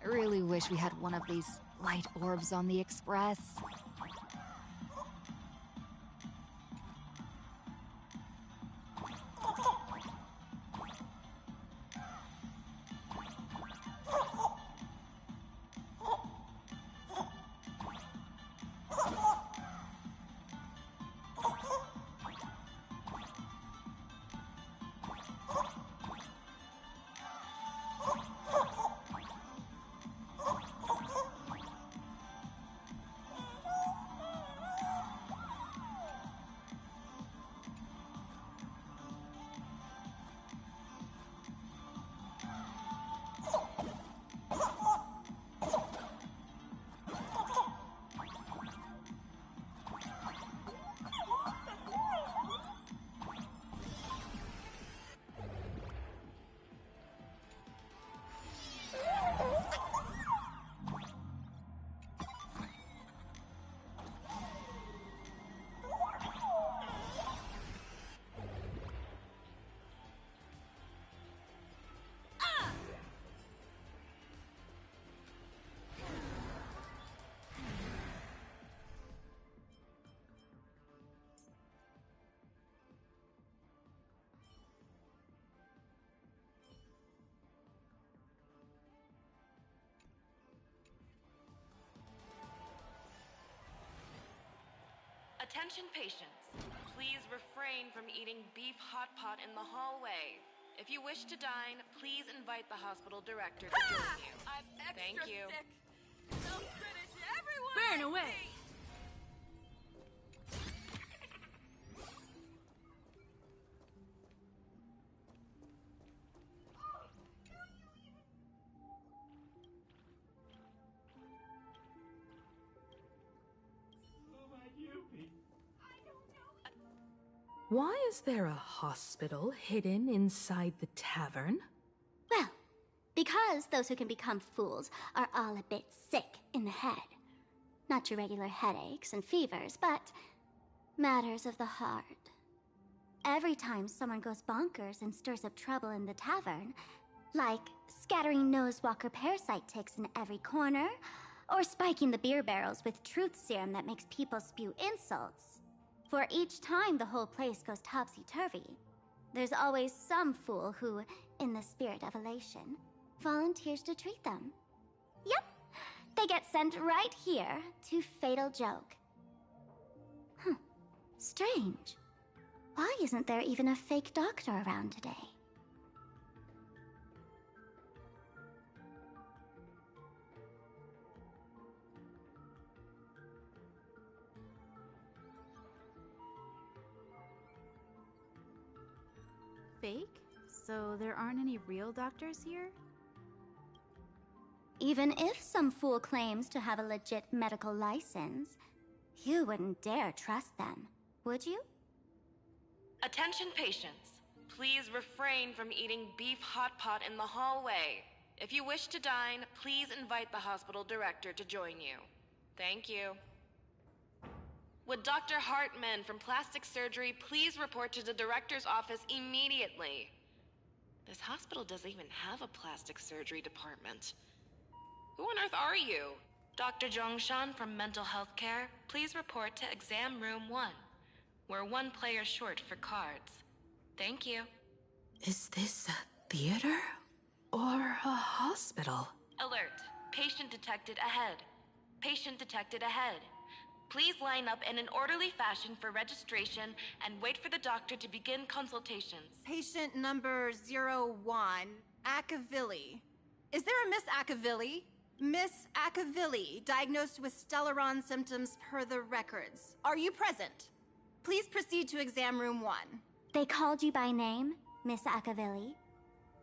I really wish we had one of these light orbs on the Express. Attention patients, please refrain from eating beef hot pot in the hallway. If you wish to dine, please invite the hospital director to join you. I'm extra Thank you. sick. They'll finish everyone. Burn like away. me. Why is there a hospital hidden inside the tavern? Well, because those who can become fools are all a bit sick in the head. Not your regular headaches and fevers, but matters of the heart. Every time someone goes bonkers and stirs up trouble in the tavern, like scattering nosewalker parasite ticks in every corner, or spiking the beer barrels with truth serum that makes people spew insults. For each time the whole place goes topsy-turvy, there's always some fool who, in the spirit of elation, volunteers to treat them. Yep, they get sent right here to Fatal Joke. Strange. Why isn't there even a fake doctor around today? Fake? So there aren't any real doctors here? Even if some fool claims to have a legit medical license, you wouldn't dare trust them, would you? Attention patients. Please refrain from eating beef hot pot in the hallway. If you wish to dine, please invite the hospital director to join you. Thank you. Would Dr. Hartman from Plastic Surgery please report to the director's office immediately? This hospital doesn't even have a plastic surgery department. Who on earth are you? Dr. Zhongshan from Mental Health Care, please report to exam room 1. We're 1 player short for cards. Thank you. Is this a theater or a hospital? Alert. Patient detected ahead. Patient detected ahead. Please line up in an orderly fashion for registration and wait for the doctor to begin consultations. Patient number 01, Akavilli. Is there a Miss Akavilli? Miss Akavilli, diagnosed with Stellaron symptoms per the records. Are you present? Please proceed to exam room 1. They called you by name, Miss Akavilli.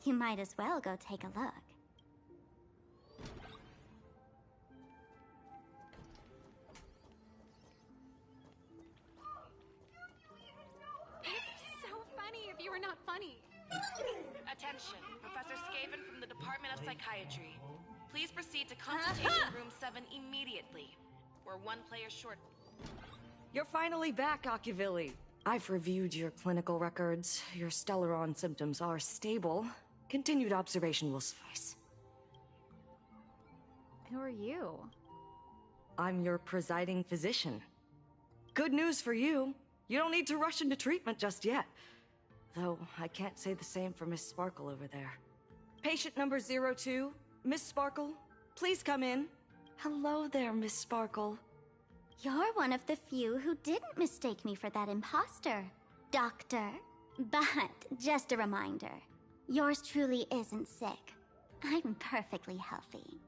You might as well go take a look. It's so funny if you were not funny. Attention, Professor Skaven from the Department of Psychiatry. Please proceed to consultation room 7 immediately. We're 1 player short. You're finally back, Akavilli. I've reviewed your clinical records. Your Stellaron symptoms are stable. Continued observation will suffice. Who are you? I'm your presiding physician. Good news for you. You don't need to rush into treatment just yet. Though, I can't say the same for Miss Sparkle over there. Patient number 02, Miss Sparkle, please come in. Hello there, Miss Sparkle. You're one of the few who didn't mistake me for that imposter, Doctor. But, just a reminder, yours truly isn't sick. I'm perfectly healthy.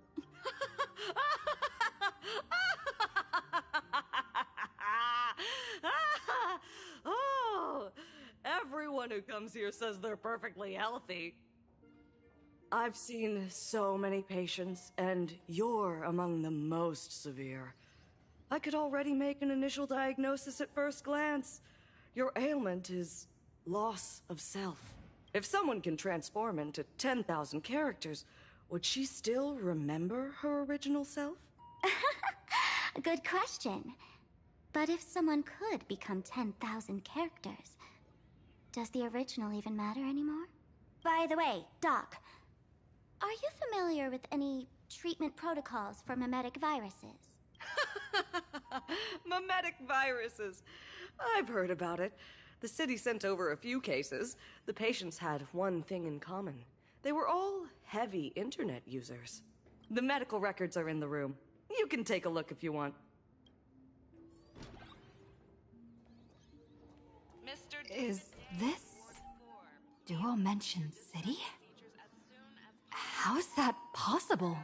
Oh, everyone who comes here says they're perfectly healthy. I've seen so many patients, and you're among the most severe. I could already make an initial diagnosis at first glance. Your ailment is loss of self. If someone can transform into 10,000 characters, would she still remember her original self? Good question. But if someone could become 10,000 characters, does the original even matter anymore? By the way, Doc, are you familiar with any treatment protocols for mimetic viruses? Mimetic viruses. I've heard about it. The city sent over a few cases. The patients had one thing in common. They were all heavy internet users. The medical records are in the room. You can take a look if you want. Is this Duo Mention City? How is that possible?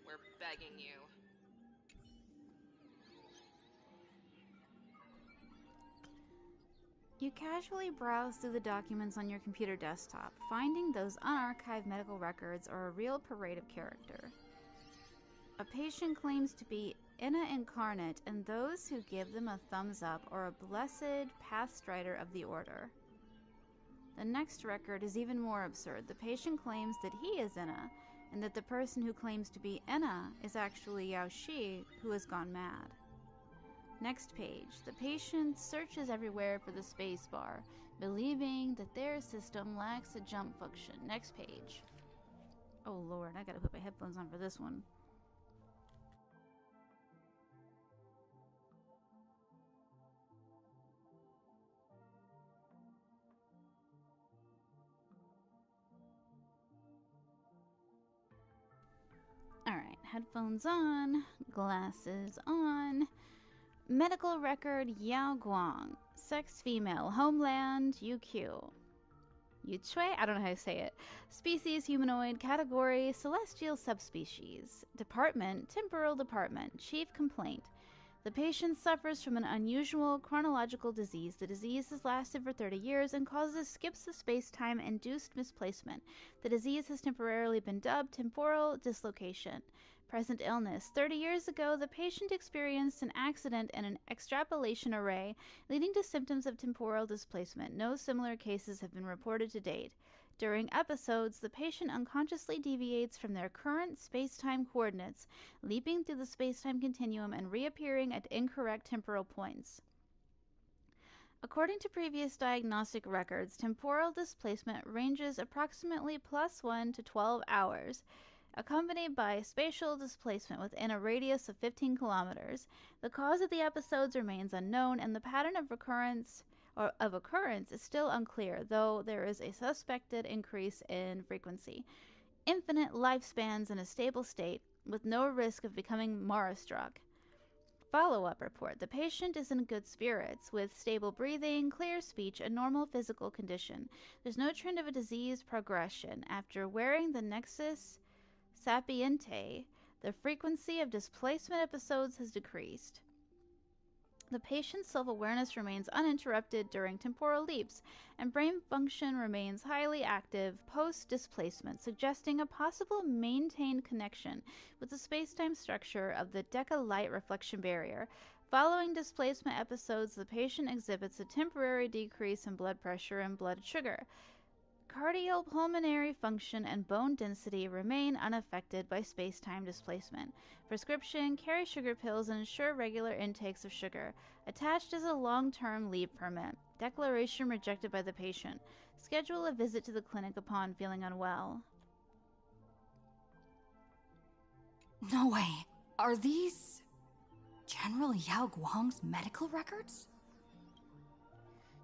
We're begging you. You casually browse through the documents on your computer desktop. Finding those unarchived medical records are a real parade of character. A patient claims to be Inna incarnate and those who give them a thumbs up are a blessed pathstrider of the order. The next record is even more absurd. The patient claims that he is Inna, and that the person who claims to be Inna is actually Yao Shi, who has gone mad. Next page. The patient searches everywhere for the space bar, believing that their system lacks a jump function. Next page. Oh lord, I gotta put my headphones on for this one. Alright, headphones on, glasses on. Medical record Yao Guang. Sex female. Homeland UQ. Yuchui? I don't know how to say it. Species humanoid. Category celestial subspecies. Department temporal department. Chief complaint. The patient suffers from an unusual chronological disease. The disease has lasted for 30 years and causes skips of space-time induced misplacement. The disease has temporarily been dubbed temporal dislocation. Present illness. 30 years ago, the patient experienced an accident in an extrapolation array, leading to symptoms of temporal displacement. No similar cases have been reported to date. During episodes, the patient unconsciously deviates from their current space-time coordinates, leaping through the space-time continuum and reappearing at incorrect temporal points. According to previous diagnostic records, temporal displacement ranges approximately +1 to 12 hours, accompanied by spatial displacement within a radius of 15 kilometers. The cause of the episodes remains unknown, and the pattern of occurrence is still unclear, though there is a suspected increase in frequency. Infinite lifespans in a stable state, with no risk of becoming Mara-struck. Follow-up report. The patient is in good spirits, with stable breathing, clear speech, and normal physical condition. There's no trend of a disease progression. After wearing the Nexus Sapiente, the frequency of displacement episodes has decreased. The patient's self-awareness remains uninterrupted during temporal leaps, and brain function remains highly active post-displacement, suggesting a possible maintained connection with the space-time structure of the Deca light reflection barrier. Following displacement episodes, the patient exhibits a temporary decrease in blood pressure and blood sugar. Cardiopulmonary function and bone density remain unaffected by space-time displacement. Prescription: carry sugar pills and ensure regular intakes of sugar. Attached is a long-term leave permit. Declaration rejected by the patient. Schedule a visit to the clinic upon feeling unwell. No way. Are these General Yao Guang's medical records?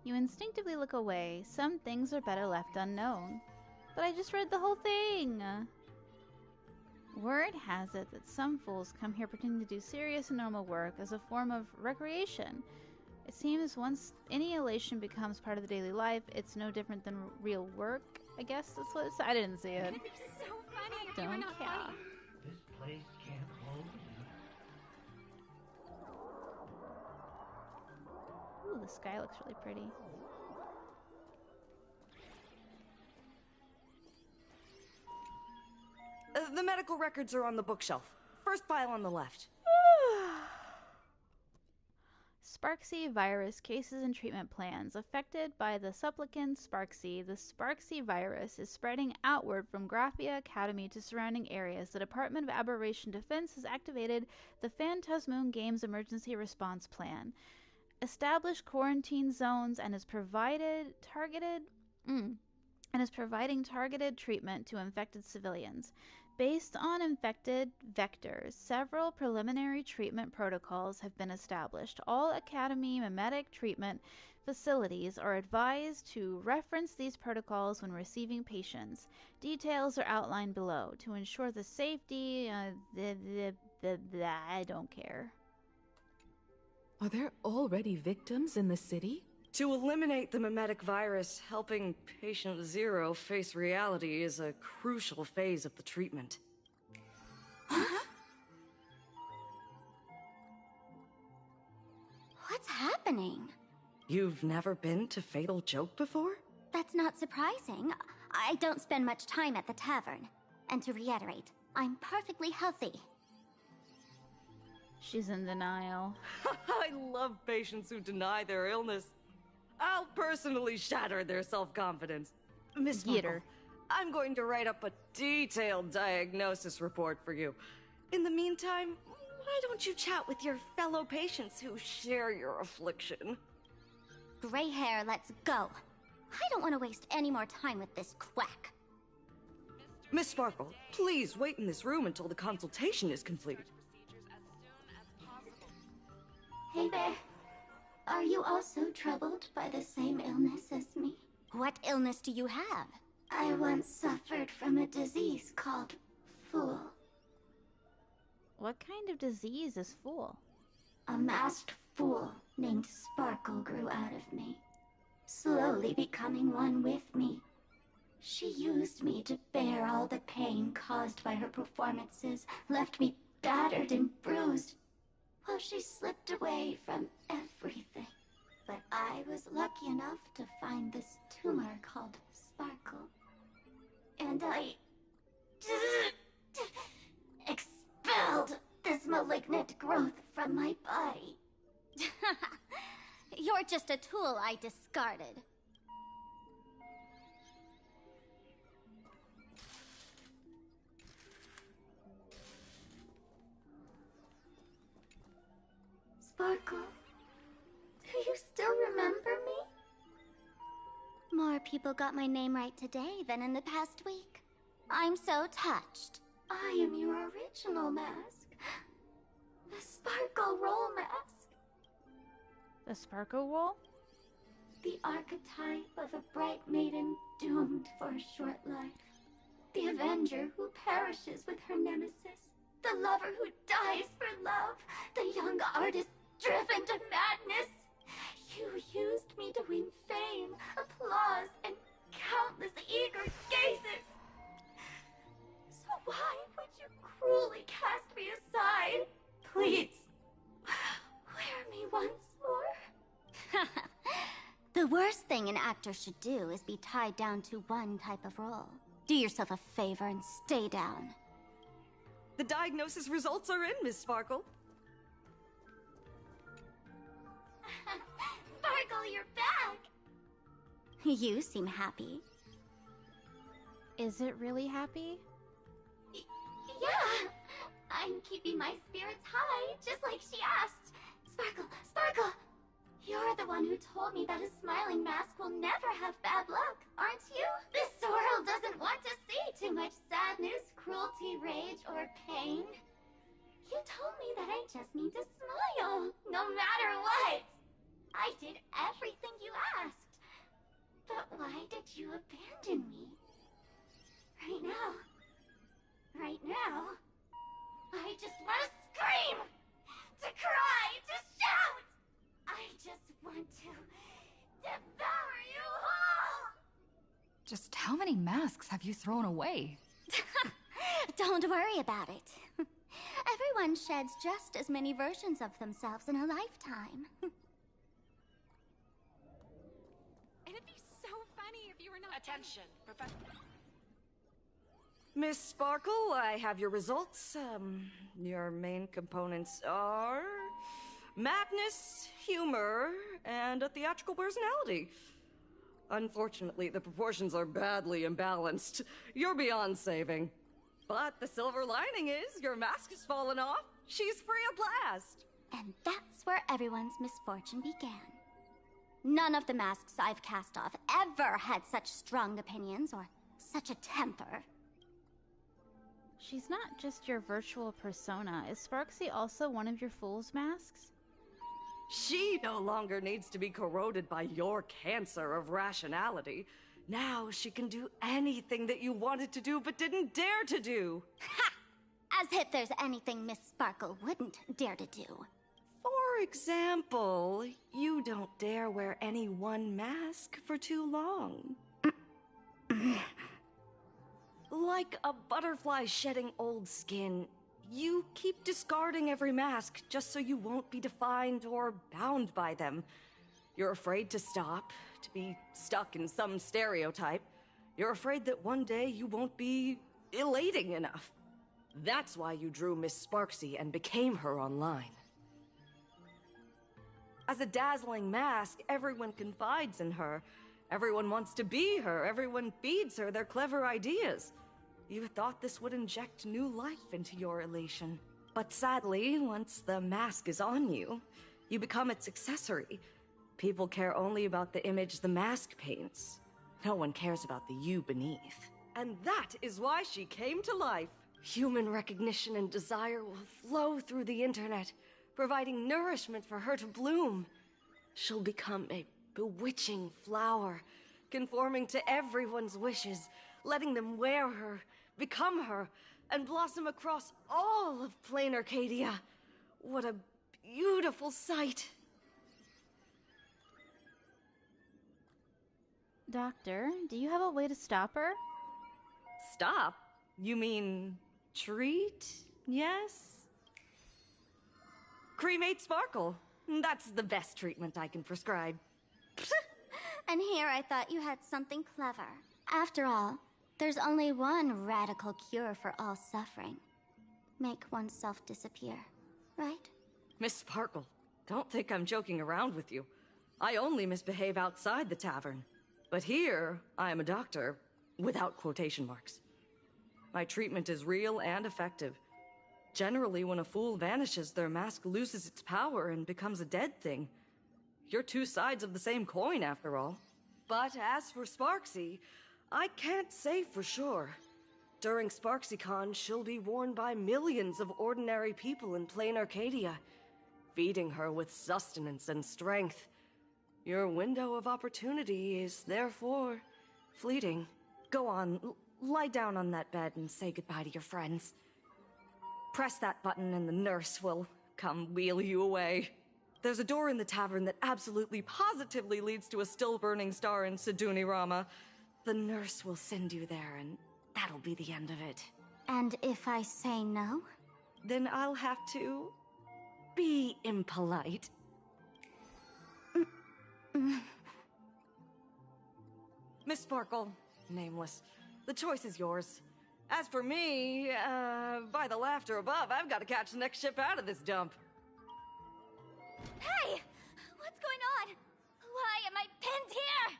You instinctively look away. Some things are better left unknown. But I just read the whole thing! Word has it that some fools come here pretending to do serious and normal work as a form of recreation. It seems once any elation becomes part of the daily life, it's no different than real work. I guess that's what it's... I didn't see it. It's so funny if you were Don't not care. funny. This place can't hold me. Ooh, the sky looks really pretty. The medical records are on the bookshelf. First file on the left. Sparksy virus cases and treatment plans. Affected by the supplicant Sparksy, the Sparksy virus is spreading outward from Graphia Academy to surrounding areas. The Department of Aberration Defense has activated the Phantasmoon Games Emergency Response Plan, established quarantine zones, and is providing targeted treatment to infected civilians. Based on infected vectors, several preliminary treatment protocols have been established. All Academy mimetic treatment facilities are advised to reference these protocols when receiving patients. Details are outlined below. To ensure the safety, I don't care. Are there already victims in the city? To eliminate the mimetic virus, helping Patient Zero face reality is a crucial phase of the treatment. What's happening? You've never been to Fatal Joke before? That's not surprising. I don't spend much time at the tavern. And to reiterate, I'm perfectly healthy. She's in denial. I love patients who deny their illness. I'll personally shatter their self-confidence. Miss Sparkle, I'm going to write up a detailed diagnosis report for you. In the meantime, why don't you chat with your fellow patients who share your affliction? Gray hair, let's go. I don't want to waste any more time with this quack. Miss Sparkle, please wait in this room until the consultation is complete. Hey there. Are you also troubled by the same illness as me? What illness do you have? I once suffered from a disease called Fool. What kind of disease is Fool? A masked fool named Sparkle grew out of me, slowly becoming one with me. She used me to bear all the pain caused by her performances, left me battered and bruised, while she slipped away from everything. But I was lucky enough to find this tumor called Sparkle. And I expelled this malignant growth from my body. You're just a tool I discarded. Sparkle, do you still remember me? More people got my name right today than in the past week. I'm so touched. I am your original mask. The Sparkle Roll mask. The Sparkle Roll? The archetype of a bright maiden doomed for a short life. The avenger who perishes with her nemesis. The lover who dies for love. The young artist driven to madness. You used me to win fame, applause, and countless eager gazes. So why would you cruelly cast me aside? Please, wear me once more. The worst thing an actor should do is be tied down to one type of role. Do yourself a favor and stay down. The diagnosis results are in, Miss Sparkle. Sparkle, you're back! You seem happy. Is it really happy? Yeah! I'm keeping my spirits high, just like she asked. Sparkle, Sparkle! You're the one who told me that a smiling mask will never have bad luck, aren't you? This world doesn't want to see too much sadness, cruelty, rage, or pain. You told me that I just need to smile, no matter what. I did everything you asked. But why did you abandon me? Right now, I just want to scream, to cry, to shout. I just want to devour you all! Just how many masks have you thrown away? Don't worry about it. Everyone sheds just as many versions of themselves in a lifetime. It'd be so funny if you were not— Attention, Professor. Miss Sparkle, I have your results. Your main components are madness, humor, and a theatrical personality. Unfortunately, the proportions are badly imbalanced. You're beyond saving. But the silver lining is your mask has fallen off. She's free at last. And that's where everyone's misfortune began. None of the masks I've cast off ever had such strong opinions or such a temper. She's not just your virtual persona. Is Sparksy also one of your fool's masks? She no longer needs to be corroded by your cancer of rationality. Now she can do anything that you wanted to do but didn't dare to do. Ha! As if there's anything Miss Sparkle wouldn't dare to do. For example, you don't dare wear any one mask for too long. Like a butterfly shedding old skin, you keep discarding every mask just so you won't be defined or bound by them. You're afraid to stop, to be stuck in some stereotype. You're afraid that one day you won't be elating enough. That's why you drew Miss Sparksy and became her online. As a dazzling mask, everyone confides in her. Everyone wants to be her. Everyone feeds her their clever ideas. You thought this would inject new life into your elation. But sadly, once the mask is on you, you become its accessory. People care only about the image the mask paints. No one cares about the you beneath. And that is why she came to life. Human recognition and desire will flow through the internet, providing nourishment for her to bloom. She'll become a bewitching flower, conforming to everyone's wishes, letting them wear her, become her, and blossom across all of plain Arcadia. What a beautiful sight. Doctor, do you have a way to stop her? Stop? You mean treat? Yes? Cremate Sparkle. That's the best treatment I can prescribe. And here I thought you had something clever. After all, there's only one radical cure for all suffering. Make oneself disappear, right? Miss Sparkle, don't think I'm joking around with you. I only misbehave outside the tavern. But here, I am a doctor, without quotation marks. My treatment is real and effective. Generally, when a fool vanishes, their mask loses its power and becomes a dead thing. You're two sides of the same coin, after all. But as for Sparksy, I can't say for sure. During SparksyCon, she'll be worn by millions of ordinary people in plain Arcadia, feeding her with sustenance and strength. Your window of opportunity is therefore fleeting. Go on, lie down on that bed and say goodbye to your friends. Press that button and the nurse will come wheel you away. There's a door in the tavern that absolutely positively leads to a still-burning star in Siduni Rama. The nurse will send you there, and that'll be the end of it. And if I say no? Then I'll have to be impolite. Miss Sparkle, nameless, the choice is yours. As for me, by the laughter above, I've got to catch the next ship out of this dump. Hey! What's going on? Why am I pinned here?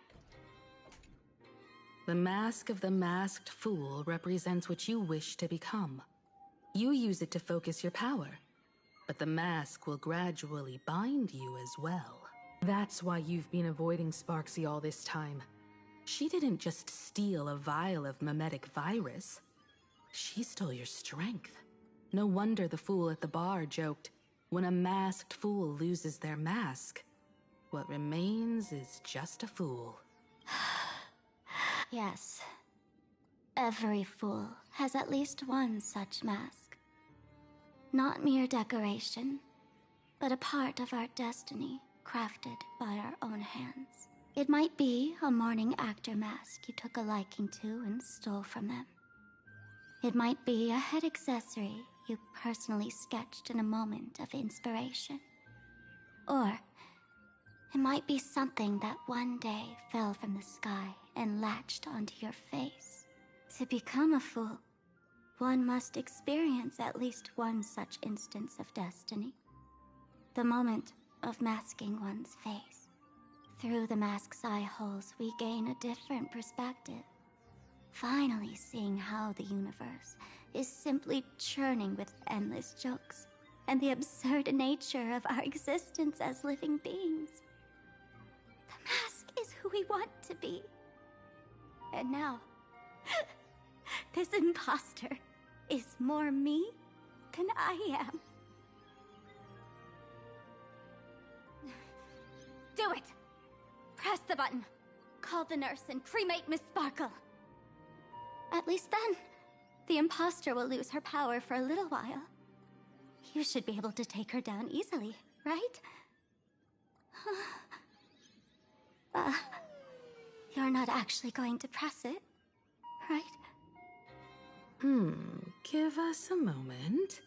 The mask of the masked fool represents what you wish to become. You use it to focus your power, but the mask will gradually bind you as well. That's why you've been avoiding Sparksy all this time. She didn't just steal a vial of mimetic virus. She stole your strength. No wonder the fool at the bar joked, when a masked fool loses their mask, what remains is just a fool. Yes. Every fool has at least one such mask. Not mere decoration, but a part of our destiny, crafted by our own hands. It might be a morning actor mask you took a liking to and stole from them. It might be a head accessory you personally sketched in a moment of inspiration. Or it might be something that one day fell from the sky and latched onto your face. To become a fool, one must experience at least one such instance of destiny. The moment of masking one's face. Through the mask's eye holes, we gain a different perspective. Finally seeing how the universe is simply churning with endless jokes, and the absurd nature of our existence as living beings. The mask is who we want to be. And now, this imposter is more me than I am. Do it! Press the button. Call the nurse and cremate Miss Sparkle. At least then, the imposter will lose her power for a little while. You should be able to take her down easily, right? You're not actually going to press it, right? Give us a moment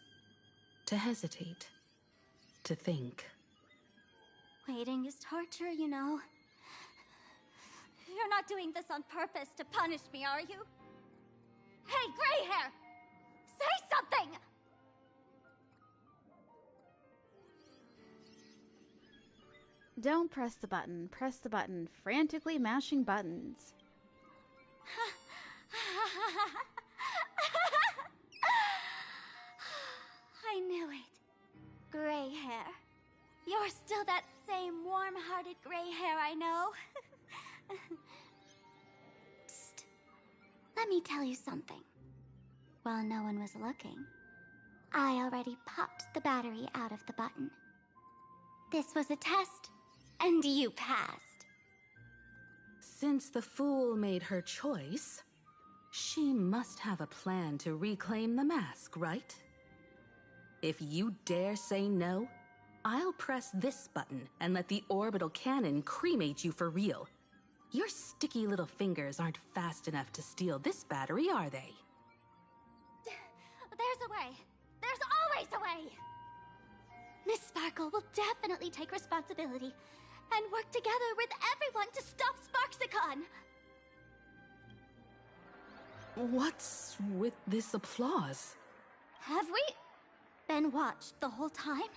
to hesitate, to think. Waiting is torture, you know. You're not doing this on purpose to punish me, are you? Hey, gray hair! Say something! Don't press the button. Press the button. Frantically mashing buttons. I knew it. Gray hair. You're still that same warm-hearted gray hair I know. Psst. Let me tell you something. While no one was looking, I already popped the battery out of the button. This was a test, and you passed. Since the fool made her choice, she must have a plan to reclaim the mask, right? If you dare say no, I'll press this button and let the orbital cannon cremate you for real. Your sticky little fingers aren't fast enough to steal this battery, are they? There's a way. There's always a way. Miss Sparkle will definitely take responsibility and work together with everyone to stop Sparksicon. What's with this applause? Have we been watched the whole time?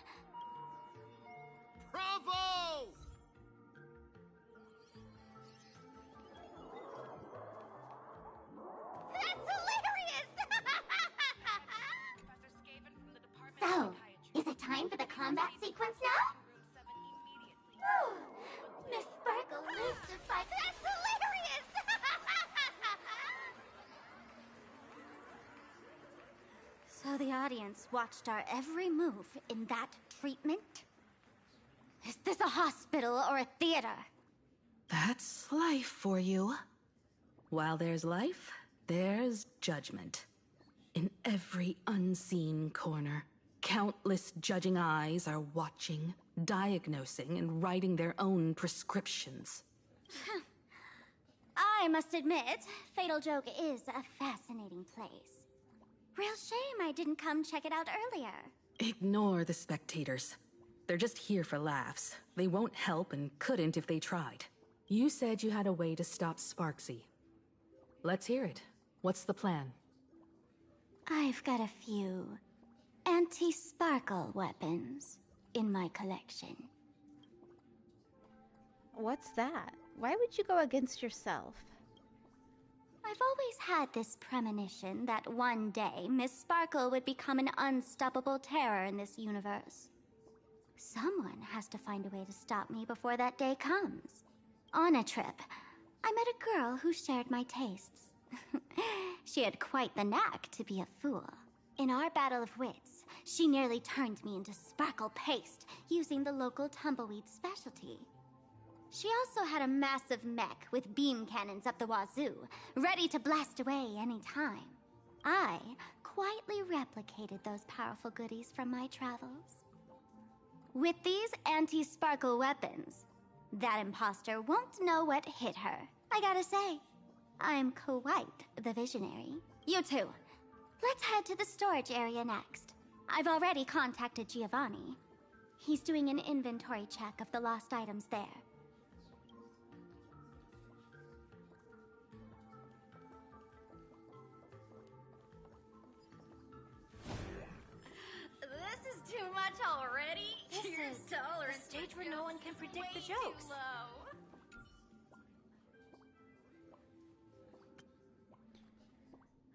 Bravo! That's hilarious! So, is it time for the combat sequence now? Miss Sparkle lives to fight. That's hilarious! So the audience watched our every move in that treatment? Is this a hospital or a theater? That's life for you. While there's life, there's judgment. In every unseen corner, countless judging eyes are watching, diagnosing, and writing their own prescriptions. I must admit, Fatal Joke is a fascinating place. Real shame I didn't come check it out earlier. Ignore the spectators. They're just here for laughs. They won't help and couldn't if they tried. You said you had a way to stop Sparksy. Let's hear it. What's the plan? I've got a few anti-sparkle weapons in my collection. What's that? Why would you go against yourself? I've always had this premonition that one day Miss Sparkle would become an unstoppable terror in this universe. Someone has to find a way to stop me before that day comes. On a trip, I met a girl who shared my tastes. She had quite the knack to be a fool. In our battle of wits, she nearly turned me into sparkle paste using the local tumbleweed specialty. She also had a massive mech with beam cannons up the wazoo, ready to blast away any time. I quietly replicated those powerful goodies from my travels. With these anti-sparkle weapons, that imposter won't know what hit her. I gotta say, I'm quite the visionary. You two, let's head to the storage area next. I've already contacted Giovanni. He's doing an inventory check of the lost items there. This is too much already. This Your is tolerance the stage where goes no one can predict the way jokes. too low.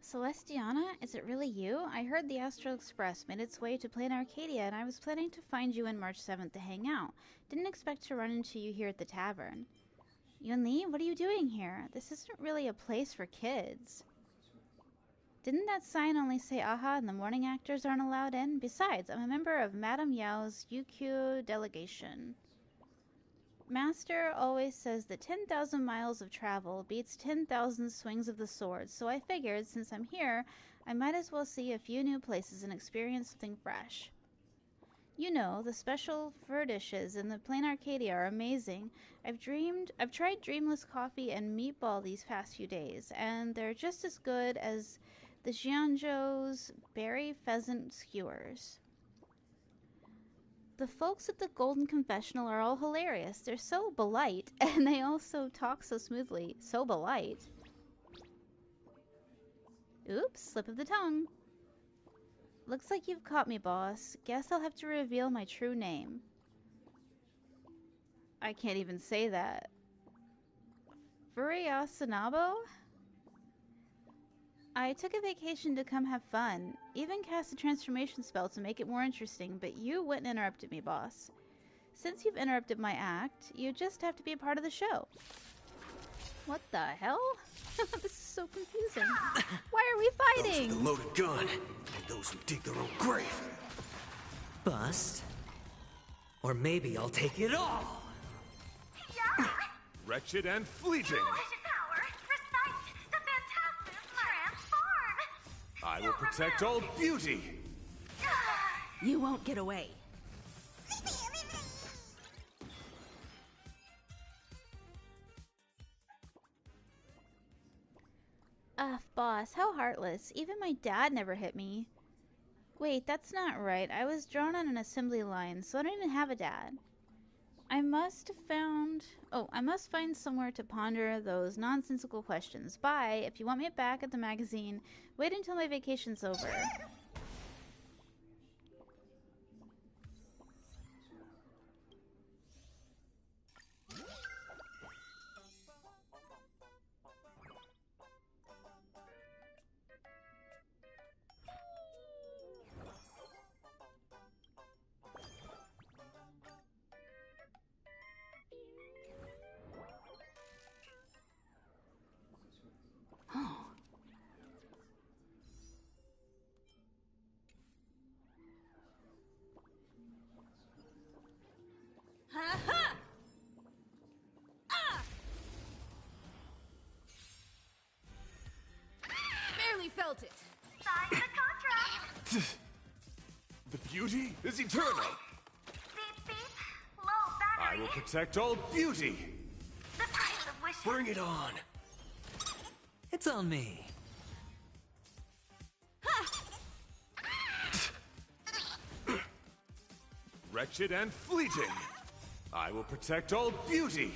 Celestiana, is it really you? I heard the Astral Express made its way to Plain Arcadia, and I was planning to find you on March 7th to hang out. Didn't expect to run into you here at the tavern. Yunli, what are you doing here? This isn't really a place for kids. Didn't that sign only say AHA and the morning actors aren't allowed in? Besides, I'm a member of Madame Yao's UQ delegation. Master always says that 10,000 miles of travel beats 10,000 swings of the sword, so I figured, since I'm here, I might as well see a few new places and experience something fresh. You know, the special fur dishes in the Plain Arcadia are amazing. I've tried Dreamless Coffee and Meatball these past few days, and they're just as good as the Jianzhou's berry pheasant skewers. The folks at the Golden Confessional are all hilarious. They're so polite, and they also talk so smoothly. So polite. Oops, slip of the tongue. Looks like you've caught me, boss. Guess I'll have to reveal my true name. I can't even say that. Furiasanabo? I took a vacation to come have fun. Even cast a transformation spell to make it more interesting, but you wouldn't interrupt me, boss. Since you've interrupted my act, you just have to be a part of the show. What the hell? This is so confusing. Why are we fighting? Those with the loaded gun, and those who dig their own grave. Bust. Or maybe I'll take it all! Yeah! Wretched and fleeting! Power, recite the phantasms transform! I will protect all beauty! You won't get away. Boss, how heartless. Even my dad never hit me. Wait, that's not right. I was drawn on an assembly line, so I don't even have a dad. I must find somewhere to ponder those nonsensical questions. Bye. If you want me back at the magazine, wait until my vacation's over. Barely felt it. Sign the contract! The beauty is eternal! Beep beep, low battery. I will protect all beauty! The price of wishes. Bring it on! It's on me. Wretched and fleeting! I will protect all beauty!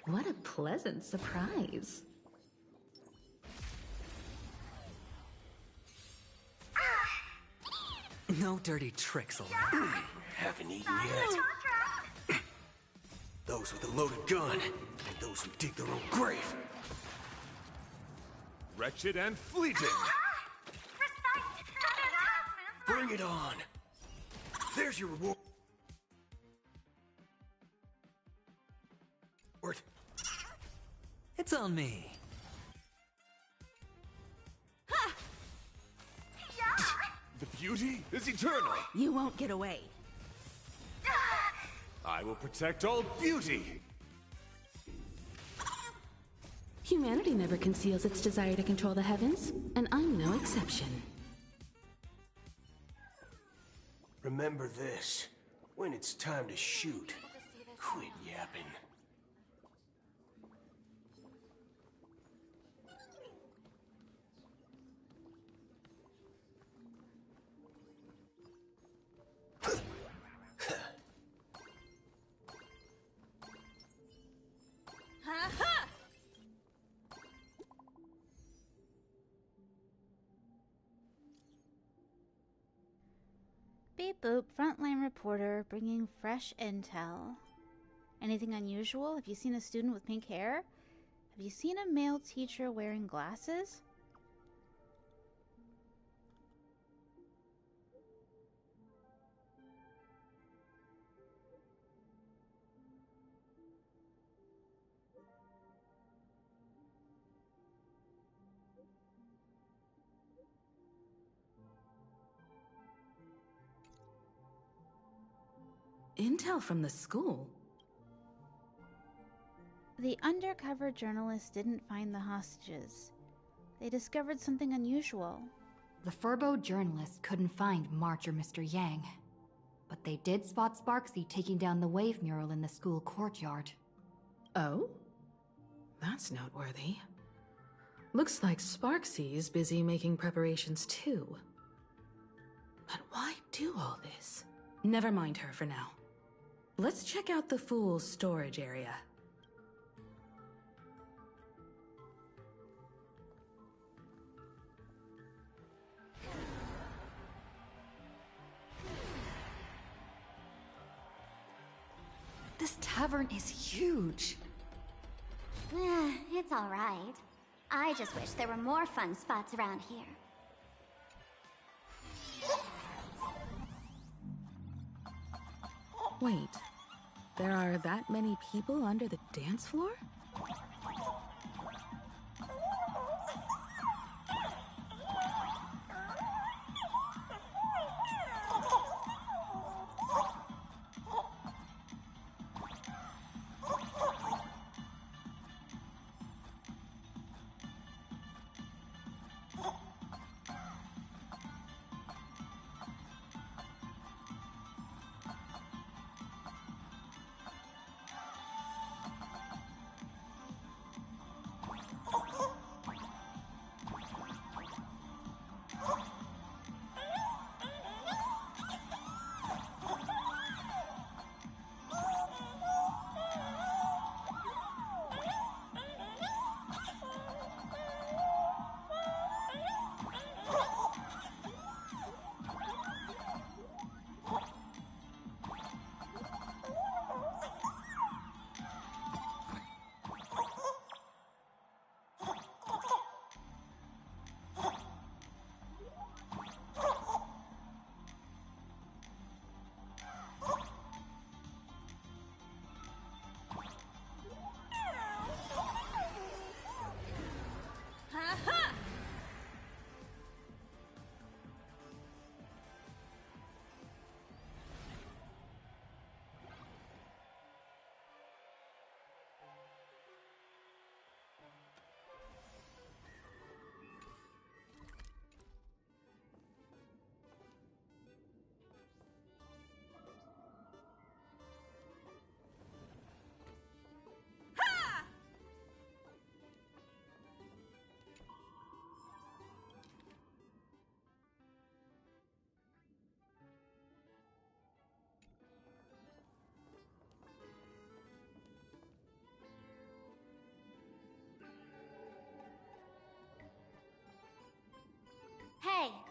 What a pleasant surprise. No dirty tricks, alright? Haven't eaten yet. Those with a loaded gun, and those who dig their own grave. Wretched and fleeting! Bring it on! There's your reward. It's on me. The beauty is eternal! You won't get away. I will protect all beauty! Humanity never conceals its desire to control the heavens, and I'm no exception. Remember this. When it's time to shoot, quit yapping. Beep boop, frontline reporter bringing fresh intel. Anything unusual? Have you seen a student with pink hair? Have you seen a male teacher wearing glasses? Intel from the school? The undercover journalists didn't find the hostages. They discovered something unusual. The Furbo journalists couldn't find March or Mr. Yang, but they did spot Sparksy taking down the wave mural in the school courtyard. Oh? That's noteworthy. Looks like Sparksy's busy making preparations too. But why do all this? Never mind her for now. Let's check out the Fool's storage area. This tavern is huge. It's alright. I just wish there were more fun spots around here. Wait, there are that many people under the dance floor?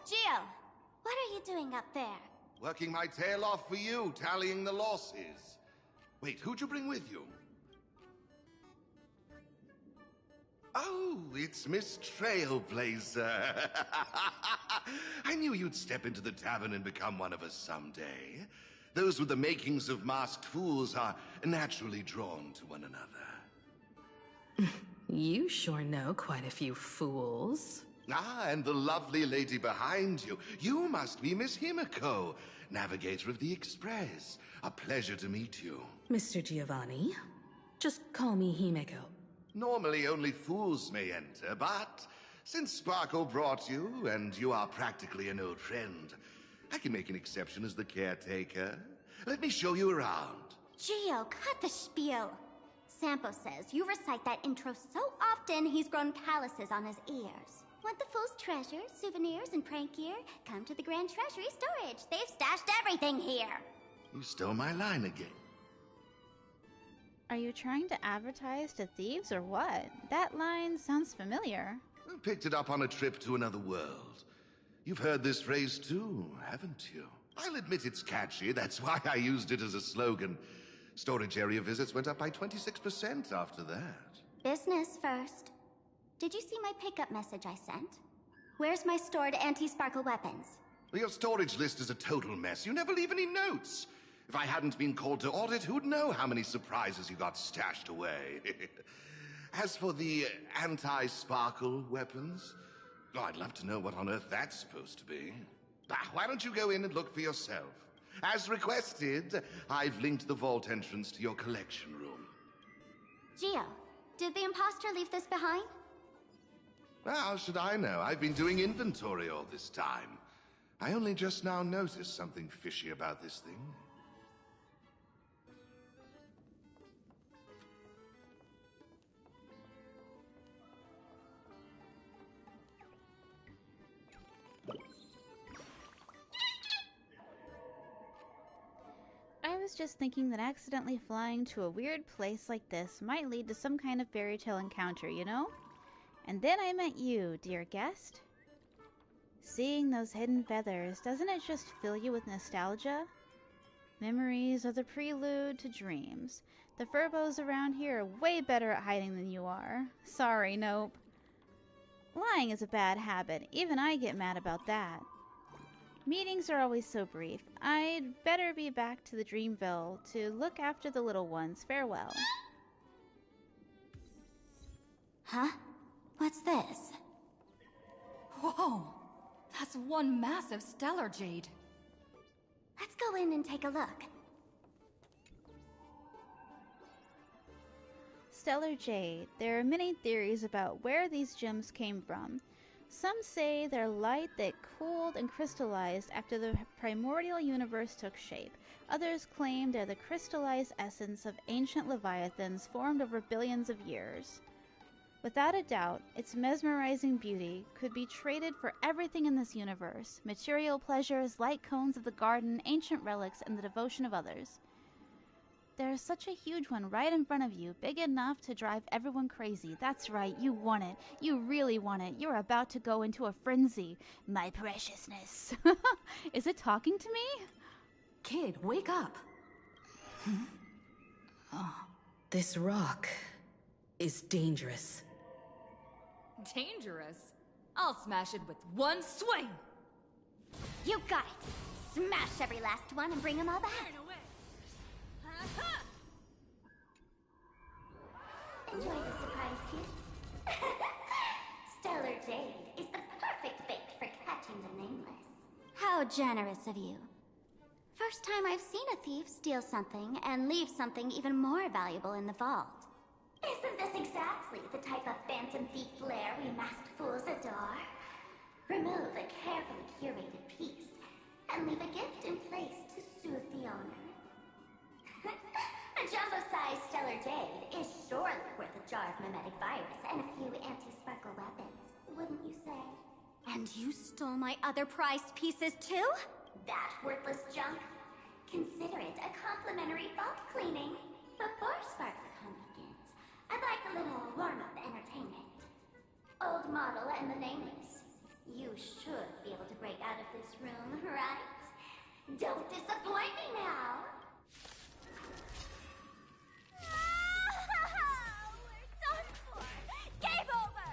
Gio, what are you doing up there? Working my tail off for you, tallying the losses. Wait, who'd you bring with you? Oh, it's Miss Trailblazer. I knew you'd step into the tavern and become one of us someday. Those with the makings of masked fools are naturally drawn to one another. You sure know quite a few fools. Ah, and the lovely lady behind you. You must be Miss Himiko, navigator of the Express. A pleasure to meet you. Mr. Giovanni, just call me Himeko. Normally only fools may enter, but since Sparkle brought you, and you are practically an old friend, I can make an exception as the caretaker. Let me show you around. Gio, cut the spiel. Sampo says you recite that intro so often he's grown calluses on his ears. Want the fool's treasures, souvenirs, and prank gear? Come to the Grand Treasury Storage. They've stashed everything here. You stole my line again. Are you trying to advertise to thieves or what? That line sounds familiar. Picked it up on a trip to another world. You've heard this phrase too, haven't you? I'll admit it's catchy, that's why I used it as a slogan. Storage area visits went up by 26% after that. Business first. Did you see my pickup message I sent? Where's my stored anti-sparkle weapons? Well, your storage list is a total mess. You never leave any notes. If I hadn't been called to audit, who'd know how many surprises you got stashed away? As for the anti-sparkle weapons, oh, I'd love to know what on earth that's supposed to be. Why don't you go in and look for yourself? As requested, I've linked the vault entrance to your collection room. Gio, did the imposter leave this behind? How should I know? I've been doing inventory all this time. I only just now noticed something fishy about this thing. I was just thinking that accidentally flying to a weird place like this might lead to some kind of fairy tale encounter, you know? And then I met you, dear guest. Seeing those hidden feathers, doesn't it just fill you with nostalgia? Memories are the prelude to dreams. The furbos around here are way better at hiding than you are. Sorry, nope. Lying is a bad habit. Even I get mad about that. Meetings are always so brief. I'd better be back to the Dreamville to look after the little ones. Farewell. Huh? What's this? Whoa! That's one massive stellar jade. Let's go in and take a look. Stellar jade. There are many theories about where these gems came from. Some say they're light that cooled and crystallized after the primordial universe took shape. Others claim they're the crystallized essence of ancient leviathans formed over billions of years. Without a doubt, its mesmerizing beauty could be traded for everything in this universe: material pleasures, light cones of the garden, ancient relics, and the devotion of others. There's such a huge one right in front of you, big enough to drive everyone crazy. That's right, you want it. You really want it. You're about to go into a frenzy. My preciousness. Is it talking to me? Kid, wake up. This rock is dangerous. Dangerous? I'll smash it with one swing! You got it! Smash every last one and bring them all back! Enjoy the surprise, kid. Stellar Jade is the perfect bait for catching the nameless. How generous of you. First time I've seen a thief steal something and leave something even more valuable in the vault. Isn't this exactly the type of phantom thief flair we masked fools adore? Remove a carefully curated piece and leave a gift in place to soothe the owner. A jumbo-sized Stellar Jade is surely worth a jar of mimetic virus and a few anti-sparkle weapons, wouldn't you say? And you stole my other prized pieces too? That worthless junk? Consider it a complimentary vault cleaning. Before Sparks-a-Con begins, I'd like a little warm-up entertainment. Old model and the nameless. You should be able to break Don't disappoint me now! We're done for! Game over!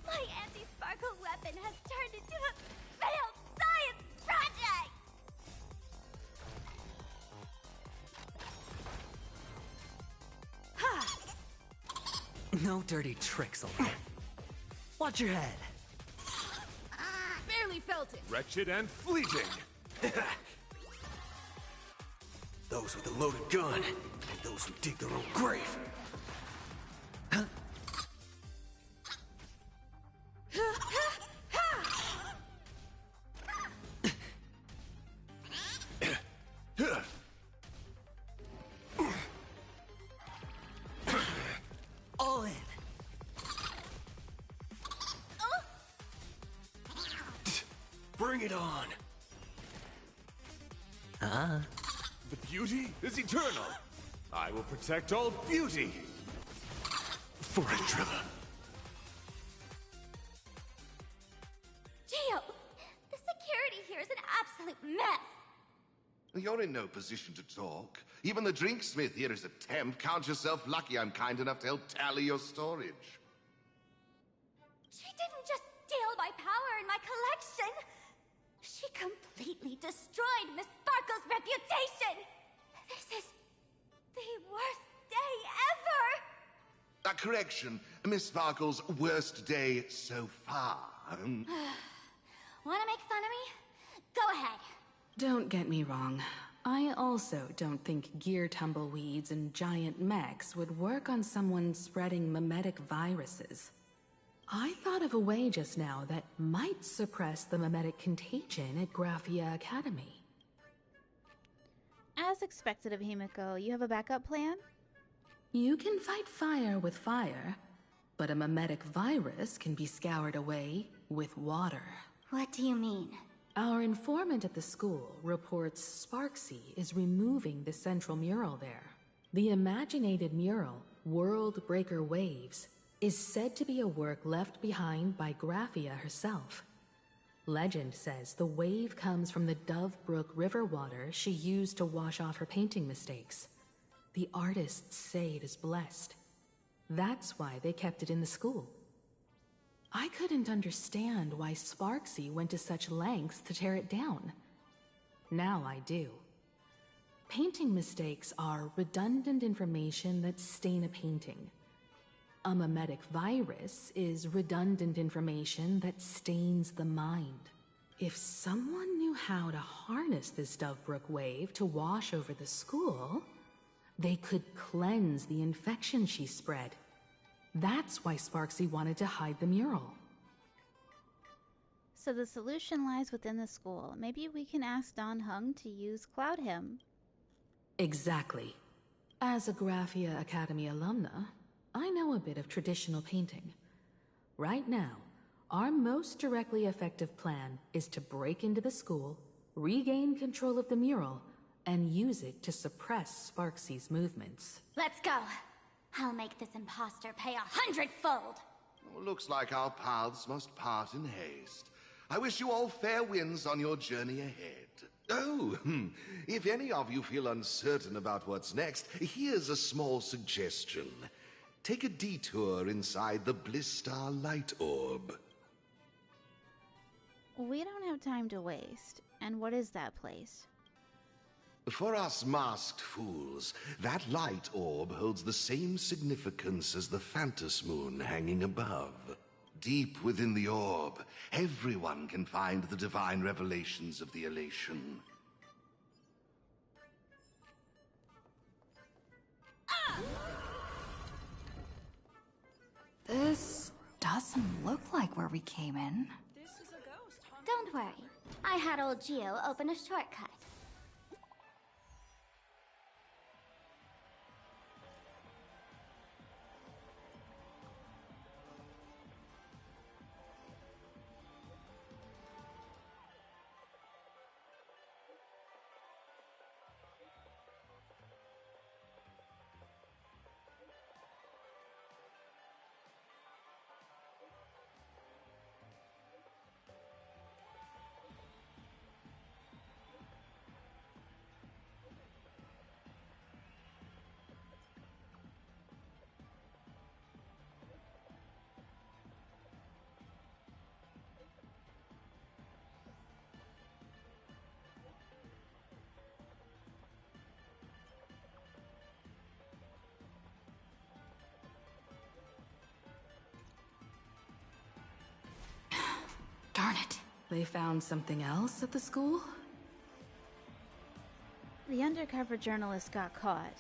My anti-sparkle weapon has turned into a failed science project! No dirty tricks, alright? Watch your head. Barely felt it. Wretched and fleeting. Those with a loaded gun, and those who dig their own grave. All in. Bring it on. The beauty is eternal. I will protect all beauty. Forever. Gio, the security here is an absolute mess. You're in no position to talk. Even the drinksmith here is a temp. Count yourself lucky I'm kind enough to help tally your storage. She didn't just steal my power and my collection. She completely destroyed Miss Sparkle's reputation. This is the worst day ever. A correction. Miss Sparkle's worst day so far. Want to make fun of me? Go ahead. Don't get me wrong. I also don't think gear tumbleweeds and giant mechs would work on someone spreading mimetic viruses. I thought of a way just now that might suppress the mimetic contagion at Graphia Academy. As expected of Himiko, you have a backup plan? You can fight fire with fire, but a mimetic virus can be scoured away with water. What do you mean? Our informant at the school reports Sparksy is removing the central mural there. The imaginated mural, World Breaker Waves, is said to be a work left behind by Graphia herself. Legend says the wave comes from the Dove Brook river water she used to wash off her painting mistakes. The artists say it is blessed. That's why they kept it in the school. I couldn't understand why Sparksy went to such lengths to tear it down. Now I do. Painting mistakes are redundant information that stain a painting. A mimetic virus is redundant information that stains the mind. If someone knew how to harness this Dovebrook wave to wash over the school, they could cleanse the infection she spread. That's why Sparksy wanted to hide the mural. So the solution lies within the school. Maybe we can ask Don Hung to use Cloud Hymn. Exactly. As a Graphia Academy alumna, I know a bit of traditional painting. Right now, our most directly effective plan is to break into the school, regain control of the mural, and use it to suppress Sparksy's movements. Let's go. I'll make this imposter pay 100-fold. Well, looks like our paths must part in haste. I wish you all fair winds on your journey ahead. Oh, if any of you feel uncertain about what's next, here's a small suggestion. Take a detour inside the Blistar Light Orb. We don't have time to waste. And what is that place? For us masked fools, that light orb holds the same significance as the Phantos Moon hanging above. Deep within the orb, everyone can find the divine revelations of the elation. This doesn't look like where we came in. Don't worry. I had old Gio open a shortcut. Darn it. They found something else at the school? The undercover journalist got caught.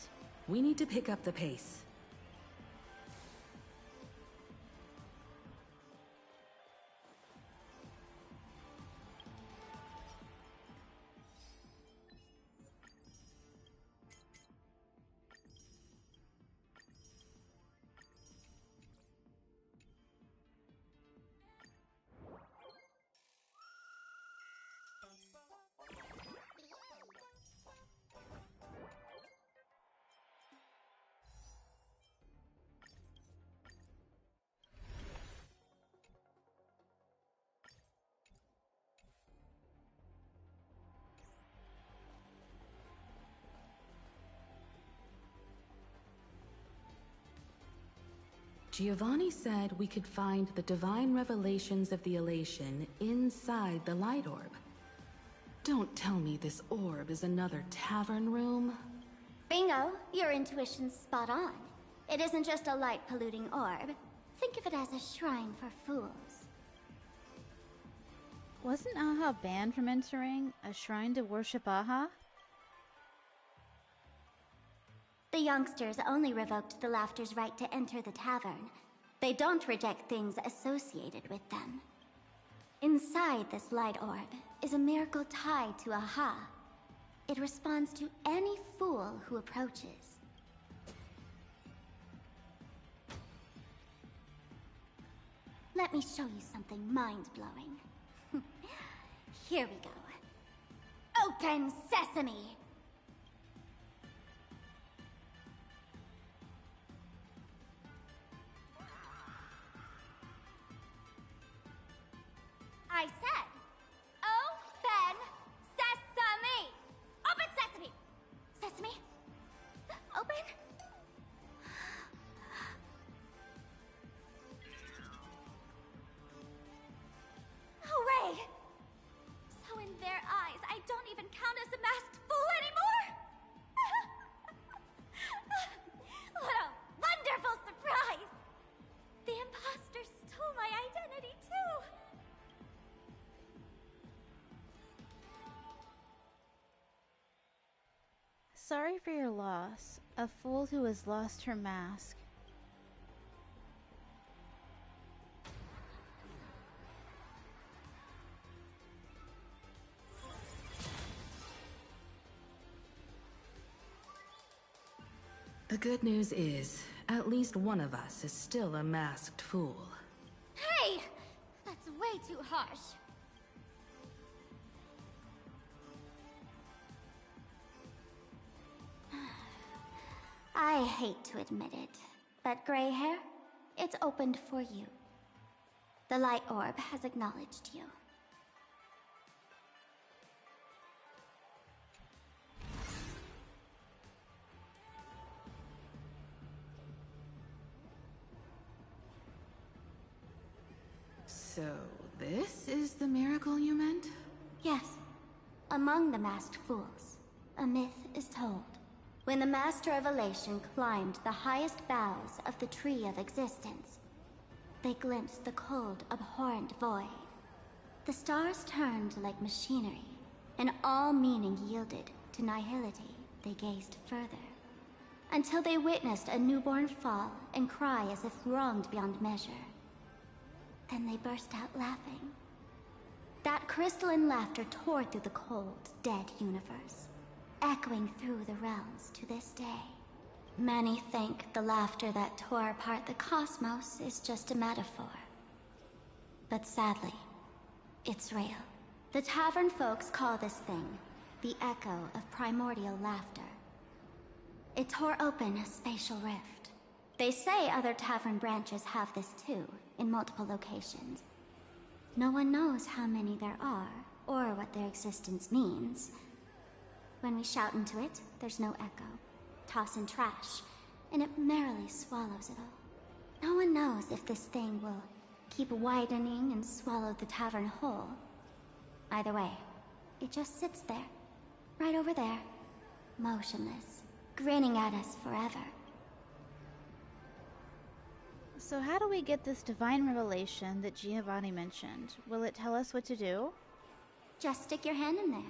We need to pick up the pace. Giovanni said we could find the divine revelations of the elation inside the light orb. Don't tell me this orb is another tavern room. Bingo! Your intuition's spot on. It isn't just a light-polluting orb. Think of it as a shrine for fools. Wasn't Aha banned from entering a shrine to worship Aha? The youngsters only revoked the Laughter's right to enter the tavern. They don't reject things associated with them. Inside this light orb is a miracle tied to Aha. It responds to any fool who approaches. Let me show you something mind-blowing. Here we go. Open sesame! I said, open sesame! Open sesame! Sesame? Open? Hooray! So in their eyes, I don't even count as a masked fool anymore? What a wonderful surprise! The imposter stole my identity too! Sorry for your loss. A fool who has lost her mask. The good news is, at least one of us is still a masked fool. Hey! That's way too harsh. I hate to admit it, but gray hair, it's opened for you. The light orb has acknowledged you. So, this is the miracle you meant? Yes. Among the masked fools, a myth is told. When the Master of Elation climbed the highest boughs of the Tree of Existence, they glimpsed the cold, abhorrent void. The stars turned like machinery, and all meaning yielded to nihility. They gazed further, until they witnessed a newborn fall and cry as if wronged beyond measure. Then they burst out laughing. That crystalline laughter tore through the cold, dead universe, echoing through the realms to this day. Many think the laughter that tore apart the cosmos is just a metaphor. But sadly, it's real. The tavern folks call this thing the echo of primordial laughter. It tore open a spatial rift. They say other tavern branches have this too, in multiple locations. No one knows how many there are, or what their existence means. When we shout into it, there's no echo. Toss in trash, and it merrily swallows it all. No one knows if this thing will keep widening and swallow the tavern whole. Either way, it just sits there, right over there, motionless, grinning at us forever. So how do we get this divine revelation that Giovanni mentioned? Will it tell us what to do? Just stick your hand in there.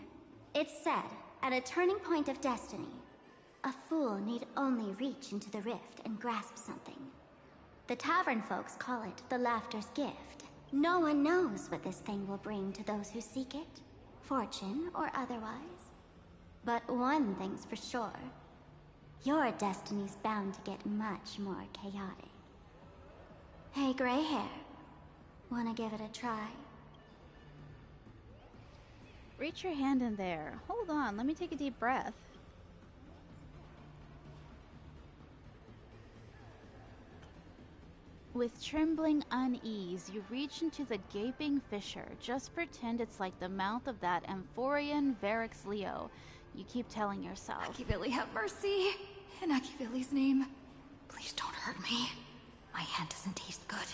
It's said, at a turning point of destiny, a fool need only reach into the rift and grasp something. The tavern folks call it the Laughter's Gift. No one knows what this thing will bring to those who seek it, fortune or otherwise. But one thing's for sure. Your destiny's bound to get much more chaotic. Hey, gray hair. Wanna give it a try? Reach your hand in there. Hold on, let me take a deep breath. With trembling unease, you reach into the gaping fissure. Just pretend it's like the mouth of that Amphorian Varix Leo. You keep telling yourself. Akivili, have mercy. In Akivili's name, please don't hurt me. My hand doesn't taste good.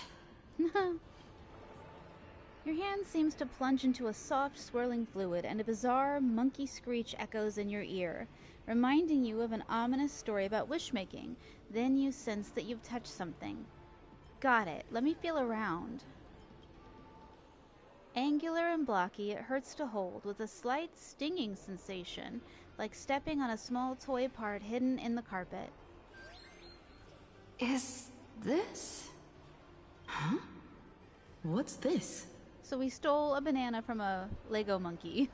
Your hand seems to plunge into a soft, swirling fluid, and a bizarre, monkey screech echoes in your ear, reminding you of an ominous story about wishmaking. Then you sense that you've touched something. Got it. Let me feel around. Angular and blocky, it hurts to hold, with a slight stinging sensation, like stepping on a small toy part hidden in the carpet. Is this? Huh? What's this? So we stole a banana from a Lego monkey.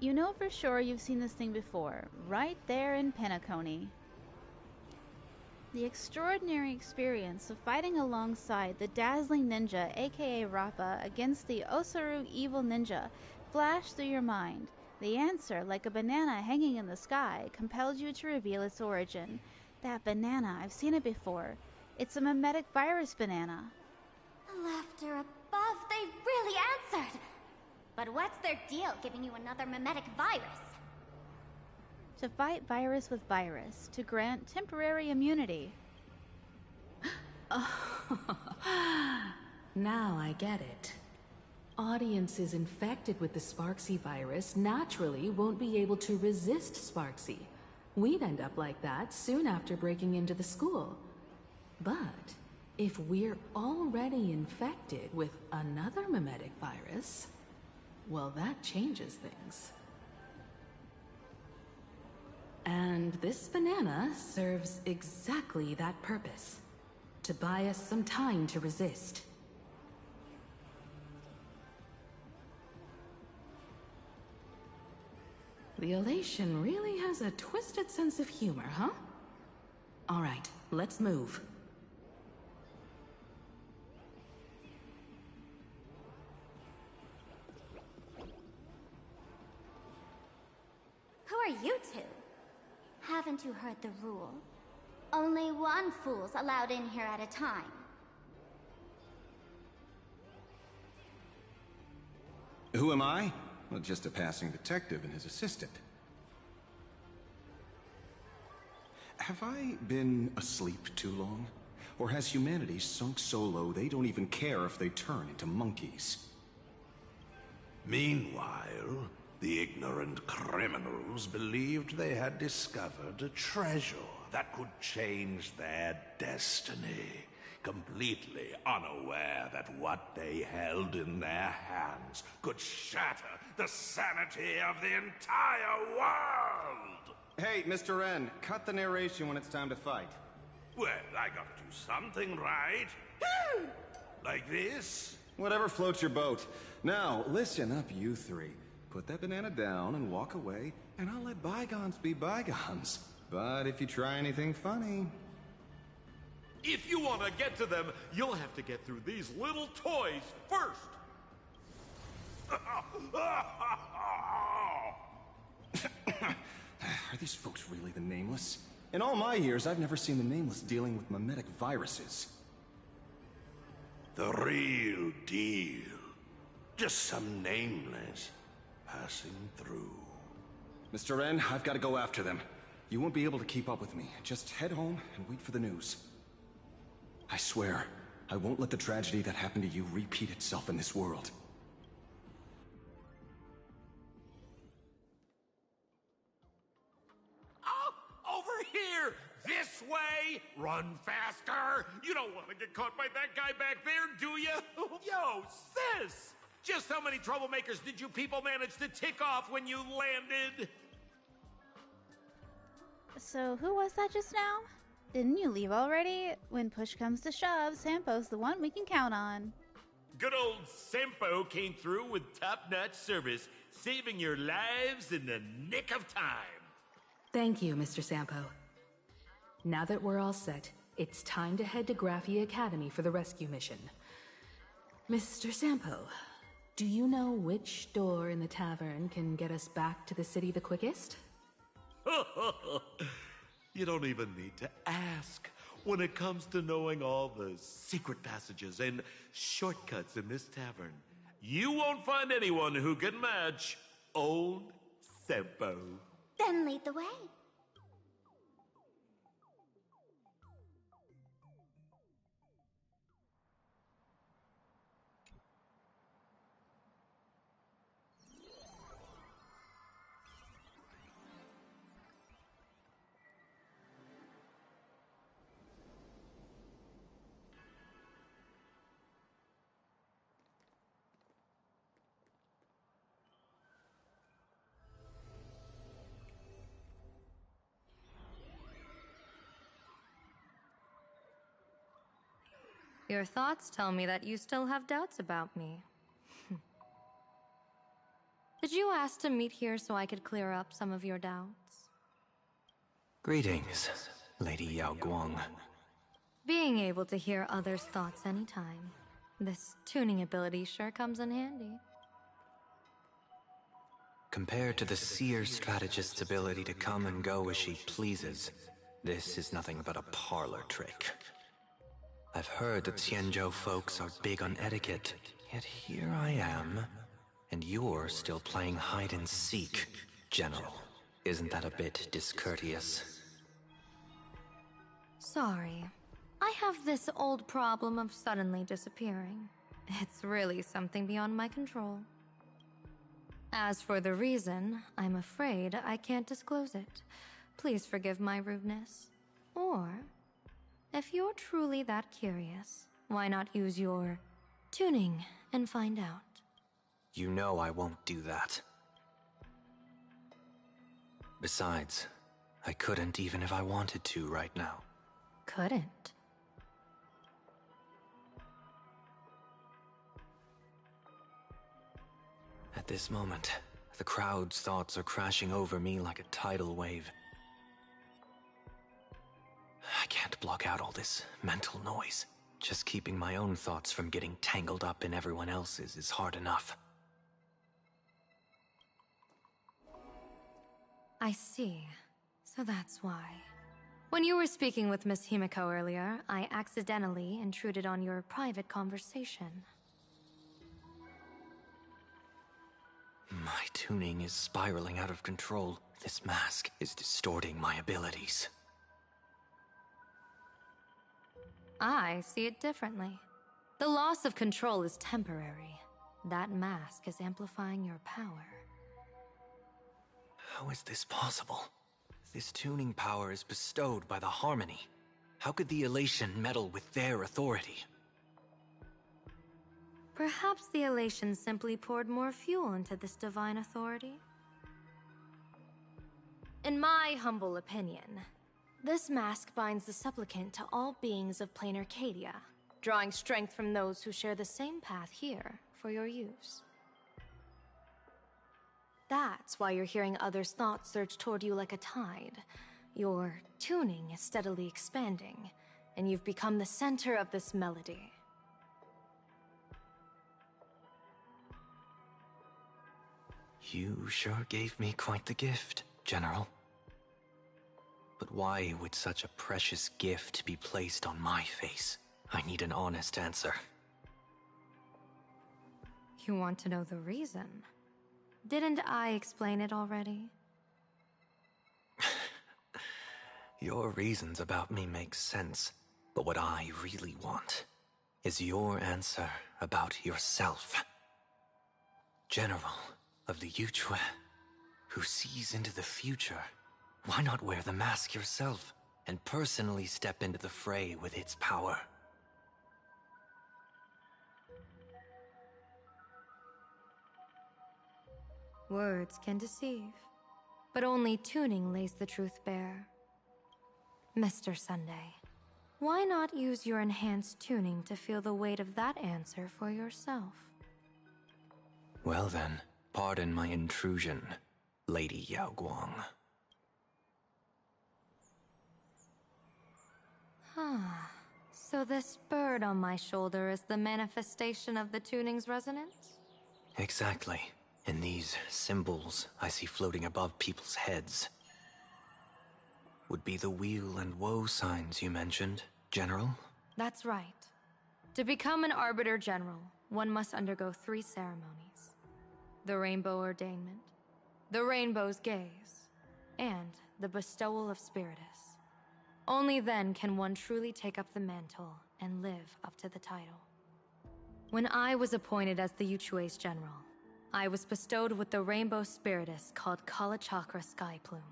You know for sure you've seen this thing before, right there in Penacony. The extraordinary experience of fighting alongside the dazzling ninja, aka Rappa, against the Osaru evil ninja, flashed through your mind. The answer, like a banana hanging in the sky, compelled you to reveal its origin. That banana, I've seen it before. It's a mimetic virus banana. The laughter above, they really answered! But what's their deal giving you another mimetic virus? To fight virus with virus, to grant temporary immunity. Now I get it. Audiences infected with the Sparksy virus naturally won't be able to resist Sparksy. We'd end up like that soon after breaking into the school. But if we're already infected with another mimetic virus, well, that changes things. And this banana serves exactly that purpose. To buy us some time to resist. The elation really has a twisted sense of humor, huh? All right, let's move. Who are you two? Haven't you heard the rule? Only one fool's allowed in here at a time. Who am I? Well, just a passing detective and his assistant. Have I been asleep too long? Or has humanity sunk so low they don't even care if they turn into monkeys? Meanwhile, the ignorant criminals believed they had discovered a treasure that could change their destiny, completely unaware that what they held in their hands could shatter the sanity of the entire world! Hey, Mr. N, cut the narration when it's time to fight. Well, I gotta do something right. Like this? Whatever floats your boat. Now, listen up, you three. Put that banana down and walk away, and I'll let bygones be bygones. But if you try anything funny... If you want to get to them, you'll have to get through these little toys first! Are these folks really the Nameless? In all my years, I've never seen the Nameless dealing with mimetic viruses. The real deal. Just some Nameless passing through. Mr. N, I've got to go after them. You won't be able to keep up with me. Just head home and wait for the news. I swear, I won't let the tragedy that happened to you repeat itself in this world. Oh, over here! This way! Run faster! You don't want to get caught by that guy back there, do you? Yo, sis! Just how many troublemakers did you people manage to tick off when you landed? So, who was that just now? Didn't you leave already? When push comes to shove, Sampo's the one we can count on. Good old Sampo came through with top-notch service, saving your lives in the nick of time. Thank you, Mr. Sampo. Now that we're all set, it's time to head to Graphia Academy for the rescue mission. Mr. Sampo, do you know which door in the tavern can get us back to the city the quickest? You don't even need to ask. When it comes to knowing all the secret passages and shortcuts in this tavern, you won't find anyone who can match old Sampo. Then lead the way. Your thoughts tell me that you still have doubts about me. Did you ask to meet here so I could clear up some of your doubts? Greetings, Lady Yao Guang. Being able to hear others' thoughts anytime. This tuning ability sure comes in handy. Compared to the seer strategist's ability to come and go as she pleases, this is nothing but a parlor trick. I've heard that Xianzhou folks are big on etiquette, yet here I am, and you're still playing hide and seek, General. Isn't that a bit discourteous? Sorry. I have this old problem of suddenly disappearing. It's really something beyond my control. As for the reason, I'm afraid I can't disclose it. Please forgive my rudeness. Or, if you're truly that curious, why not use your tuning and find out? You know I won't do that. Besides, I couldn't even if I wanted to right now. Couldn't? At this moment, the crowd's thoughts are crashing over me like a tidal wave. I can't block out all this mental noise. Just keeping my own thoughts from getting tangled up in everyone else's is hard enough. I see. So that's why. When you were speaking with Miss Himiko earlier, I accidentally intruded on your private conversation. My tuning is spiraling out of control. This mask is distorting my abilities. I see it differently. The loss of control is temporary. That mask is amplifying your power. How is this possible? This tuning power is bestowed by the Harmony. How could the Elation meddle with their authority? Perhaps the Elation simply poured more fuel into this divine authority? In my humble opinion, this mask binds the supplicant to all beings of plain Arcadia, drawing strength from those who share the same path here for your use. That's why you're hearing others' thoughts surge toward you like a tide. Your tuning is steadily expanding, and you've become the center of this melody. You sure gave me quite the gift, General. But why would such a precious gift be placed on my face? I need an honest answer. You want to know the reason? Didn't I explain it already? Your reasons about me make sense, but what I really want is your answer about yourself. General of the Yuchue, who sees into the future. Why not wear the mask yourself? and personally step into the fray with its power. Words can deceive, but only tuning lays the truth bare. Mr. Sunday, why not use your enhanced tuning to feel the weight of that answer for yourself? Well then, pardon my intrusion, Lady Yao Guang. So this bird on my shoulder is the manifestation of the tuning's resonance? Exactly. And these symbols I see floating above people's heads would be the wheel and woe signs you mentioned, General? That's right. To become an Arbiter General, one must undergo 3 ceremonies. The Rainbow Ordainment, the Rainbow's Gaze, and the Bestowal of Spiritus. Only then can one truly take up the mantle and live up to the title. When I was appointed as the Yuchue's General, I was bestowed with the Rainbow Spiritus called Kalachakra Sky Plume,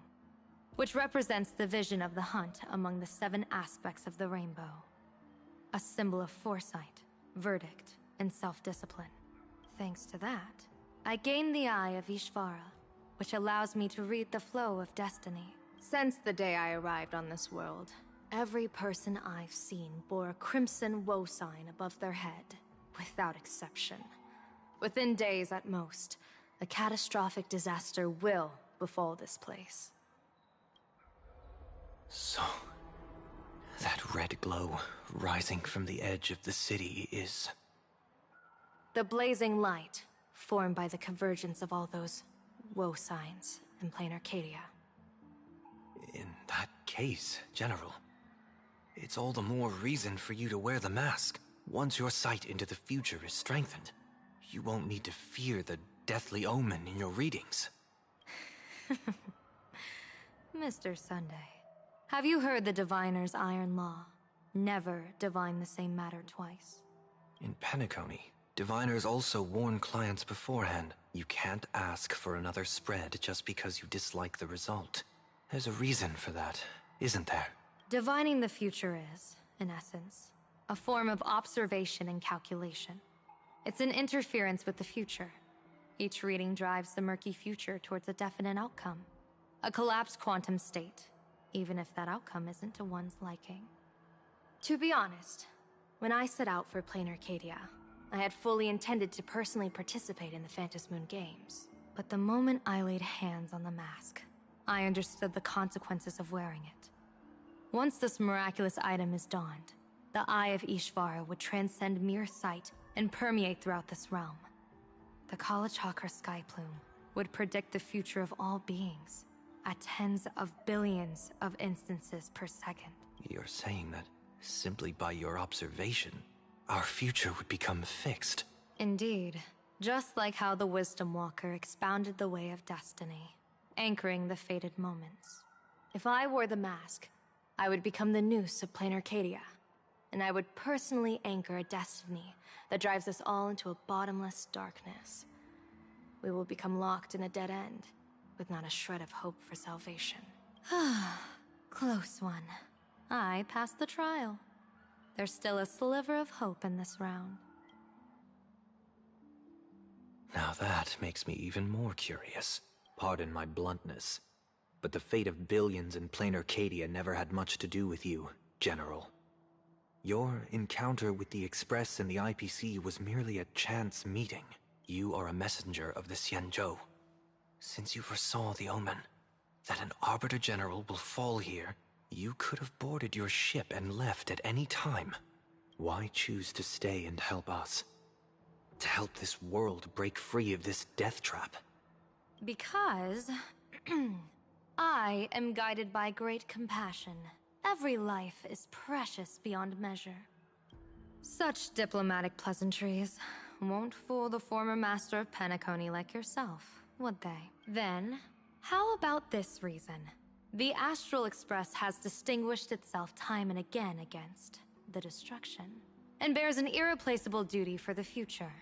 which represents the vision of the hunt among the 7 aspects of the rainbow. A symbol of foresight, verdict, and self-discipline. Thanks to that, I gained the Eye of Ishvara, which allows me to read the flow of destiny. Since the day I arrived on this world, every person I've seen bore a crimson woe sign above their head, without exception. Within days at most, a catastrophic disaster will befall this place. So, that red glow rising from the edge of the city is... The blazing light, formed by the convergence of all those woe signs in plain Arcadia. In that case, General, it's all the more reason for you to wear the mask. Once your sight into the future is strengthened, you won't need to fear the deathly omen in your readings. Mr. Sunday, have you heard the diviner's iron law? Never divine the same matter twice. In Penacony, diviners also warn clients beforehand. You can't ask for another spread just because you dislike the result. There's a reason for that, isn't there? Divining the future is, in essence, a form of observation and calculation. It's an interference with the future. Each reading drives the murky future towards a definite outcome. A collapsed quantum state, even if that outcome isn't to one's liking. To be honest, when I set out for Plain Arcadia, I had fully intended to personally participate in the Phantom Moon Games. But the moment I laid hands on the mask, I understood the consequences of wearing it. Once this miraculous item is donned, the Eye of Ishvara would transcend mere sight and permeate throughout this realm. The Kalachakra Sky Plume would predict the future of all beings at tens of billions of instances per second. You're saying that simply by your observation, our future would become fixed. Indeed, just like how the Wisdom Walker expounded the way of destiny, anchoring the fated moments. If I wore the mask, I would become the noose of Plain Arcadia, and I would personally anchor a destiny that drives us all into a bottomless darkness. We will become locked in a dead end, with not a shred of hope for salvation. Close one. I passed the trial. There's still a sliver of hope in this round. Now that makes me even more curious. Pardon my bluntness, but the fate of billions in Plain Arcadia never had much to do with you, General. Your encounter with the Express and the IPC was merely a chance meeting. You are a messenger of the Xianzhou. Since you foresaw the omen, that an Arbiter General will fall here, you could have boarded your ship and left at any time. Why choose to stay and help us? To help this world break free of this death trap? Because I am guided by great compassion. Every life is precious beyond measure. Such diplomatic pleasantries won't fool the former master of Penacony like yourself, would they? Then, how about this reason? The Astral Express has distinguished itself time and again against the destruction, and bears an irreplaceable duty for the future.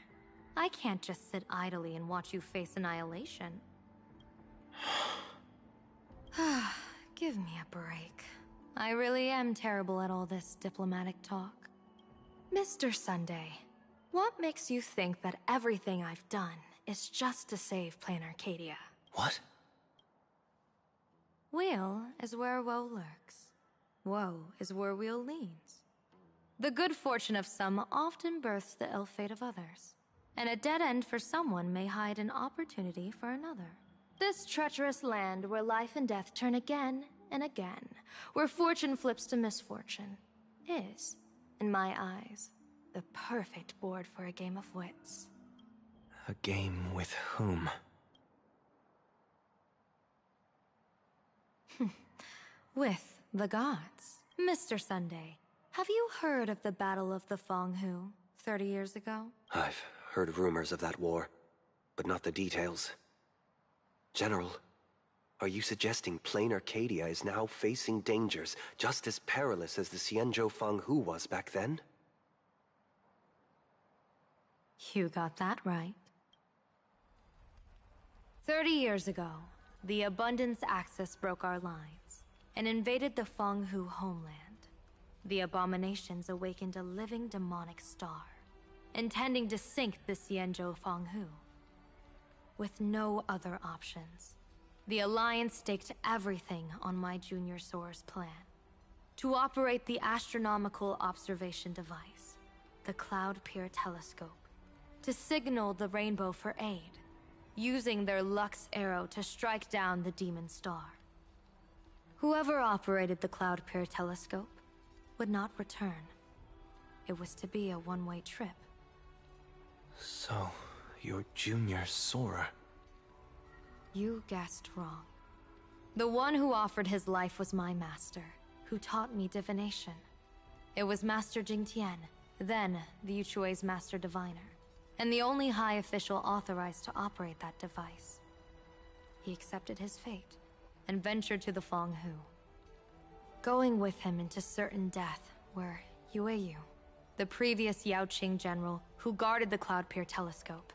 I can't just sit idly and watch you face annihilation. Give me a break. I really am terrible at all this diplomatic talk. Mr. Sunday, what makes you think that everything I've done is just to save Plain Arcadia? What? Weal is where woe lurks. Woe is where weal leans. The good fortune of some often births the ill fate of others, and a dead end for someone may hide an opportunity for another. This treacherous land where life and death turn again and again, where fortune flips to misfortune, is, in my eyes, the perfect board for a game of wits. A game with whom? With the gods. Mr. Sunday, have you heard of the Battle of the Fonghu 30 years ago? I've heard rumors of that war, but not the details. General, are you suggesting Plain Arcadia is now facing dangers just as perilous as the Xianzhou Fanghu was back then? You got that right. 30 years ago, the Abundance Axis broke our lines and invaded the Fanghu homeland. The abominations awakened a living demonic star, intending to sink the Xianzhou Fanghu. With no other options, the Alliance staked everything on my Junior Soar's plan. To operate the astronomical observation device, the Cloud Pier telescope, to signal the rainbow for aid, using their Lux arrow to strike down the demon star. Whoever operated the Cloud Pier telescope would not return. It was to be a one-way trip. So, you're Junior Sora. You guessed wrong. The one who offered his life was my master, who taught me divination. It was Master Jingtian, then the Yuchui's Master Diviner, and the only high official authorized to operate that device. He accepted his fate and ventured to the Fanghu, going with him into certain death were Yueyu, the previous Yaoqing general who guarded the Cloud Pier telescope,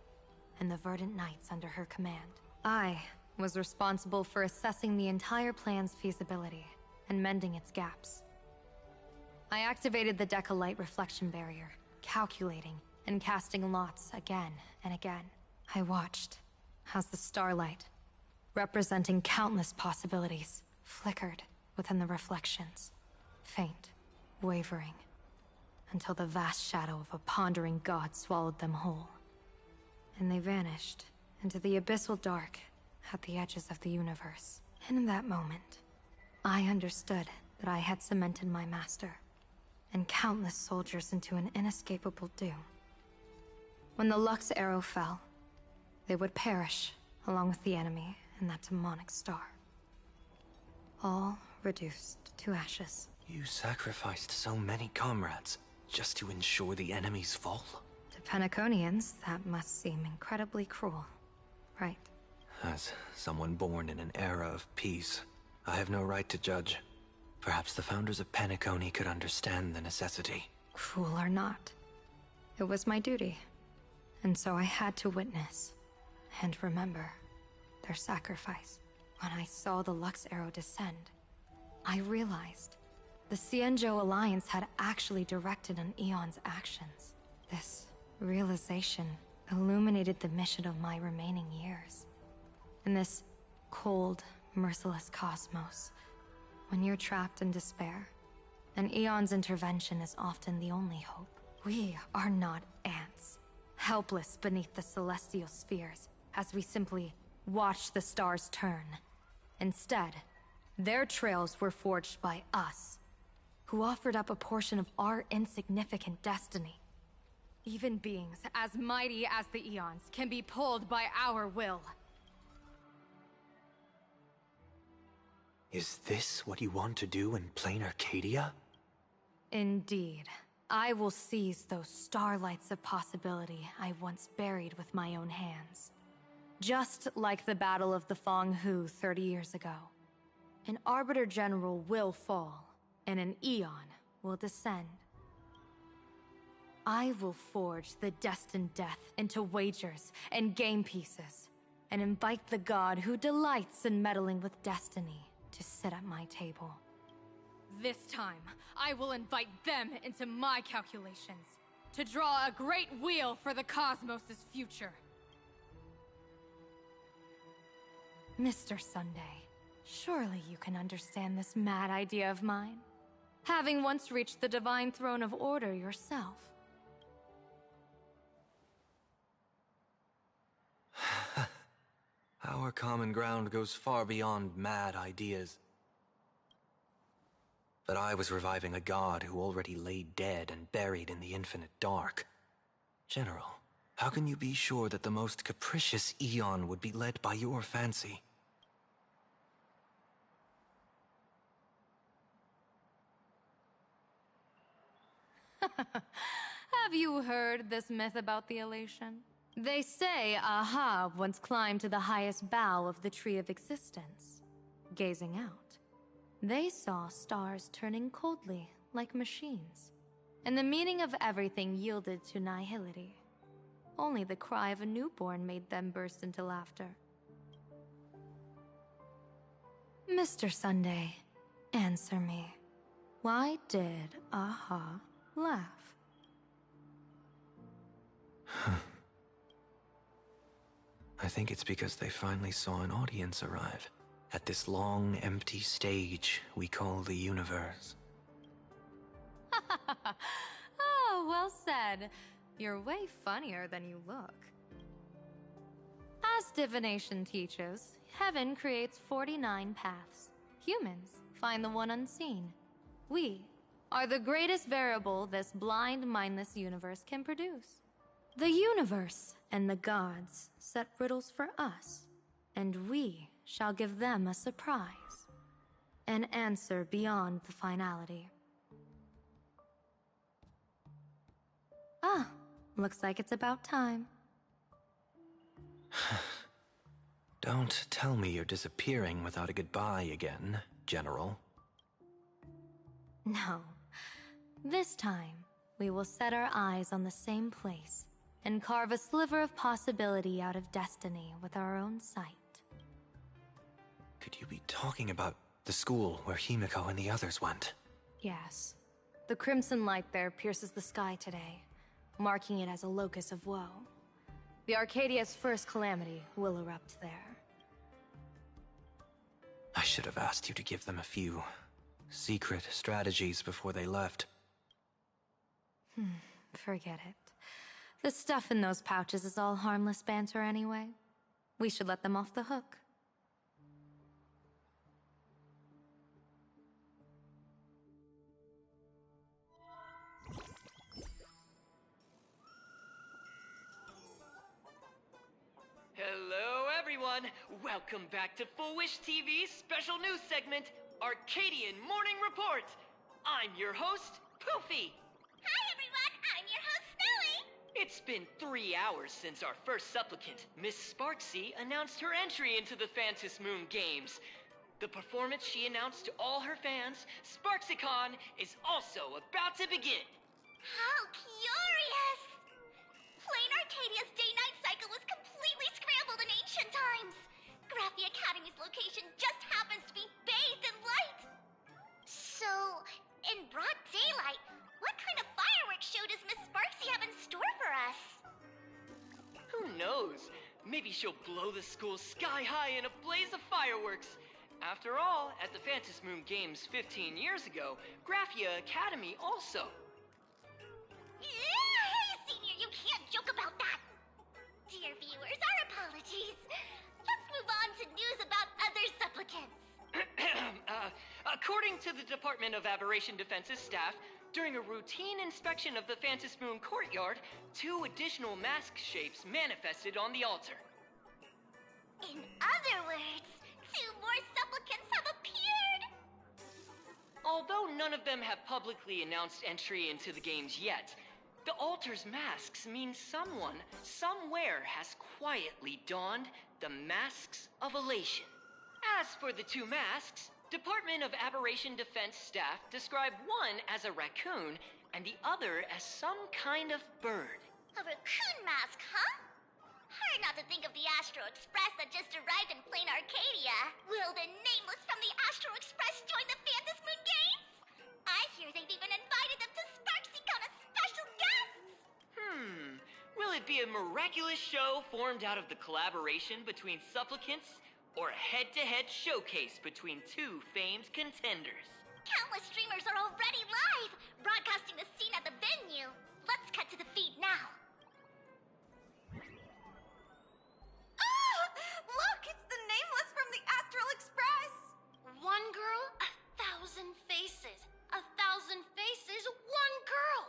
and the Verdant Knights under her command. I was responsible for assessing the entire plan's feasibility and mending its gaps. I activated the Decalite reflection barrier, calculating and casting lots again and again. I watched as the starlight, representing countless possibilities, flickered within the reflections, faint, wavering, until the vast shadow of a pondering god swallowed them whole. And they vanished into the abyssal dark at the edges of the universe. And in that moment, I understood that I had cemented my master and countless soldiers into an inescapable doom. When the Lux arrow fell, they would perish along with the enemy and that demonic star. All reduced to ashes. You sacrificed so many comrades just to ensure the enemy's fall? To Penaconians, that must seem incredibly cruel, right? As someone born in an era of peace, I have no right to judge. Perhaps the founders of Penacony could understand the necessity. Cruel or not, it was my duty. And so I had to witness and remember their sacrifice. When I saw the Lux arrow descend, I realized the Xianzhou Alliance had actually directed an Eon's actions. This realization illuminated the mission of my remaining years. In this cold, merciless cosmos, when you're trapped in despair, an Eon's intervention is often the only hope. We are not ants, helpless beneath the celestial spheres as we simply watch the stars turn. Instead, their trails were forged by us, who offered up a portion of our insignificant destiny. Even beings as mighty as the Eons can be pulled by our will. Is this what you want to do in Plain Arcadia? Indeed. I will seize those starlights of possibility I once buried with my own hands. Just like the Battle of the Fanghu 30 years ago. An Arbiter General will fall, and an Eon will descend. I will forge the destined death into wagers and game pieces, and invite the god who delights in meddling with destiny to sit at my table. This time, I will invite them into my calculations to draw a great wheel for the cosmos' future. Mr. Sunday, surely you can understand this mad idea of mine, having once reached the divine throne of order yourself. Our common ground goes far beyond mad ideas. But I was reviving a god who already lay dead and buried in the infinite dark. General, how can you be sure that the most capricious Eon would be led by your fancy? Have you heard this myth about the elation? They say Ahab once climbed to the highest bough of the Tree of Existence. Gazing out, they saw stars turning coldly like machines, and the meaning of everything yielded to nihility. Only the cry of a newborn made them burst into laughter. Mr. Sunday, answer me. Why did Aha laugh? I think it's because they finally saw an audience arrive at this long, empty stage we call the universe. Oh, well said. You're way funnier than you look. As divination teaches, heaven creates 49 paths. Humans find the one unseen. We are the greatest variable this blind, mindless universe can produce. The universe and the gods set riddles for us, and we shall give them a surprise. An answer beyond the finality. Ah, looks like it's about time. Don't tell me you're disappearing without a goodbye again, General. No. This time, we will set our eyes on the same place and carve a sliver of possibility out of destiny with our own sight. Could you be talking about the school where Himiko and the others went? Yes. The crimson light there pierces the sky today, marking it as a locus of woe. The Arcadia's first calamity will erupt there. I should have asked you to give them a few secret strategies before they left. Forget it. The stuff in those pouches is all harmless banter anyway. We should let them off the hook. Hello, everyone! Welcome back to Full Wish TV's special news segment, Arcadian Morning Report! I'm your host, Poofy! Hi, everyone! I'm your host, Snowy! It's been 3 hours since our first supplicant, Miss Sparksy, announced her entry into the Phantom Moon Games. The performance she announced to all her fans, SparksyCon, is also about to begin. How curious! Plain Arcadia's day-night cycle was completely scrambled in ancient times. Graphia Academy's location just happens to be bathed in light. So, in broad daylight, what kind of fireworks show does Miss Sparksy have in store for us? Who knows? Maybe she'll blow the school sky high in a blaze of fireworks. After all, at the Phantom Moon Games 15 years ago, Graphia Academy also. Hey, Senior, you can't joke about that! Dear viewers, our apologies. Let's move on to news about other supplicants. According to the Department of Aberration Defense's staff, during a routine inspection of the Phantom Moon courtyard, 2 additional mask shapes manifested on the altar. In other words, 2 more supplicants have appeared! Although none of them have publicly announced entry into the games yet, the altar's masks mean someone, somewhere has quietly donned the masks of elation. As for the 2 masks, Department of Aberration Defense staff describe one as a raccoon and the other as some kind of bird. A raccoon mask, huh? Hard not to think of the Astro Express that just arrived in plain Arcadia. Will the Nameless from the Astro Express join the Phantom Moon Games? hear they've even invited them to SparksyCon as special guests! Will it be a miraculous show formed out of the collaboration between supplicants, or a head-to-head showcase between two famed contenders? Countless streamers are already live, broadcasting the scene at the venue. Let's cut to the feed now. Ah! Look, it's the Nameless from the Astral Express! One girl, 1,000 faces. 1,000 faces, one girl.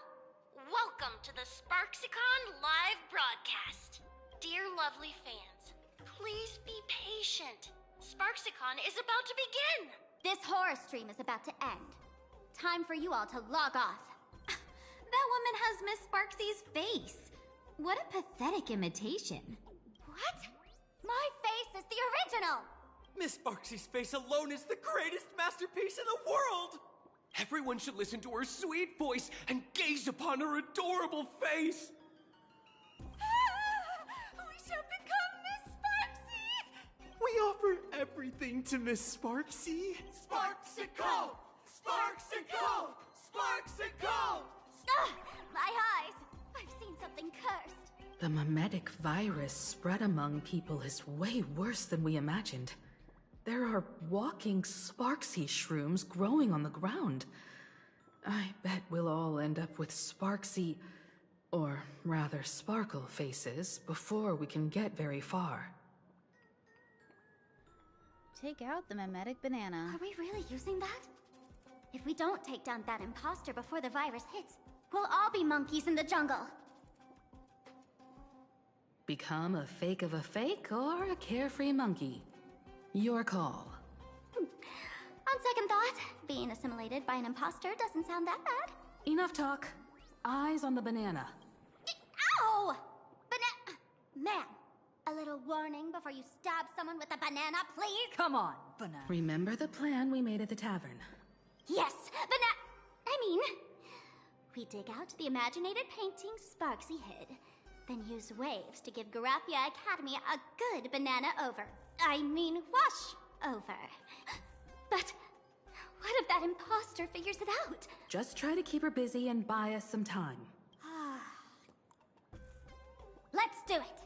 Welcome to the SparksyCon live broadcast. Dear lovely fans, please be patient. SparksyCon is about to begin. This horror stream is about to end. Time for you all to log off. That woman has Miss Sparksy's face. What a pathetic imitation. What? My face is the original! Miss Sparksy's face alone is the greatest masterpiece in the world! Everyone should listen to her sweet voice and gaze upon her adorable face! We shall become Miss Sparksy! We offer everything to Miss Sparksy. SparksyCon! SparksyCon! SparksyCon! My eyes! I've seen something cursed. The mimetic virus spread among people is way worse than we imagined. There are walking Sparksy shrooms growing on the ground. I bet we'll all end up with Sparksy, or rather Sparkle faces before we can get very far. Take out the mimetic banana. Are we really using that? If we don't take down that imposter before the virus hits, we'll all be monkeys in the jungle. Become a fake of a fake or a carefree monkey? Your call. On second thought, being assimilated by an imposter doesn't sound that bad. Enough talk. Eyes on the banana. Ow! Man, a little warning before you stab someone with a banana, please? Come on, banana. Remember the plan we made at the tavern. Yes, we dig out the imaginated painting Sparksy hid, then use waves to give Garapia Academy a good banana wash over. But what if that imposter figures it out? Just try to keep her busy and buy us some time. Let's do it!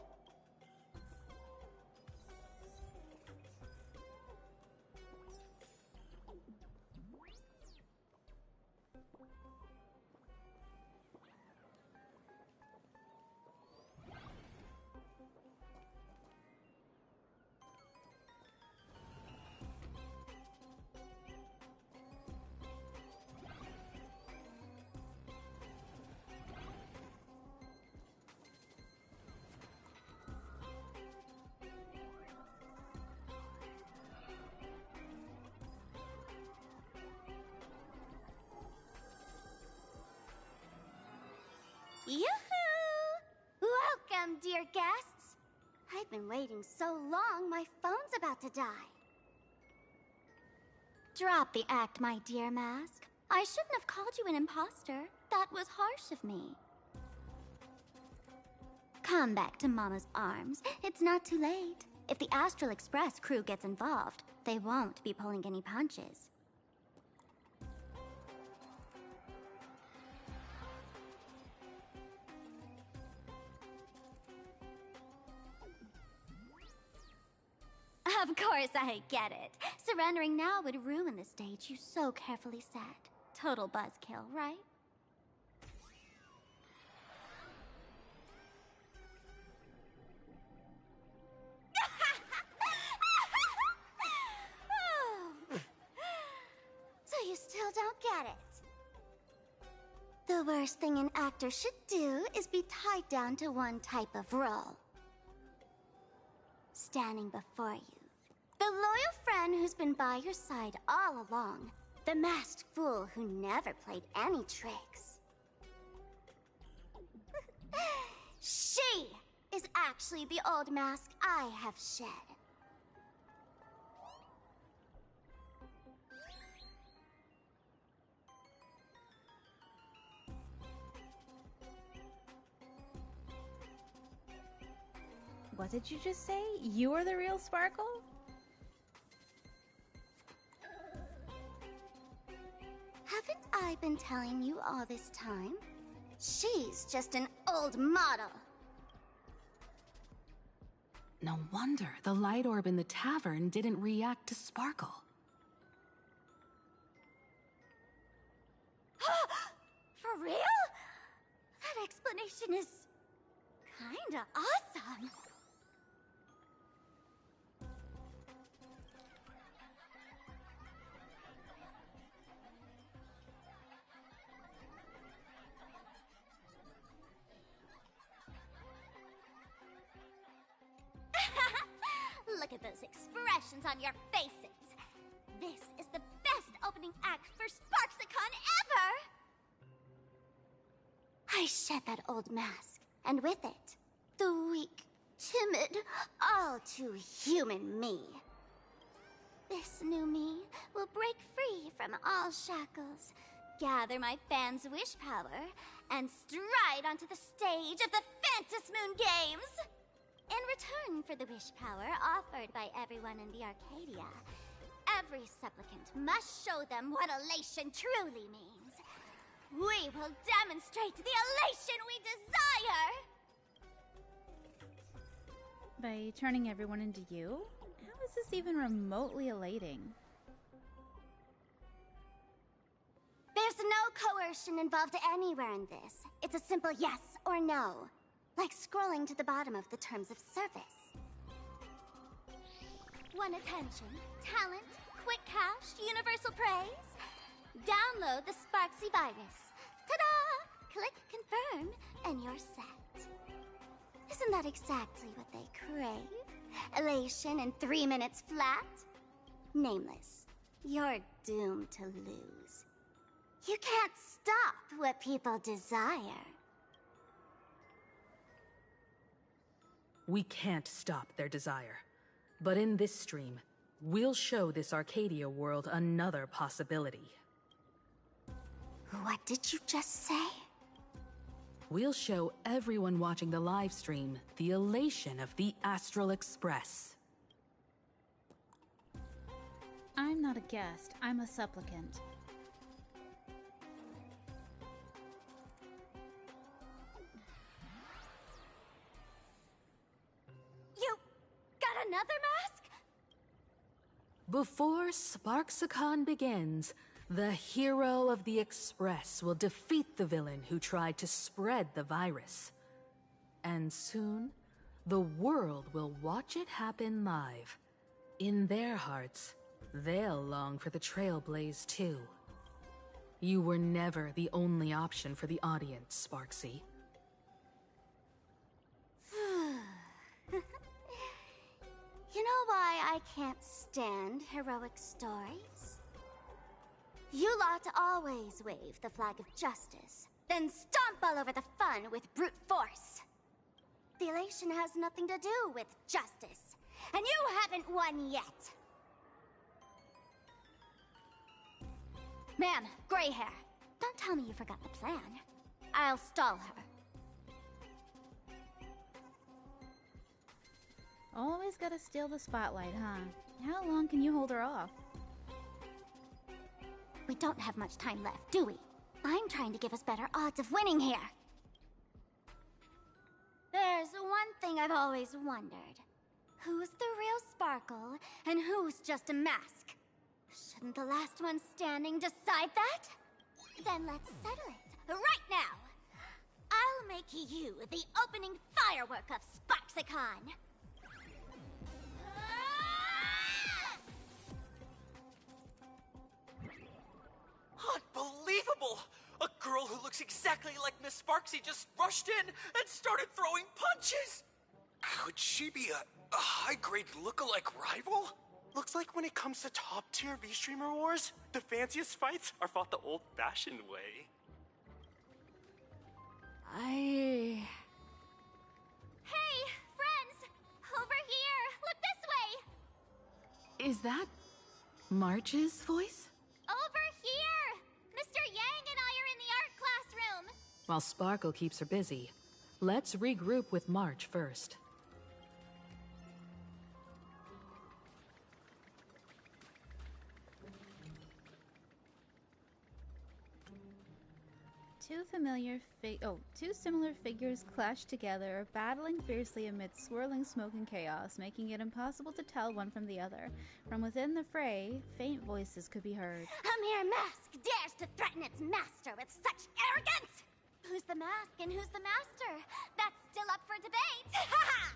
Yoo-hoo! Welcome, dear guests! I've been waiting so long, my phone's about to die. Drop the act, my dear Mask. I shouldn't have called you an imposter. That was harsh of me. Come back to Mama's arms. It's not too late. If the Astral Express crew gets involved, they won't be pulling any punches. Of course I get it. Surrendering now would ruin the stage you so carefully set. Total buzzkill, right? So you still don't get it. The worst thing an actor should do is be tied down to one type of role. Standing before you, the loyal friend who's been by your side all along. The masked fool who never played any tricks. She is actually the old mask I have shed. What did you just say? You are the real Sparkle? Have Haven't I been telling you all this time? She's just an old model. No wonder the light orb in the tavern didn't react to Sparkle. For real? That explanation is kinda awesome. Look at those expressions on your faces. This is the best opening act for Sparksicon ever! I shed that old mask, and with it, the weak, timid, all too human me. This new me will break free from all shackles, gather my fans' wish power, and stride onto the stage of the Fantasmoon Games! In return for the wish power offered by everyone in the Arcadia, every supplicant must show them what elation truly means. We will demonstrate the elation we desire! By turning everyone into you? How is this even remotely elating? There's no coercion involved anywhere in this. It's a simple yes or no. Like scrolling to the bottom of the terms of service. Want attention, talent, quick cash, universal praise? Download the Sparksy virus. Ta-da! Click confirm, and you're set. Isn't that exactly what they crave? Elation in 3 minutes flat? Nameless, you're doomed to lose. You can't stop what people desire. We can't stop their desire. But in this stream, we'll show this Arcadia world another possibility. What did you just say? We'll show everyone watching the live stream the elation of the Astral Express. I'm not a guest, I'm a supplicant. You got another mask? Before Sparksicon begins, the hero of the Express will defeat the villain who tried to spread the virus. And soon, the world will watch it happen live. In their hearts, they'll long for the Trailblaze too. You were never the only option for the audience, Sparksy. You know why I can't stand heroic stories? You lot always wave the flag of justice, then stomp all over the fun with brute force. The elation has nothing to do with justice, and you haven't won yet. Man, gray hair, don't tell me you forgot the plan. I'll stall her. Always gotta steal the spotlight, huh? How long can you hold her off? We don't have much time left, do we? I'm trying to give us better odds of winning here. There's one thing I've always wondered. Who's the real Sparkle, and who's just a mask? Shouldn't the last one standing decide that? Then let's settle it, right now! I'll make you the opening firework of Sparksicon! Unbelievable! A girl who looks exactly like Miss Sparksy just rushed in and started throwing punches! Could she be a high-grade lookalike rival? Looks like when it comes to top-tier V-Streamer wars, the fanciest fights are fought the old-fashioned way. Hey, friends! Over here! Look this way! Is that March's voice? Over here! Mr. Yang and I are in the art classroom! While Sparkle keeps her busy, let's regroup with March first. Two similar figures clash together, battling fiercely amidst swirling smoke and chaos, making it impossible to tell one from the other. From within the fray, faint voices could be heard. A mere mask dares to threaten its master with such arrogance! Who's the mask and who's the master? That's still up for debate! Ha ha!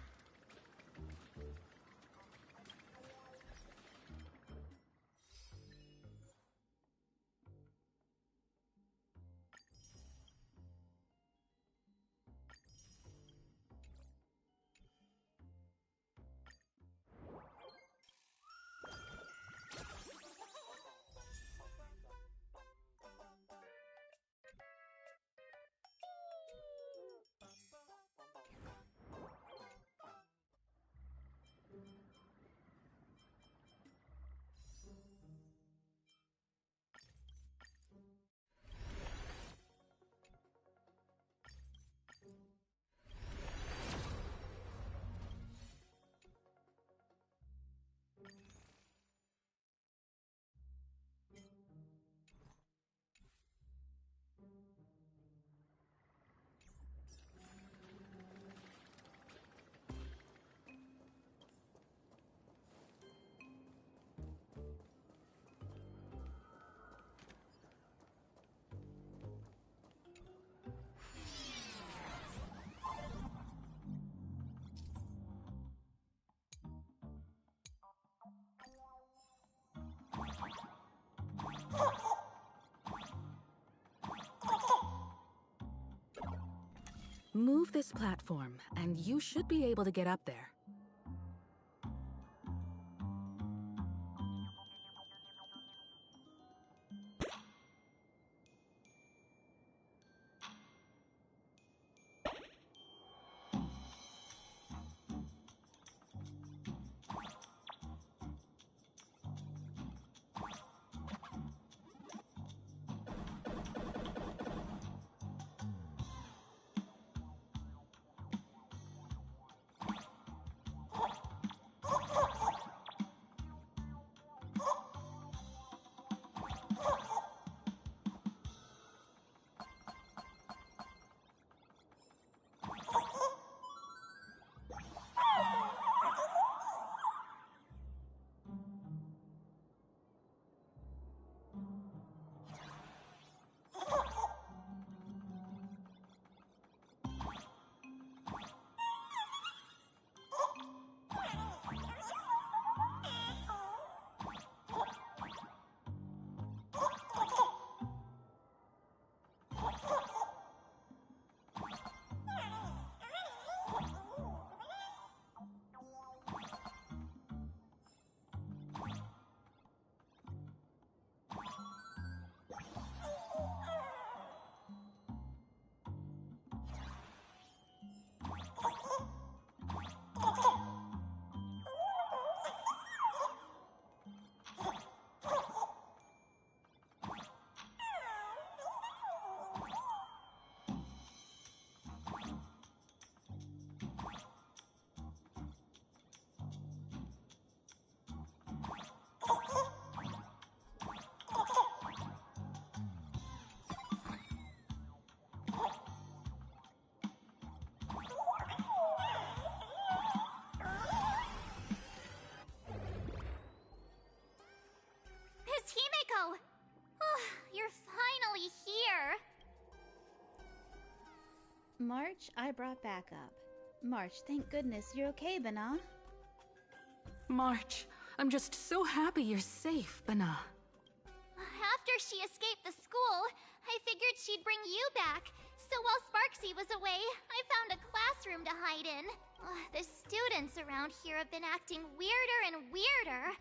Move this platform, and you should be able to get up there. Himeko! Oh, you're finally here! March, I brought backup. March, thank goodness you're okay, Bana. March, I'm just so happy you're safe, Bana. After she escaped the school, I figured she'd bring you back. So while Sparksy was away, I found a classroom to hide in. The students around here have been acting weirder and weirder.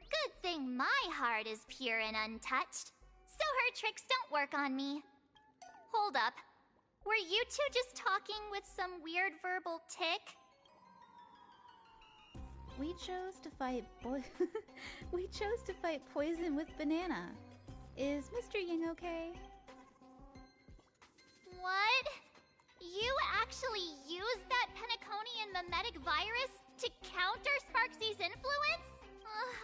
Good thing my heart is pure and untouched, so her tricks don't work on me. Hold up. Were you two just talking with some weird verbal tick? We chose to fight poison with banana. Is Mr. Ying okay? What? You actually used that Penaconian mimetic virus to counter Sparksy's influence?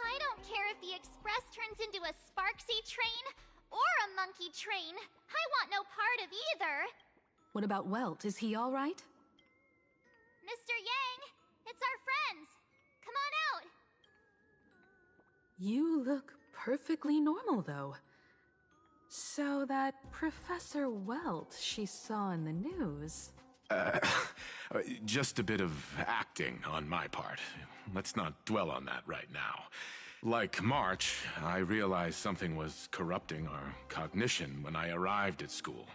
I don't care if the Express turns into a Sparksy train or a a monkey train. I want no part of either. What about Welt? Is he all right? Mr. Yang, it's our friends. Come on out. You look perfectly normal, though. So that Professor Welt she saw in the news... Just a bit of acting on my part. Let's not dwell on that right now. Like March, I realized something was corrupting our cognition when I arrived at school.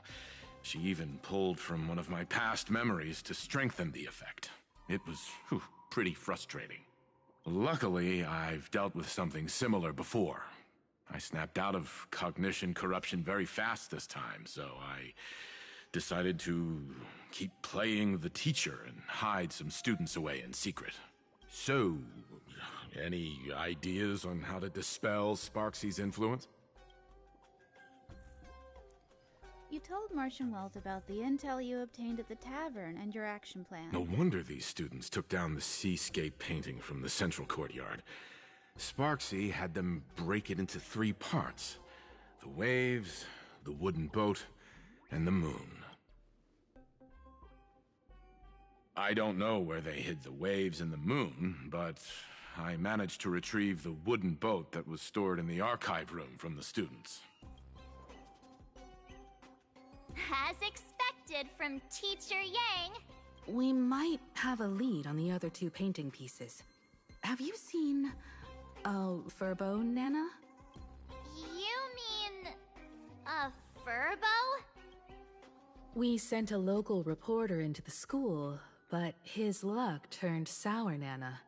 She even pulled from one of my past memories to strengthen the effect. It was pretty frustrating. Luckily, I've dealt with something similar before. I snapped out of cognition corruption very fast this time, so I decided to keep playing the teacher and hide some students away in secret. So, any ideas on how to dispel Sparksy's influence? You told March and Welt about the intel you obtained at the tavern and your action plan. No wonder these students took down the seascape painting from the central courtyard. Sparksy had them break it into 3 parts. The waves, the wooden boat, and the moon. I don't know where they hid the waves and the moon, but I managed to retrieve the wooden boat that was stored in the archive room from the students. As expected from Teacher Yang. We might have a lead on the other 2 painting pieces. Have you seen... Furbo, Nana? You mean... a Furbo? We sent a local reporter into the school, but his luck turned sour, Nana.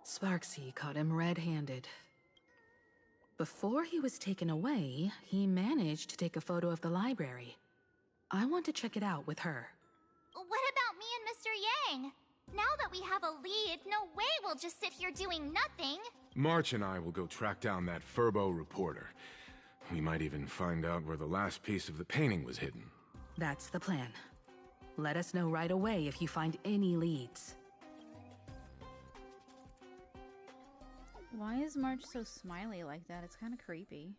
Sparksy caught him red-handed. Before he was taken away, he managed to take a photo of the library. I want to check it out with her. What about me and Mr. Yang? Now that we have a lead, no way we'll just sit here doing nothing. March and I will go track down that Furbo reporter. We might even find out where the last piece of the painting was hidden. That's the plan. Let us know right away if you find any leads. Why is March so smiley like that? It's kind of creepy.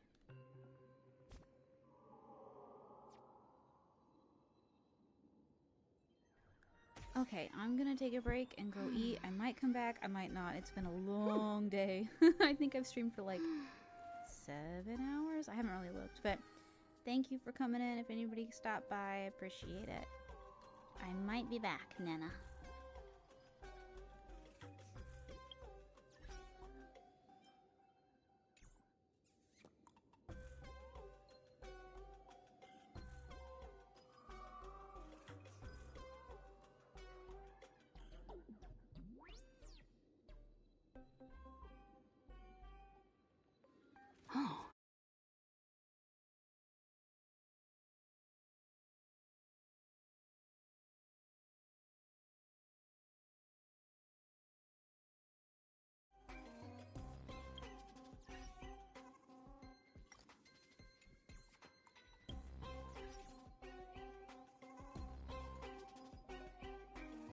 Okay, I'm gonna take a break and go eat. I might come back, I might not. It's been a long day. I think I've streamed for like 7 hours? I haven't really looked, but thank you for coming in. If anybody stopped by, I appreciate it. I might be back, Nana.